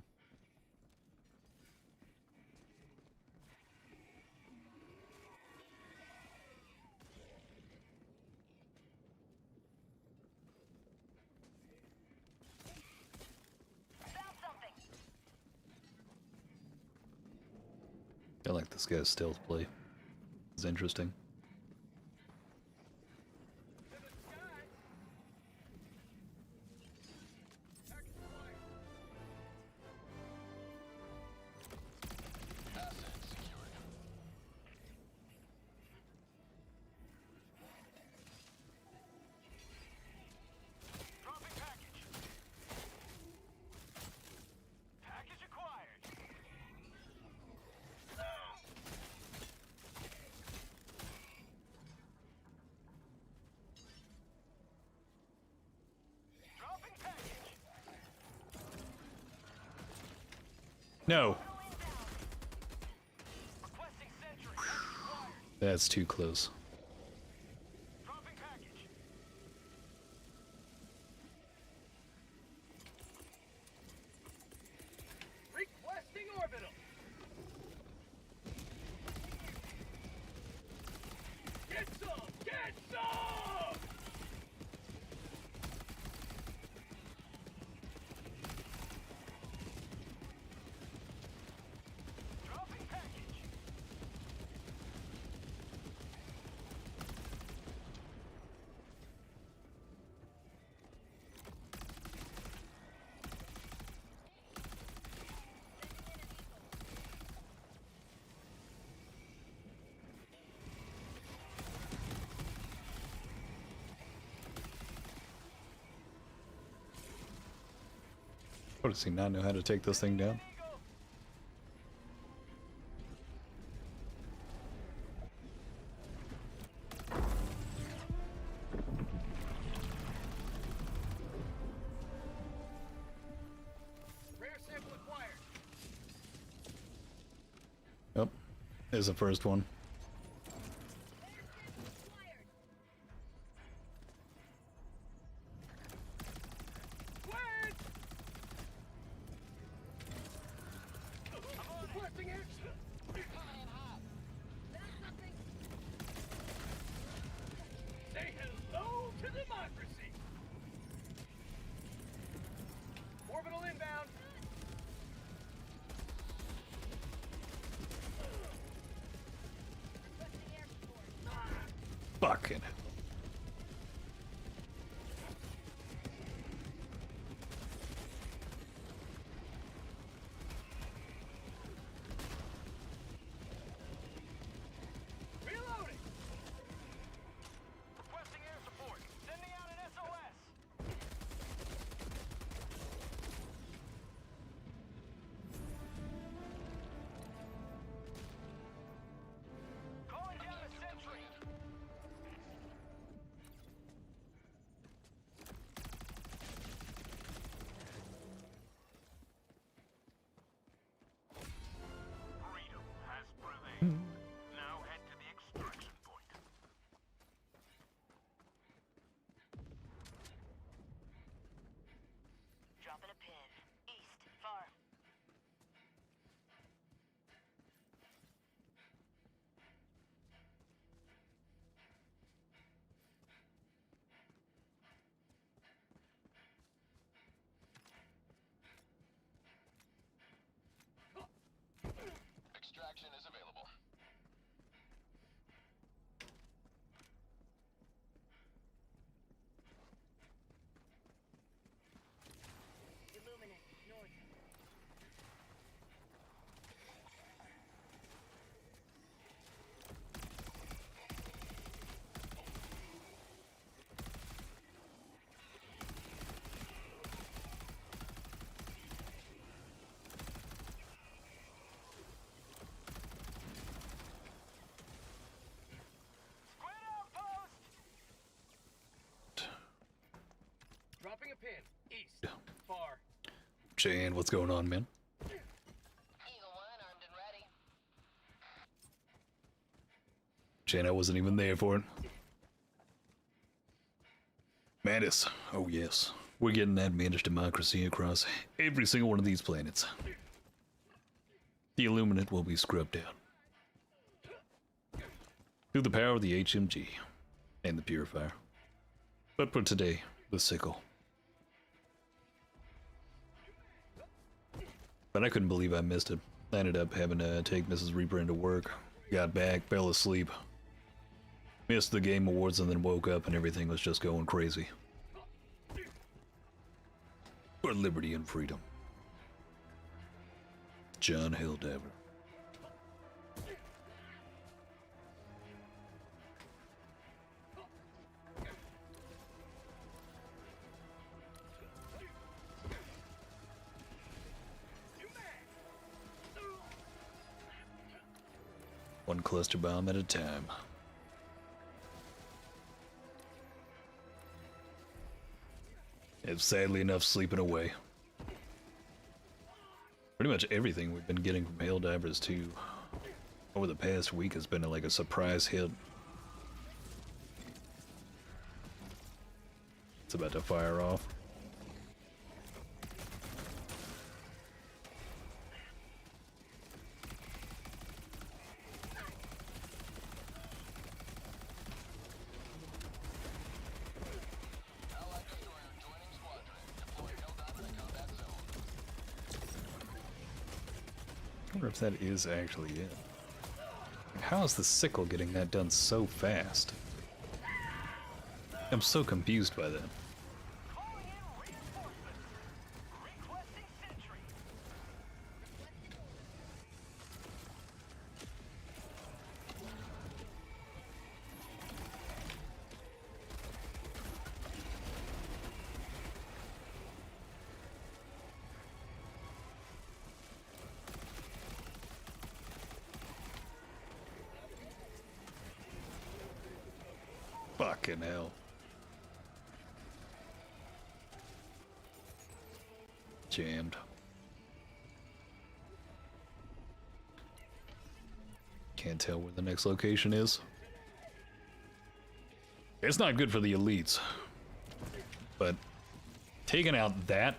I like this guy's stealth play. It's interesting. No. That's too close. Requesting orbital. Get some! Get some! Dropping package. What, does he not know how to take this thing down? Rare sample acquired. Yep. There's the first one. Requesting air. Say hello to democracy. Orbital inbound. Fucking. Reloading. Requesting air support. Sending out an SOS. Calling down a sentry. Freedom has prevailed. Now head to the extraction point. Dropping a pin. East, far. Extraction is available. Illuminate, north. Squid outpost. Dropping a pin. East, far. Jane, what's going on, man? Eagle 1 armed and ready. Jane, I wasn't even there for it. Mantis. Oh yes. We're getting that managed democracy across every single one of these planets. The Illuminate will be scrubbed out. Through the power of the HMG and the Purifier. But for today, the Sickle. But I couldn't believe I missed it. I ended up having to take Mrs. Reaper into work. Got back, fell asleep. Missed the Game Awards and then woke up and everything was just going crazy. For liberty and freedom. John Helldiver. One cluster bomb at a time. And sadly enough, sleeping away. Pretty much everything we've been getting from Helldivers too over the past week has been like a surprise hit. It's about to fire off. I wonder if that is actually it. How is the Sickle getting that done so fast? I'm so confused by that. Fucking hell. Jammed. Can't tell where the next location is. It's not good for the elites. But taking out that.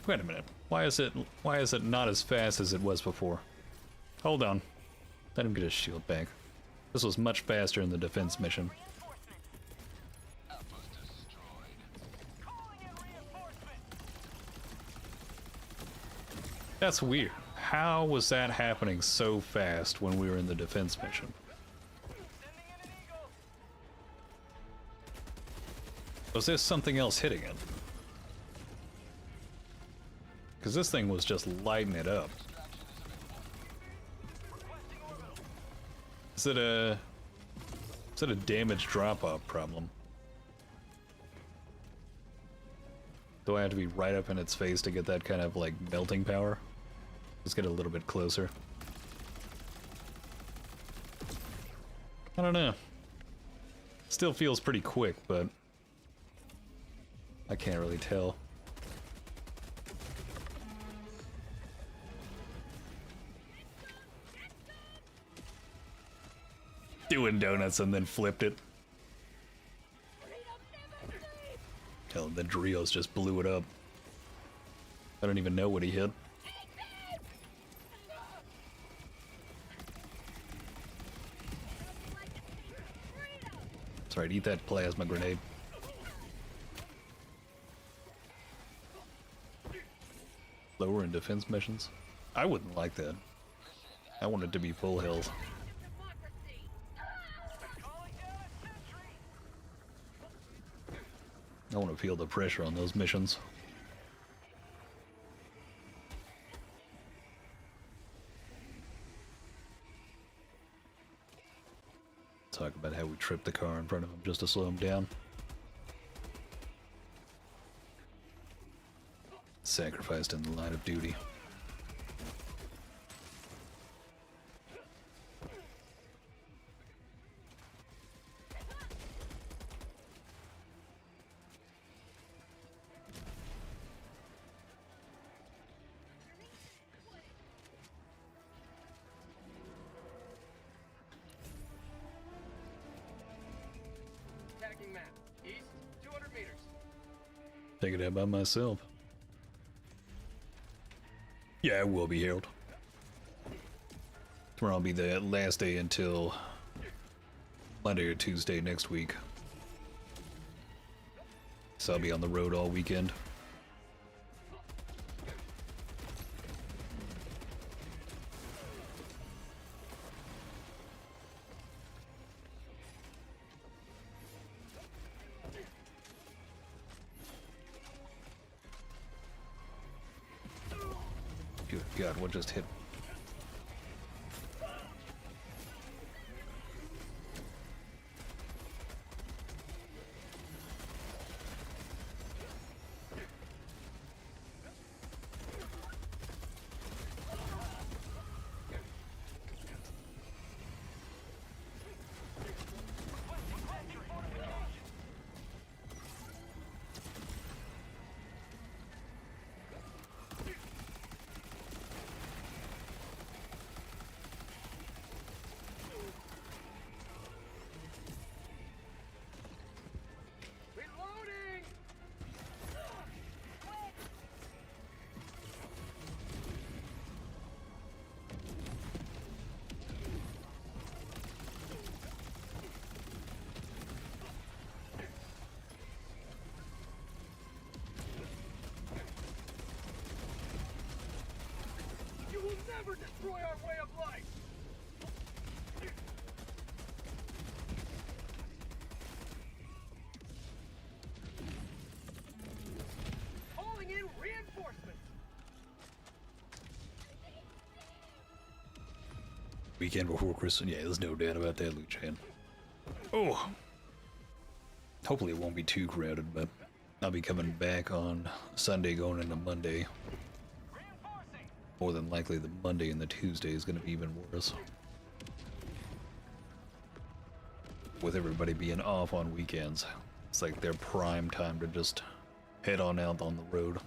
Wait a minute. Why is it not as fast as it was before? Hold on. Let him get his shield back. This was much faster in the defense mission. That's weird. How was that happening so fast when we were in the defense mission? Was there something else hitting it? Because this thing was just lighting it up. Is it a damage drop-off problem? Do I have to be right up in its face to get that kind of like melting power? Let's get a little bit closer. I don't know. Still feels pretty quick, but I can't really tell. Doing donuts and then flipped it. Hell, the Drios just blew it up. I don't even know what he hit. That's right, eat that plasma grenade. Lower in defense missions? I wouldn't like that. I want it to be full health. I want to feel the pressure on those missions. Talk about how we tripped the car in front of him just to slow him down. Sacrificed in the line of duty. Take it out by myself. Yeah, it will be, Harold. Tomorrow will be the last day until Monday or Tuesday next week. So I'll be on the road all weekend. Good God, what just hit? Reloading! You will never destroy our way of life! Calling in reinforcements! Weekend before Christmas. Yeah, there's no doubt about that, Luchan. Oh! Hopefully it won't be too crowded, but I'll be coming back on Sunday going into Monday. More than likely the Monday and the Tuesday is going to be even worse. With everybody being off on weekends. It's like their prime time to just head on out on the road.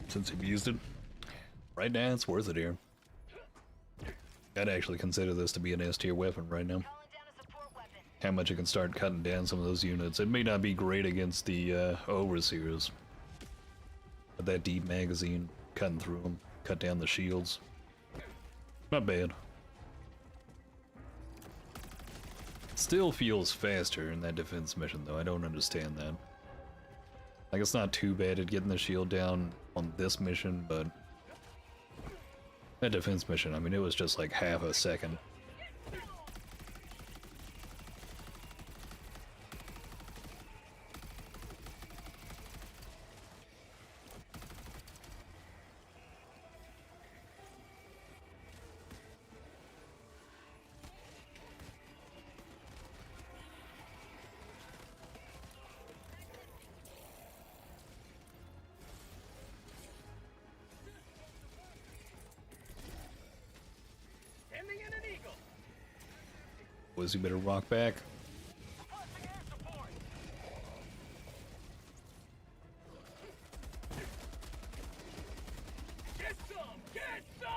Since you've used it, right now it's worth it here. I'd actually consider this to be an S tier weapon right now. How much it can start cutting down some of those units. It may not be great against the overseers, but that deep magazine cutting through them, cut down the shields. Not bad. Still feels faster in that defense mission though. I don't understand that. Like, it's not too bad at getting the shield down on this mission, but that defense mission, I mean, it was just like half a second. Sending in an eagle! Was he better rock back? Requesting air support! Get some! Get some!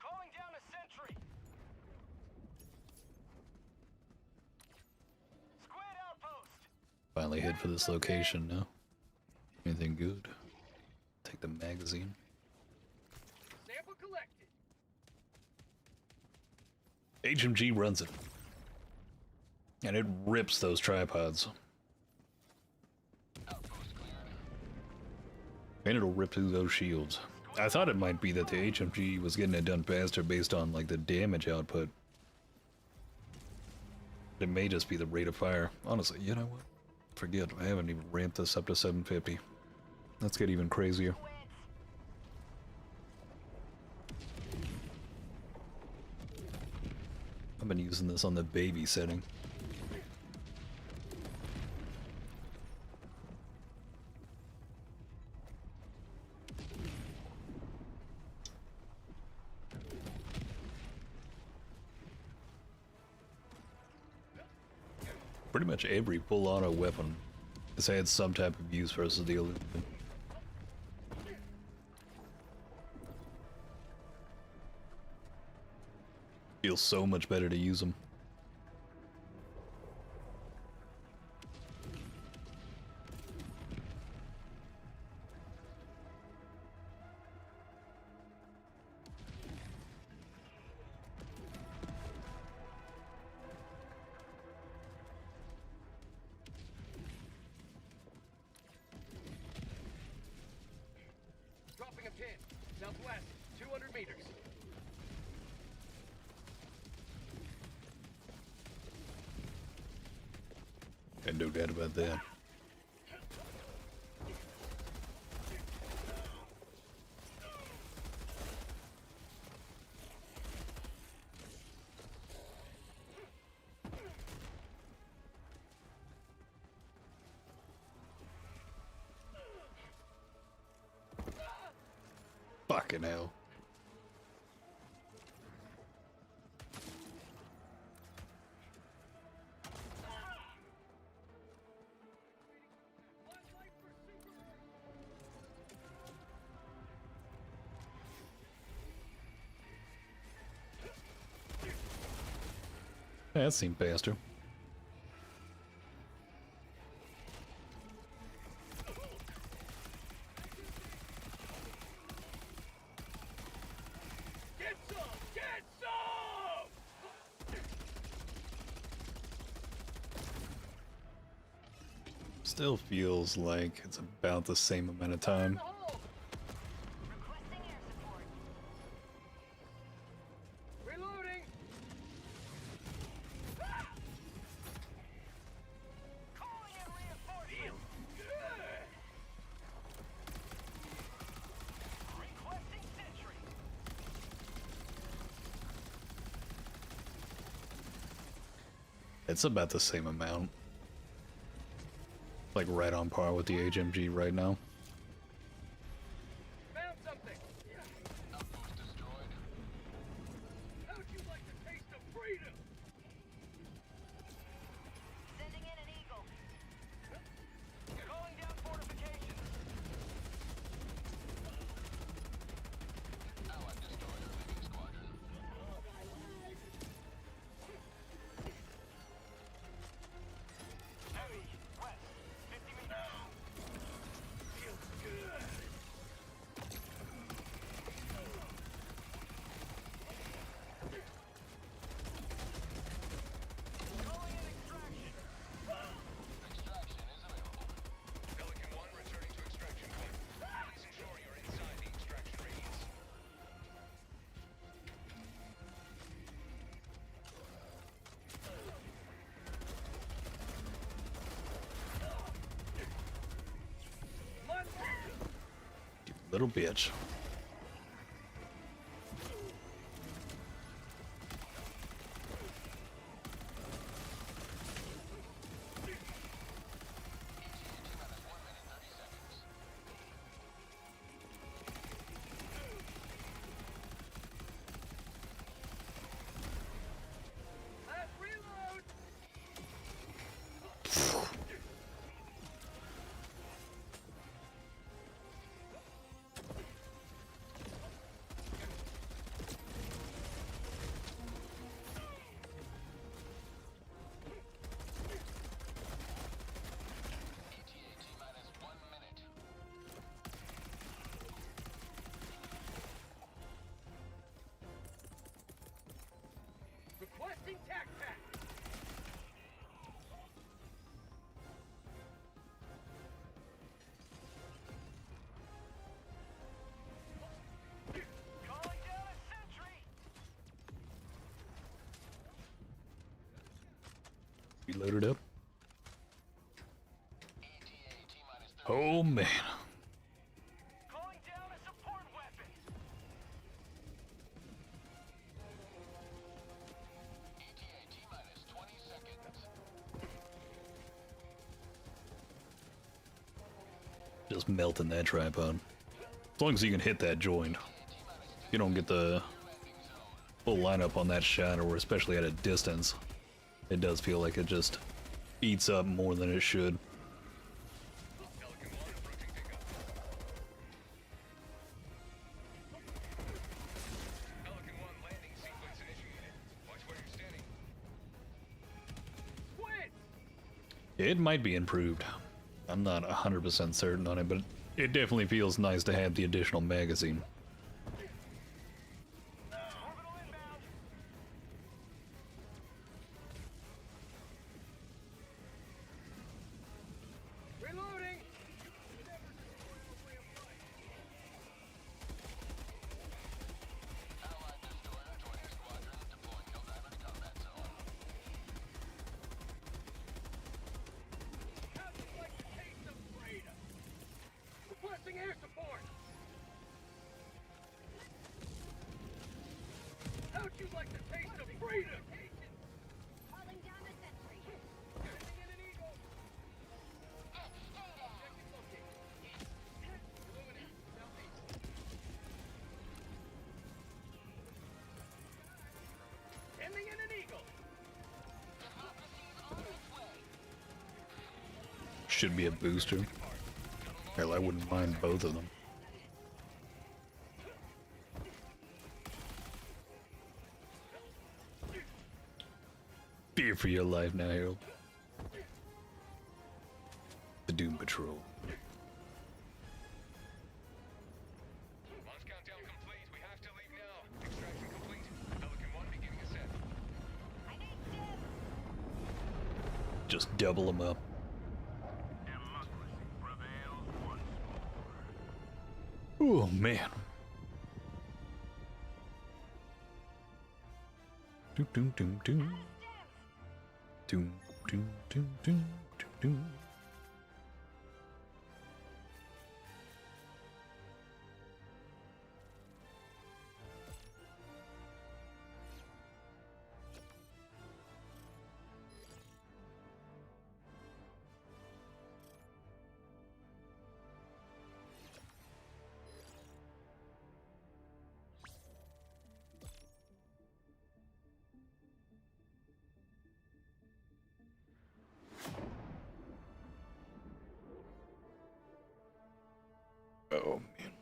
Calling down a sentry! Squid outpost! Finally hit for this location now. Anything good? Take the magazine. Sample collected. HMG runs it. And it rips those tripods. And it'll rip through those shields. I thought it might be that the HMG was getting it done faster based on like the damage output. It may just be the rate of fire. Honestly, you know what? Forget, I haven't even ramped this up to 750. Let's get even crazier. I've been using this on the baby setting. Pretty much every full auto weapon has had some type of use versus the Illuminate. Feels so much better to use them. Dropping a pin. Southwest, 200 meters. Got no doubt about that. Fucking hell. That seemed faster. Get some! Get some! Still feels like it's about the same amount of time. Requesting air support. Reloading! Calling in reinforcements. Requesting sentry. It's about the same amount. Like right on par with the HMG right now. Found something! Outpost destroyed. How'd you like the taste of freedom? Sending in an eagle. Calling down fortifications. Allied destroyer leaving squadron. Heavy, west, 50 meters. Feels good. Calling in extraction. Extraction is available. Pelican 1 returning to extraction point. Please ensure you're inside the extraction radius. Little bitch. Last reload! ETA T-minus 1 minute. Requesting tac pack. Calling down a sentry. We loaded up. ETA T-minus 30. Oh man. Calling down a support weapon. ETA T-minus 20 seconds. Just melting that tripod. As long as you can hit that joint. You don't get the full lineup on that shot, or especially at a distance. It does feel like it just eats up more than it should. Pelican 1 approaching pickup. Pelican 1 landing sequence initiated. Watch where you're standing. Quit! It might be improved. I'm not 100% certain on it, but it definitely feels nice to have the additional magazine. Reloading! Allied destroyer joining squadron, deploying Helldiver to combat zone. How'd you like the taste of freedom? Requesting air support! How'd you like the taste of freedom? Calling down a sentry. Sending in an eagle! Stay down. Objective located. Illuminate, southeast. Sending in an eagle! Democracy's on its way. Should be a booster. Hell, I wouldn't mind both of them. Fear for your life now, Harold. The Doom Patrol. Launch countdown complete. We have to leave now. Extraction complete. Pelican 1 beginning ascent. I need stim. Just double them up. Democracy prevails once Oh more. man. Doom doom doom doom. Doom doom doom doom doom doom. Oh man.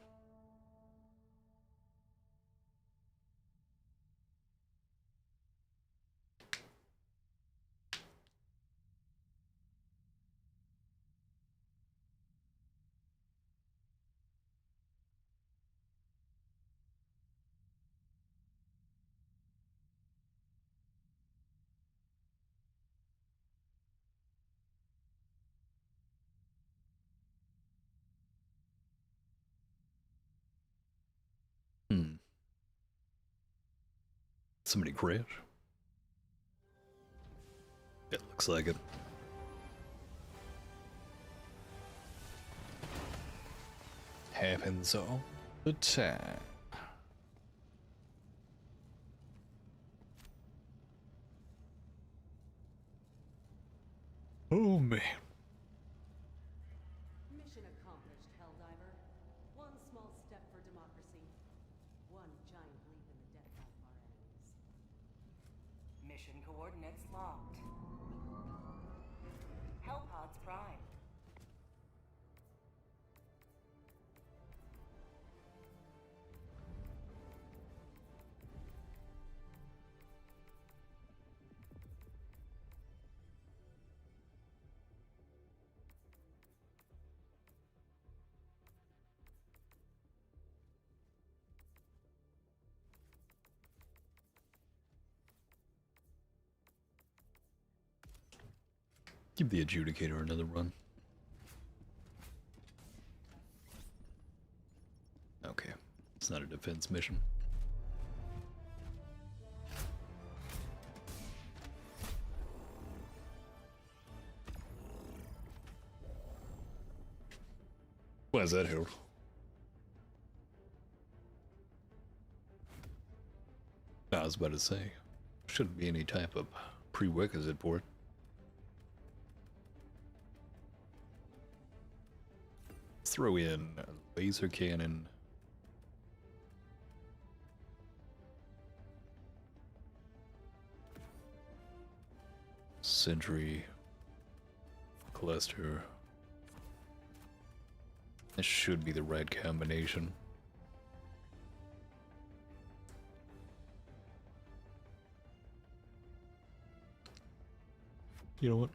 Somebody crash? It looks like it. Happens all the time. Oh man. Mission accomplished, Helldiver. One small step for democracy. One giant leap in the death path of our enemies. Mission coordinates locked. Hellpods prime. Give the adjudicator another run. Okay, it's not a defense mission. Why is that, Harold? I was about to say, shouldn't be any type of prerequisite for it. Throw in a laser cannon. Sentry. cluster. This should be the right combination. You know what?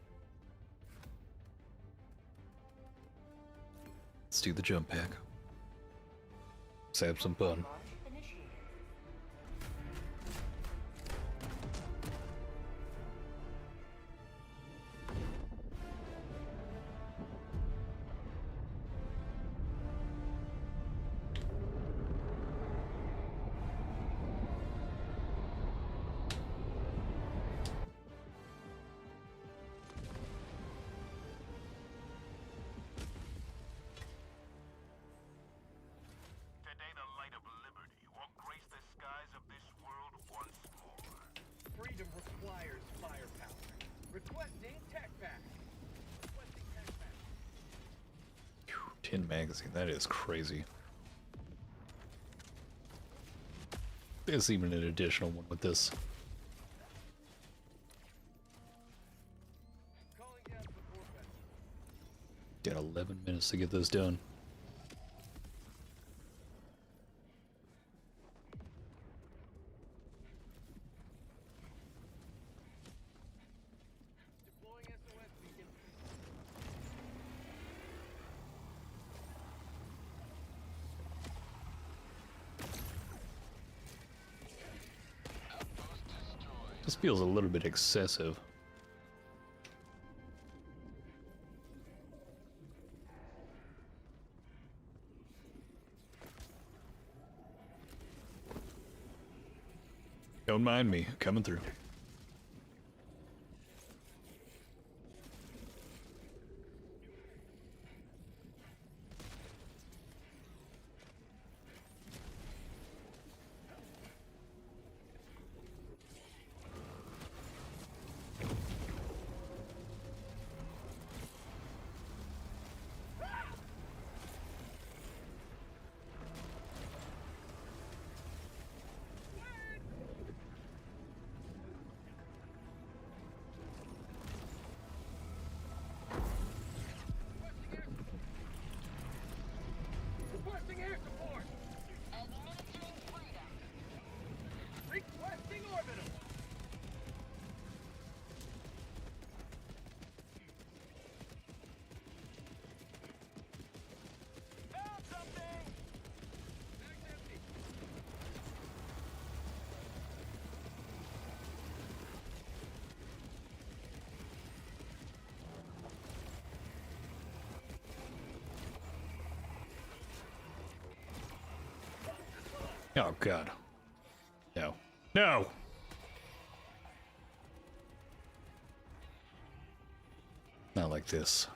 Let's do the jump pack. Let's have some fun. Launch initiated. Today the light of liberty will grace the skies of this world once more. Freedom requires firepower. Requesting tech pack. Requesting tech pack. Phew, 10 magazine, that is crazy. There's even an additional one with this. Calling down support vessel. Got 11 minutes to get this done. Deploying SOS beacon. Outpost destroyed. This feels a little bit excessive. Don't mind me, coming through. Requesting air support. Administering freedom. Requesting orbital. Found something. Bag's empty. Oh god. No. No! Not like this.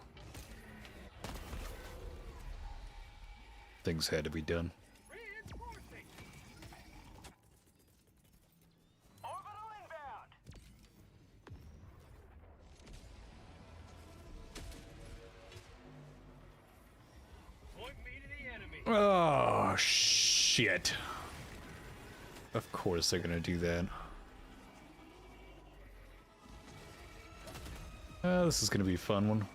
Things had to be done. Reinforcing. Orbital inbound! Point me to the enemy. Oh, shit. Of course they're gonna do that. This is gonna be a fun one.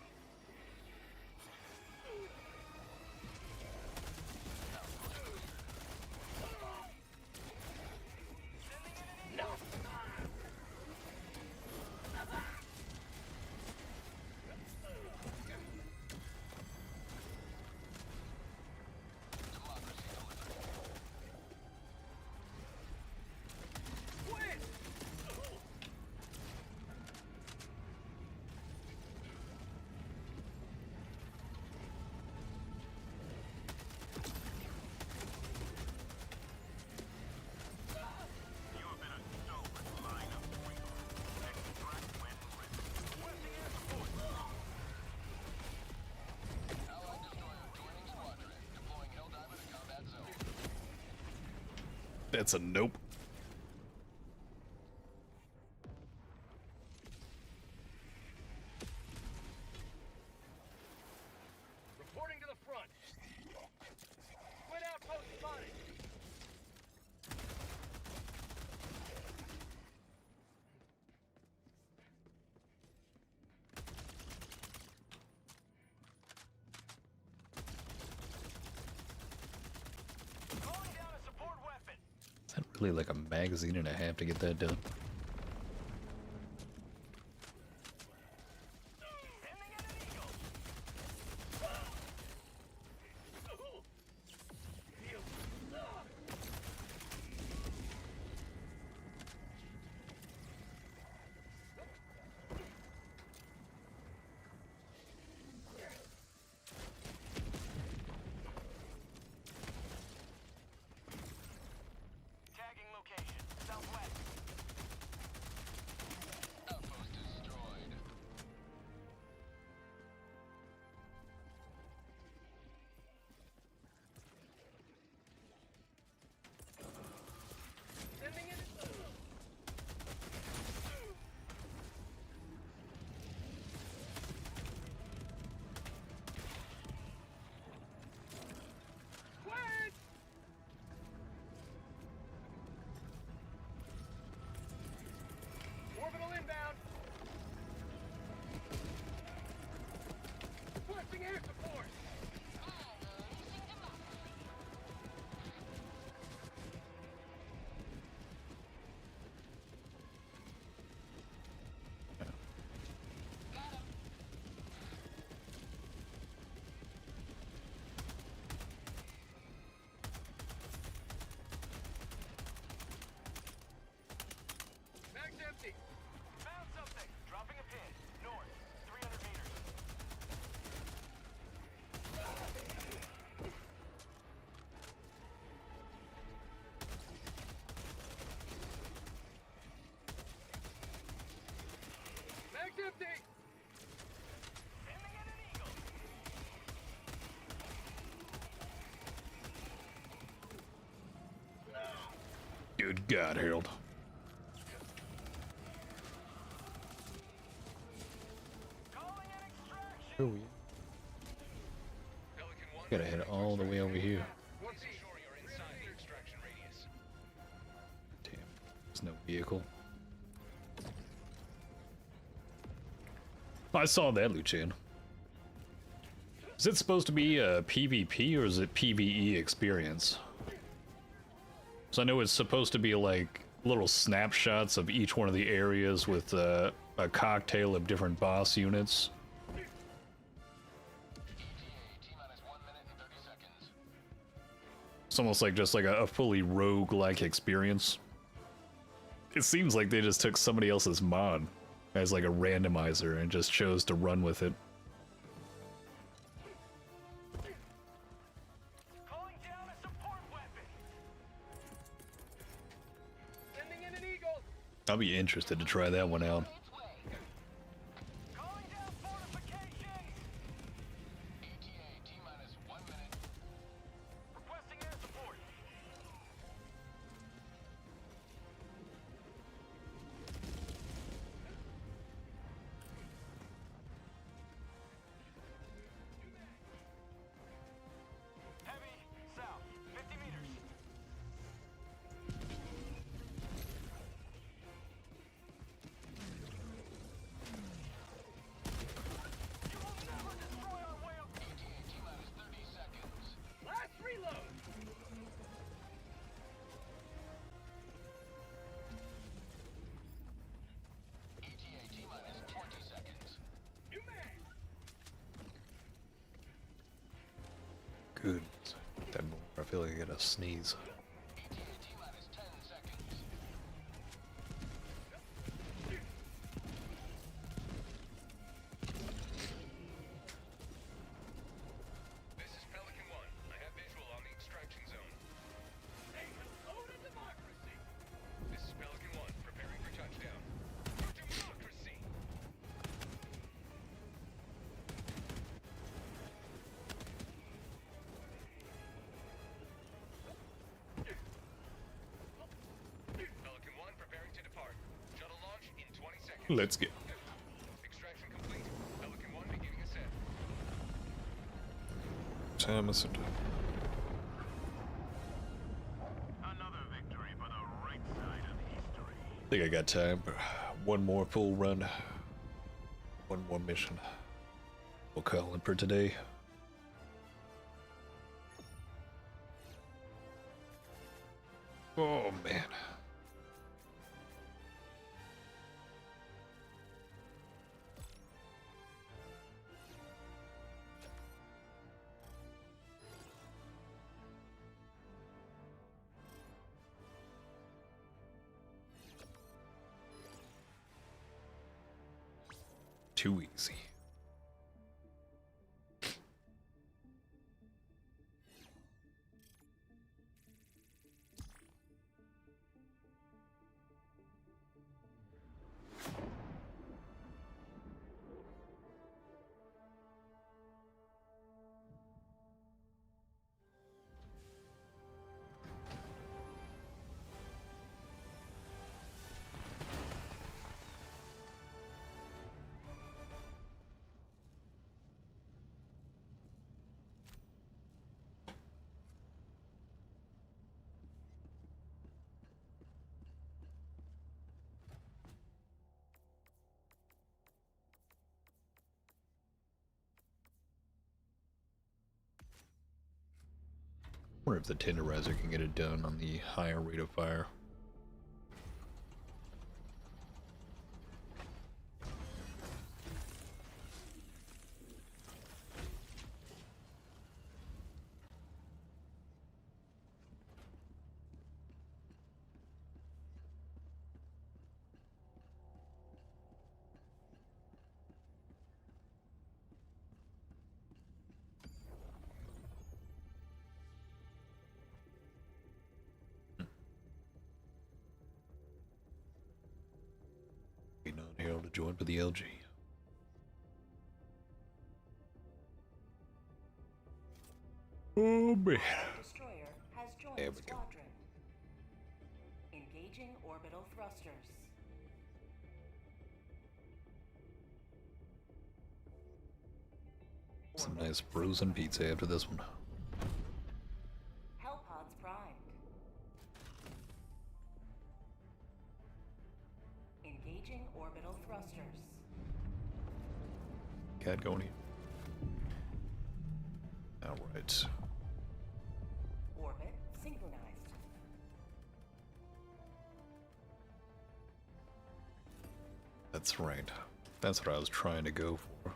You have been a stalwart line of freedom. Extract when ready. Requesting air support. Allied destroyer joining squadron. Deploying Helldiver to combat zone. That's a nope. Reporting to the front. Twin outpost spotted. Really like a magazine and a half to get that done. Tagging location, southwest. Outpost destroyed. Sending in. Quiet! Orbital inbound. Requesting air support. Mag's empty. Found something. Dropping a pin. North, 300 meters. Mag's empty. Sending in an eagle. Good God, Harold. Calling an extraction. Pelican 1. Gotta head all the way over here. Please ensure you're inside the extraction radius. Damn, there's no vehicle. I saw that, Luchan. Is it supposed to be a PvP or is it PvE experience? So I know it's supposed to be like little snapshots of each one of the areas with a cocktail of different boss units. ETA, T-minus 1 minute and 30 seconds. It's almost like just like a fully rogue-like experience. It seems like they just took somebody else's mod as like a randomizer and just chose to run with it. Calling down a support weapon. Sending in an eagle. I'll be interested to try that one out. Calling down fortifications. ETA, T-minus 1 minute. Requesting air support. Heavy, south, 50 meters. You will never destroy our way of... ETA, T-minus 30 seconds. Last reload. ETA, T-minus 20 seconds. New mag. Good. That more. I feel like I gotta sneeze. ETA, T-minus 10 seconds. This is Pelican 1. I have visual on the extraction zone. Say hello to democracy. This is Pelican 1. Preparing for touchdown. Democracy. Pelican 1 preparing to depart. Shuttle launch in 20 seconds. Let's go. Extraction complete. Pelican 1 beginning ascent. Time is it? Another victory for the right side of history. I think I got time for one more full run. One more mission. We'll call it for today. Oh man. Too easy. I wonder if the tenderizer can get it done on the higher rate of fire. Not able to join with the LG. Oh man. Destroyer has joined There we go. squadron. Engaging orbital thrusters. Some nice frozen pizza after this one. Hellpods primed. Engaging orbital thrusters. Cat going here. Alright. Orbit synchronized. That's right. That's what I was trying to go for.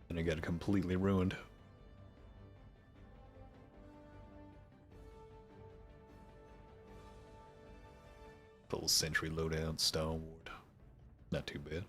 And it got completely ruined. Full Sentry loadout, Stalwart. Not too bad.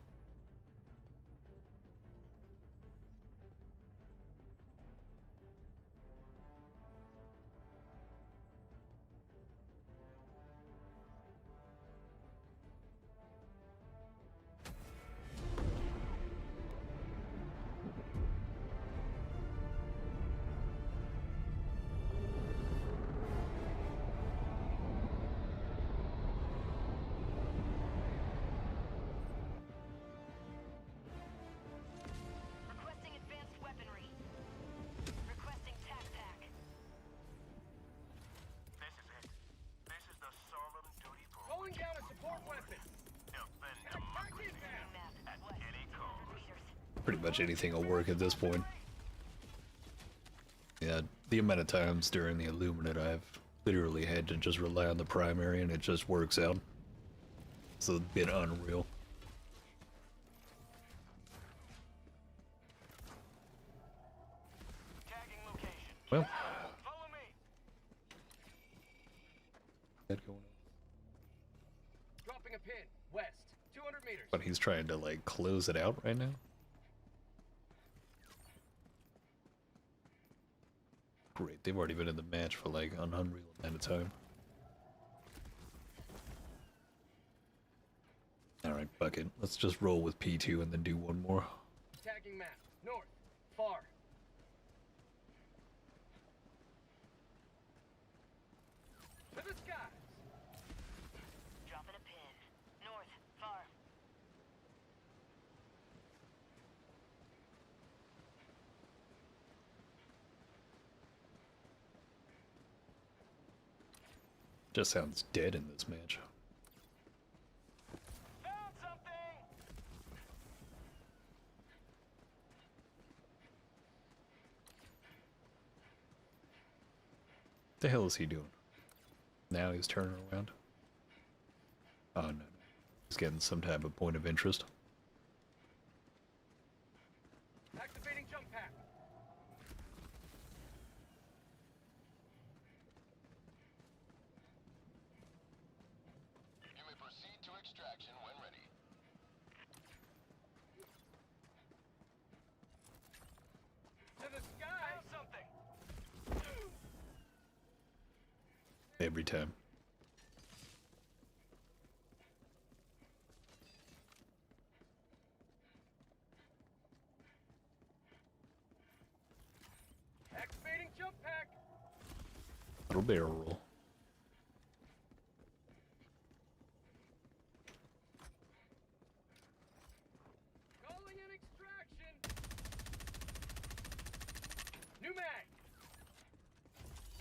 Requesting advanced weaponry. Requesting TAC. This is it. This is the solemn duty for Calling down a support weapon. defend Target democracy down. at any cost. Pretty much anything will work at this point. Yeah, the amount of times during the Illuminate I've literally had to just rely on the primary and it just works out. It's a bit unreal. Tagging location. Well, Follow me. that going on. Dropping a pin. West. 200 meters. But he's trying to like close it out right now. Great, they've already been in the match for like an unreal amount of time. Alright, fuck it. Let's just roll with P2 and then do one more. Tagging map. North. Far. To the skies. Dropping a pin. North. Far. Just sounds dead in this match. Found something. The hell is he doing? Now he's turning around. Oh no, he's getting some type of point of interest. Activating jump pack. You may proceed to extraction when ready. To the sky. Something. Every time. Activating jump pack. Little barrel roll. Calling in extraction. New mag.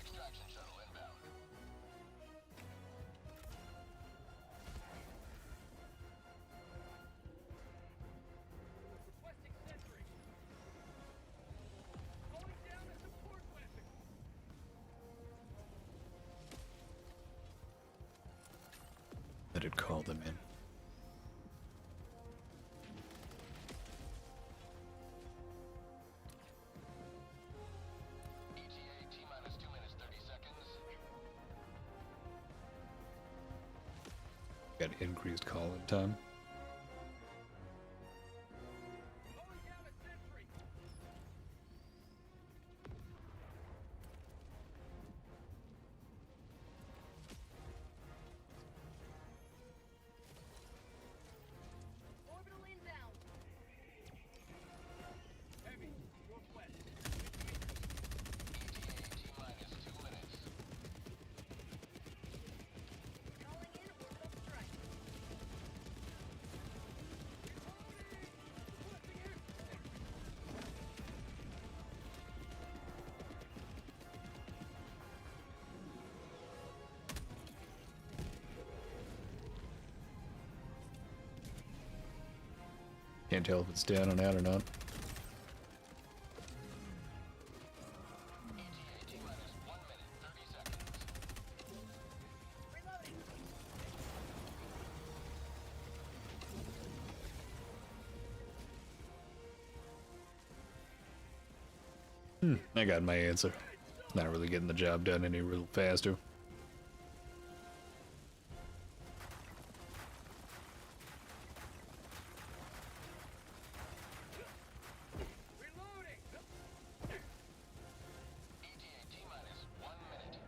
Extraction shuttle inbound. Requesting sentry. Calling down a support weapon. Let it call them in. ETA T-minus 2 minutes 30 seconds. Got increased call-in time. Calling down a sentry. Orbital inbound. Heavy. Northwest. ETA T-minus 2 minutes. Calling in orbital strike. Requesting air support. Can't tell if it's down and out or not. ETA T-minus 1 minute 30 seconds. Reloading. I got my answer. Not really getting the job done any real faster. Reloading. ETA T-minus 1 minute.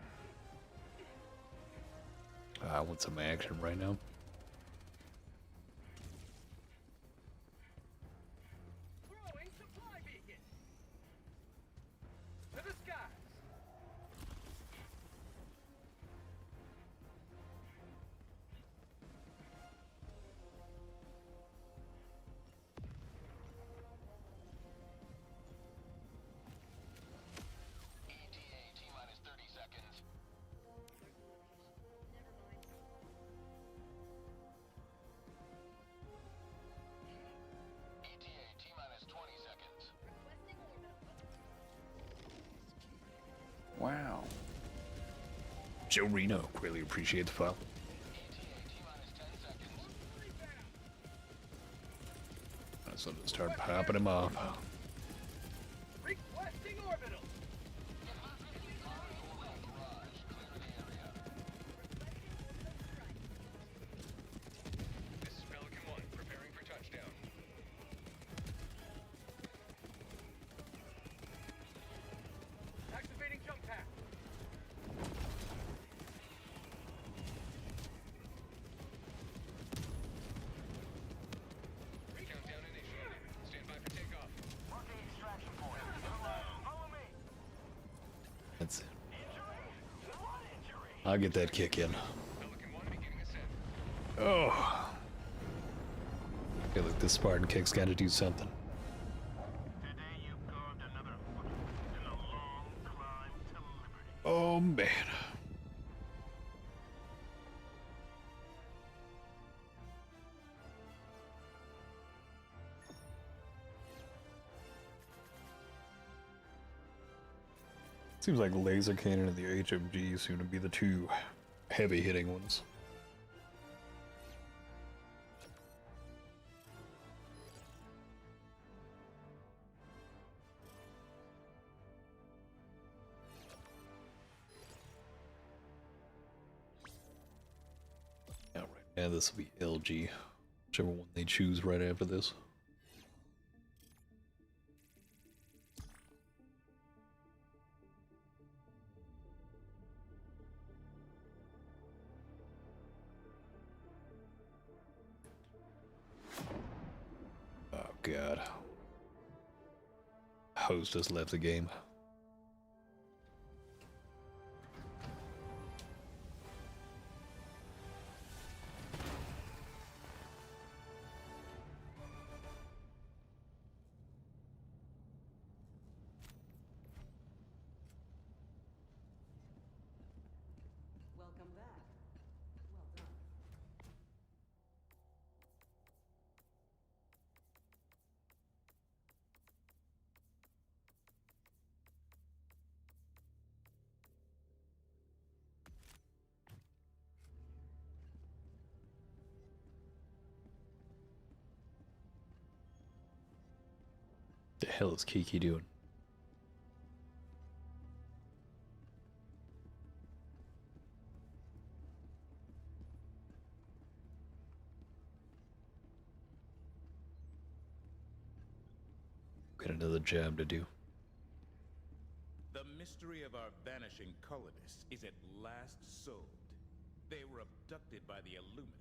I want some action right now. Throwing supply beacon. To the skies. ETA T-minus 30 seconds. Never mind. ETA T-minus 20 seconds. Requesting orbital. Wow. Joe Reno, really appreciate the file. ETA T-minus 10 seconds. So to start popping him off. Requesting orbital. Garage, clear the area. This is Pelican 1, preparing for touchdown. Activating jump pack. Countdown initiated. Stand by for takeoff. Marking extraction point. Follow me. That's it. What injury? I'll get that kick in. Pelican 1 beginning ascent. Oh. Feel like this Spartan kick's got to do something. Today you carved another foot in a long climb to liberty. Oh man. Seems like the laser cannon and the HMG seem to be the two heavy hitting ones. Alright, now this will be LG, whichever one they choose right after this. Oh god. Host just left the game. Welcome back. Well done. The hell is Kiki doing? Got another job to do. The mystery of our vanishing colonists is at last solved. They were abducted by the Illuminate.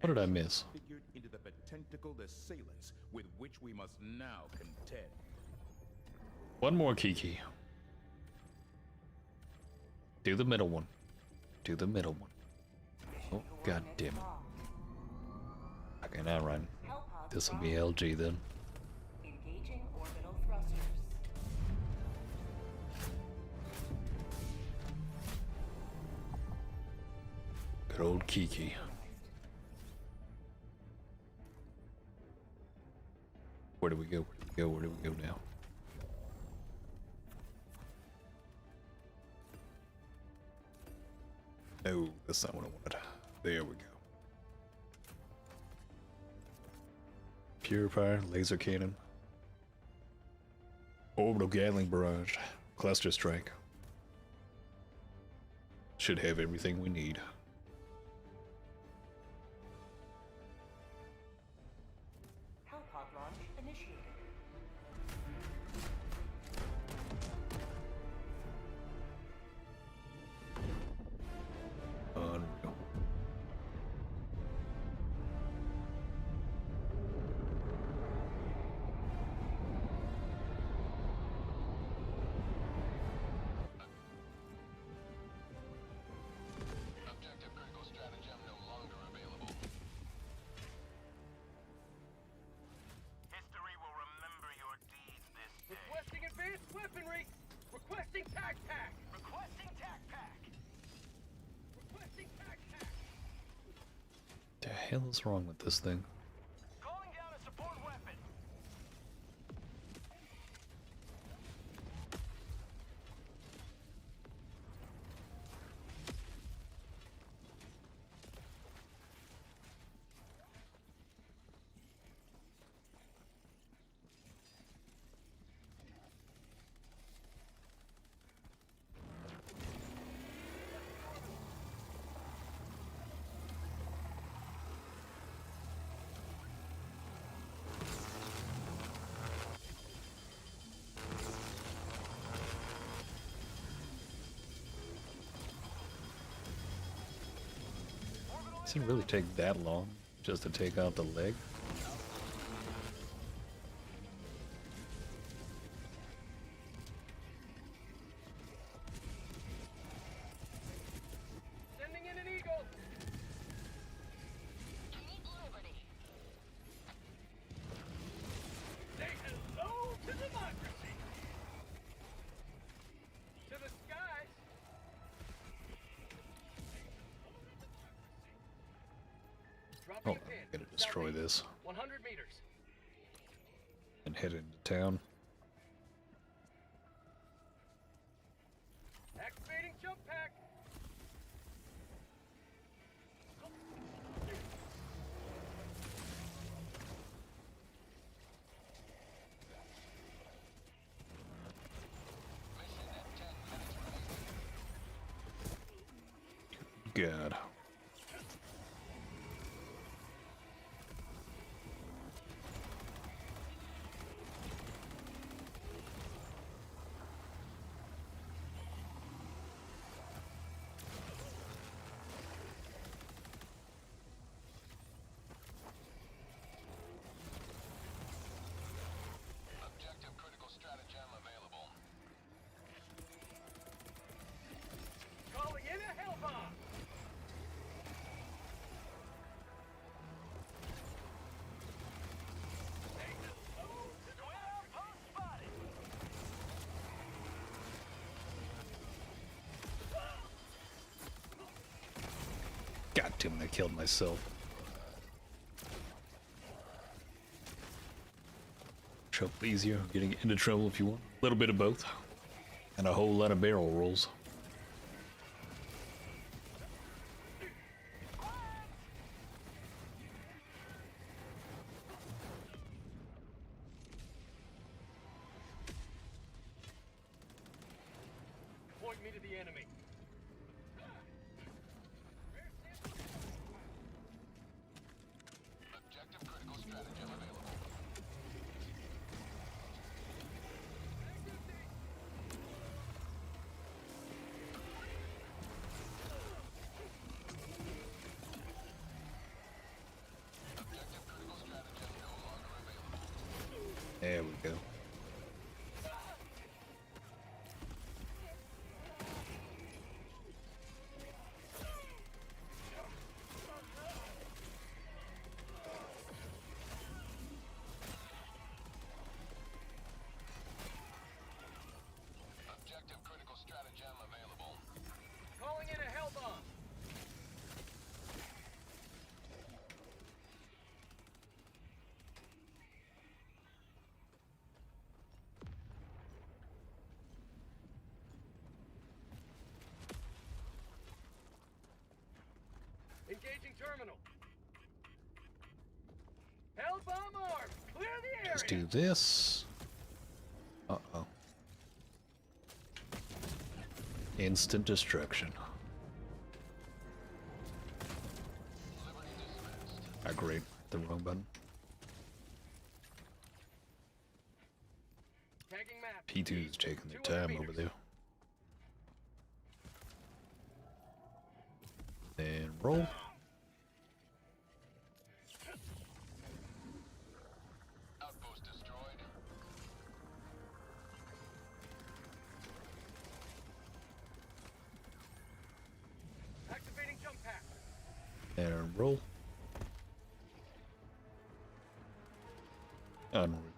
What did I miss? Figured into the tentacled assailants with which we must now contend. One more Kiki. Do the middle one. Do the middle one. Oh, god damn it. Okay, now run. This will be LG then. Engaging orbital thrusters. Good old Kiki. Where do we go? Where do we go? Where do we go now? No, that's not what I wanted. There we go. Purifier, laser cannon. Orbital Gatling barrage. Cluster strike. Should have everything we need. Hellpod launch initiated. Unreal. Objective critical stratagem no longer available. History will remember your deeds this day. Requesting advanced weaponry! Requesting tac pack! Requesting tac pack. Requesting tac pack! The hell is wrong with this thing? Calling down a support weapon. Does it really take that long just to take out the leg? Sending in an eagle! Say hello to democracy! To the skies! Dropping Oh, a pin. I'm gonna destroy Southeast, this 100 meters. and head into town. God. Objective critical stratagem available. Calling in a hell bomb. God damn it, I killed myself. Trouble easier, getting into trouble if you want. A little bit of both. And a whole lot of barrel rolls. Point me to the enemy. Objective critical stratagem available. Objective critical stratagem no longer available. There we go. Objective critical stratagem available. Calling in a hell bomb. Engaging terminal. Hell bomb armed. Clear the area. Let's do this. Uh-oh. Instant destruction. Ah, great. The wrong button. Tagging map. P2's taking their 200 time over meters. there. And roll. Outpost destroyed. Activating jump pack. And roll. Onward.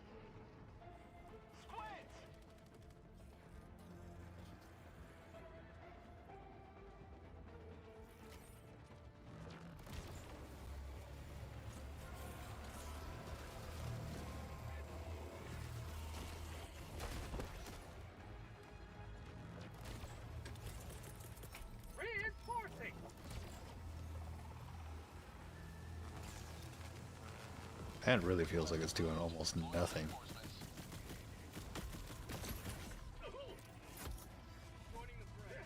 Reinforcing. That really feels like it's doing almost nothing. Joining the fray.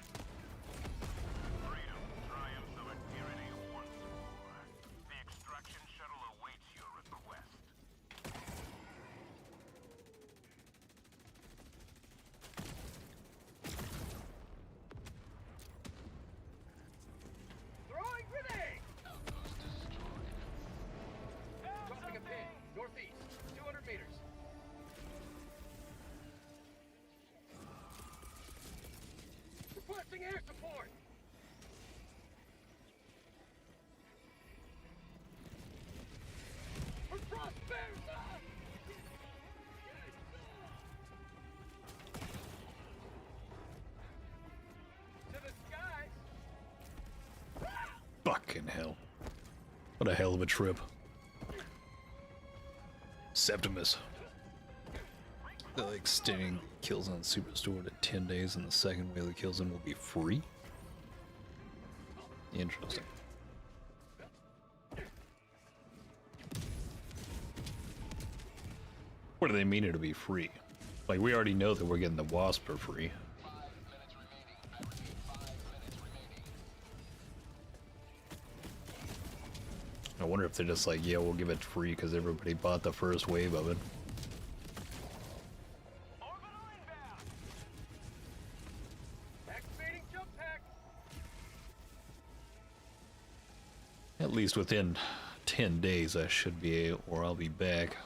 Freedom triumphs over tyranny once more. The extraction shuttle awaits your request. Throwing grenade. Outpost destroyed. Dropping a pin. Northeast. 200 meters. Requesting air support. For prosperity. To the skies. Fucking hell. What a hell of a trip. Septimus. They're extending Killzone Superstore to 10 days, and the second wave of Killzone will be free? Interesting. What do they mean it'll be free? Like, we already know that we're getting the WASP for free. 5 minutes remaining. I repeat, 5 minutes remaining. wonder if they're just like, yeah, we'll give it free because everybody bought the first wave of it. Orbital inbound. Activating jump pack. At least within 10 days I should be, or I'll be back.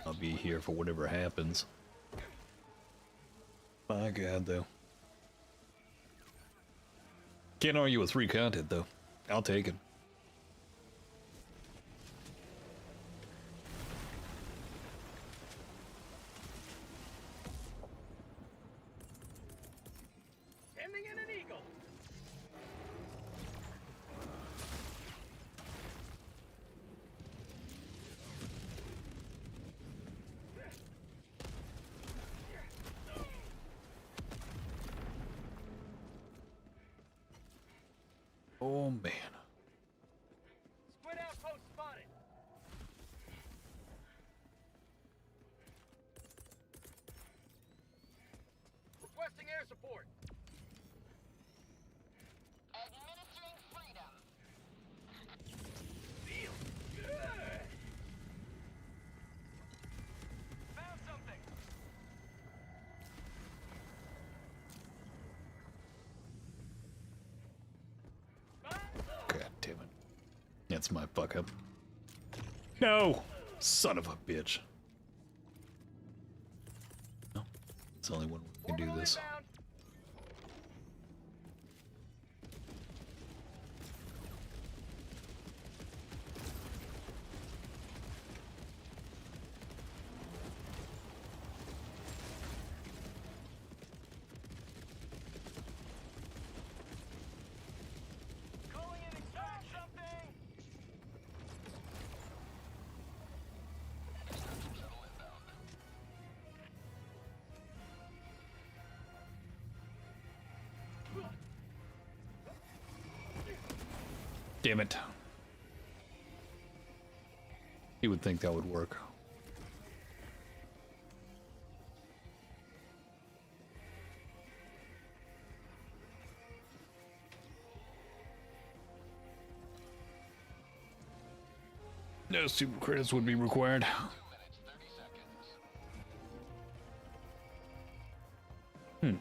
I'll be here for whatever happens. My god, though. Can't argue with free content, though. I'll take it. Sending in an eagle. Oh, man. Squid outpost spotted. Requesting air support. Administering freedom. Found something. God damn it. That's my fuck up. No! Son of a bitch. No. It's only one way we can do Orbital this. inbound. Calling in extract something. Shuttle inbound. Damn it. You would think that would work. No super credits would be required. 2 minutes, 30 seconds.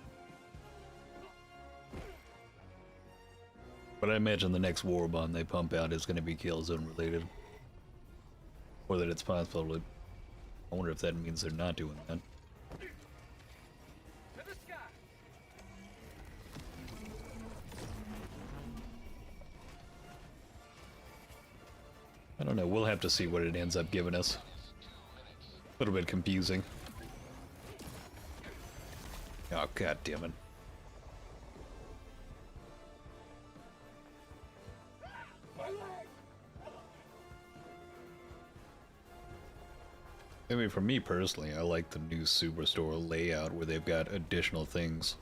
But I imagine the next war bond they pump out is going to be Killzone related. Or that it's possible. I wonder if that means they're not doing that. To the sky. I don't know, we'll have to see what it ends up giving us. A little bit confusing. Oh, god damn it. I mean, for me personally, I like the new Superstore layout where they've got additional things.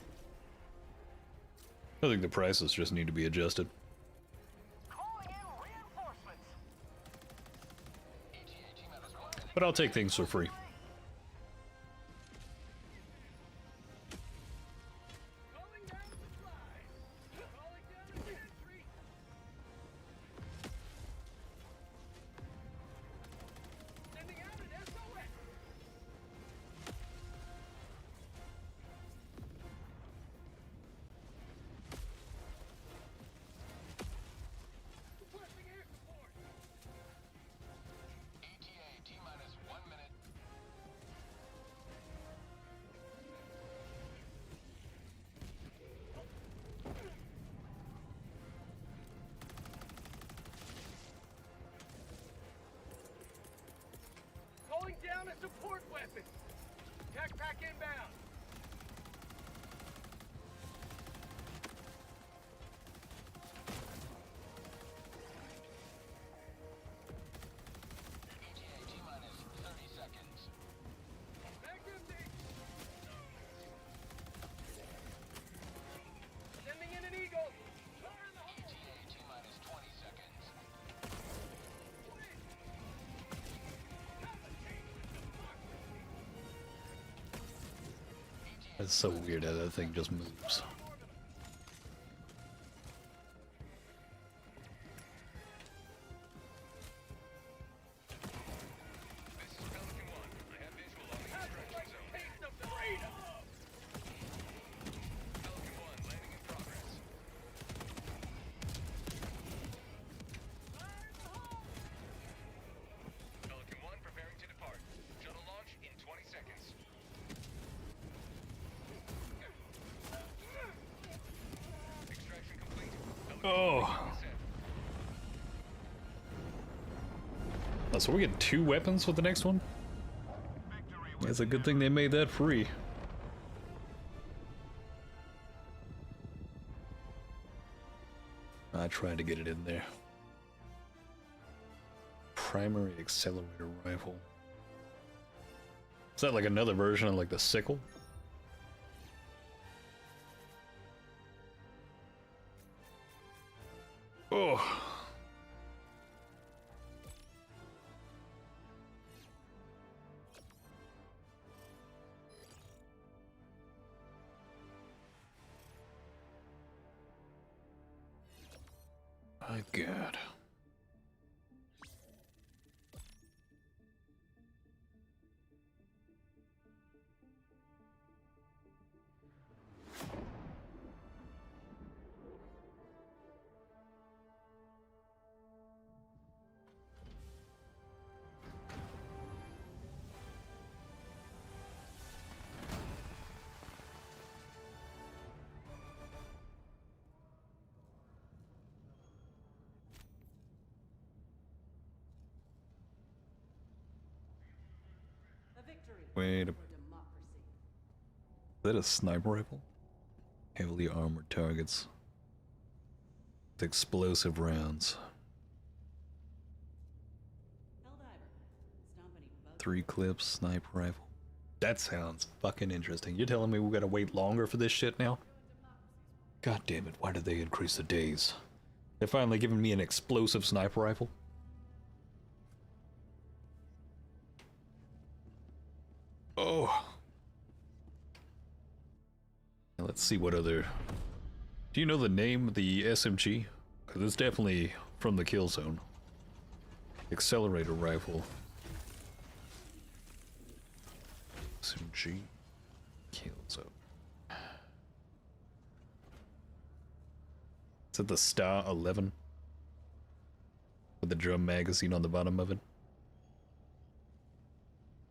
I think the prices just need to be adjusted. Calling in reinforcements. But I'll take things for free. Calling down supplies. Calling down a sentry. Sending out an SOS. Requesting air support. ETA T-minus 1 minute. Calling down a support weapon. Tech pack inbound. ETA T-minus 30 seconds. Back empty. Sending in an eagle. Fire in the hole. ETA T-minus 20 seconds. It's so weird how that thing just moves. Oh. Oh, so we're getting 2 weapons with the next one? It's a good thing they made that free. I tried to get it in there. Primary accelerator rifle. Is that like another version of like the sickle? Oh. My God. A victory Wait a minute. for democracy. Is that a sniper rifle? Heavily armored targets with explosive rounds. Helldiver. Stomp any bugs. 3 clips, sniper rifle. That sounds fucking interesting. You're telling me we gotta wait longer for this shit now? God damn it, why did they increase the days? They're finally giving me an explosive sniper rifle? Oh. Now let's see what other... Do you know the name of the SMG? Because it's definitely from the Killzone. Accelerator rifle. SMG. Killzone. Is it the Star 11? With the drum magazine on the bottom of it?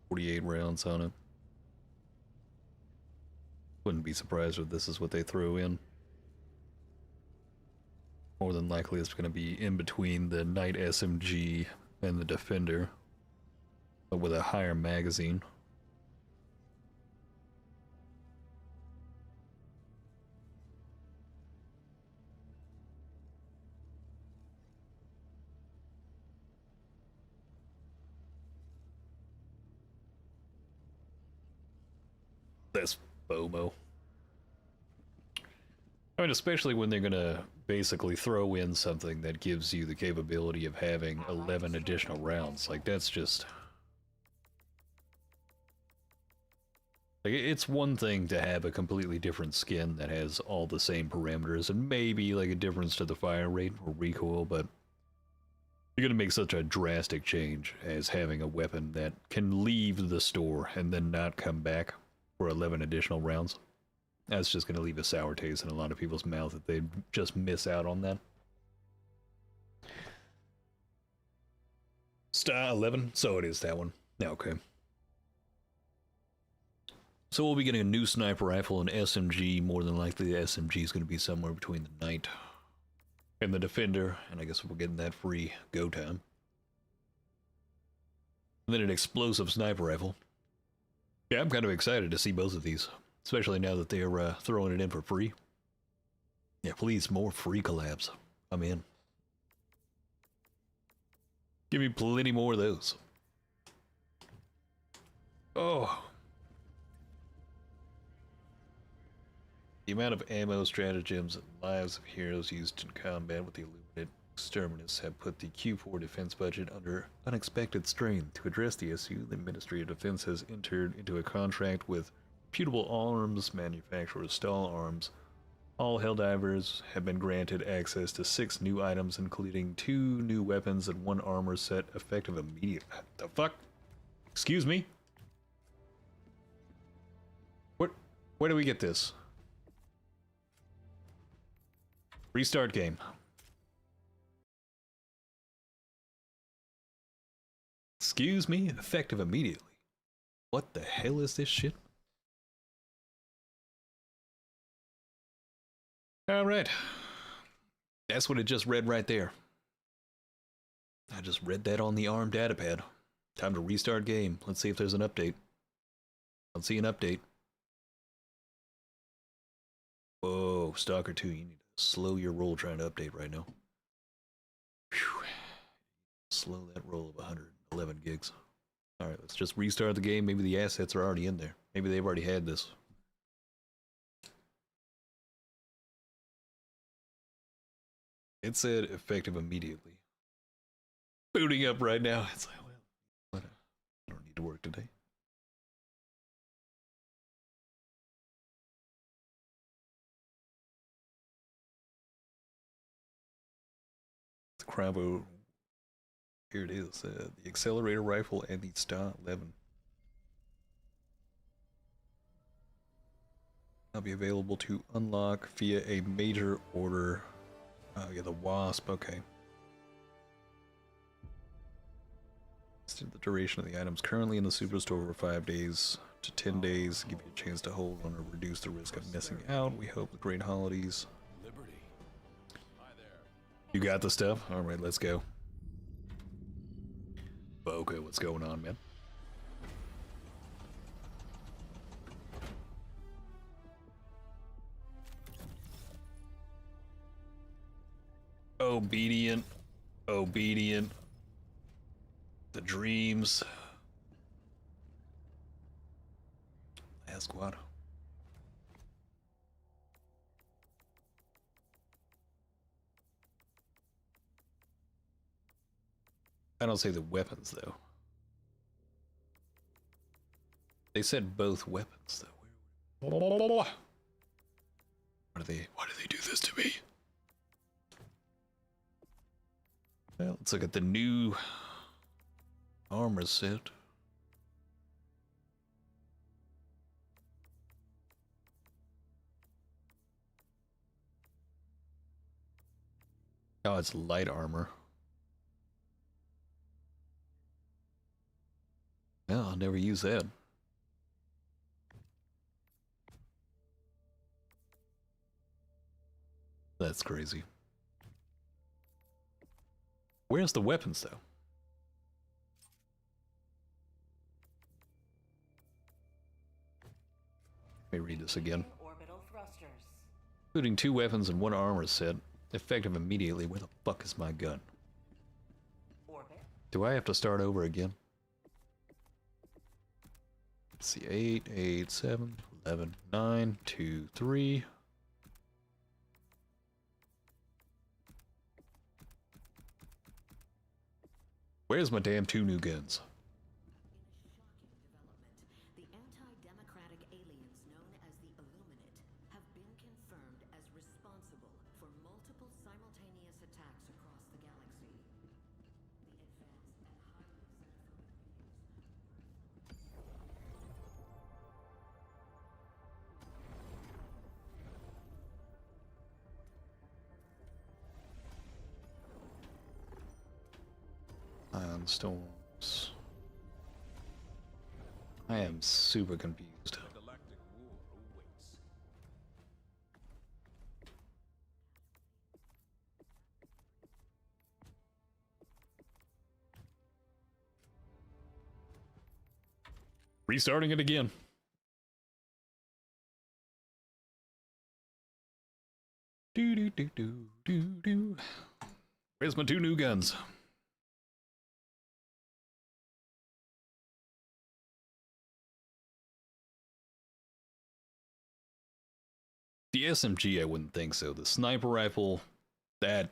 48 rounds on it. Wouldn't be surprised if this is what they throw in. More than likely it's going to be in between the Knight SMG and the Defender, but with a higher magazine. That's FOMO. I mean, especially when they're gonna basically throw in something that gives you the capability of having 11 additional rounds. Like, that's just... Like, it's one thing to have a completely different skin that has all the same parameters and maybe like a difference to the fire rate or recoil, but you're gonna make such a drastic change as having a weapon that can leave the store and then not come back for 11 additional rounds. That's just going to leave a sour taste in a lot of people's mouth if they just miss out on that. Star 11, so it is that one. Okay. So we'll be getting a new sniper rifle, an SMG. More than likely the SMG is going to be somewhere between the Knight and the Defender, and I guess we're getting that free go time. And then an explosive sniper rifle. Yeah, I'm kind of excited to see both of these, especially now that they're throwing it in for free. Yeah, please, more free collabs. I'm in. Give me plenty more of those. Oh. The amount of ammo, stratagems, and lives of heroes used in combat with the Illuminate exterminists have put the Q4 defense budget under unexpected strain. To address the issue, the Ministry of Defense has entered into a contract with reputable arms manufacturer Stahl Arms. All Helldivers have been granted access to 6 new items, including 2 new weapons and 1 armor set, effective immediately. The fuck? Excuse me? Where do we get this? Restart game. Excuse me? Effective immediately. What the hell is this shit? Alright. That's what it just read right there. I just read that on the ARM datapad. Time to restart game. Let's see if there's an update. Let's see an update. Whoa, Stalker 2, you need to slow your roll trying to update right now. Whew. Slow that roll of 111 gigs. Alright, let's just restart the game. Maybe the assets are already in there. Maybe they've already had this. It said effective immediately. Booting up right now. It's like, well, I don't need to work today. The Cravo. Here it is. The accelerator rifle and the Star 11. Now be available to unlock via a major order. Yeah, the WASP. Okay. The duration of the items currently in the superstore for 5 days to 10 days. Give you a chance to hold on or reduce the risk of missing out. We hope the great holidays. You got the stuff? Alright, let's go. Boca, what's going on, man? Obedient. Obedient. The dreams. Last squad. I don't say the weapons though. They said both weapons though. Why do they do this to me? Well, let's look at the new armor set. Oh, it's light armor. Yeah, I'll never use that. That's crazy. Where's the weapons though? Let me read this again. Orbital thrusters. Including 2 weapons and 1 armor set. Effective immediately. Where the fuck is my gun? Orbit. Do I have to start over again? Let's see. 8, 8, 7, 11, 9, 2, 3. Where's my damn 2 new guns? The anti-democratic aliens known as the ILLUMINATE have been confirmed as responsible for multiple simultaneous attacks across the galaxy. The advanced and highly Ion storms. I am super confused. The galactic war awaits. Restarting it again. Do do do do do do. Where's my 2 new guns? The SMG, I wouldn't think so. The sniper rifle, that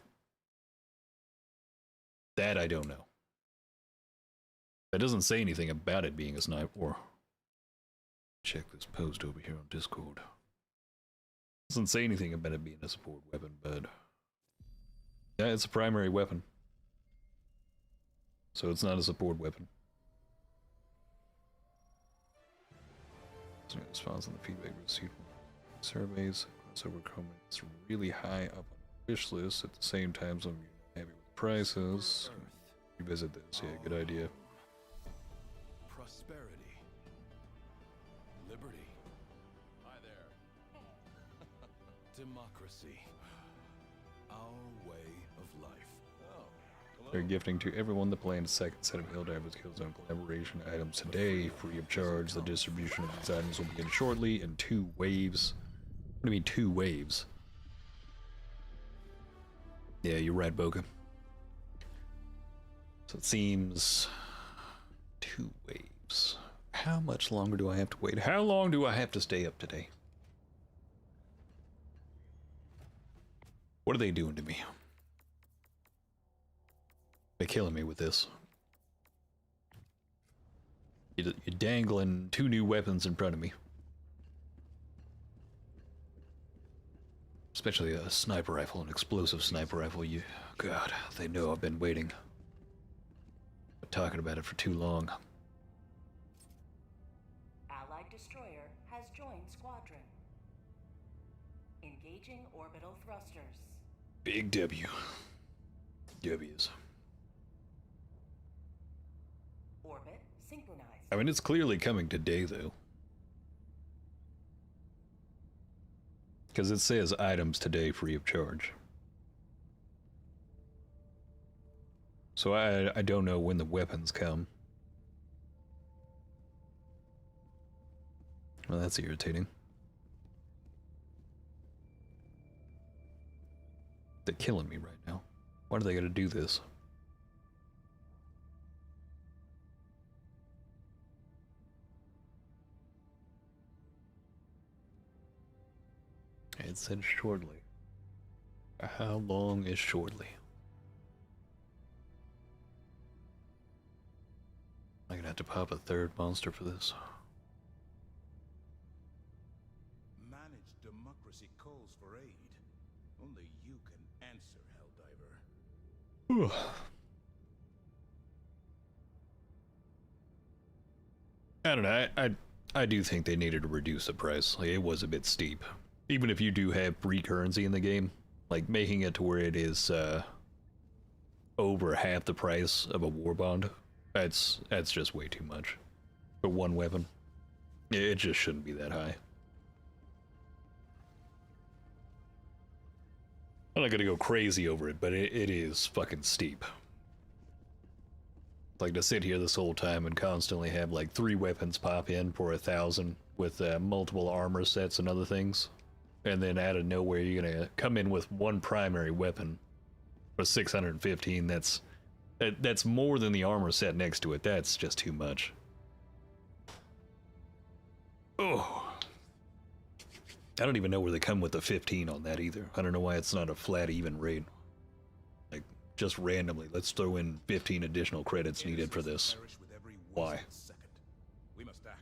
I don't know. That doesn't say anything about it being a sniper. Or check this post over here on Discord. Doesn't say anything about it being a support weapon, but yeah, it's a primary weapon. So it's not a support weapon. So response on the feedback received from surveys. Crossover comments really high up on the wish list. At the same time, some of you are happy with prices. Revisit this. Yeah, good idea. Prosperity. Liberty. Hi there. Democracy. our way of life. They're gifting to everyone the planned second set of Helldivers Killzone collaboration items today, free of charge. The distribution of these items will begin shortly in 2 waves. What do you mean 2 waves? Yeah, you're right, Boga. So it seems 2 waves. How much longer do I have to wait? How long do I have to stay up today? What are they doing to me? They're killing me with this. You're dangling 2 new weapons in front of me. Especially a sniper rifle, an explosive sniper rifle. God, they know I've been waiting. Been talking about it for too long. Allied destroyer has joined squadron. Engaging orbital thrusters. Big W. W's. Orbit synchronized. I mean, it's clearly coming today, though. Because it says items today free of charge. So I don't know when the weapons come. Well, that's irritating. They're killing me right now. Why do they gotta do this? It said shortly. How long is shortly? I'm gonna have to pop a 3rd monster for this. Managed democracy calls for aid. Only you can answer, Helldiver. I don't know. I do think they needed to reduce the price. Like, it was a bit steep. Even if you do have free currency in the game, like making it to where it is over half the price of a war bond, that's just way too much for 1 weapon. It just shouldn't be that high. I'm not gonna go crazy over it, but it is fucking steep. Like, to sit here this whole time and constantly have like 3 weapons pop in for 1,000 with multiple armor sets and other things. And then out of nowhere, you're gonna come in with 1 primary weapon for 615. That's more than the armor set next to it. That's just too much. Oh, I don't even know where they come with the 15 on that either. I don't know why it's not a flat even rate. Like, just randomly, let's throw in 15 additional credits needed for this. Why? We must act.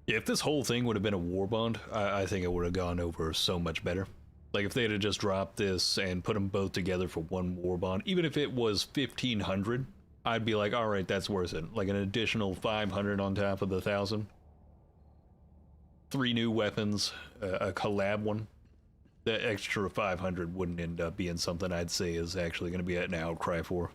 If this whole thing would have been a war bond, I think it would have gone over so much better. Like, if they had just dropped this and put them both together for 1 war bond, even if it was 1,500, I'd be like, all right, that's worth it. Like an additional 500 on top of the 1,000. 3 new weapons, a collab one. The extra 500 wouldn't end up being something I'd say is actually going to be an outcry for.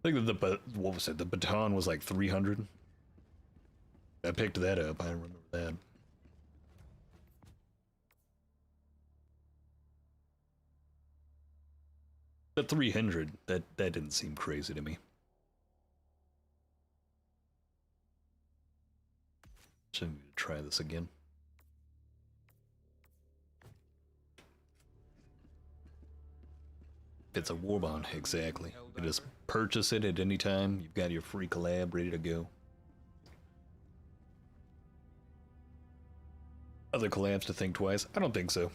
I think that what was it? The baton was like 300. I picked that up. I remember that. The 300, that didn't seem crazy to me. Should we try this again? It's a war bond, exactly. You just purchase it at any time. You've got your free collab ready to go. Other collabs to think twice? I don't think so.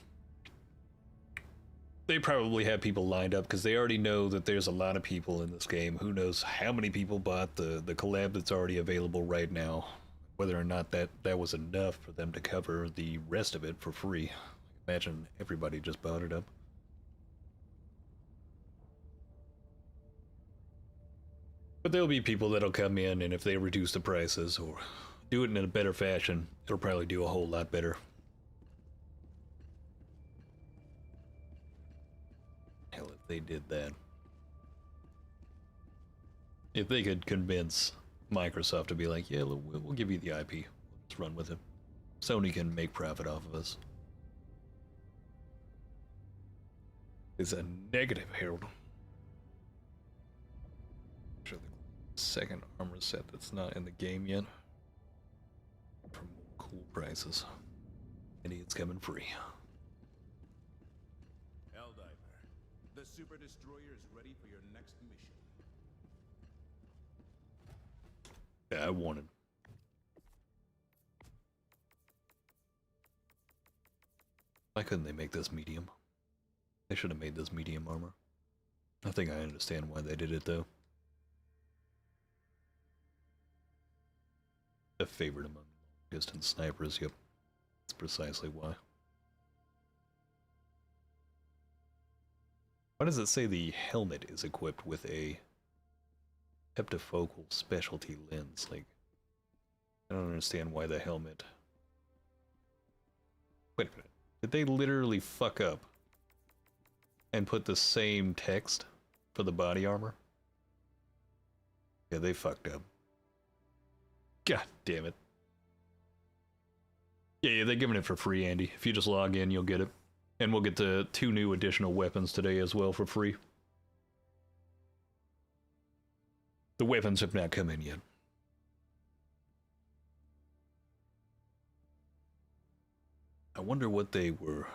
They probably have people lined up because they already know that there's a lot of people in this game. Who knows how many people bought the collab that's already available right now. Whether or not that was enough for them to cover the rest of it for free. Imagine everybody just bought it up. But there'll be people that'll come in, and if they reduce the prices or do it in a better fashion, it'll probably do a whole lot better. Hell, if they did that. If they could convince Microsoft to be like, yeah, we'll give you the IP. Let's run with it. Sony can make profit off of us. It's a negative, Harold. Show the second armor set that's not in the game yet. For more cool prices. Idiots coming free. Helldiver, the Super Destroyer is ready for your next mission. Yeah, I wanted. Why couldn't they make this medium? They should have made this medium armor. I think I understand why they did it though. A favorite among distance snipers, yep. That's precisely why. Why does it say the helmet is equipped with a heptafocal specialty lens? Like, I don't understand why the helmet... Wait a minute. Did they literally fuck up and put the same text for the body armor? Yeah, they fucked up. God damn it. Yeah, they're giving it for free, Andy. If you just log in, you'll get it. And we'll get the 2 new additional weapons today as well for free. The weapons have not come in yet. I wonder what they were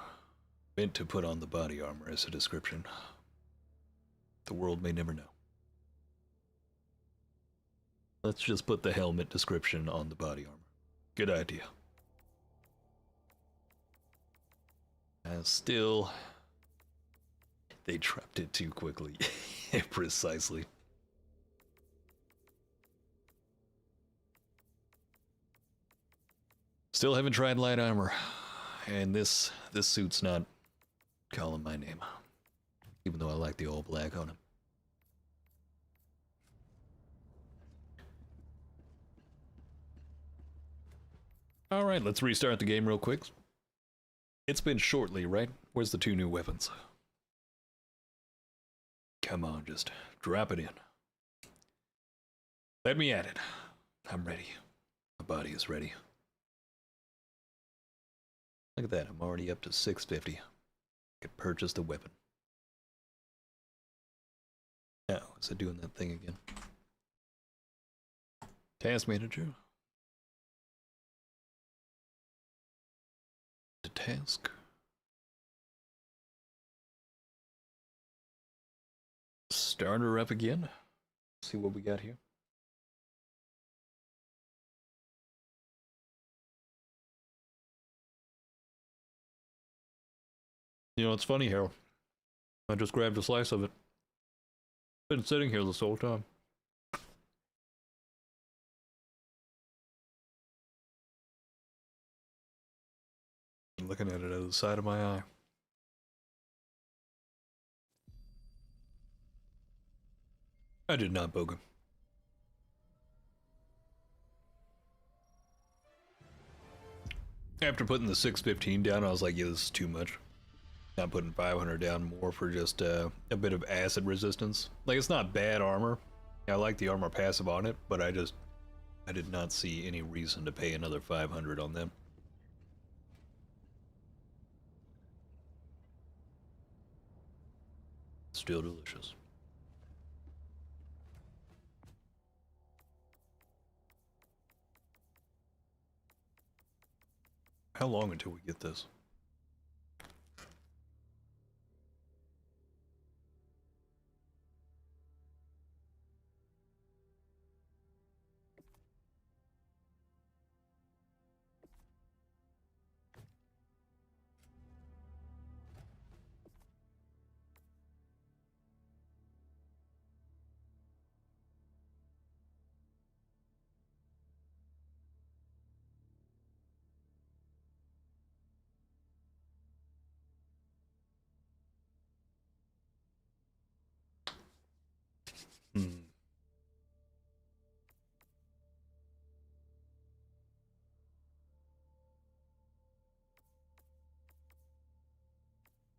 meant to put on the body armor as a description. The world may never know. Let's just put the helmet description on the body armor. Good idea. Still, they dropped it too quickly. Precisely. Still haven't tried light armor, and this suit's not calling my name, even though I like the all black on him. All right, let's restart the game real quick. It's been shortly, right? Where's the 2 new weapons? Come on, just drop it in. Let me at it. I'm ready. My body is ready. Look at that, I'm already up to 650. I could purchase the weapon. Now, is it doing that thing again? Task manager. To task. Start her up again. See what we got here. You know, it's funny, Harold. I just grabbed a slice of it. Been sitting here this whole time. I'm looking at it out of the side of my eye. I did not poke him. After putting the 615 down, I was like, yeah, this is too much. Not putting 500 down more for just a bit of acid resistance. Like, it's not bad armor. I like the armor passive on it, but I did not see any reason to pay another 500 on them. Still delicious. How long until we get this?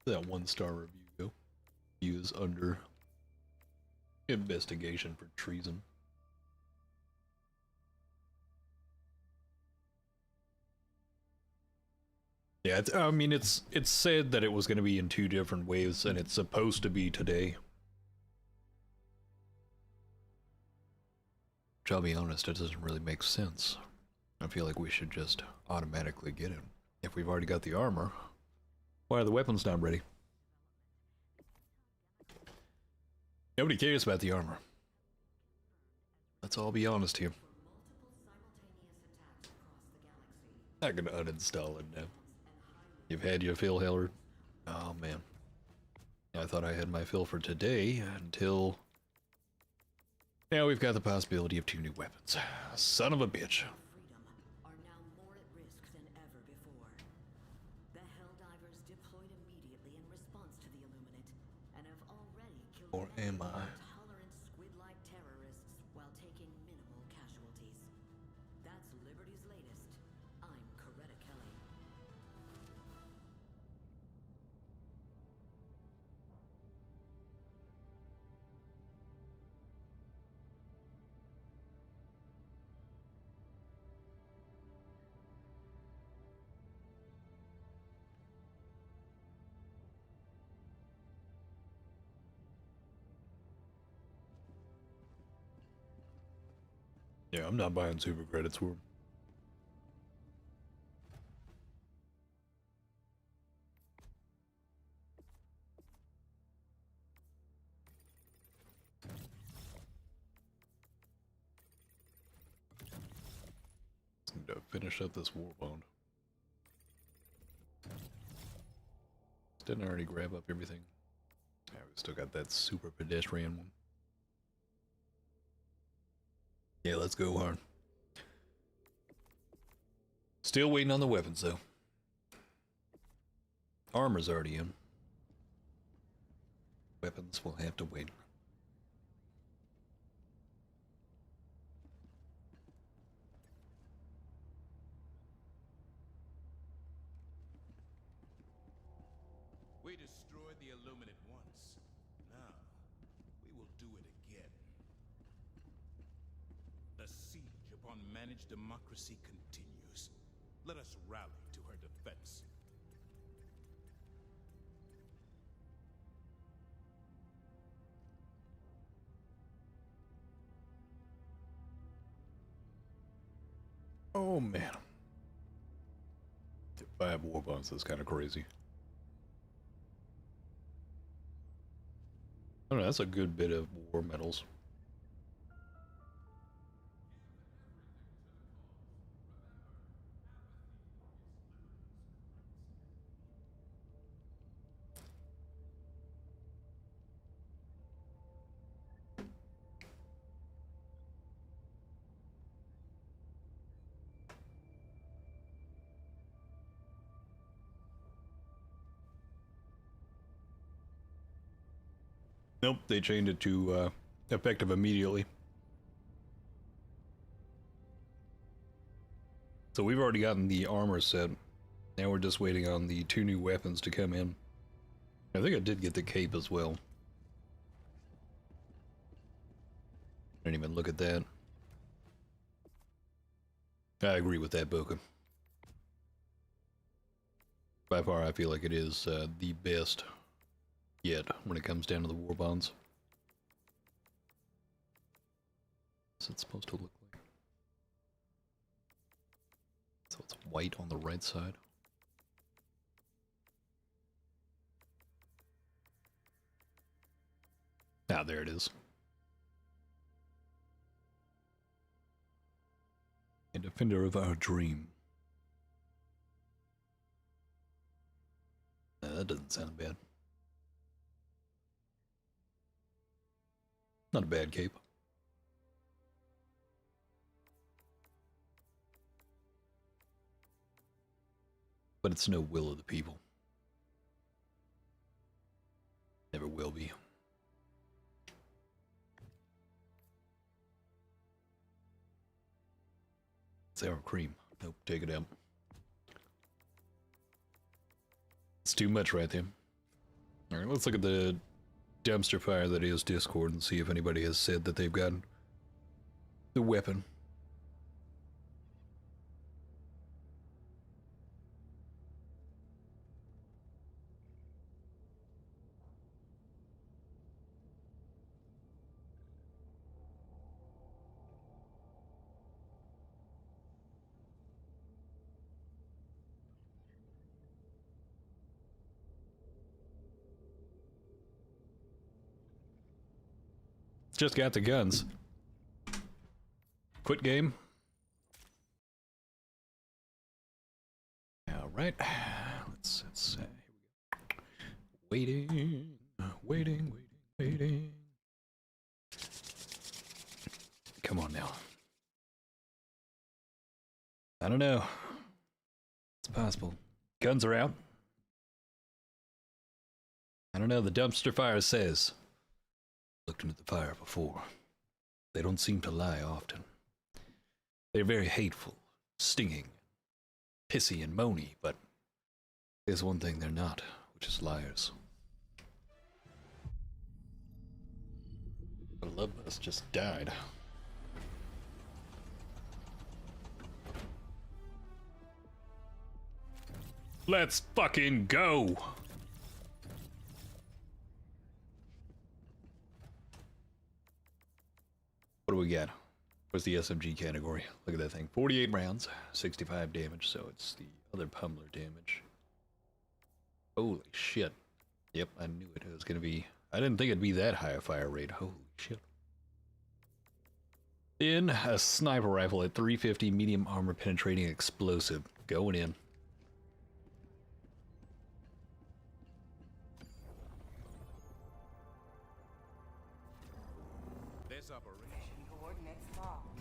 That 1-star review go. He is under investigation for treason. Yeah, I mean, it's said that it was going to be in 2 different waves, and it's supposed to be today. Which, I'll be honest, it doesn't really make sense. I feel like we should just automatically get it. If we've already got the armor, why are the weapons not ready? Nobody cares about the armor. Let's all be honest here. I can uninstall it now. You've had your fill, Hellard? Oh, man. I thought I had my fill for today until... Now we've got the possibility of 2 new weapons. Son of a bitch. Are now more at risk than ever before. The Helldivers deployed immediately in response to the Illuminate, and have already killed Or am I? intolerant squid-like terrorists while taking minimal casualties. That's Liberty's latest. I'm Coretta Kelly. Yeah, I'm not buying super credits for them. Need to finish up this war bond. Didn't I already grab up everything? Yeah, we still got that super pedestrian one. Yeah, let's go hard. Still waiting on the weapons, though. Armor's already in. Weapons will have to wait. We destroyed the Illuminate once. Now, we will do it again. The siege upon managed democracy continues. Let us rally to her defense. Oh, man. 5 war bonds is kind of crazy. I don't know, that's a good bit of war medals. Nope, they changed it to effective immediately. So we've already gotten the armor set. Now we're just waiting on the 2 new weapons to come in. I think I did get the cape as well. Didn't even look at that. I agree with that, Boca. By far, I feel like it is the best yet when it comes down to the war bonds. What's it supposed to look like? So it's white on the right side. Ah, there it is. A defender of our dream. That doesn't sound bad. Not a bad cape. But it's no will of the people. Never will be. Sour cream. Nope, take it out. It's too much right there. Alright, let's look at the dumpster fire that is Discord and see if anybody has said that they've gotten the weapon. just got the guns. Quit game. All right. Let's here we go. Waiting. Come on now. I don't know. It's possible. Guns are out. I don't know, the dumpster fire says. Looked into the fire before. They don't seem to lie often. They're very hateful, stinging, pissy and moany, but there's one thing they're not, which is liars. The love bus just died. Let's fucking go! What do we got? What's the SMG category? Look at that thing. 48 rounds, 65 damage, so it's the other pummeler damage. Holy shit. Yep, I knew it was gonna be... I didn't think it'd be that high a fire rate. Holy shit. In a sniper rifle at 350 medium armor penetrating explosive. Going in. This operation. Coordinates locked.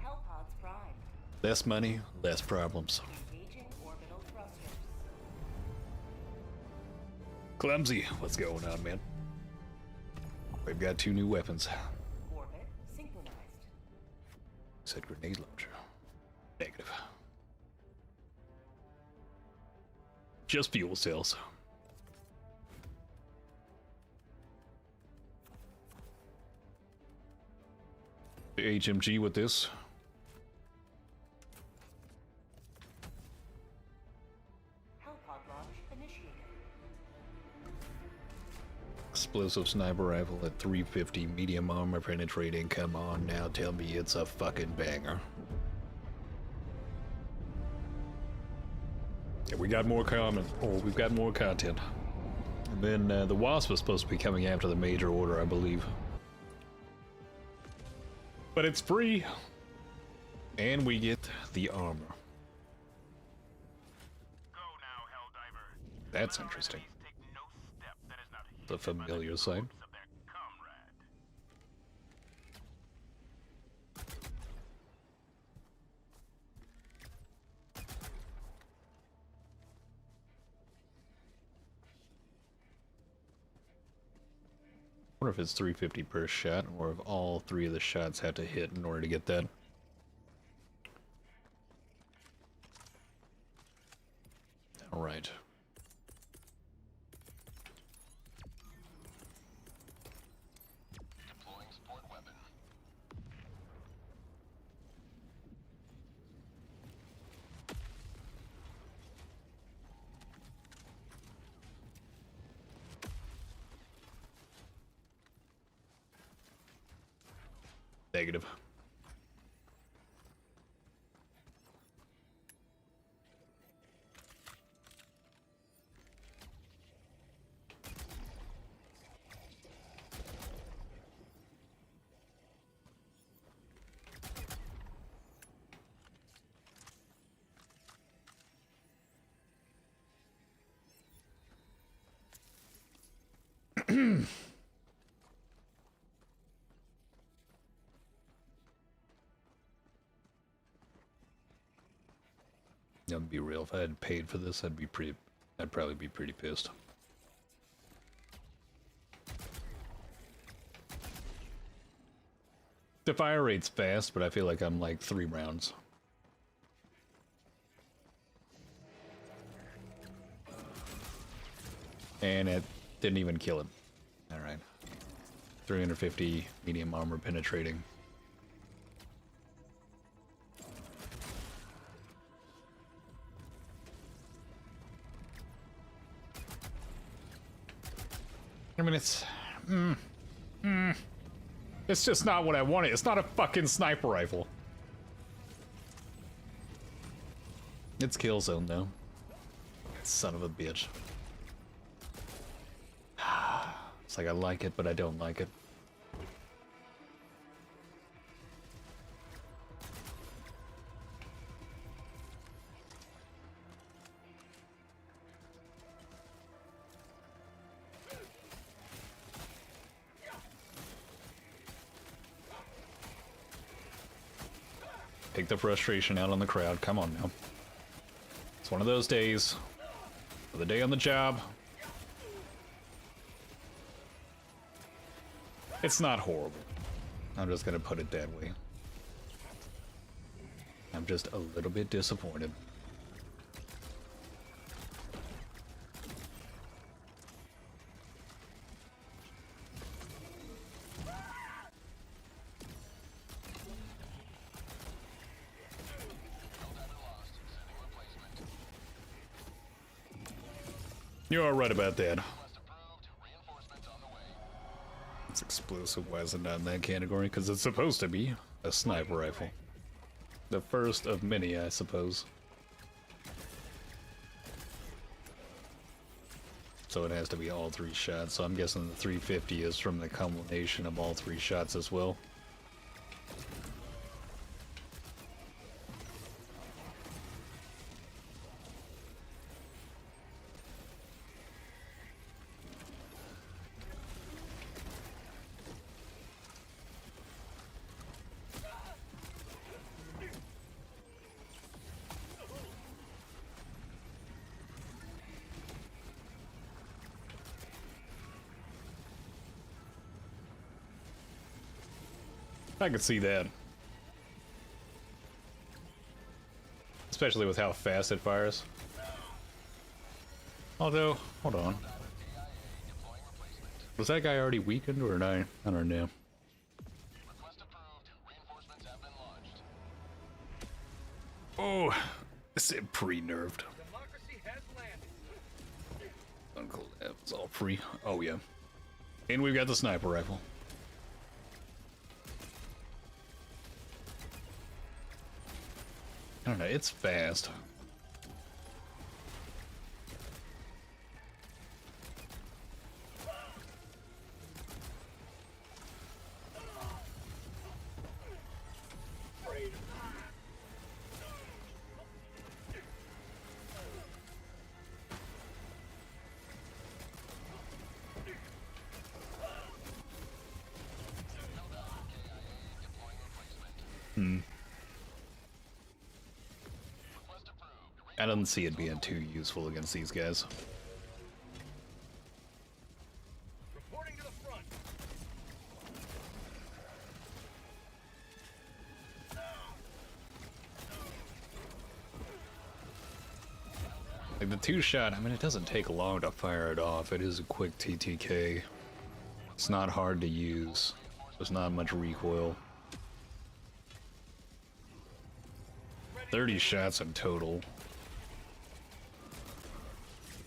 Hellpods primed. Less money, less problems. Engaging orbital thrusters. Clumsy, what's going on, man? We've got 2 new weapons. Orbit synchronized. Said grenade launcher. Negative. Just fuel cells. The HMG with this. Hellpod launch initiated. Explosive sniper rifle at 350 medium armor penetrating. Come on now, tell me it's a fucking banger. Yeah, we got more comment, or we've got more content. And then the WASP is supposed to be coming after the major order, I believe. But it's free, and we get the armor. Go now, Helldiver. That's interesting. Take no step that is not The familiar sight. of their comrade. I wonder if it's 350 per shot, or if all 3 of the shots have to hit in order to get that. All right. Deploying support weapon. Negative. I'd be real. If I had paid for this, I'd probably be pretty pissed. The fire rate's fast, but I feel like I'm like 3 rounds. And it didn't even kill him. Alright. 350 medium armor penetrating. I mean, it's just not what I wanted. It's not a fucking sniper rifle. It's Killzone, though. Son of a bitch. It's like I like it, but I don't like it. Take the frustration out on the crowd. Come on now. It's one of those days. The day on the job. It's not horrible. I'm just gonna put it that way. I'm just a little bit disappointed. You are right about that. It's explosive. Why is it not in that category? Because it's supposed to be a sniper rifle. The first of many, I suppose. So it has to be all 3 shots. So I'm guessing the 350 is from the combination of all 3 shots as well. I could see that. Especially with how fast it fires. Although, hold on. Was that guy already weakened or not? I don't know. Oh, this is pre-nerved. Uncle Ev's all free. Oh yeah. And we've got the sniper rifle. I don't know, it's fast. I don't see it being too useful against these guys. Reporting to the front. Like the 2-shot, I mean, it doesn't take long to fire it off. It is a quick TTK. It's not hard to use. There's not much recoil. 30 shots in total.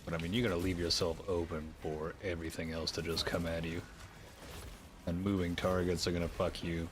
But I mean, you gotta leave yourself open for everything else to just come at you. And moving targets are gonna fuck you.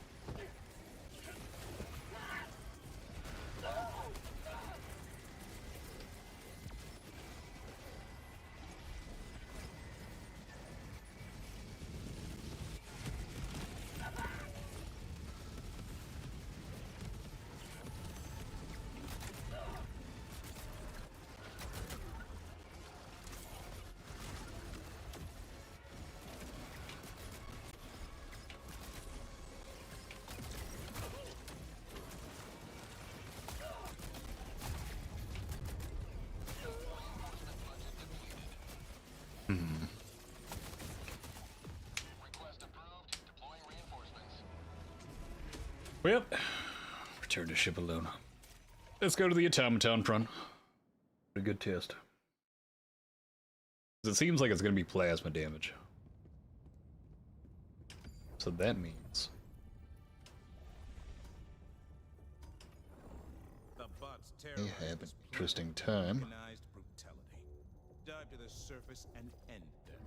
Well, return to ship alone. Let's go to the automaton front. A good test. It seems like it's going to be plasma damage. So that means... The bots they have an interesting time. organized brutality. Dive to the surface and end them.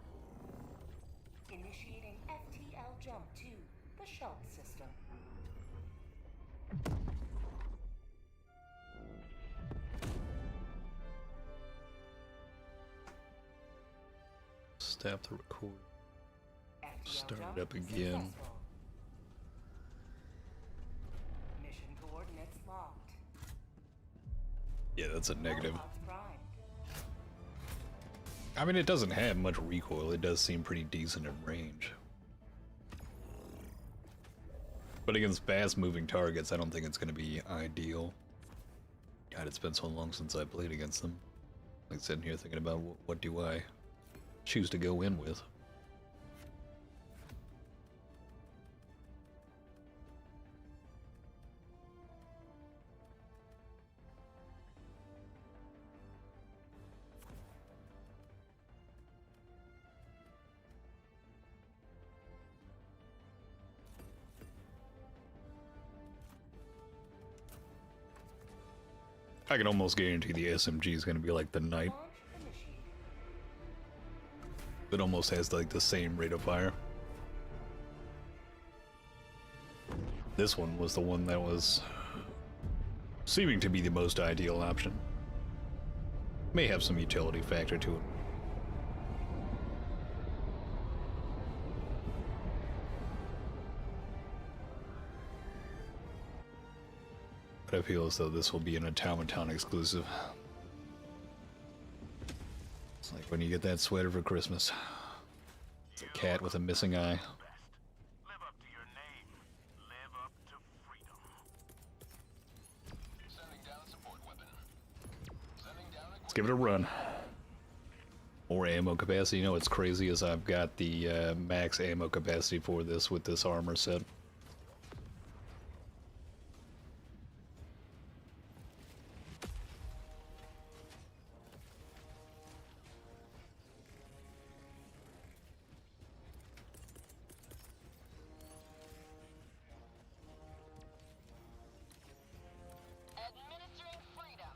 Initiating FTL jump to the Schultz system. Stop the record. Start jump it up again. successful. Mission coordinates locked. Yeah, that's a negative. Pods primed. I mean, it doesn't have much recoil. It does seem pretty decent in range. But against fast-moving targets, I don't think it's going to be ideal. God, it's been so long since I played against them. Like sitting here thinking about what do I choose to go in with. I can almost guarantee the SMG is going to be like the Knight. Launch initiated. It almost has like the same rate of fire. This one was the one that was seeming to be the most ideal option. May have some utility factor to it. But I feel as though this will be an automaton exclusive. It's like when you get that sweater for Christmas. It's a cat with a missing eye. Live up to your name. Live up to freedom. Sending down support weapon. Sending down Let's give it a run. More ammo capacity. You know what's crazy is I've got the max ammo capacity for this with this armor set. Administering freedom.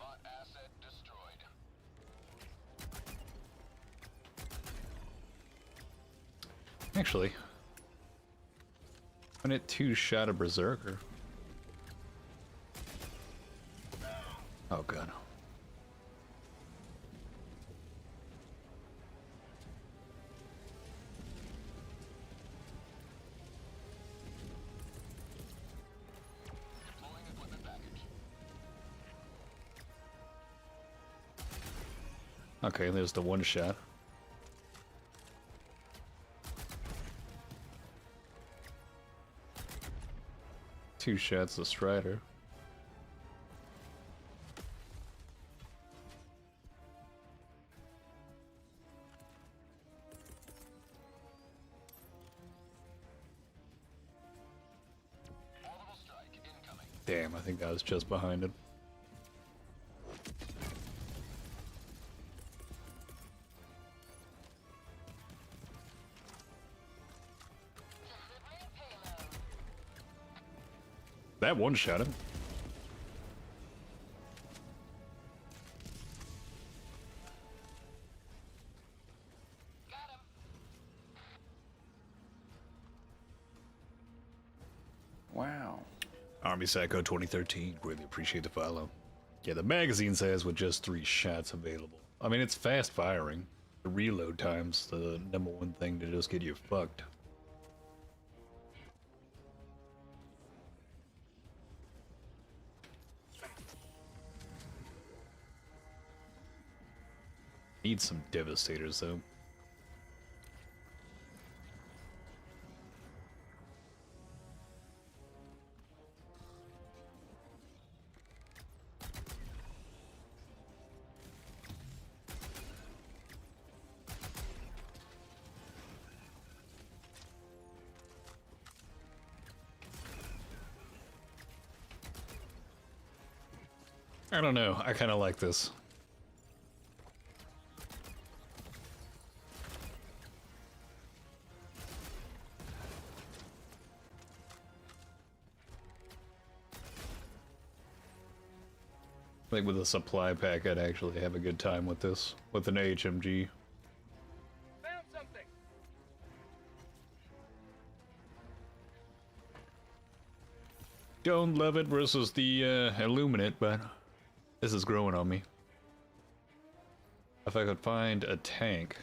bot asset destroyed. Actually, when it two-shot a berserker. Oh god. Deploying equipment package. Okay, there's the one shot. Two shots to Strider. Orbital strike incoming. Damn, I think I was just behind it. Delivering payload. That one shot him. Got him. Wow. Army Psycho 2013, really appreciate the follow. Yeah, the magazine says with just 3 shots available. I mean, it's fast firing. The reload time's the #1 thing to just get you fucked. Need some Devastators though. I don't know, I kind of like this. I think with a supply pack, I'd actually have a good time with this, with an HMG. Found something. Don't love it versus the Illuminate, but This is growing on me. If I could find a tank.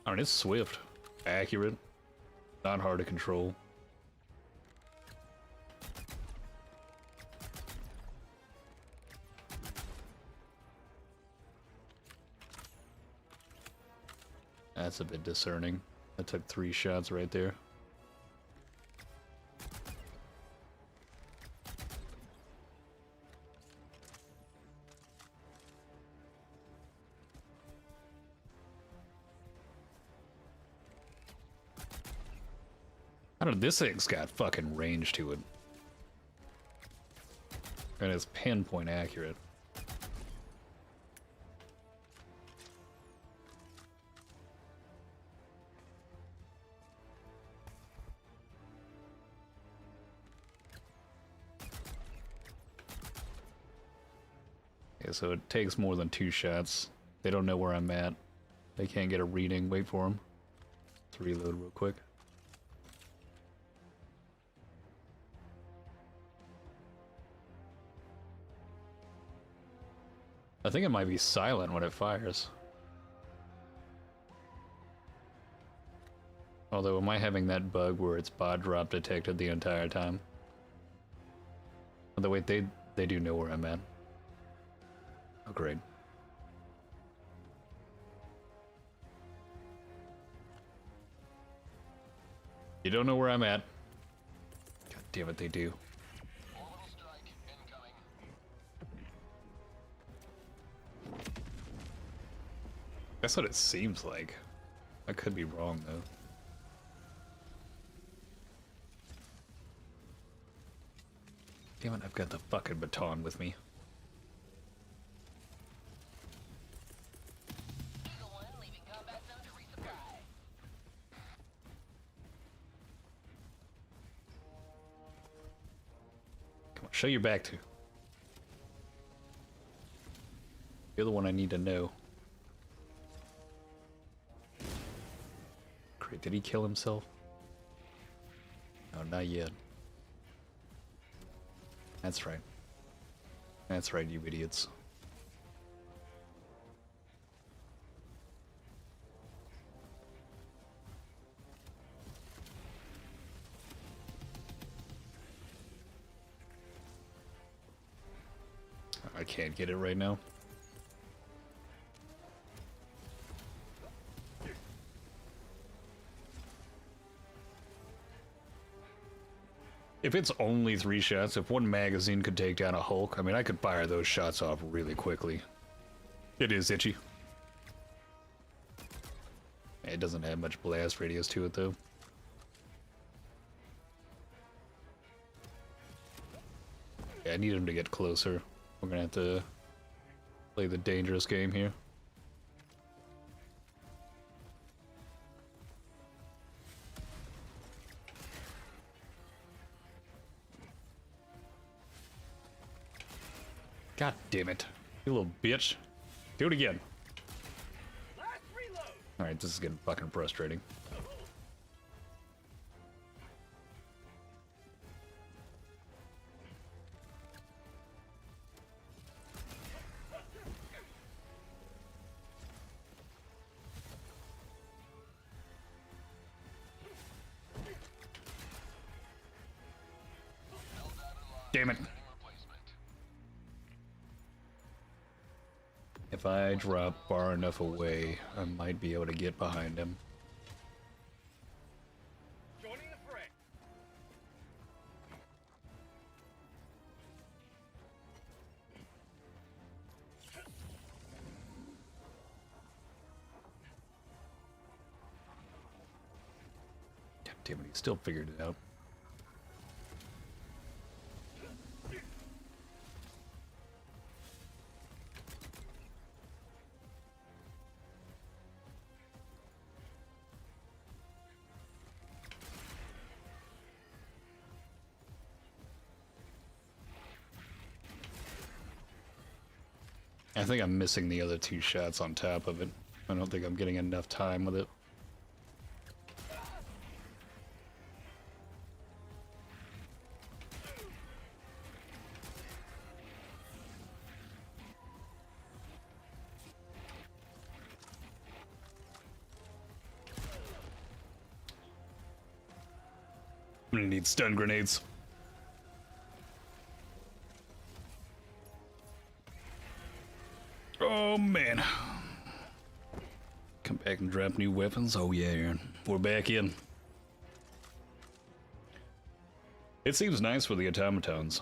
I mean, it's swift, accurate, not hard to control. That's a bit discerning. I took 3 shots right there. I don't know, this thing's got fucking range to it. And it's pinpoint accurate. Okay, so it takes more than 2 shots. They don't know where I'm at. They can't get a reading. Wait for them. Let's reload real quick. I think it might be silent when it fires. Although, am I having that bug where it's bot drop detected the entire time? Although, wait, they do know where I'm at. Oh, great. You don't know where I'm at. God damn it, they do. Orbital strike incoming. That's what it seems like. I could be wrong, though. Damn it, I've got the fucking baton with me. Eagle 1 leaving combat zone to resupply. Come on, show your back to. You're the one I need to know. Great, did he kill himself? No, not yet. That's right. That's right, you idiots. I can't get it right now. If it's only 3 shots, if one magazine could take down a Hulk, I mean, I could fire those shots off really quickly. It is itchy. It doesn't have much blast radius to it, though. Yeah, I need him to get closer. We're gonna have to play the dangerous game here. God damn it. You little bitch. Do it again. Alright, this is getting fucking frustrating. Damn it. If I drop far enough away, I might be able to get behind him. Joining the fray. God damn it, he still figured it out. I think I'm missing the other 2 shots on top of it. I don't think I'm getting enough time with it. I'm gonna need stun grenades. Oh man. Come back and drop new weapons. Oh yeah, Aaron. We're back in. It seems nice for the automatons.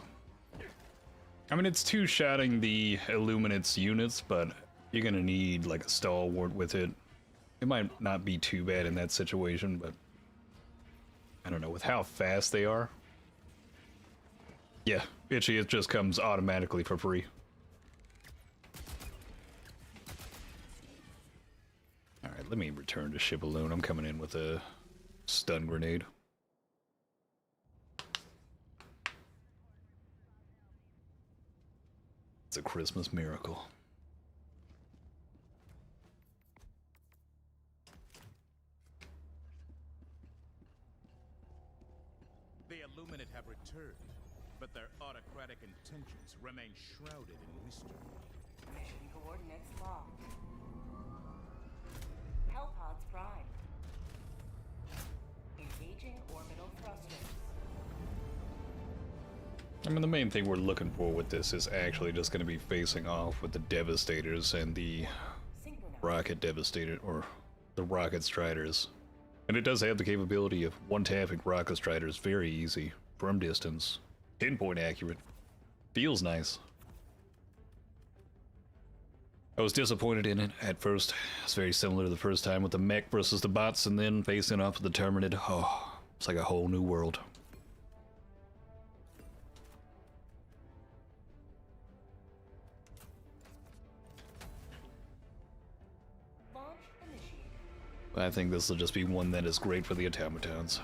I mean, it's two-shotting the Illuminate's units, but you're gonna need like a stalwart with it. It might not be too bad in that situation, but I don't know, with how fast they are. Yeah, Itchy, it just comes automatically for free. Alright, let me return to ship alone. I'm coming in with a stun grenade. It's a Christmas miracle. The Illuminate have returned, but their autocratic intentions remain shrouded in mystery. Mission coordinates locked. Hellpods prime. Engaging orbital thrusters. I mean, the main thing we're looking for with this is actually just going to be facing off with the Devastators and the Rocket Devastator, or the Rocket Striders. And it does have the capability of one-tapping Rocket Striders very easy, from distance, pinpoint accurate. Feels nice. I was disappointed in it at first. It's very similar to the first time with the mech versus the bots, and then facing off with the Terminid. Oh, it's like a whole new world. I think this will just be one that is great for the automatons.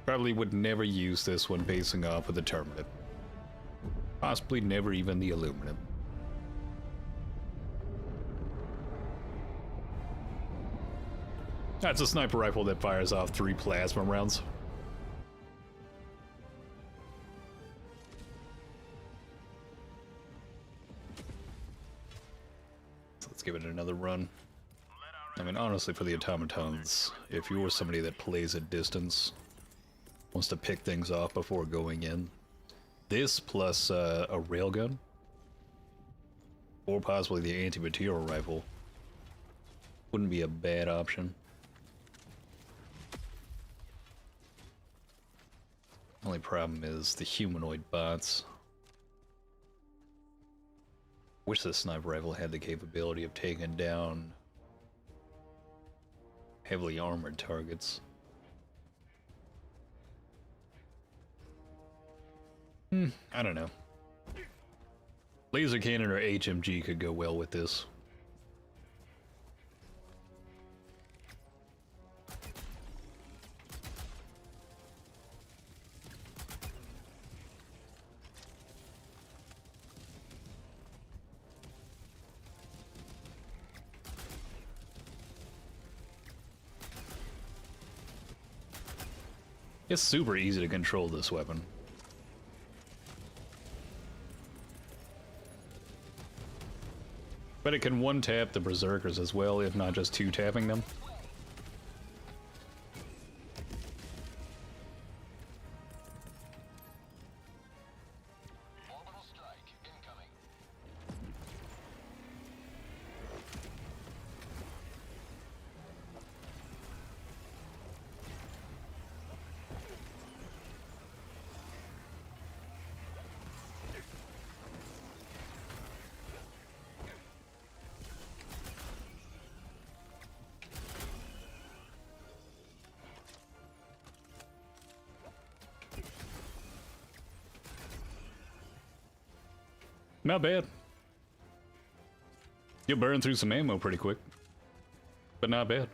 Probably would never use this when facing off with the Terminid. Possibly never even the Illuminate. That's a sniper rifle that fires off 3 plasma rounds. So let's give it another run. I mean, honestly, for the automatons, if you're somebody that plays at distance, wants to pick things off before going in, this plus a railgun, or possibly the anti-material rifle, wouldn't be a bad option. Only problem is the humanoid bots. Wish this sniper rifle had the capability of taking down heavily armored targets. I don't know. Laser cannon or HMG could go well with this. It's super easy to control this weapon. But it can one-tap the Berserkers as well, if not just two-tapping them. Orbital strike incoming. Not bad. You'll burn through some ammo pretty quick, but not bad.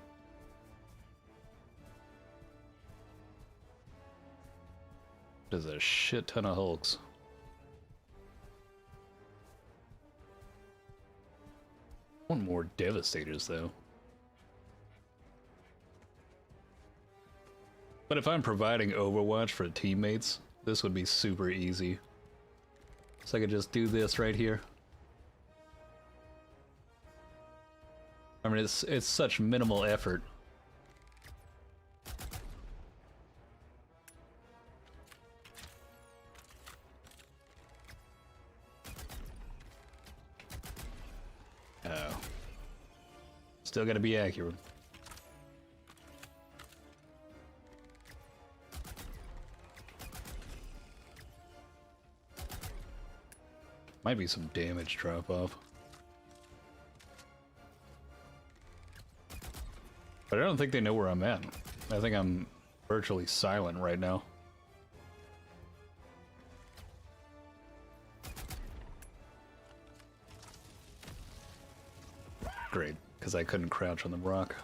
There's a shit ton of Hulks. Want more Devastators though. But if I'm providing Overwatch for teammates, this would be super easy. So I could just do this right here. I mean, it's such minimal effort. Still gotta be accurate. Might be some damage drop off. But I don't think they know where I'm at. I think I'm virtually silent right now. Great, because I couldn't crouch on the rock.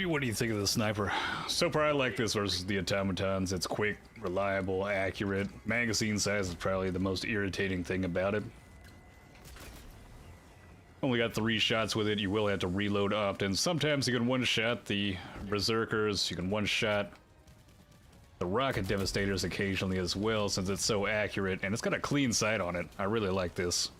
What do you think of the sniper? So far I like this versus the automatons. It's quick, reliable, accurate. Magazine size is probably the most irritating thing about it. Only got 3 shots with it. You will have to reload often. Sometimes you can one-shot the berserkers. You can one-shot the rocket devastators occasionally as well, since it's so accurate. And it's got a clean sight on it. I really like this.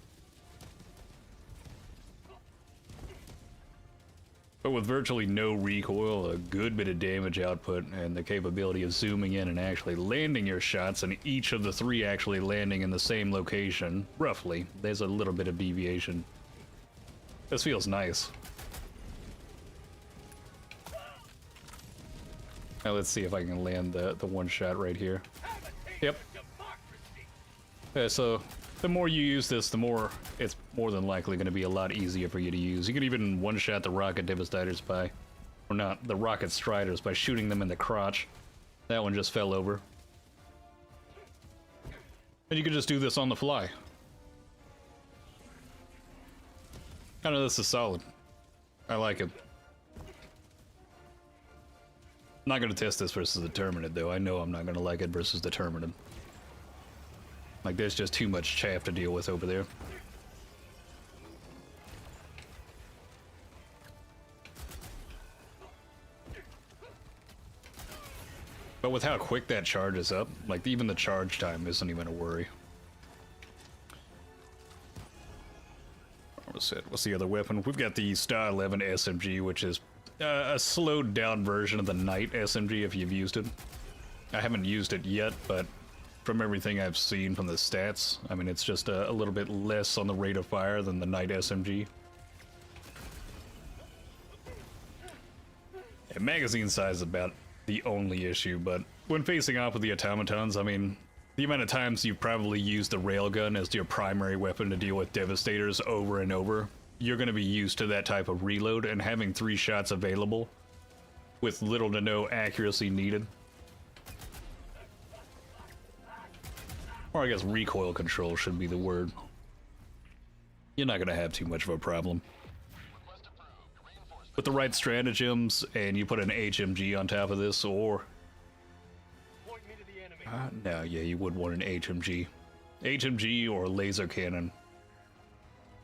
But with virtually no recoil, a good bit of damage output, and the capability of zooming in and actually landing your shots, and each of the 3 actually landing in the same location, roughly. There's a little bit of deviation. This feels nice. Now let's see if I can land the one shot right here. Yep. Yeah, so the more you use this, the more it's more than likely going to be a lot easier for you to use. You can even one-shot the rocket devastators by, or not, the rocket striders by shooting them in the crotch. That one just fell over. And you can just do this on the fly. I know this is solid. I like it. Not going to test this versus the Terminid, though. I know I'm not going to like it versus the Terminid. Like, there's just too much chaff to deal with over there. But with how quick that charges up, like, even the charge time isn't even a worry. What's the other weapon? We've got the Star 11 SMG, which is a slowed down version of the Knight SMG if you've used it. I haven't used it yet, but from everything I've seen from the stats, I mean, it's just a little bit less on the rate of fire than the Knight SMG. And magazine size is about the only issue, but when facing off with the automatons, I mean, the amount of times you've probably used the railgun as your primary weapon to deal with devastators over and over, you're going to be used to that type of reload, and having 3 shots available with little to no accuracy needed. Or I guess recoil control should be the word. You're not going to have too much of a problem. With the right stratagems, and you put an HMG on top of this, or... no, yeah, you would want an HMG. HMG or laser cannon.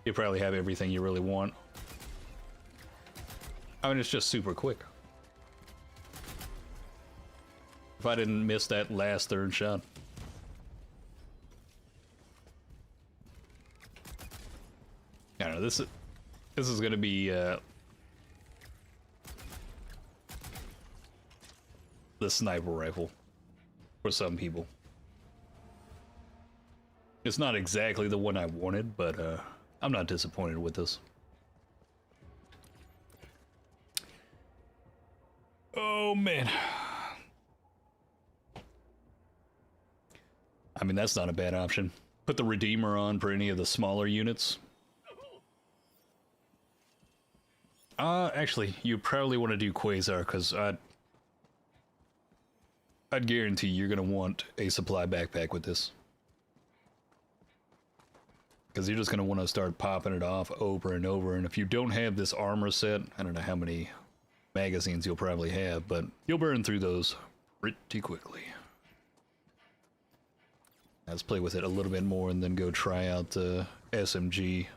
You probably have everything you really want. I mean, it's just super quick. If I didn't miss that last 3rd shot. I don't know, this is gonna be the sniper rifle for some people. It's not exactly the one I wanted, but I'm not disappointed with this. Oh man. I mean, that's not a bad option. Put the Redeemer on for any of the smaller units. Actually, you probably want to do Quasar, because I'd guarantee you're going to want a supply backpack with this. Because you're just going to want to start popping it off over and over, and if you don't have this armor set, I don't know how many magazines you'll probably have, but you'll burn through those pretty quickly. Let's play with it a little bit more and then go try out the SMG.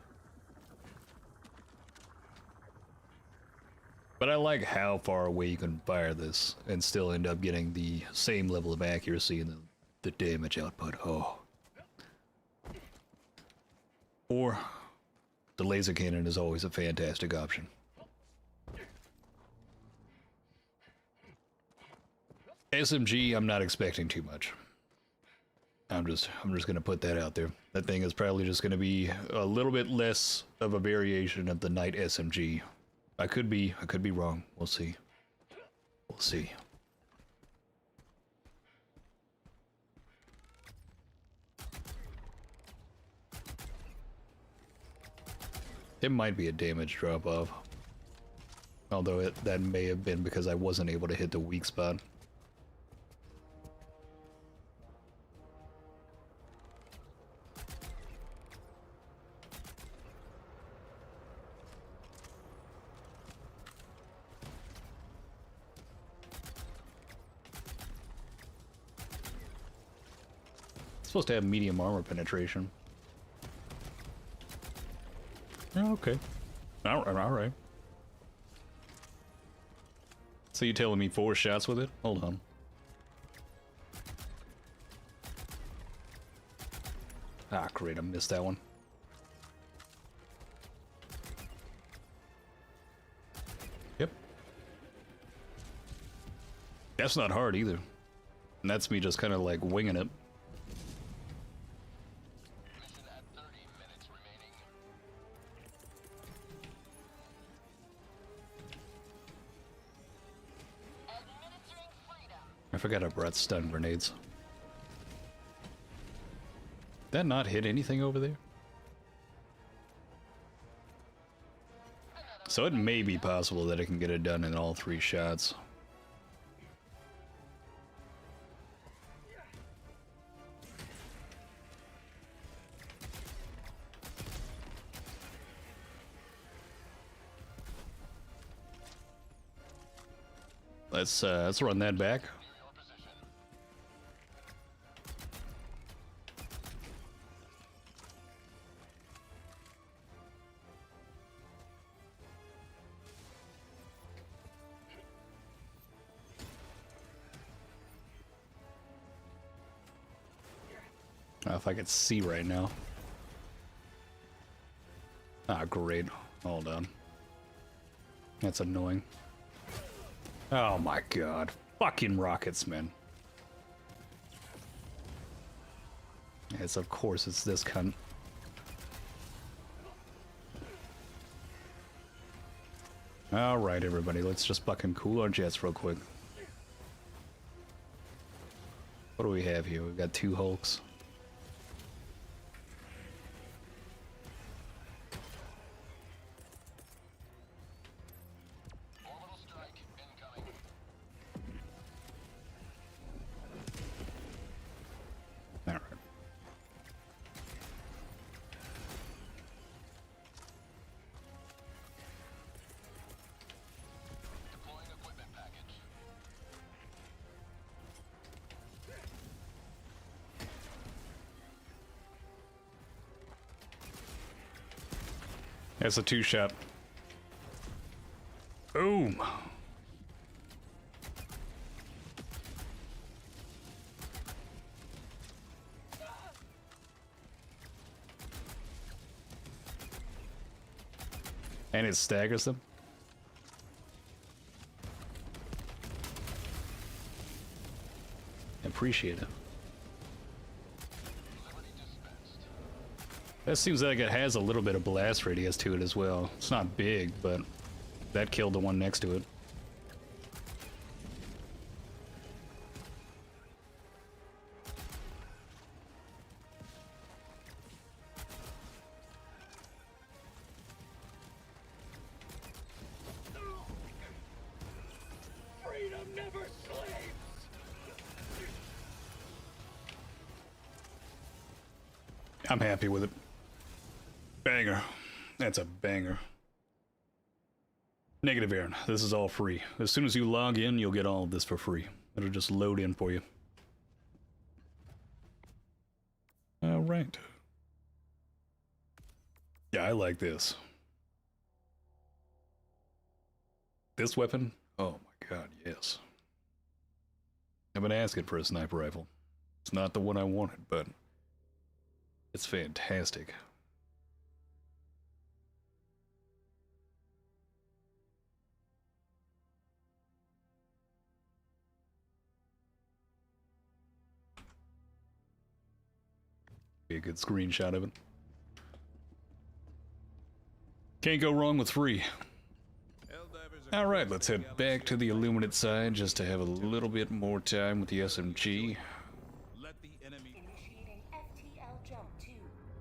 But I like how far away you can fire this and still end up getting the same level of accuracy and the damage output. Oh. Or the laser cannon is always a fantastic option. SMG, I'm not expecting too much. I'm just gonna put that out there. That thing is probably just gonna be a little bit less of a variation of the Knight SMG. I could be wrong. We'll see. We'll see. It might be a damage drop off. Although that may have been because I wasn't able to hit the weak spot. Supposed to have medium armor penetration. Oh, okay. All right. So you telling me 4 shots with it? Hold on. Ah, great! I missed that one. Yep. That's not hard either. And that's me just kind of like winging it. I forgot I brought stun grenades. Did that not hit anything over there? So it may be possible that it can get it done in all 3 shots. Let's run that back. If I could see right now. Ah, great. Hold on. That's annoying. Oh my god. Fucking rockets, man. Yes, of course it's this cunt. Alright, everybody. Let's just fucking cool our jets real quick. What do we have here? We've got 2 Hulks. That's a 2-shot. Boom. And it staggers them. Appreciate it. That seems like it has a little bit of blast radius to it as well. It's not big, but that killed the one next to it. I'm happy with it. Banger. That's a banger. Negative Aaron, this is all free. As soon as you log in, you'll get all of this for free. It'll just load in for you. Alright. Yeah, I like this. This weapon? Oh my god, yes. I've been asking for a sniper rifle. It's not the one I wanted, but it's fantastic. Be a good screenshot of it. Can't go wrong with free. Alright, let's head back to the Illuminate side just to have a little bit more time with the SMG. Let the enemy Initiating FTL jump to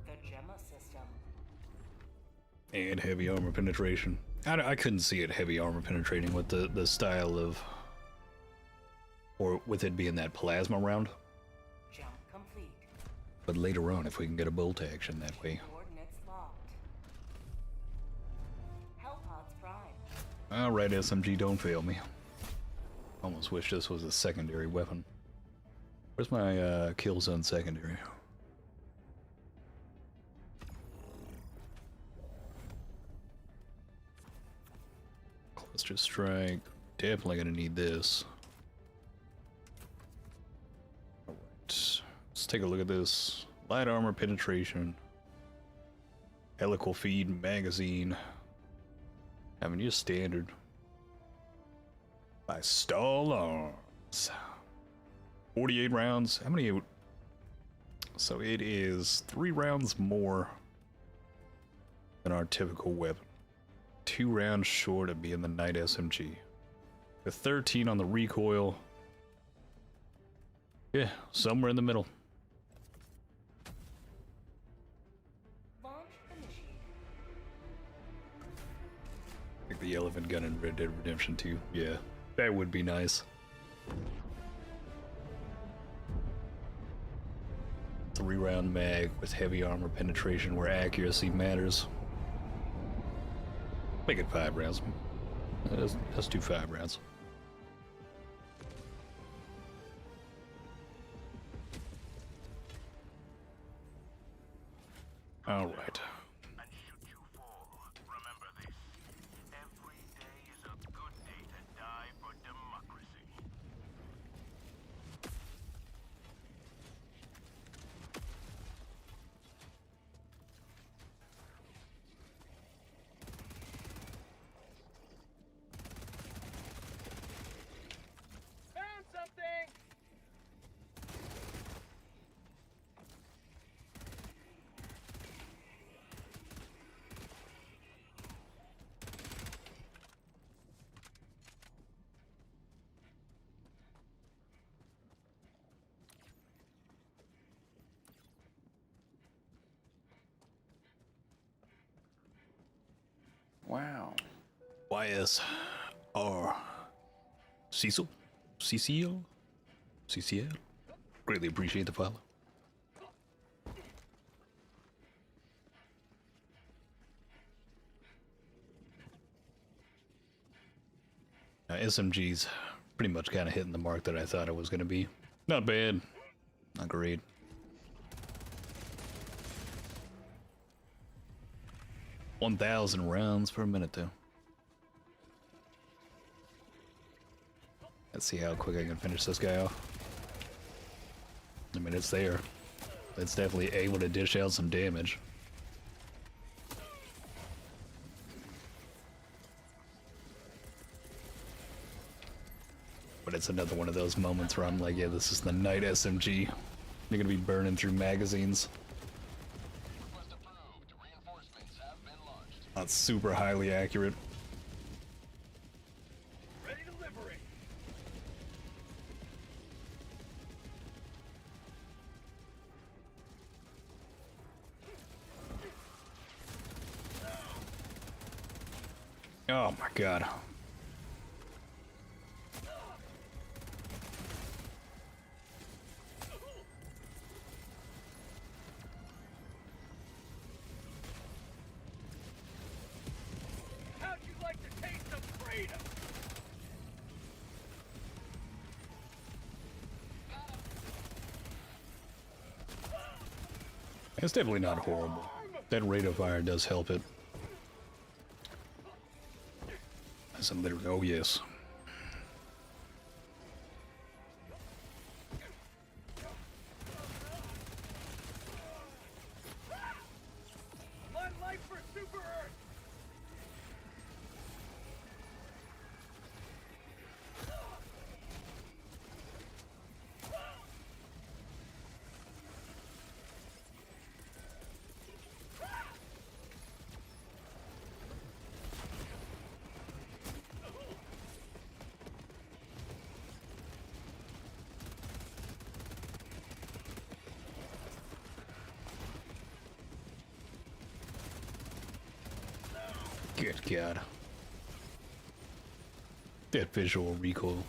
the Gemma system. And heavy armor penetration. I couldn't see it heavy armor penetrating with the style of... or with it being that plasma round. Jump complete. But later on, if we can get a bolt action that way. Coordinates locked. Hellpods prime. Alright, SMG, don't fail me. Almost wish this was a secondary weapon. Where's my Killzone secondary? Cluster strike. Definitely gonna need this. Alright. Let's take a look at this. Light armor penetration. Helical feed magazine. I mean, just standard. By Stall Arms. 48 rounds. How many? So it is 3 rounds more than our typical weapon. 2 rounds short of being the Night SMG. With 13 on the recoil. Yeah, somewhere in the middle. Launch initiated. Like the elephant gun in Red Dead Redemption 2. Yeah, that would be nice. 3-round mag with heavy armor penetration where accuracy matters. Make it 5 rounds. Let's do 5 rounds. All right. And should you fall, remember this. Every day is a good day to die for democracy. Found something! Wow. YSR. Cecil? CCL? CCL? Greatly appreciate the follow. SMG's pretty much kind of hitting the mark that I thought it was going to be. Not bad. Not great. $1,000 rounds per minute, though. Let's see how quick I can finish this guy off. I mean, it's there. It's definitely able to dish out some damage. But it's another one of those moments where I'm like, yeah, this is the Night SMG. You're gonna be burning through magazines. Request approved. Reinforcements have been launched. Not super highly accurate. Ready to liberate! Oh my god. like the taste of freedom? It's definitely not horrible. That rate of fire does help it. Some literally, oh yes. One life for Super Earth! Good God. That visual recoil.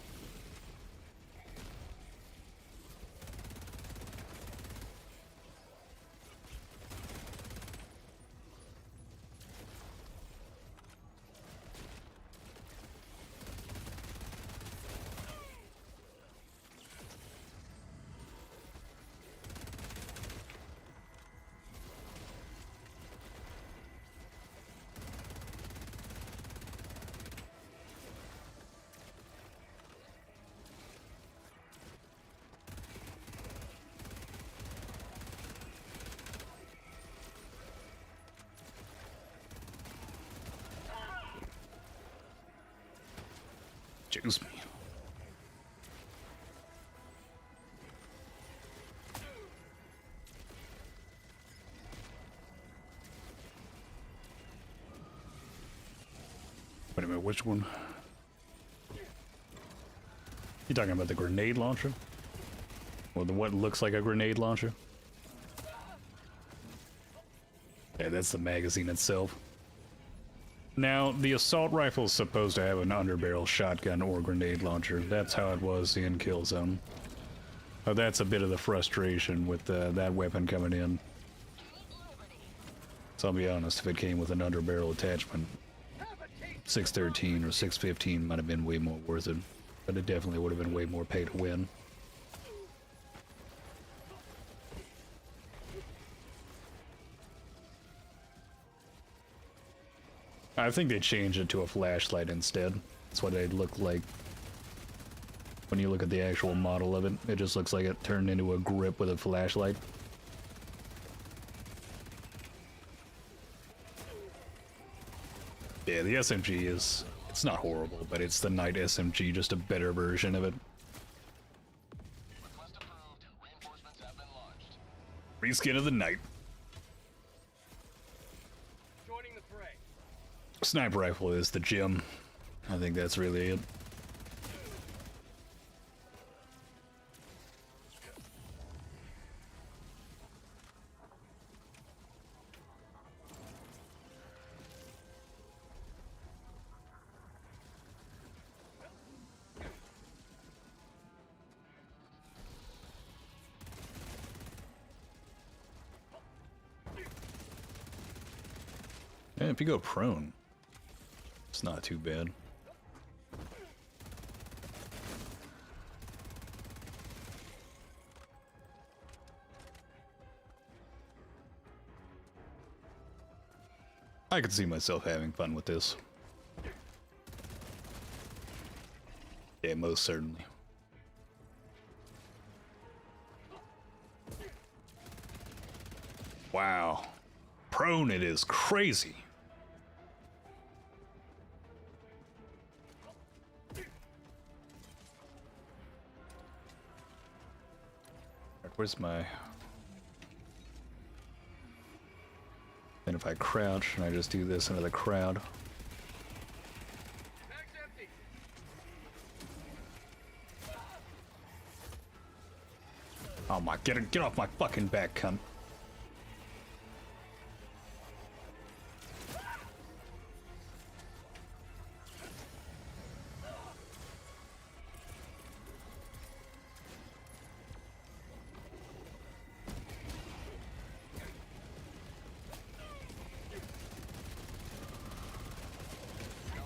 Juice me. Wait a minute, which one? You talking about the grenade launcher? Or the what looks like a grenade launcher? Yeah, that's the magazine itself. Now, the assault rifle is supposed to have an underbarrel shotgun or grenade launcher. That's how it was in Killzone. That's a bit of the frustration with that weapon coming in. So I'll be honest, if it came with an underbarrel attachment, 613 or 615 might have been way more worth it. But it definitely would have been way more pay to win. I think they changed it to a flashlight instead. That's what it looked like. When you look at the actual model of it, it just looks like it turned into a grip with a flashlight. Yeah, the SMG is... it's not horrible, but it's the Knight SMG, just a better version of it. Request approved. Reinforcements have been launched. Reskin of the Knight. Joining the fray. Sniper rifle is the gem. I think that's really it. And if you go prone, it's not too bad. I could see myself having fun with this. Yeah, most certainly. Wow. Prone it is crazy. Where's my... and if I crouch and I just do this into the crowd. Mag's empty. Oh my, get off my fucking back, cunt.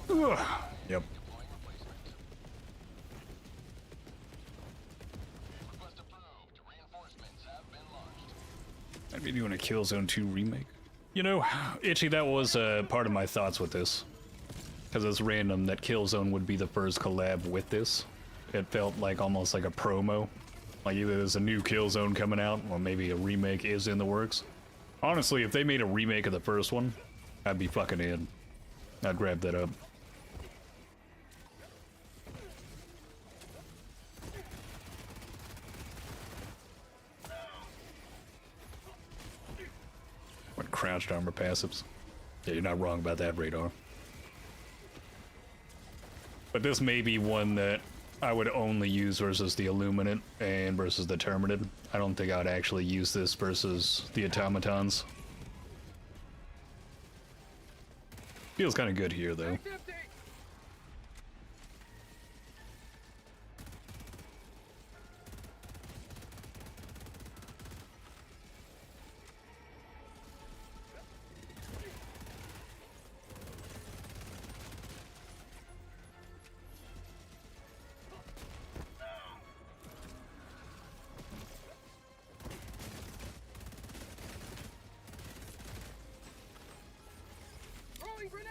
Ugh. Yep. Deploying replacement. Request approved. Reinforcements have been launched. I'd be doing a Killzone 2 remake. You know, Itchy, that was part of my thoughts with this. Because it's random that Killzone would be the first collab with this. It felt like almost like a promo. Like either there's a new Killzone coming out, or maybe a remake is in the works. Honestly, if they made a remake of the first one, I'd be fucking in. I'd grab that up. What crouched armor passives? Yeah, you're not wrong about that, Radar. But this may be one that I would only use versus the Illuminate and versus the Terminid. I don't think I would actually use this versus the Automatons. Feels kind of good here, though. Throwing grenade!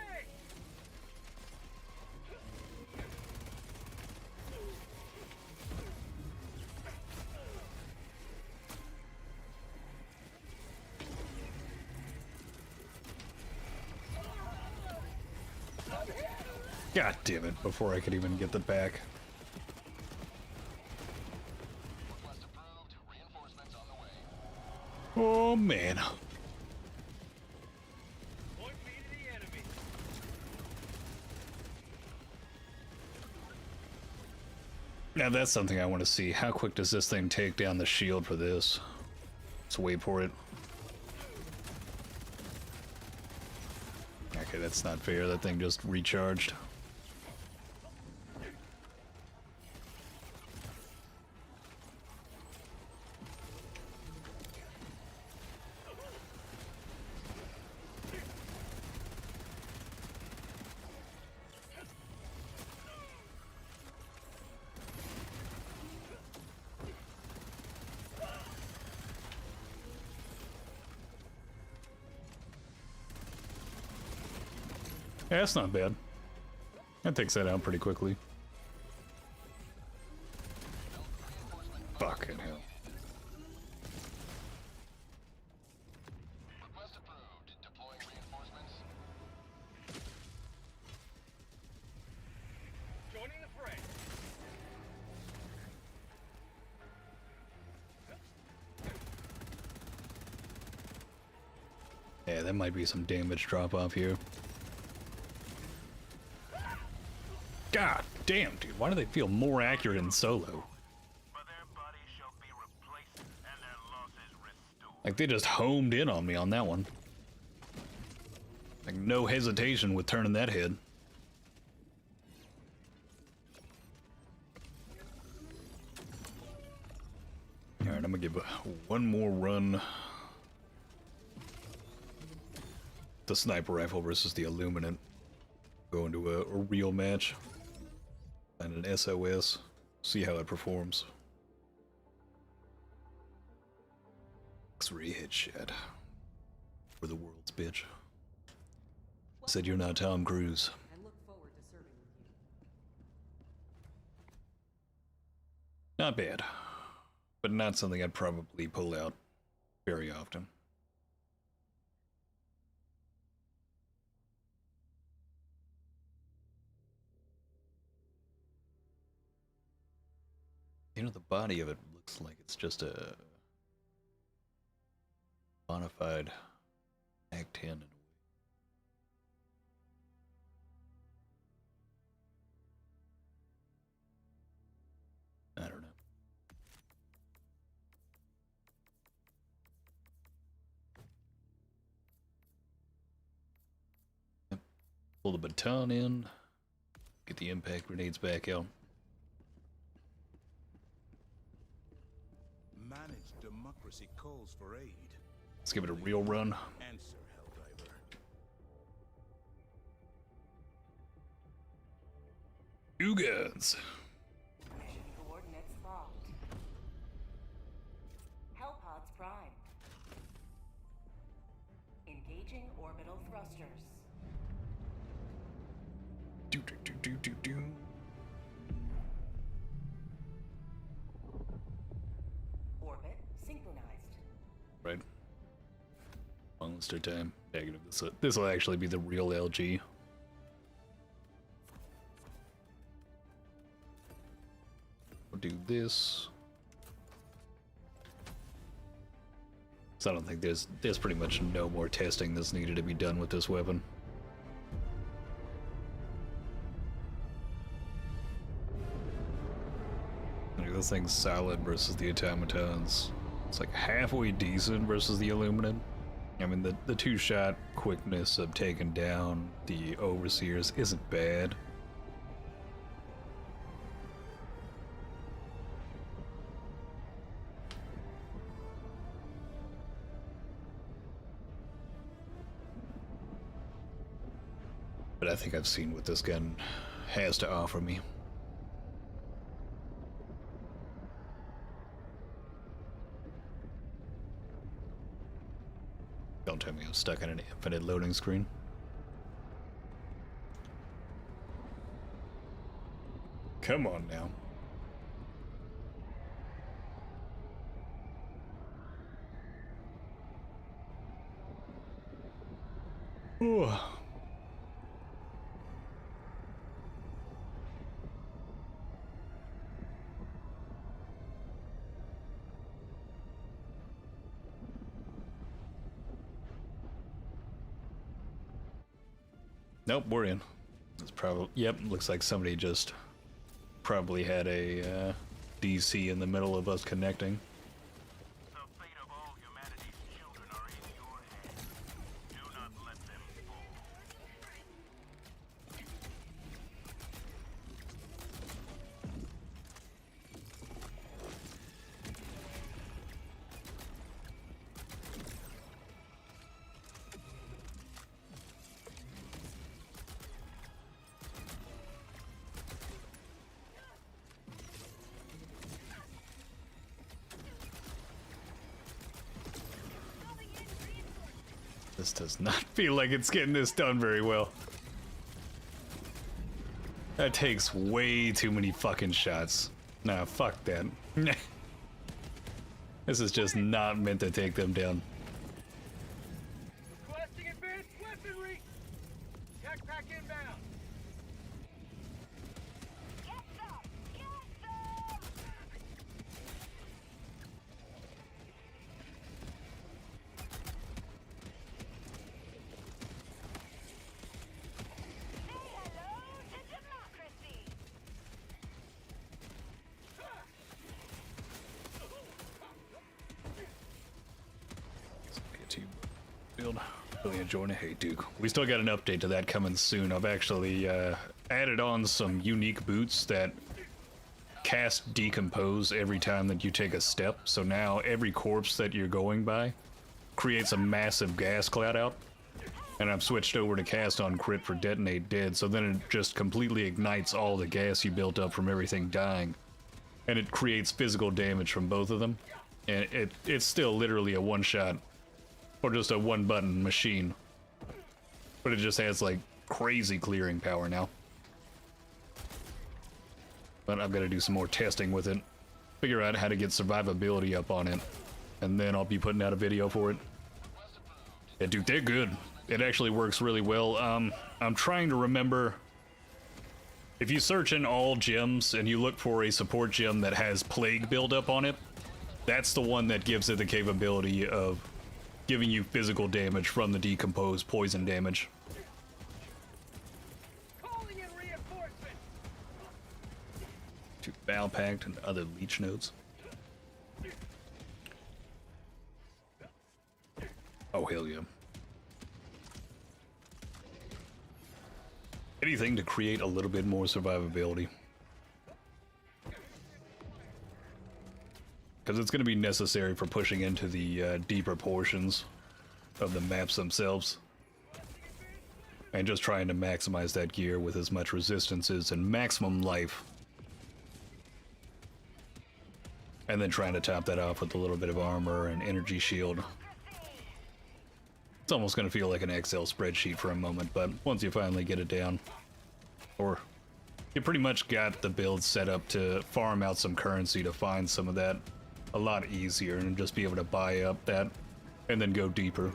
God damn it, before I could even get the back. Request approved. Reinforcements on the way. Oh man. Point me to the enemy. Now that's something I want to see. How quick does this thing take down the shield for this? Let's wait for it. Okay, that's not fair. That thing just recharged. Yeah, that's not bad. That takes that out pretty quickly. Fucking hell. Request approved. Deploying reinforcements. Joining the fray. Yeah, that might be some damage drop off here. God damn, dude. Why do they feel more accurate in solo? But their bodies shall be replaced and their losses restored. Like, they just homed in on me on that one. Like, no hesitation with turning that head. Alright, I'm gonna give one more run. The sniper rifle versus the Illuminate. Go into a real match. And an SOS. See how it performs. X-ray headshot. For the world's bitch. Said you're not Tom Cruise. I look forward to serving with you. Not bad. But not something I'd probably pull out very often. You know, the body of it looks like it's just a modified Act 10 in a way. I don't know. Yep. Pull the baton in. Get the impact grenades back out. Managed democracy calls for aid. Let's give it a real run. Answer, Helldiver. Two guns. Mission coordinates locked. Hellpods primed. Engaging orbital thrusters. Do do do do do do. Orbit synchronized. Right. Monster time. Negative. This will actually be the real LG. We'll do this. So I don't think there's pretty much no more testing that's needed to be done with this weapon. Like, this thing's solid versus the automatons. It's like halfway decent versus the Illuminate. I mean, the two-shot quickness of taking down the Overseers isn't bad. But I think I've seen what this gun has to offer me. Don't tell me I'm stuck on an infinite loading screen. Come on now. Ooh. Nope, we're in. It's probably, yep, looks like somebody just probably had a DC in the middle of us connecting. The fate of all humanity's children are in your hands. Do not let them fall. This does not feel like it's getting this done very well. That takes way too many fucking shots. Nah, fuck that. This is just not meant to take them down. Requesting advanced weaponry. Tech pack inbound. Get some! Get some! Say hello to democracy! Get to build. Really enjoying it. Hey, Duke. We still got an update to that coming soon. I've actually added on some unique boots that cast decompose every time that you take a step. So now every corpse that you're going by creates a massive gas cloud out. And I've switched over to cast on crit for detonate dead. So then it just completely ignites all the gas you built up from everything dying. And it creates physical damage from both of them. And it's still literally a one-shot or just a one-button machine. But it just has like crazy clearing power now. But I've got to do some more testing with it. Figure out how to get survivability up on it. And then I'll be putting out a video for it. Yeah, dude, they're good. It actually works really well. I'm trying to remember. If you search in all gems and you look for a support gem that has plague buildup on it, that's the one that gives it the capability of giving you physical damage from the decomposed poison damage. Calling in reinforcements. To Val Pact and other leech nodes. Oh, hell yeah. Anything to create a little bit more survivability. Because it's going to be necessary for pushing into the deeper portions of the maps themselves. And just trying to maximize that gear with as much resistances and maximum life. And then trying to top that off with a little bit of armor and energy shield. It's almost going to feel like an Excel spreadsheet for a moment, but once you finally get it down, or you pretty much got the build set up to farm out some currency to find some of that a lot easier and just be able to buy up that and then go deeper.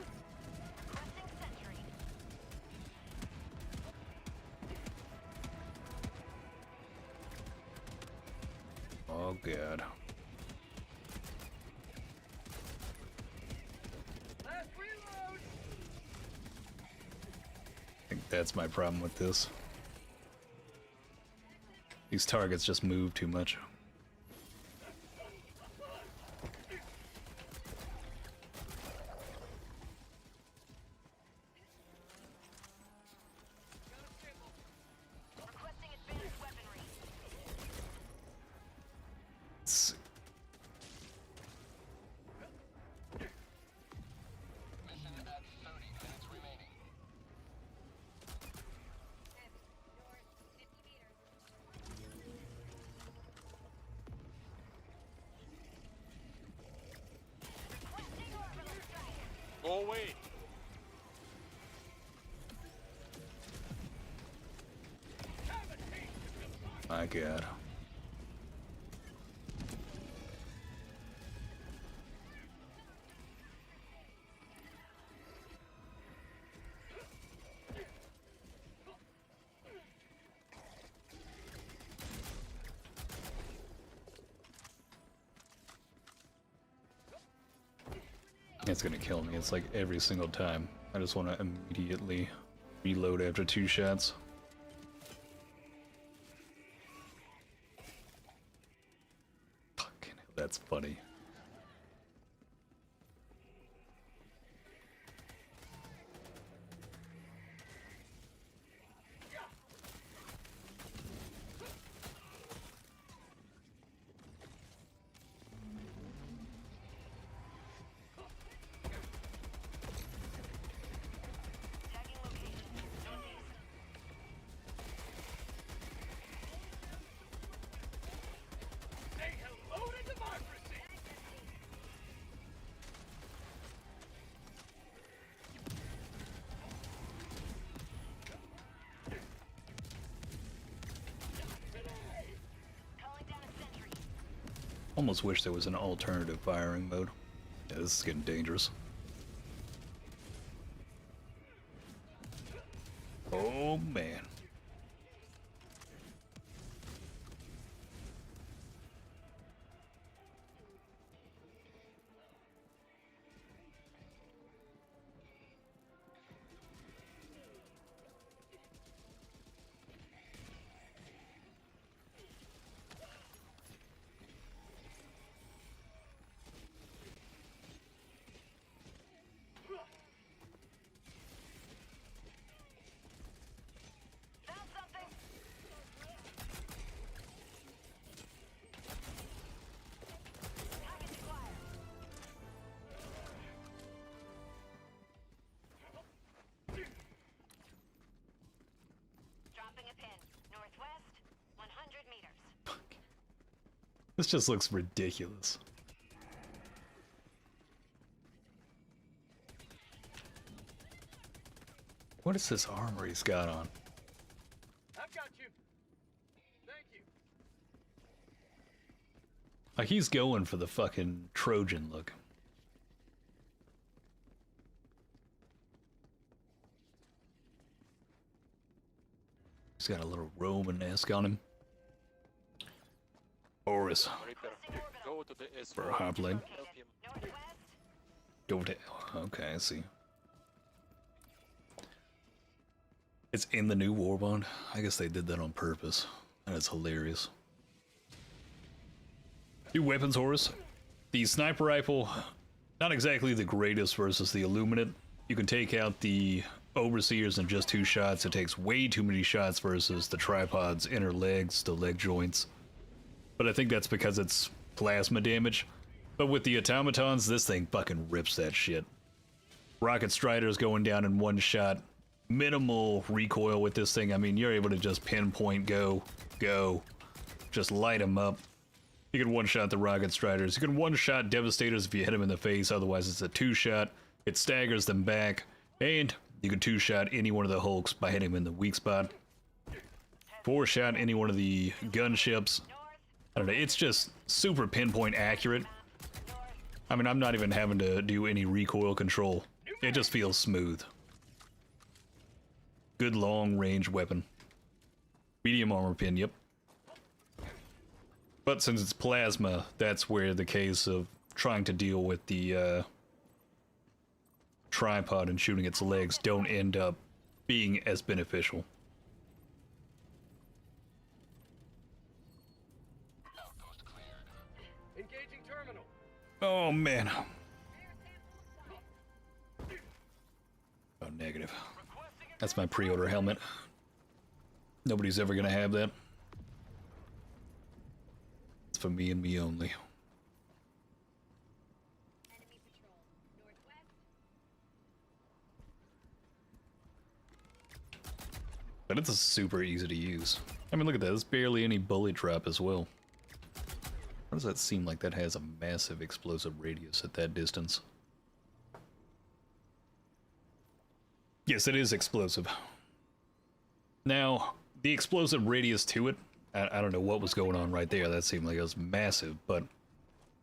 Oh god. Last reload. I think that's my problem with this. These targets just move too much. Requesting advanced weaponry. Mission at 30 minutes remaining. Go away. My god. It's gonna kill me. It's like every single time. I just want to immediately reload after 2 shots. Fucking hell, that's funny. Tagging location. Northeast. Say hello to democracy. Calling down a sentry. Almost wish there was an alternative firing mode. Yeah, this is getting dangerous. Oh man. Found something. Target acquired. Dropping a pin. Northwest, 100 meters. This just looks ridiculous. What is this armor he's got on? I've got you. Thank you. Like he's going for the fucking Trojan look. He's got a little Roman-esque on him. Horus. Go to the S4. For a hop lane. Northwest. Go to... Okay, I see. It's in the new Warbond. I guess they did that on purpose. That is hilarious. New weapons, Horus. The sniper rifle, not exactly the greatest versus the Illuminate. You can take out the Overseers in just 2 shots. It takes way too many shots versus the tripod's inner legs, the leg joints. But I think that's because it's plasma damage. But with the automatons, this thing fucking rips that shit. Rocket Strider's going down in 1 shot. minimal recoil with this thing. I mean, you're able to just pinpoint, go, just light them up. You can one-shot the Rocket Striders. You can one-shot Devastators if you hit them in the face, otherwise it's a two-shot. It staggers them back, and you can two-shot any one of the Hulks by hitting them in the weak spot. Four-shot any one of the gunships. I don't know, it's just super pinpoint accurate. I mean, I'm not even having to do any recoil control. It just feels smooth. Good long-range weapon. Medium armor pin, yep. But since it's plasma, that's where the case of trying to deal with the tripod and shooting its legs don't end up being as beneficial. Outpost cleared. Engaging terminal. Oh man. Oh, negative. That's my pre-order helmet. Nobody's ever gonna have that. It's for me and me only. Enemy patrol. Northwest. But it's super easy to use. I mean, look at that. There's barely any bullet drop as well. Why does that seem like that has a massive explosive radius at that distance? Yes, it is explosive. Now, the explosive radius to it, I don't know what was going on right there. That seemed like it was massive, but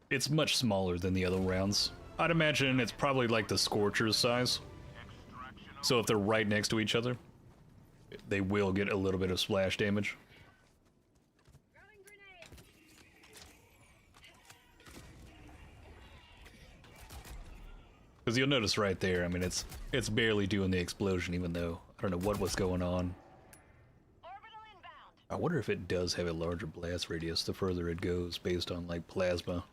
it's much smaller than the other rounds. I'd imagine it's probably like the Scorcher's size. So if they're right next to each other, they will get a little bit of splash damage. Throwing grenade. Because you'll notice right there, I mean, it's barely doing the explosion, even though I don't know what was going on. Orbital inbound. I wonder if it does have a larger blast radius the further it goes, based on like plasma.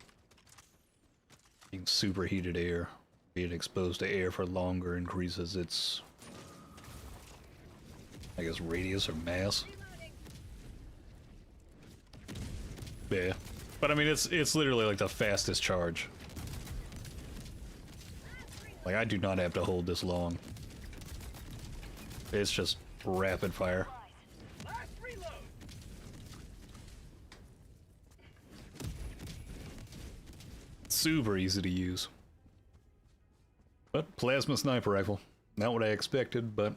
Being superheated air, being exposed to air for longer increases its, I guess, radius or mass. Reloading. Yeah, but I mean, it's literally like the fastest charge. Like, I do not have to hold this long. It's just rapid fire. Last reload. Super easy to use. But plasma sniper rifle. Not what I expected, but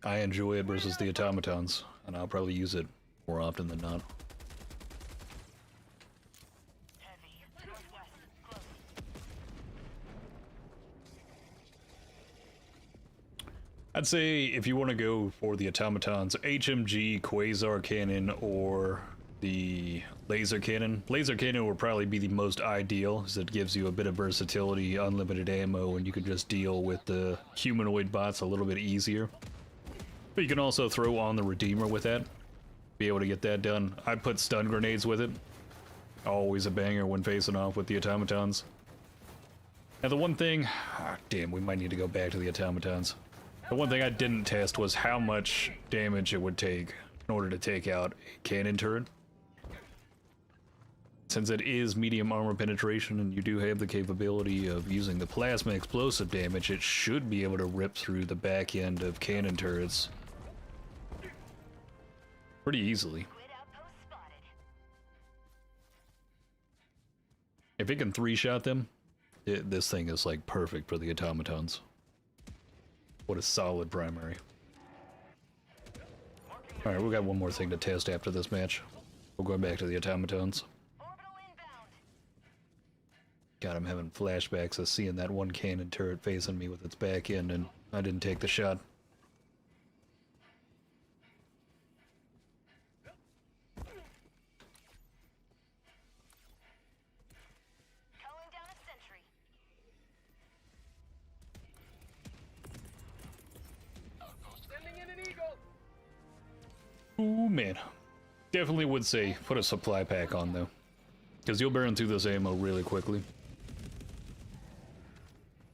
I enjoy it versus the automatons, and I'll probably use it more often than not. Heavy. Northwest. Close. I'd say if you want to go for the automatons, HMG, Quasar Cannon, or the Laser Cannon. Laser Cannon will probably be the most ideal, as it gives you a bit of versatility, unlimited ammo, and you can just deal with the humanoid bots a little bit easier. But you can also throw on the Redeemer with that, be able to get that done. I put stun grenades with it. Always a banger when facing off with the automatons. Now the one thing, damn, we might need to go back to the automatons. The one thing I didn't test was how much damage it would take in order to take out a cannon turret. Since it is medium armor penetration and you do have the capability of using the plasma explosive damage, it should be able to rip through the back end of cannon turrets pretty easily. Squid outpost spotted. If it can three-shot them, this thing is like perfect for the automatons. What a solid primary. Alright, we got one more thing to test after this match. We're going back to the automatons. Orbital inbound. God, I'm having flashbacks of seeing that one cannon turret facing me with its back end, and I didn't take the shot. Calling down a sentry. Sending in an eagle. Ooh, man. Definitely would say put a supply pack on, though. Because you'll burn through this ammo really quickly.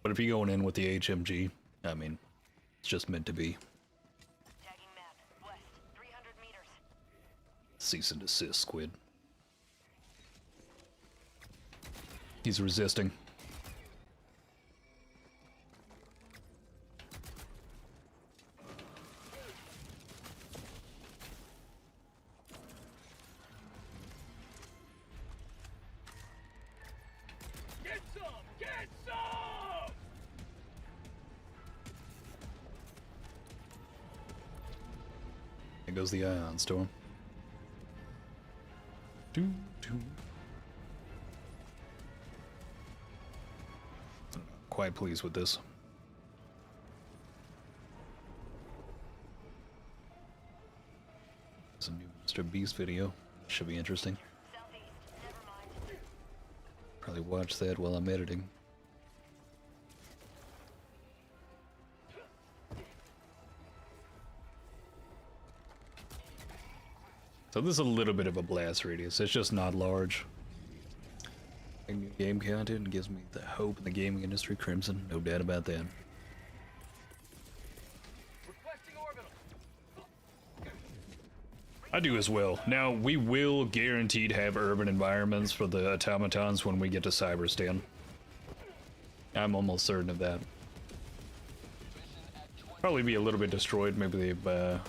But if you're going in with the HMG, I mean, it's just meant to be. Tagging map. West. 300 meters. Cease and desist, Squid. He's resisting. goes the ion storm. Doo, doo. I'm quite pleased with this. It's a new Mr. Beast video. Should be interesting. Probably watch that while I'm editing. So this is a little bit of a blast radius. It's just not large. And new game content gives me the hope in the gaming industry. Crimson, no doubt about that. I do as well. Now, we will guaranteed have urban environments for the automatons when we get to Cyberstan. I'm almost certain of that. Probably be a little bit destroyed. Maybe they've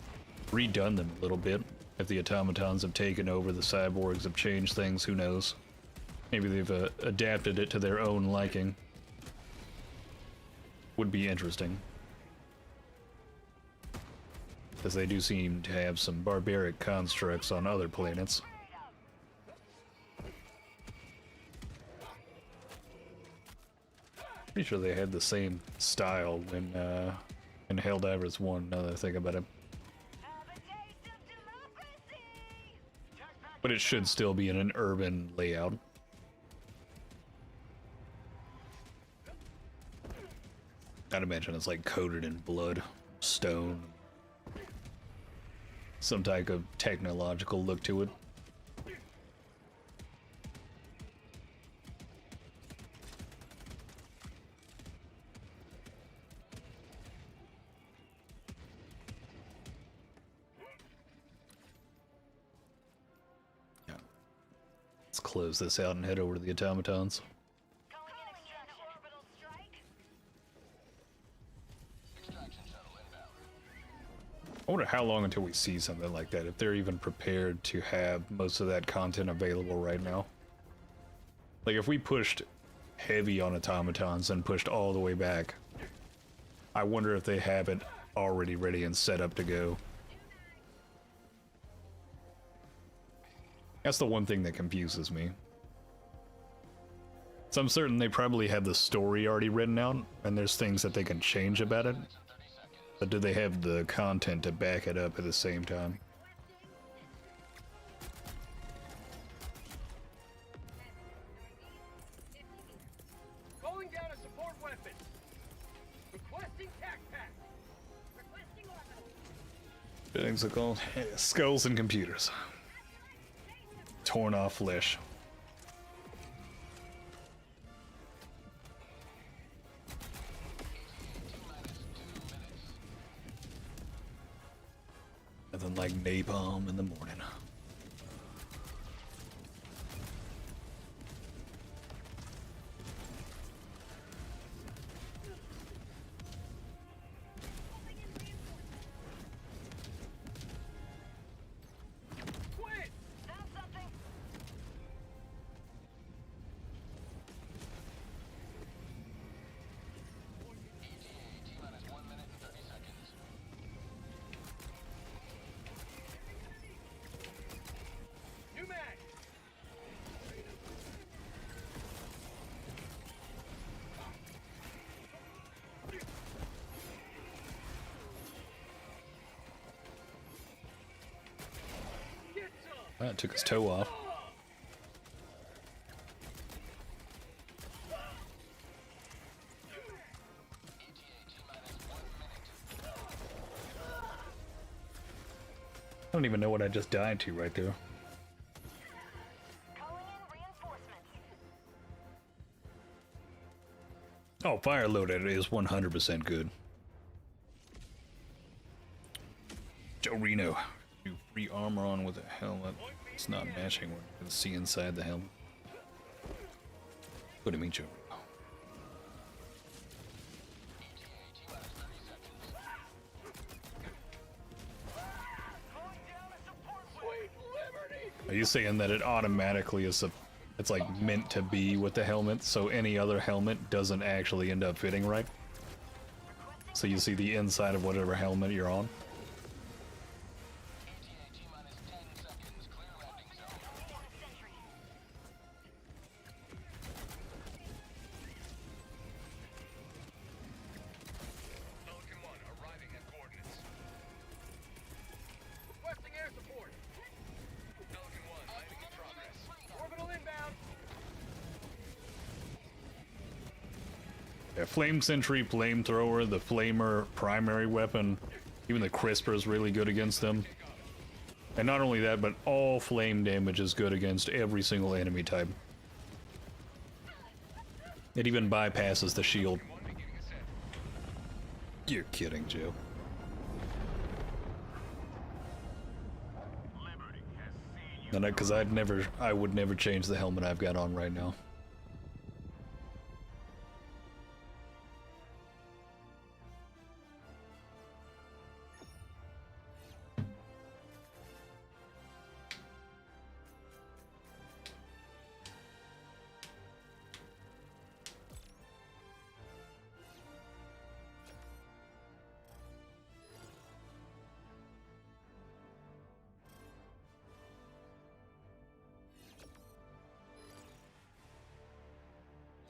redone them a little bit. If the automatons have taken over, the cyborgs have changed things, who knows? Maybe they've adapted it to their own liking. Would be interesting. Because they do seem to have some barbaric constructs on other planets. Pretty sure they had the same style when in Helldivers 1, now that I think about it. But it should still be in an urban layout. I'd imagine it's like coated in blood, stone, some type of technological look to it. Yeah. Let's close this out and head over to the automatons. I wonder how long until we see something like that, if they're even prepared to have most of that content available right now. Like, if we pushed heavy on automatons and pushed all the way back, I wonder if they have it already ready and set up to go. That's the one thing that confuses me. So I'm certain they probably have the story already written out, and there's things that they can change about it. But do they have the content to back it up at the same time? Calling down a support weapon. Requesting tac pack. Requesting orbital. Things are called skulls and computers. Torn off flesh. Nothing like napalm in the morning. Quit! Found something. New mag. Get some. That took his toe off. I don't even know what I just died to right there. Calling in reinforcements. Oh, fire loaded is 100% good. Joe Reno, you free armor on with a helmet. It's not matching what you can see inside the helmet. What do you mean, Joe Reno? Sweet liberty. Are you saying that it automatically is it's like meant to be with the helmet, so any other helmet doesn't actually end up fitting right? So you see the inside of whatever helmet you're on? Flame Sentry, Flamethrower, the Flamer primary weapon, even the Crisper is really good against them. And not only that, but all flame damage is good against every single enemy type. It even bypasses the shield. You're kidding, Joe. And because I would never change the helmet I've got on right now.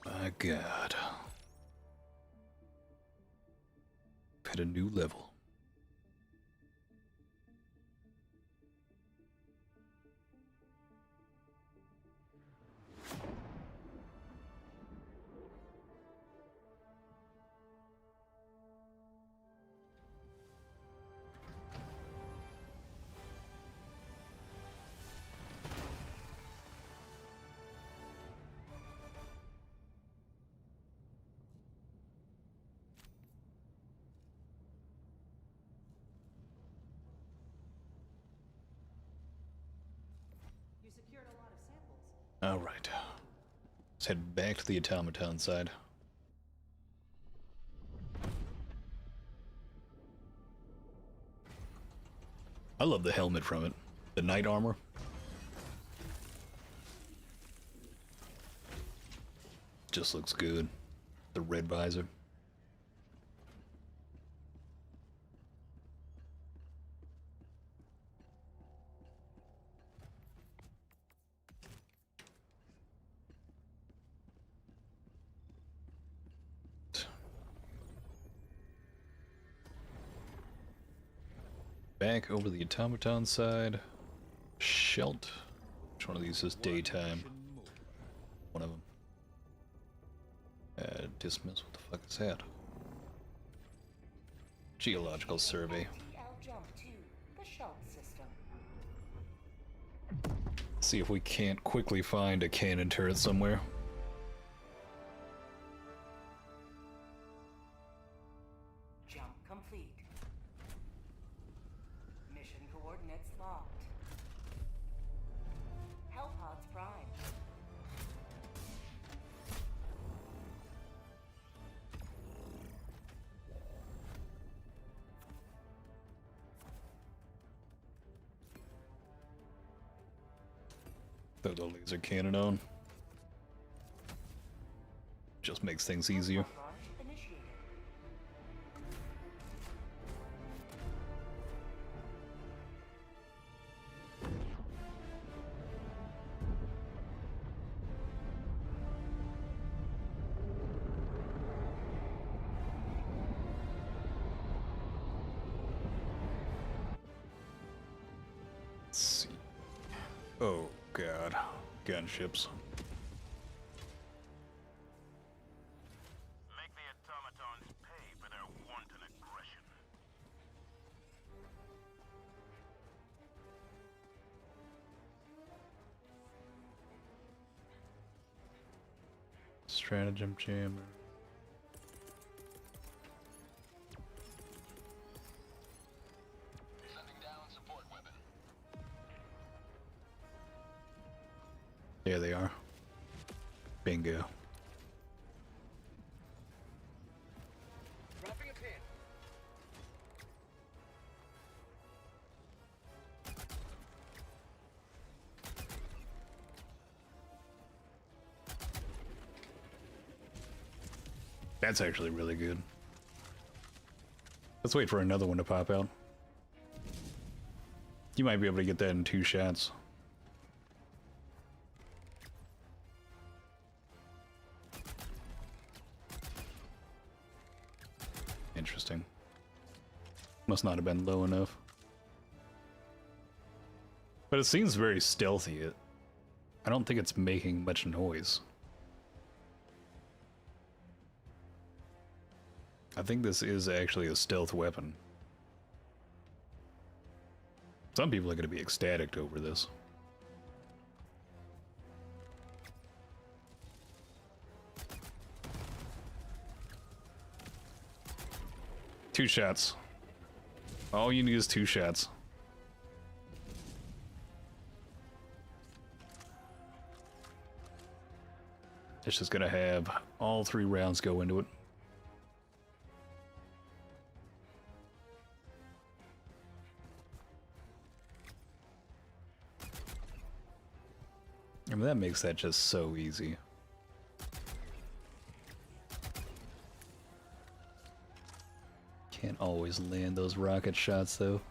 My God. Hit a new level. You secured a lot of samples. All right. Let's head back to the automaton side. I love the helmet from it. The knight armor. Just looks good. The red visor. Back over the automaton side. Shelt. Which one of these is daytime? One of them. Dismiss, what the fuck is that? Geological survey. Jump to the Shelt system. See if we can't quickly find a cannon turret somewhere. Jump complete. Mission coordinates locked. Hellpods prime. Throw the laser cannon on. Just makes things easier. Launch initiated. Let's see. Oh god. Gunships. Make the automatons pay for their wanton aggression. Stratagem jammer. Sending down support weapon. There they are. Bingo. Dropping a pin. That's actually really good. Let's wait for another one to pop out. You might be able to get that in 2 shots. Interesting. Must not have been low enough. But it seems very stealthy. I don't think it's making much noise. I think this is actually a stealth weapon. Some people are going to be ecstatic over this. Two shots. All you need is 2 shots. It's just gonna have all 3 rounds go into it. I mean, that makes that just so easy. Can't always land those rocket shots, though.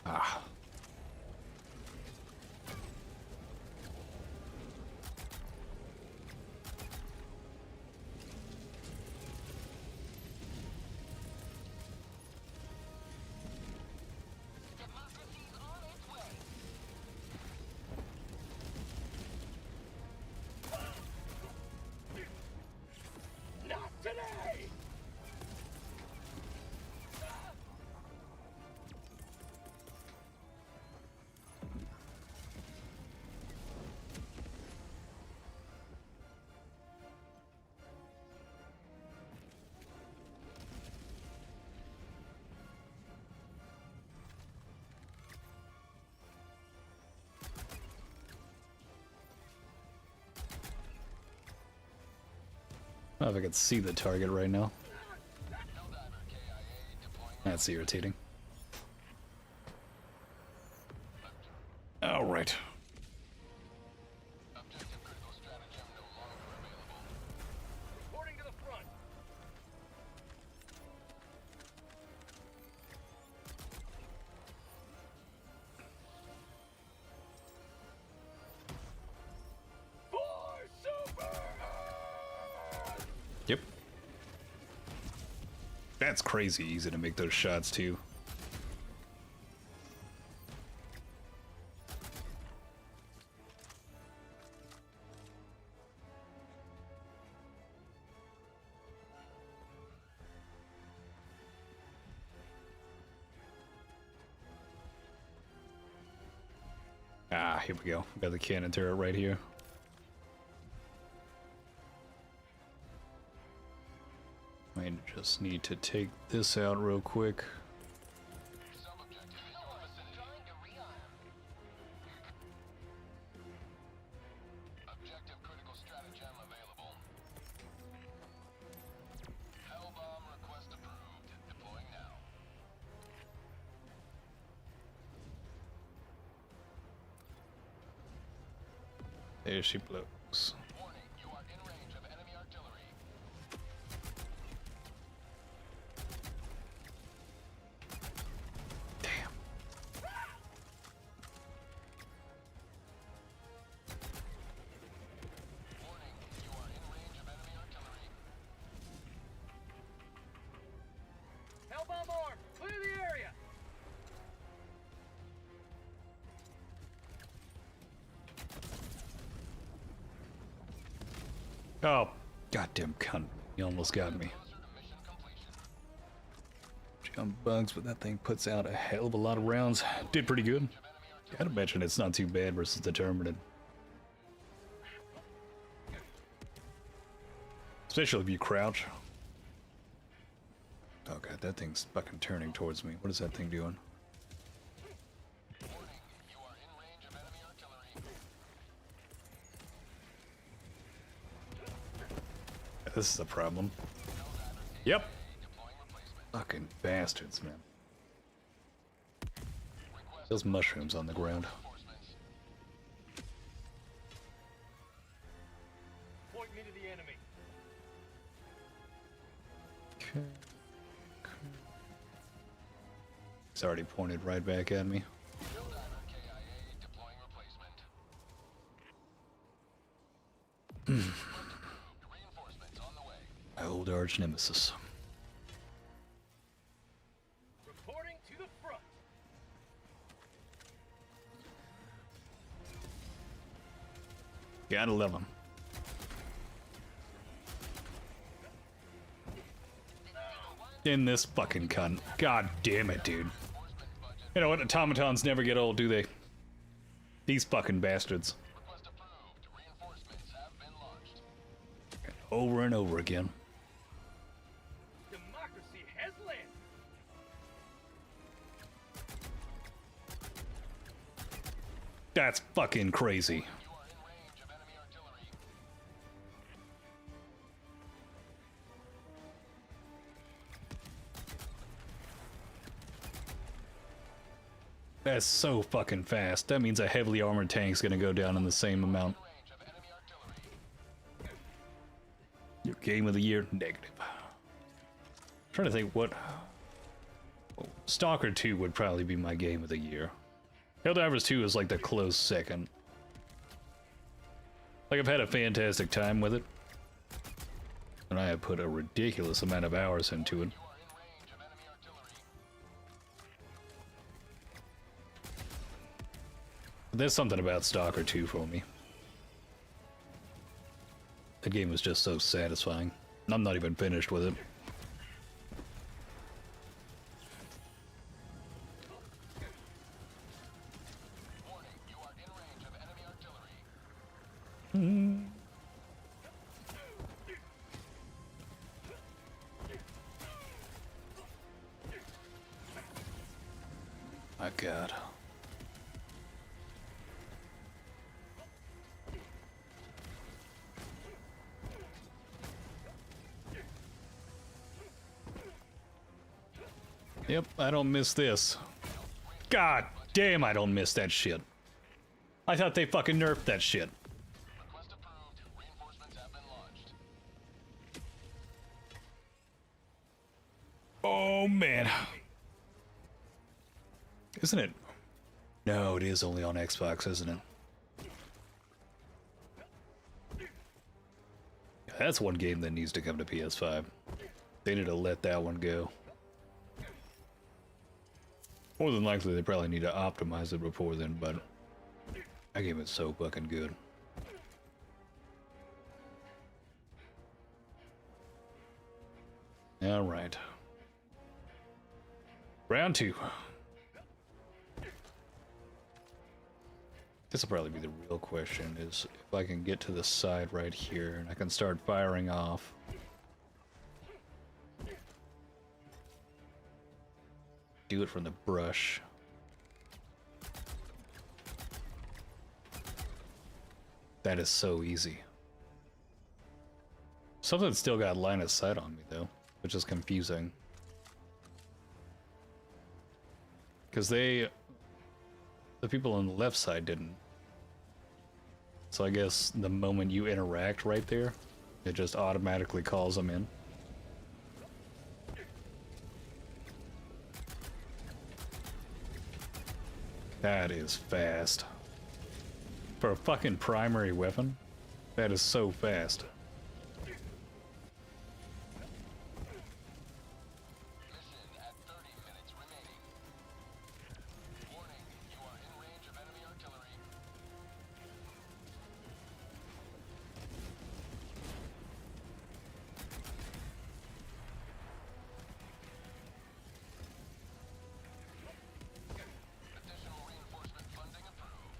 Ah. I don't know if I can see the target right now. That's irritating. All right. Objective critical stratagem no longer available. Reporting to the front. Yep. That's crazy easy to make those shots too. Ah, here we go. We got the cannon turret right here. I just need to take this out real quick. Objective critical stratagem available. Hell bomb request approved. Deploying now. There she blows. Warning, you are in range of enemy artillery. Damn. Warning, you are in range of enemy artillery. Hellbomb armed. Clear the area. Oh, goddamn cunt. You almost got me. Closer to mission completion. Jump bugs, but that thing puts out a hell of a lot of rounds. Did pretty good. I'd imagine it's not too bad versus the Terminated. Especially if you crouch. Oh god, that thing's fucking turning towards me. What is that thing doing? Warning, you are in range of enemy artillery. This is a problem. Yep. Deploying replacement. Fucking bastards, man. Those mushrooms on the ground. Reinforcements. Point me to the enemy. Okay. It's already pointed right back at me. Helldiver KIA deploying replacement. Reinforcements on the way. My old arch nemesis. Reporting to the front. Gotta love them. In this fucking cunt. God damn it, dude. You know what? Automatons never get old, do they? These fucking bastards. Over and over again. Democracy has landed. That's fucking crazy. That's so fucking fast. That means a heavily armored tank's gonna go down in the same amount. Your game of the year? Negative. I'm trying to think what... Oh, Stalker 2 would probably be my game of the year. Helldivers 2 is like the close second. Like, I've had a fantastic time with it. And I have put a ridiculous amount of hours into it. There's something about Stalker 2 for me. That game was just so satisfying. I'm not even finished with it. My God. Yep, I don't miss this. God damn, I don't miss that shit. I thought they fucking nerfed that shit. Request approved. Reinforcements have been launched. Oh man. Isn't it? No, it is only on Xbox, isn't it? That's one game that needs to come to PS5. They need to let that one go. More than likely, they probably need to optimize it before then, but that game is so fucking good. All right. Round 2. This will probably be the real question, is if I can get to the side right here and I can start firing off. Do it from the brush. That is so easy. Something's still got line of sight on me though, which is confusing. Because the people on the left side didn't. So I guess the moment you interact right there, it just automatically calls them in. That is fast. For a fucking primary weapon, that is so fast. Mission at 30 minutes remaining. Warning, you are in range of enemy artillery. Additional reinforcement funding approved.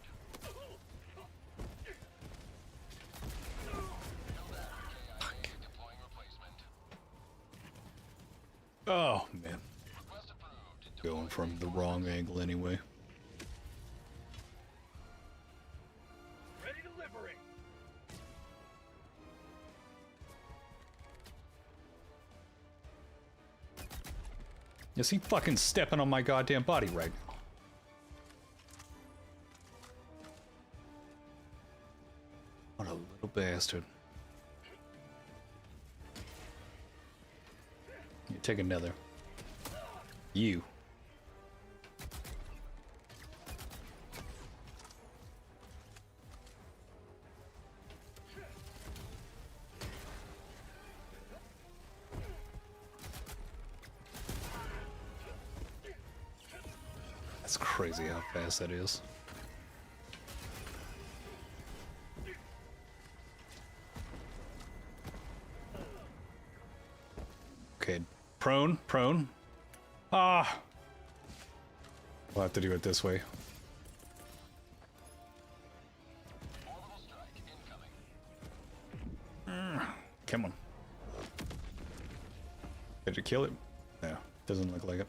KIA deploying replacement. Oh, man. Request approved. Going from the wrong angle anyway. Ready to liberate. Is he fucking stepping on my goddamn body right now? What a little bastard. You take another. You. That's crazy how fast that is. Prone, prone. Ah! We'll have to do it this way. Orbital strike incoming. Come on. Did you kill it? No, doesn't look like it.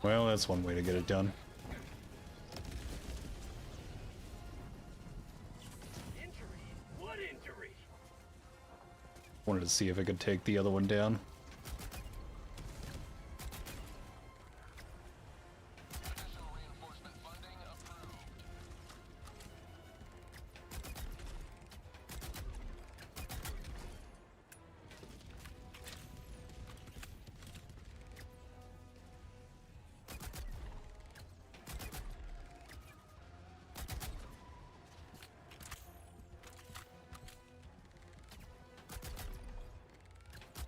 Well, that's one way to get it done. Injury? What injury? Wanted to see if I could take the other one down. Additional reinforcement funding approved.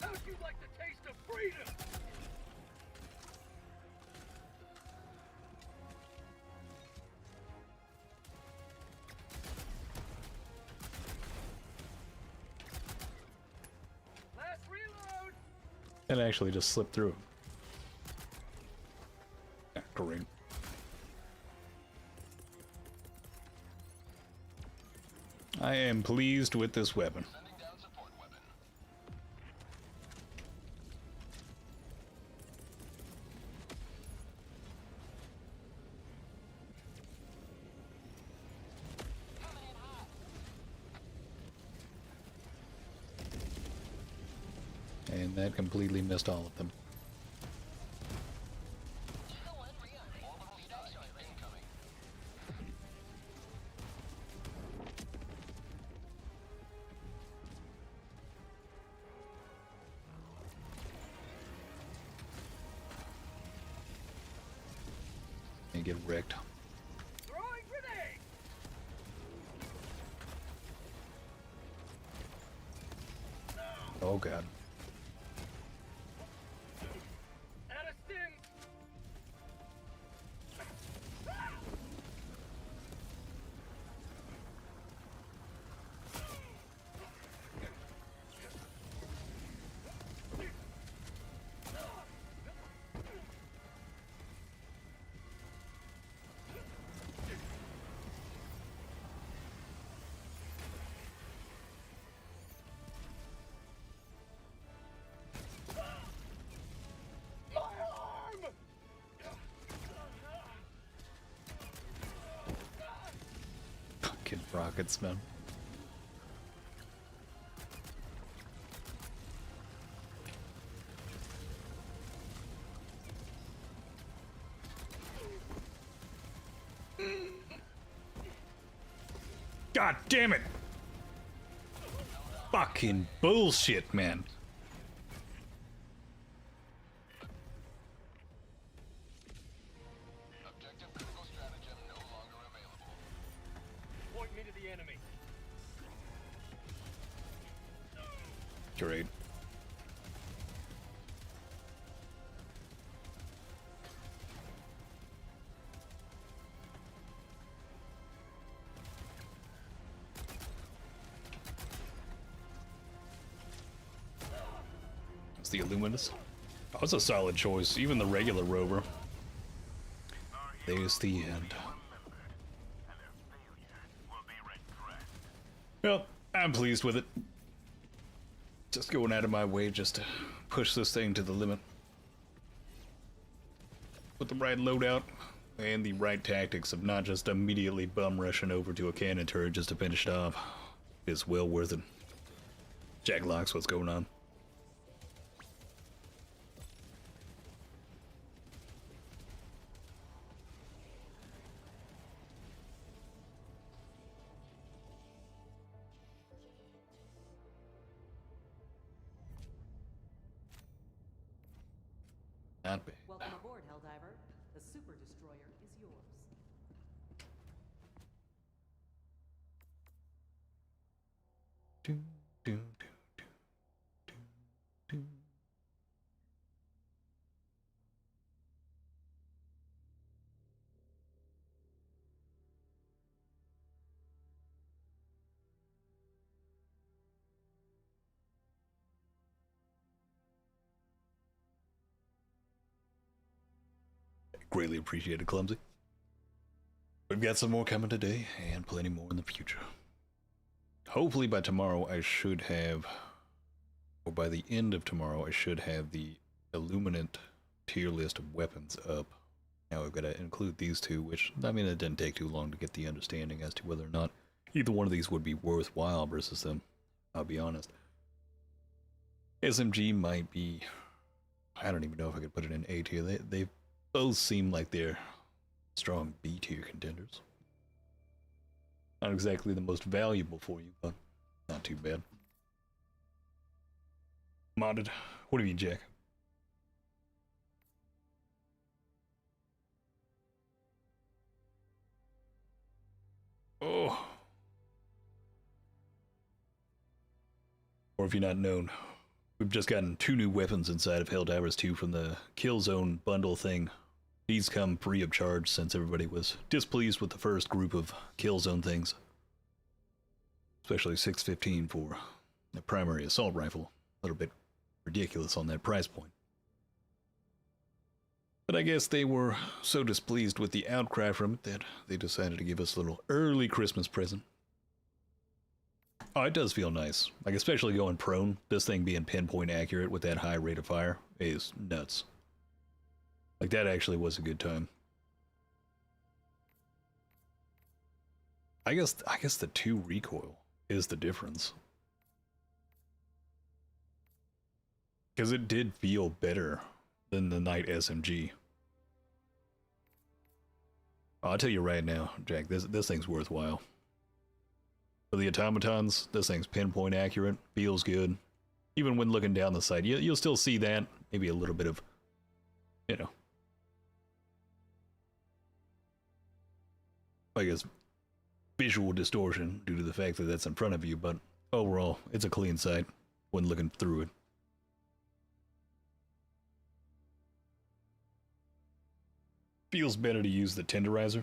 How'd you like the taste of freedom? Last reload! It actually just slipped through. Yeah, great. I am pleased with this weapon. Sending down support weapon. And that completely missed all of them. Orbital strike incoming. And get wrecked. Throwing grenade! Oh god. Out of stim! My arm! Fucking rockets, man. God damn it! Fucking bullshit, man. Objective critical stratagem no longer available. Point me to the enemy. Great. It's the Illuminus. That was a solid choice. Even the regular rover. There's the end. Well, I'm pleased with it. Just going out of my way just to push this thing to the limit. With the right loadout and the right tactics of not just immediately bum rushing over to a cannon turret just to finish it off, is well worth it. Jack Locks, what's going on? Not bad. Welcome aboard, Helldiver. The Super Destroyer is yours. Do, do, do, do, do, do. Greatly appreciated, Clumsy. We've got some more coming today, and plenty more in the future. Hopefully by tomorrow I should have, or by the end of tomorrow, I should have the Illuminate tier list of weapons up. Now I've got to include these two, which, I mean, it didn't take too long to get the understanding as to whether or not either one of these would be worthwhile versus them. I'll be honest. SMG might be, I don't even know if I could put it in A tier. They both seem like they're strong B tier contenders. Not exactly the most valuable for you, but not too bad. Modded. What do you mean, Jack? Oh. Or if you're not known, we've just gotten 2 new weapons inside of Helldivers 2 from the Killzone bundle thing. These come free of charge since everybody was displeased with the first group of Killzone things. Especially 615 for the primary assault rifle. A little bit ridiculous on that price point. But I guess they were so displeased with the outcry from it that they decided to give us a little early Christmas present. Oh, it does feel nice. Like, especially going prone, this thing being pinpoint accurate with that high rate of fire is nuts. Like, that actually was a good time. I guess the 2 recoil is the difference. Because it did feel better than the Knight SMG. I'll tell you right now, Jack, this thing's worthwhile. For the automatons, this thing's pinpoint accurate, feels good. Even when looking down the sight, you'll still see that. Maybe a little bit of, you know, I guess, visual distortion due to the fact that that's in front of you, but overall, it's a clean sight when looking through it. Feels better to use the Tenderizer.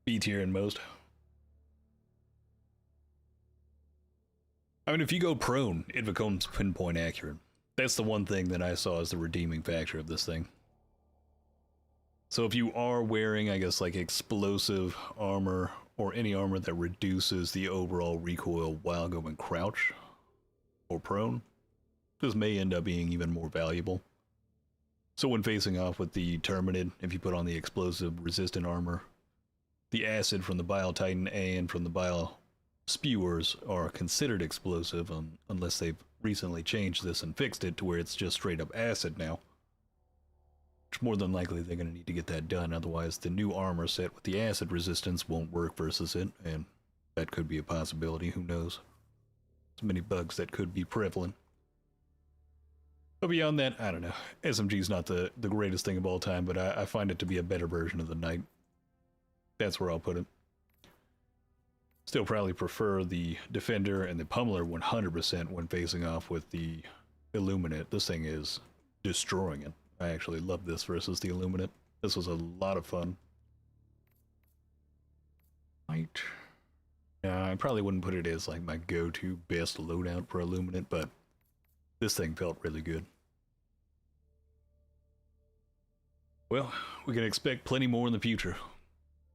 B tier in most. I mean, if you go prone, it becomes pinpoint accurate. That's the one thing that I saw as the redeeming factor of this thing. So if you are wearing, I guess, like explosive armor or any armor that reduces the overall recoil while going crouch or prone, this may end up being even more valuable. So when facing off with the Terminid, if you put on the explosive resistant armor, the acid from the Bile Titan and from the Bile Spewers are considered explosive unless they've recently changed this and fixed it to where it's just straight up acid now. Which more than likely they're going to need to get that done, otherwise the new armor set with the acid resistance won't work versus it, and that could be a possibility, who knows. There's many bugs that could be prevalent. But beyond that, I don't know. SMG's not the greatest thing of all time, but I find it to be a better version of the Knight. That's where I'll put it. Still probably prefer the Defender and the Pummeler 100% when facing off with the Illuminate. This thing is destroying it. I actually love this versus the Illuminate. This was a lot of fun. Right. I probably wouldn't put it as like my go-to best loadout for Illuminate, but this thing felt really good. Well, we can expect plenty more in the future.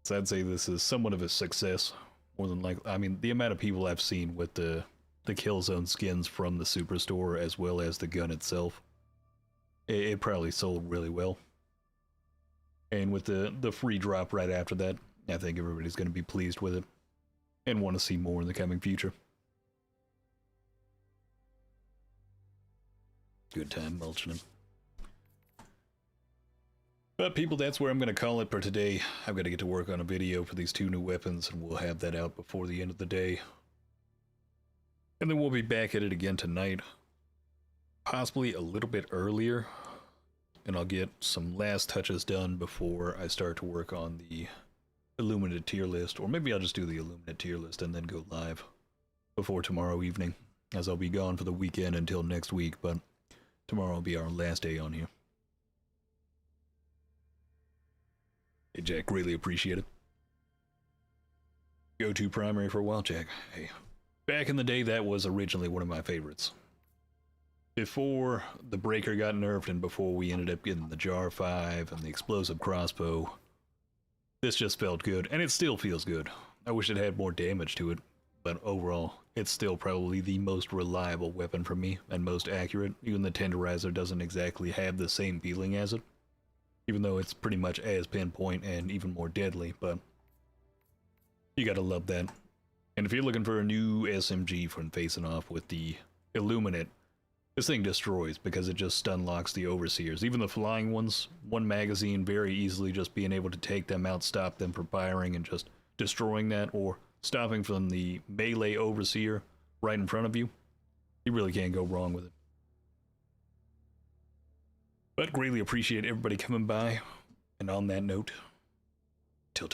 So I'd say this is somewhat of a success. More than likely, I mean, the amount of people I've seen with the Killzone skins from the Superstore as well as the gun itself, it probably sold really well. And with the free drop right after that, I think everybody's going to be pleased with it and want to see more in the coming future. Good time mulching him. But people, that's where I'm going to call it for today. I've got to get to work on a video for these 2 new weapons, and we'll have that out before the end of the day. And then we'll be back at it again tonight. Possibly a little bit earlier. And I'll get some last touches done before I start to work on the Illuminate tier list. Or maybe I'll just do the Illuminate tier list and then go live. before tomorrow evening, as I'll be gone for the weekend until next week, but tomorrow will be our last day on here. Hey Jack, greatly appreciate it. Go-to primary for a while, Jack. Hey, back in the day, that was originally one of my favorites. Before the breaker got nerfed and before we ended up getting the Jar 5 and the explosive crossbow, this just felt good, and it still feels good. I wish it had more damage to it, but overall, it's still probably the most reliable weapon for me and most accurate. Even the Tenderizer doesn't exactly have the same feeling as it, even though it's pretty much as pinpoint and even more deadly, but you gotta love that. And if you're looking for a new SMG from facing off with the Illuminate, this thing destroys because it just stun locks the Overseers. Even the flying ones, one magazine very easily just being able to take them out, stop them from firing and just destroying that, or stopping from the melee Overseer right in front of you. You really can't go wrong with it. But greatly appreciate everybody coming by. And on that note,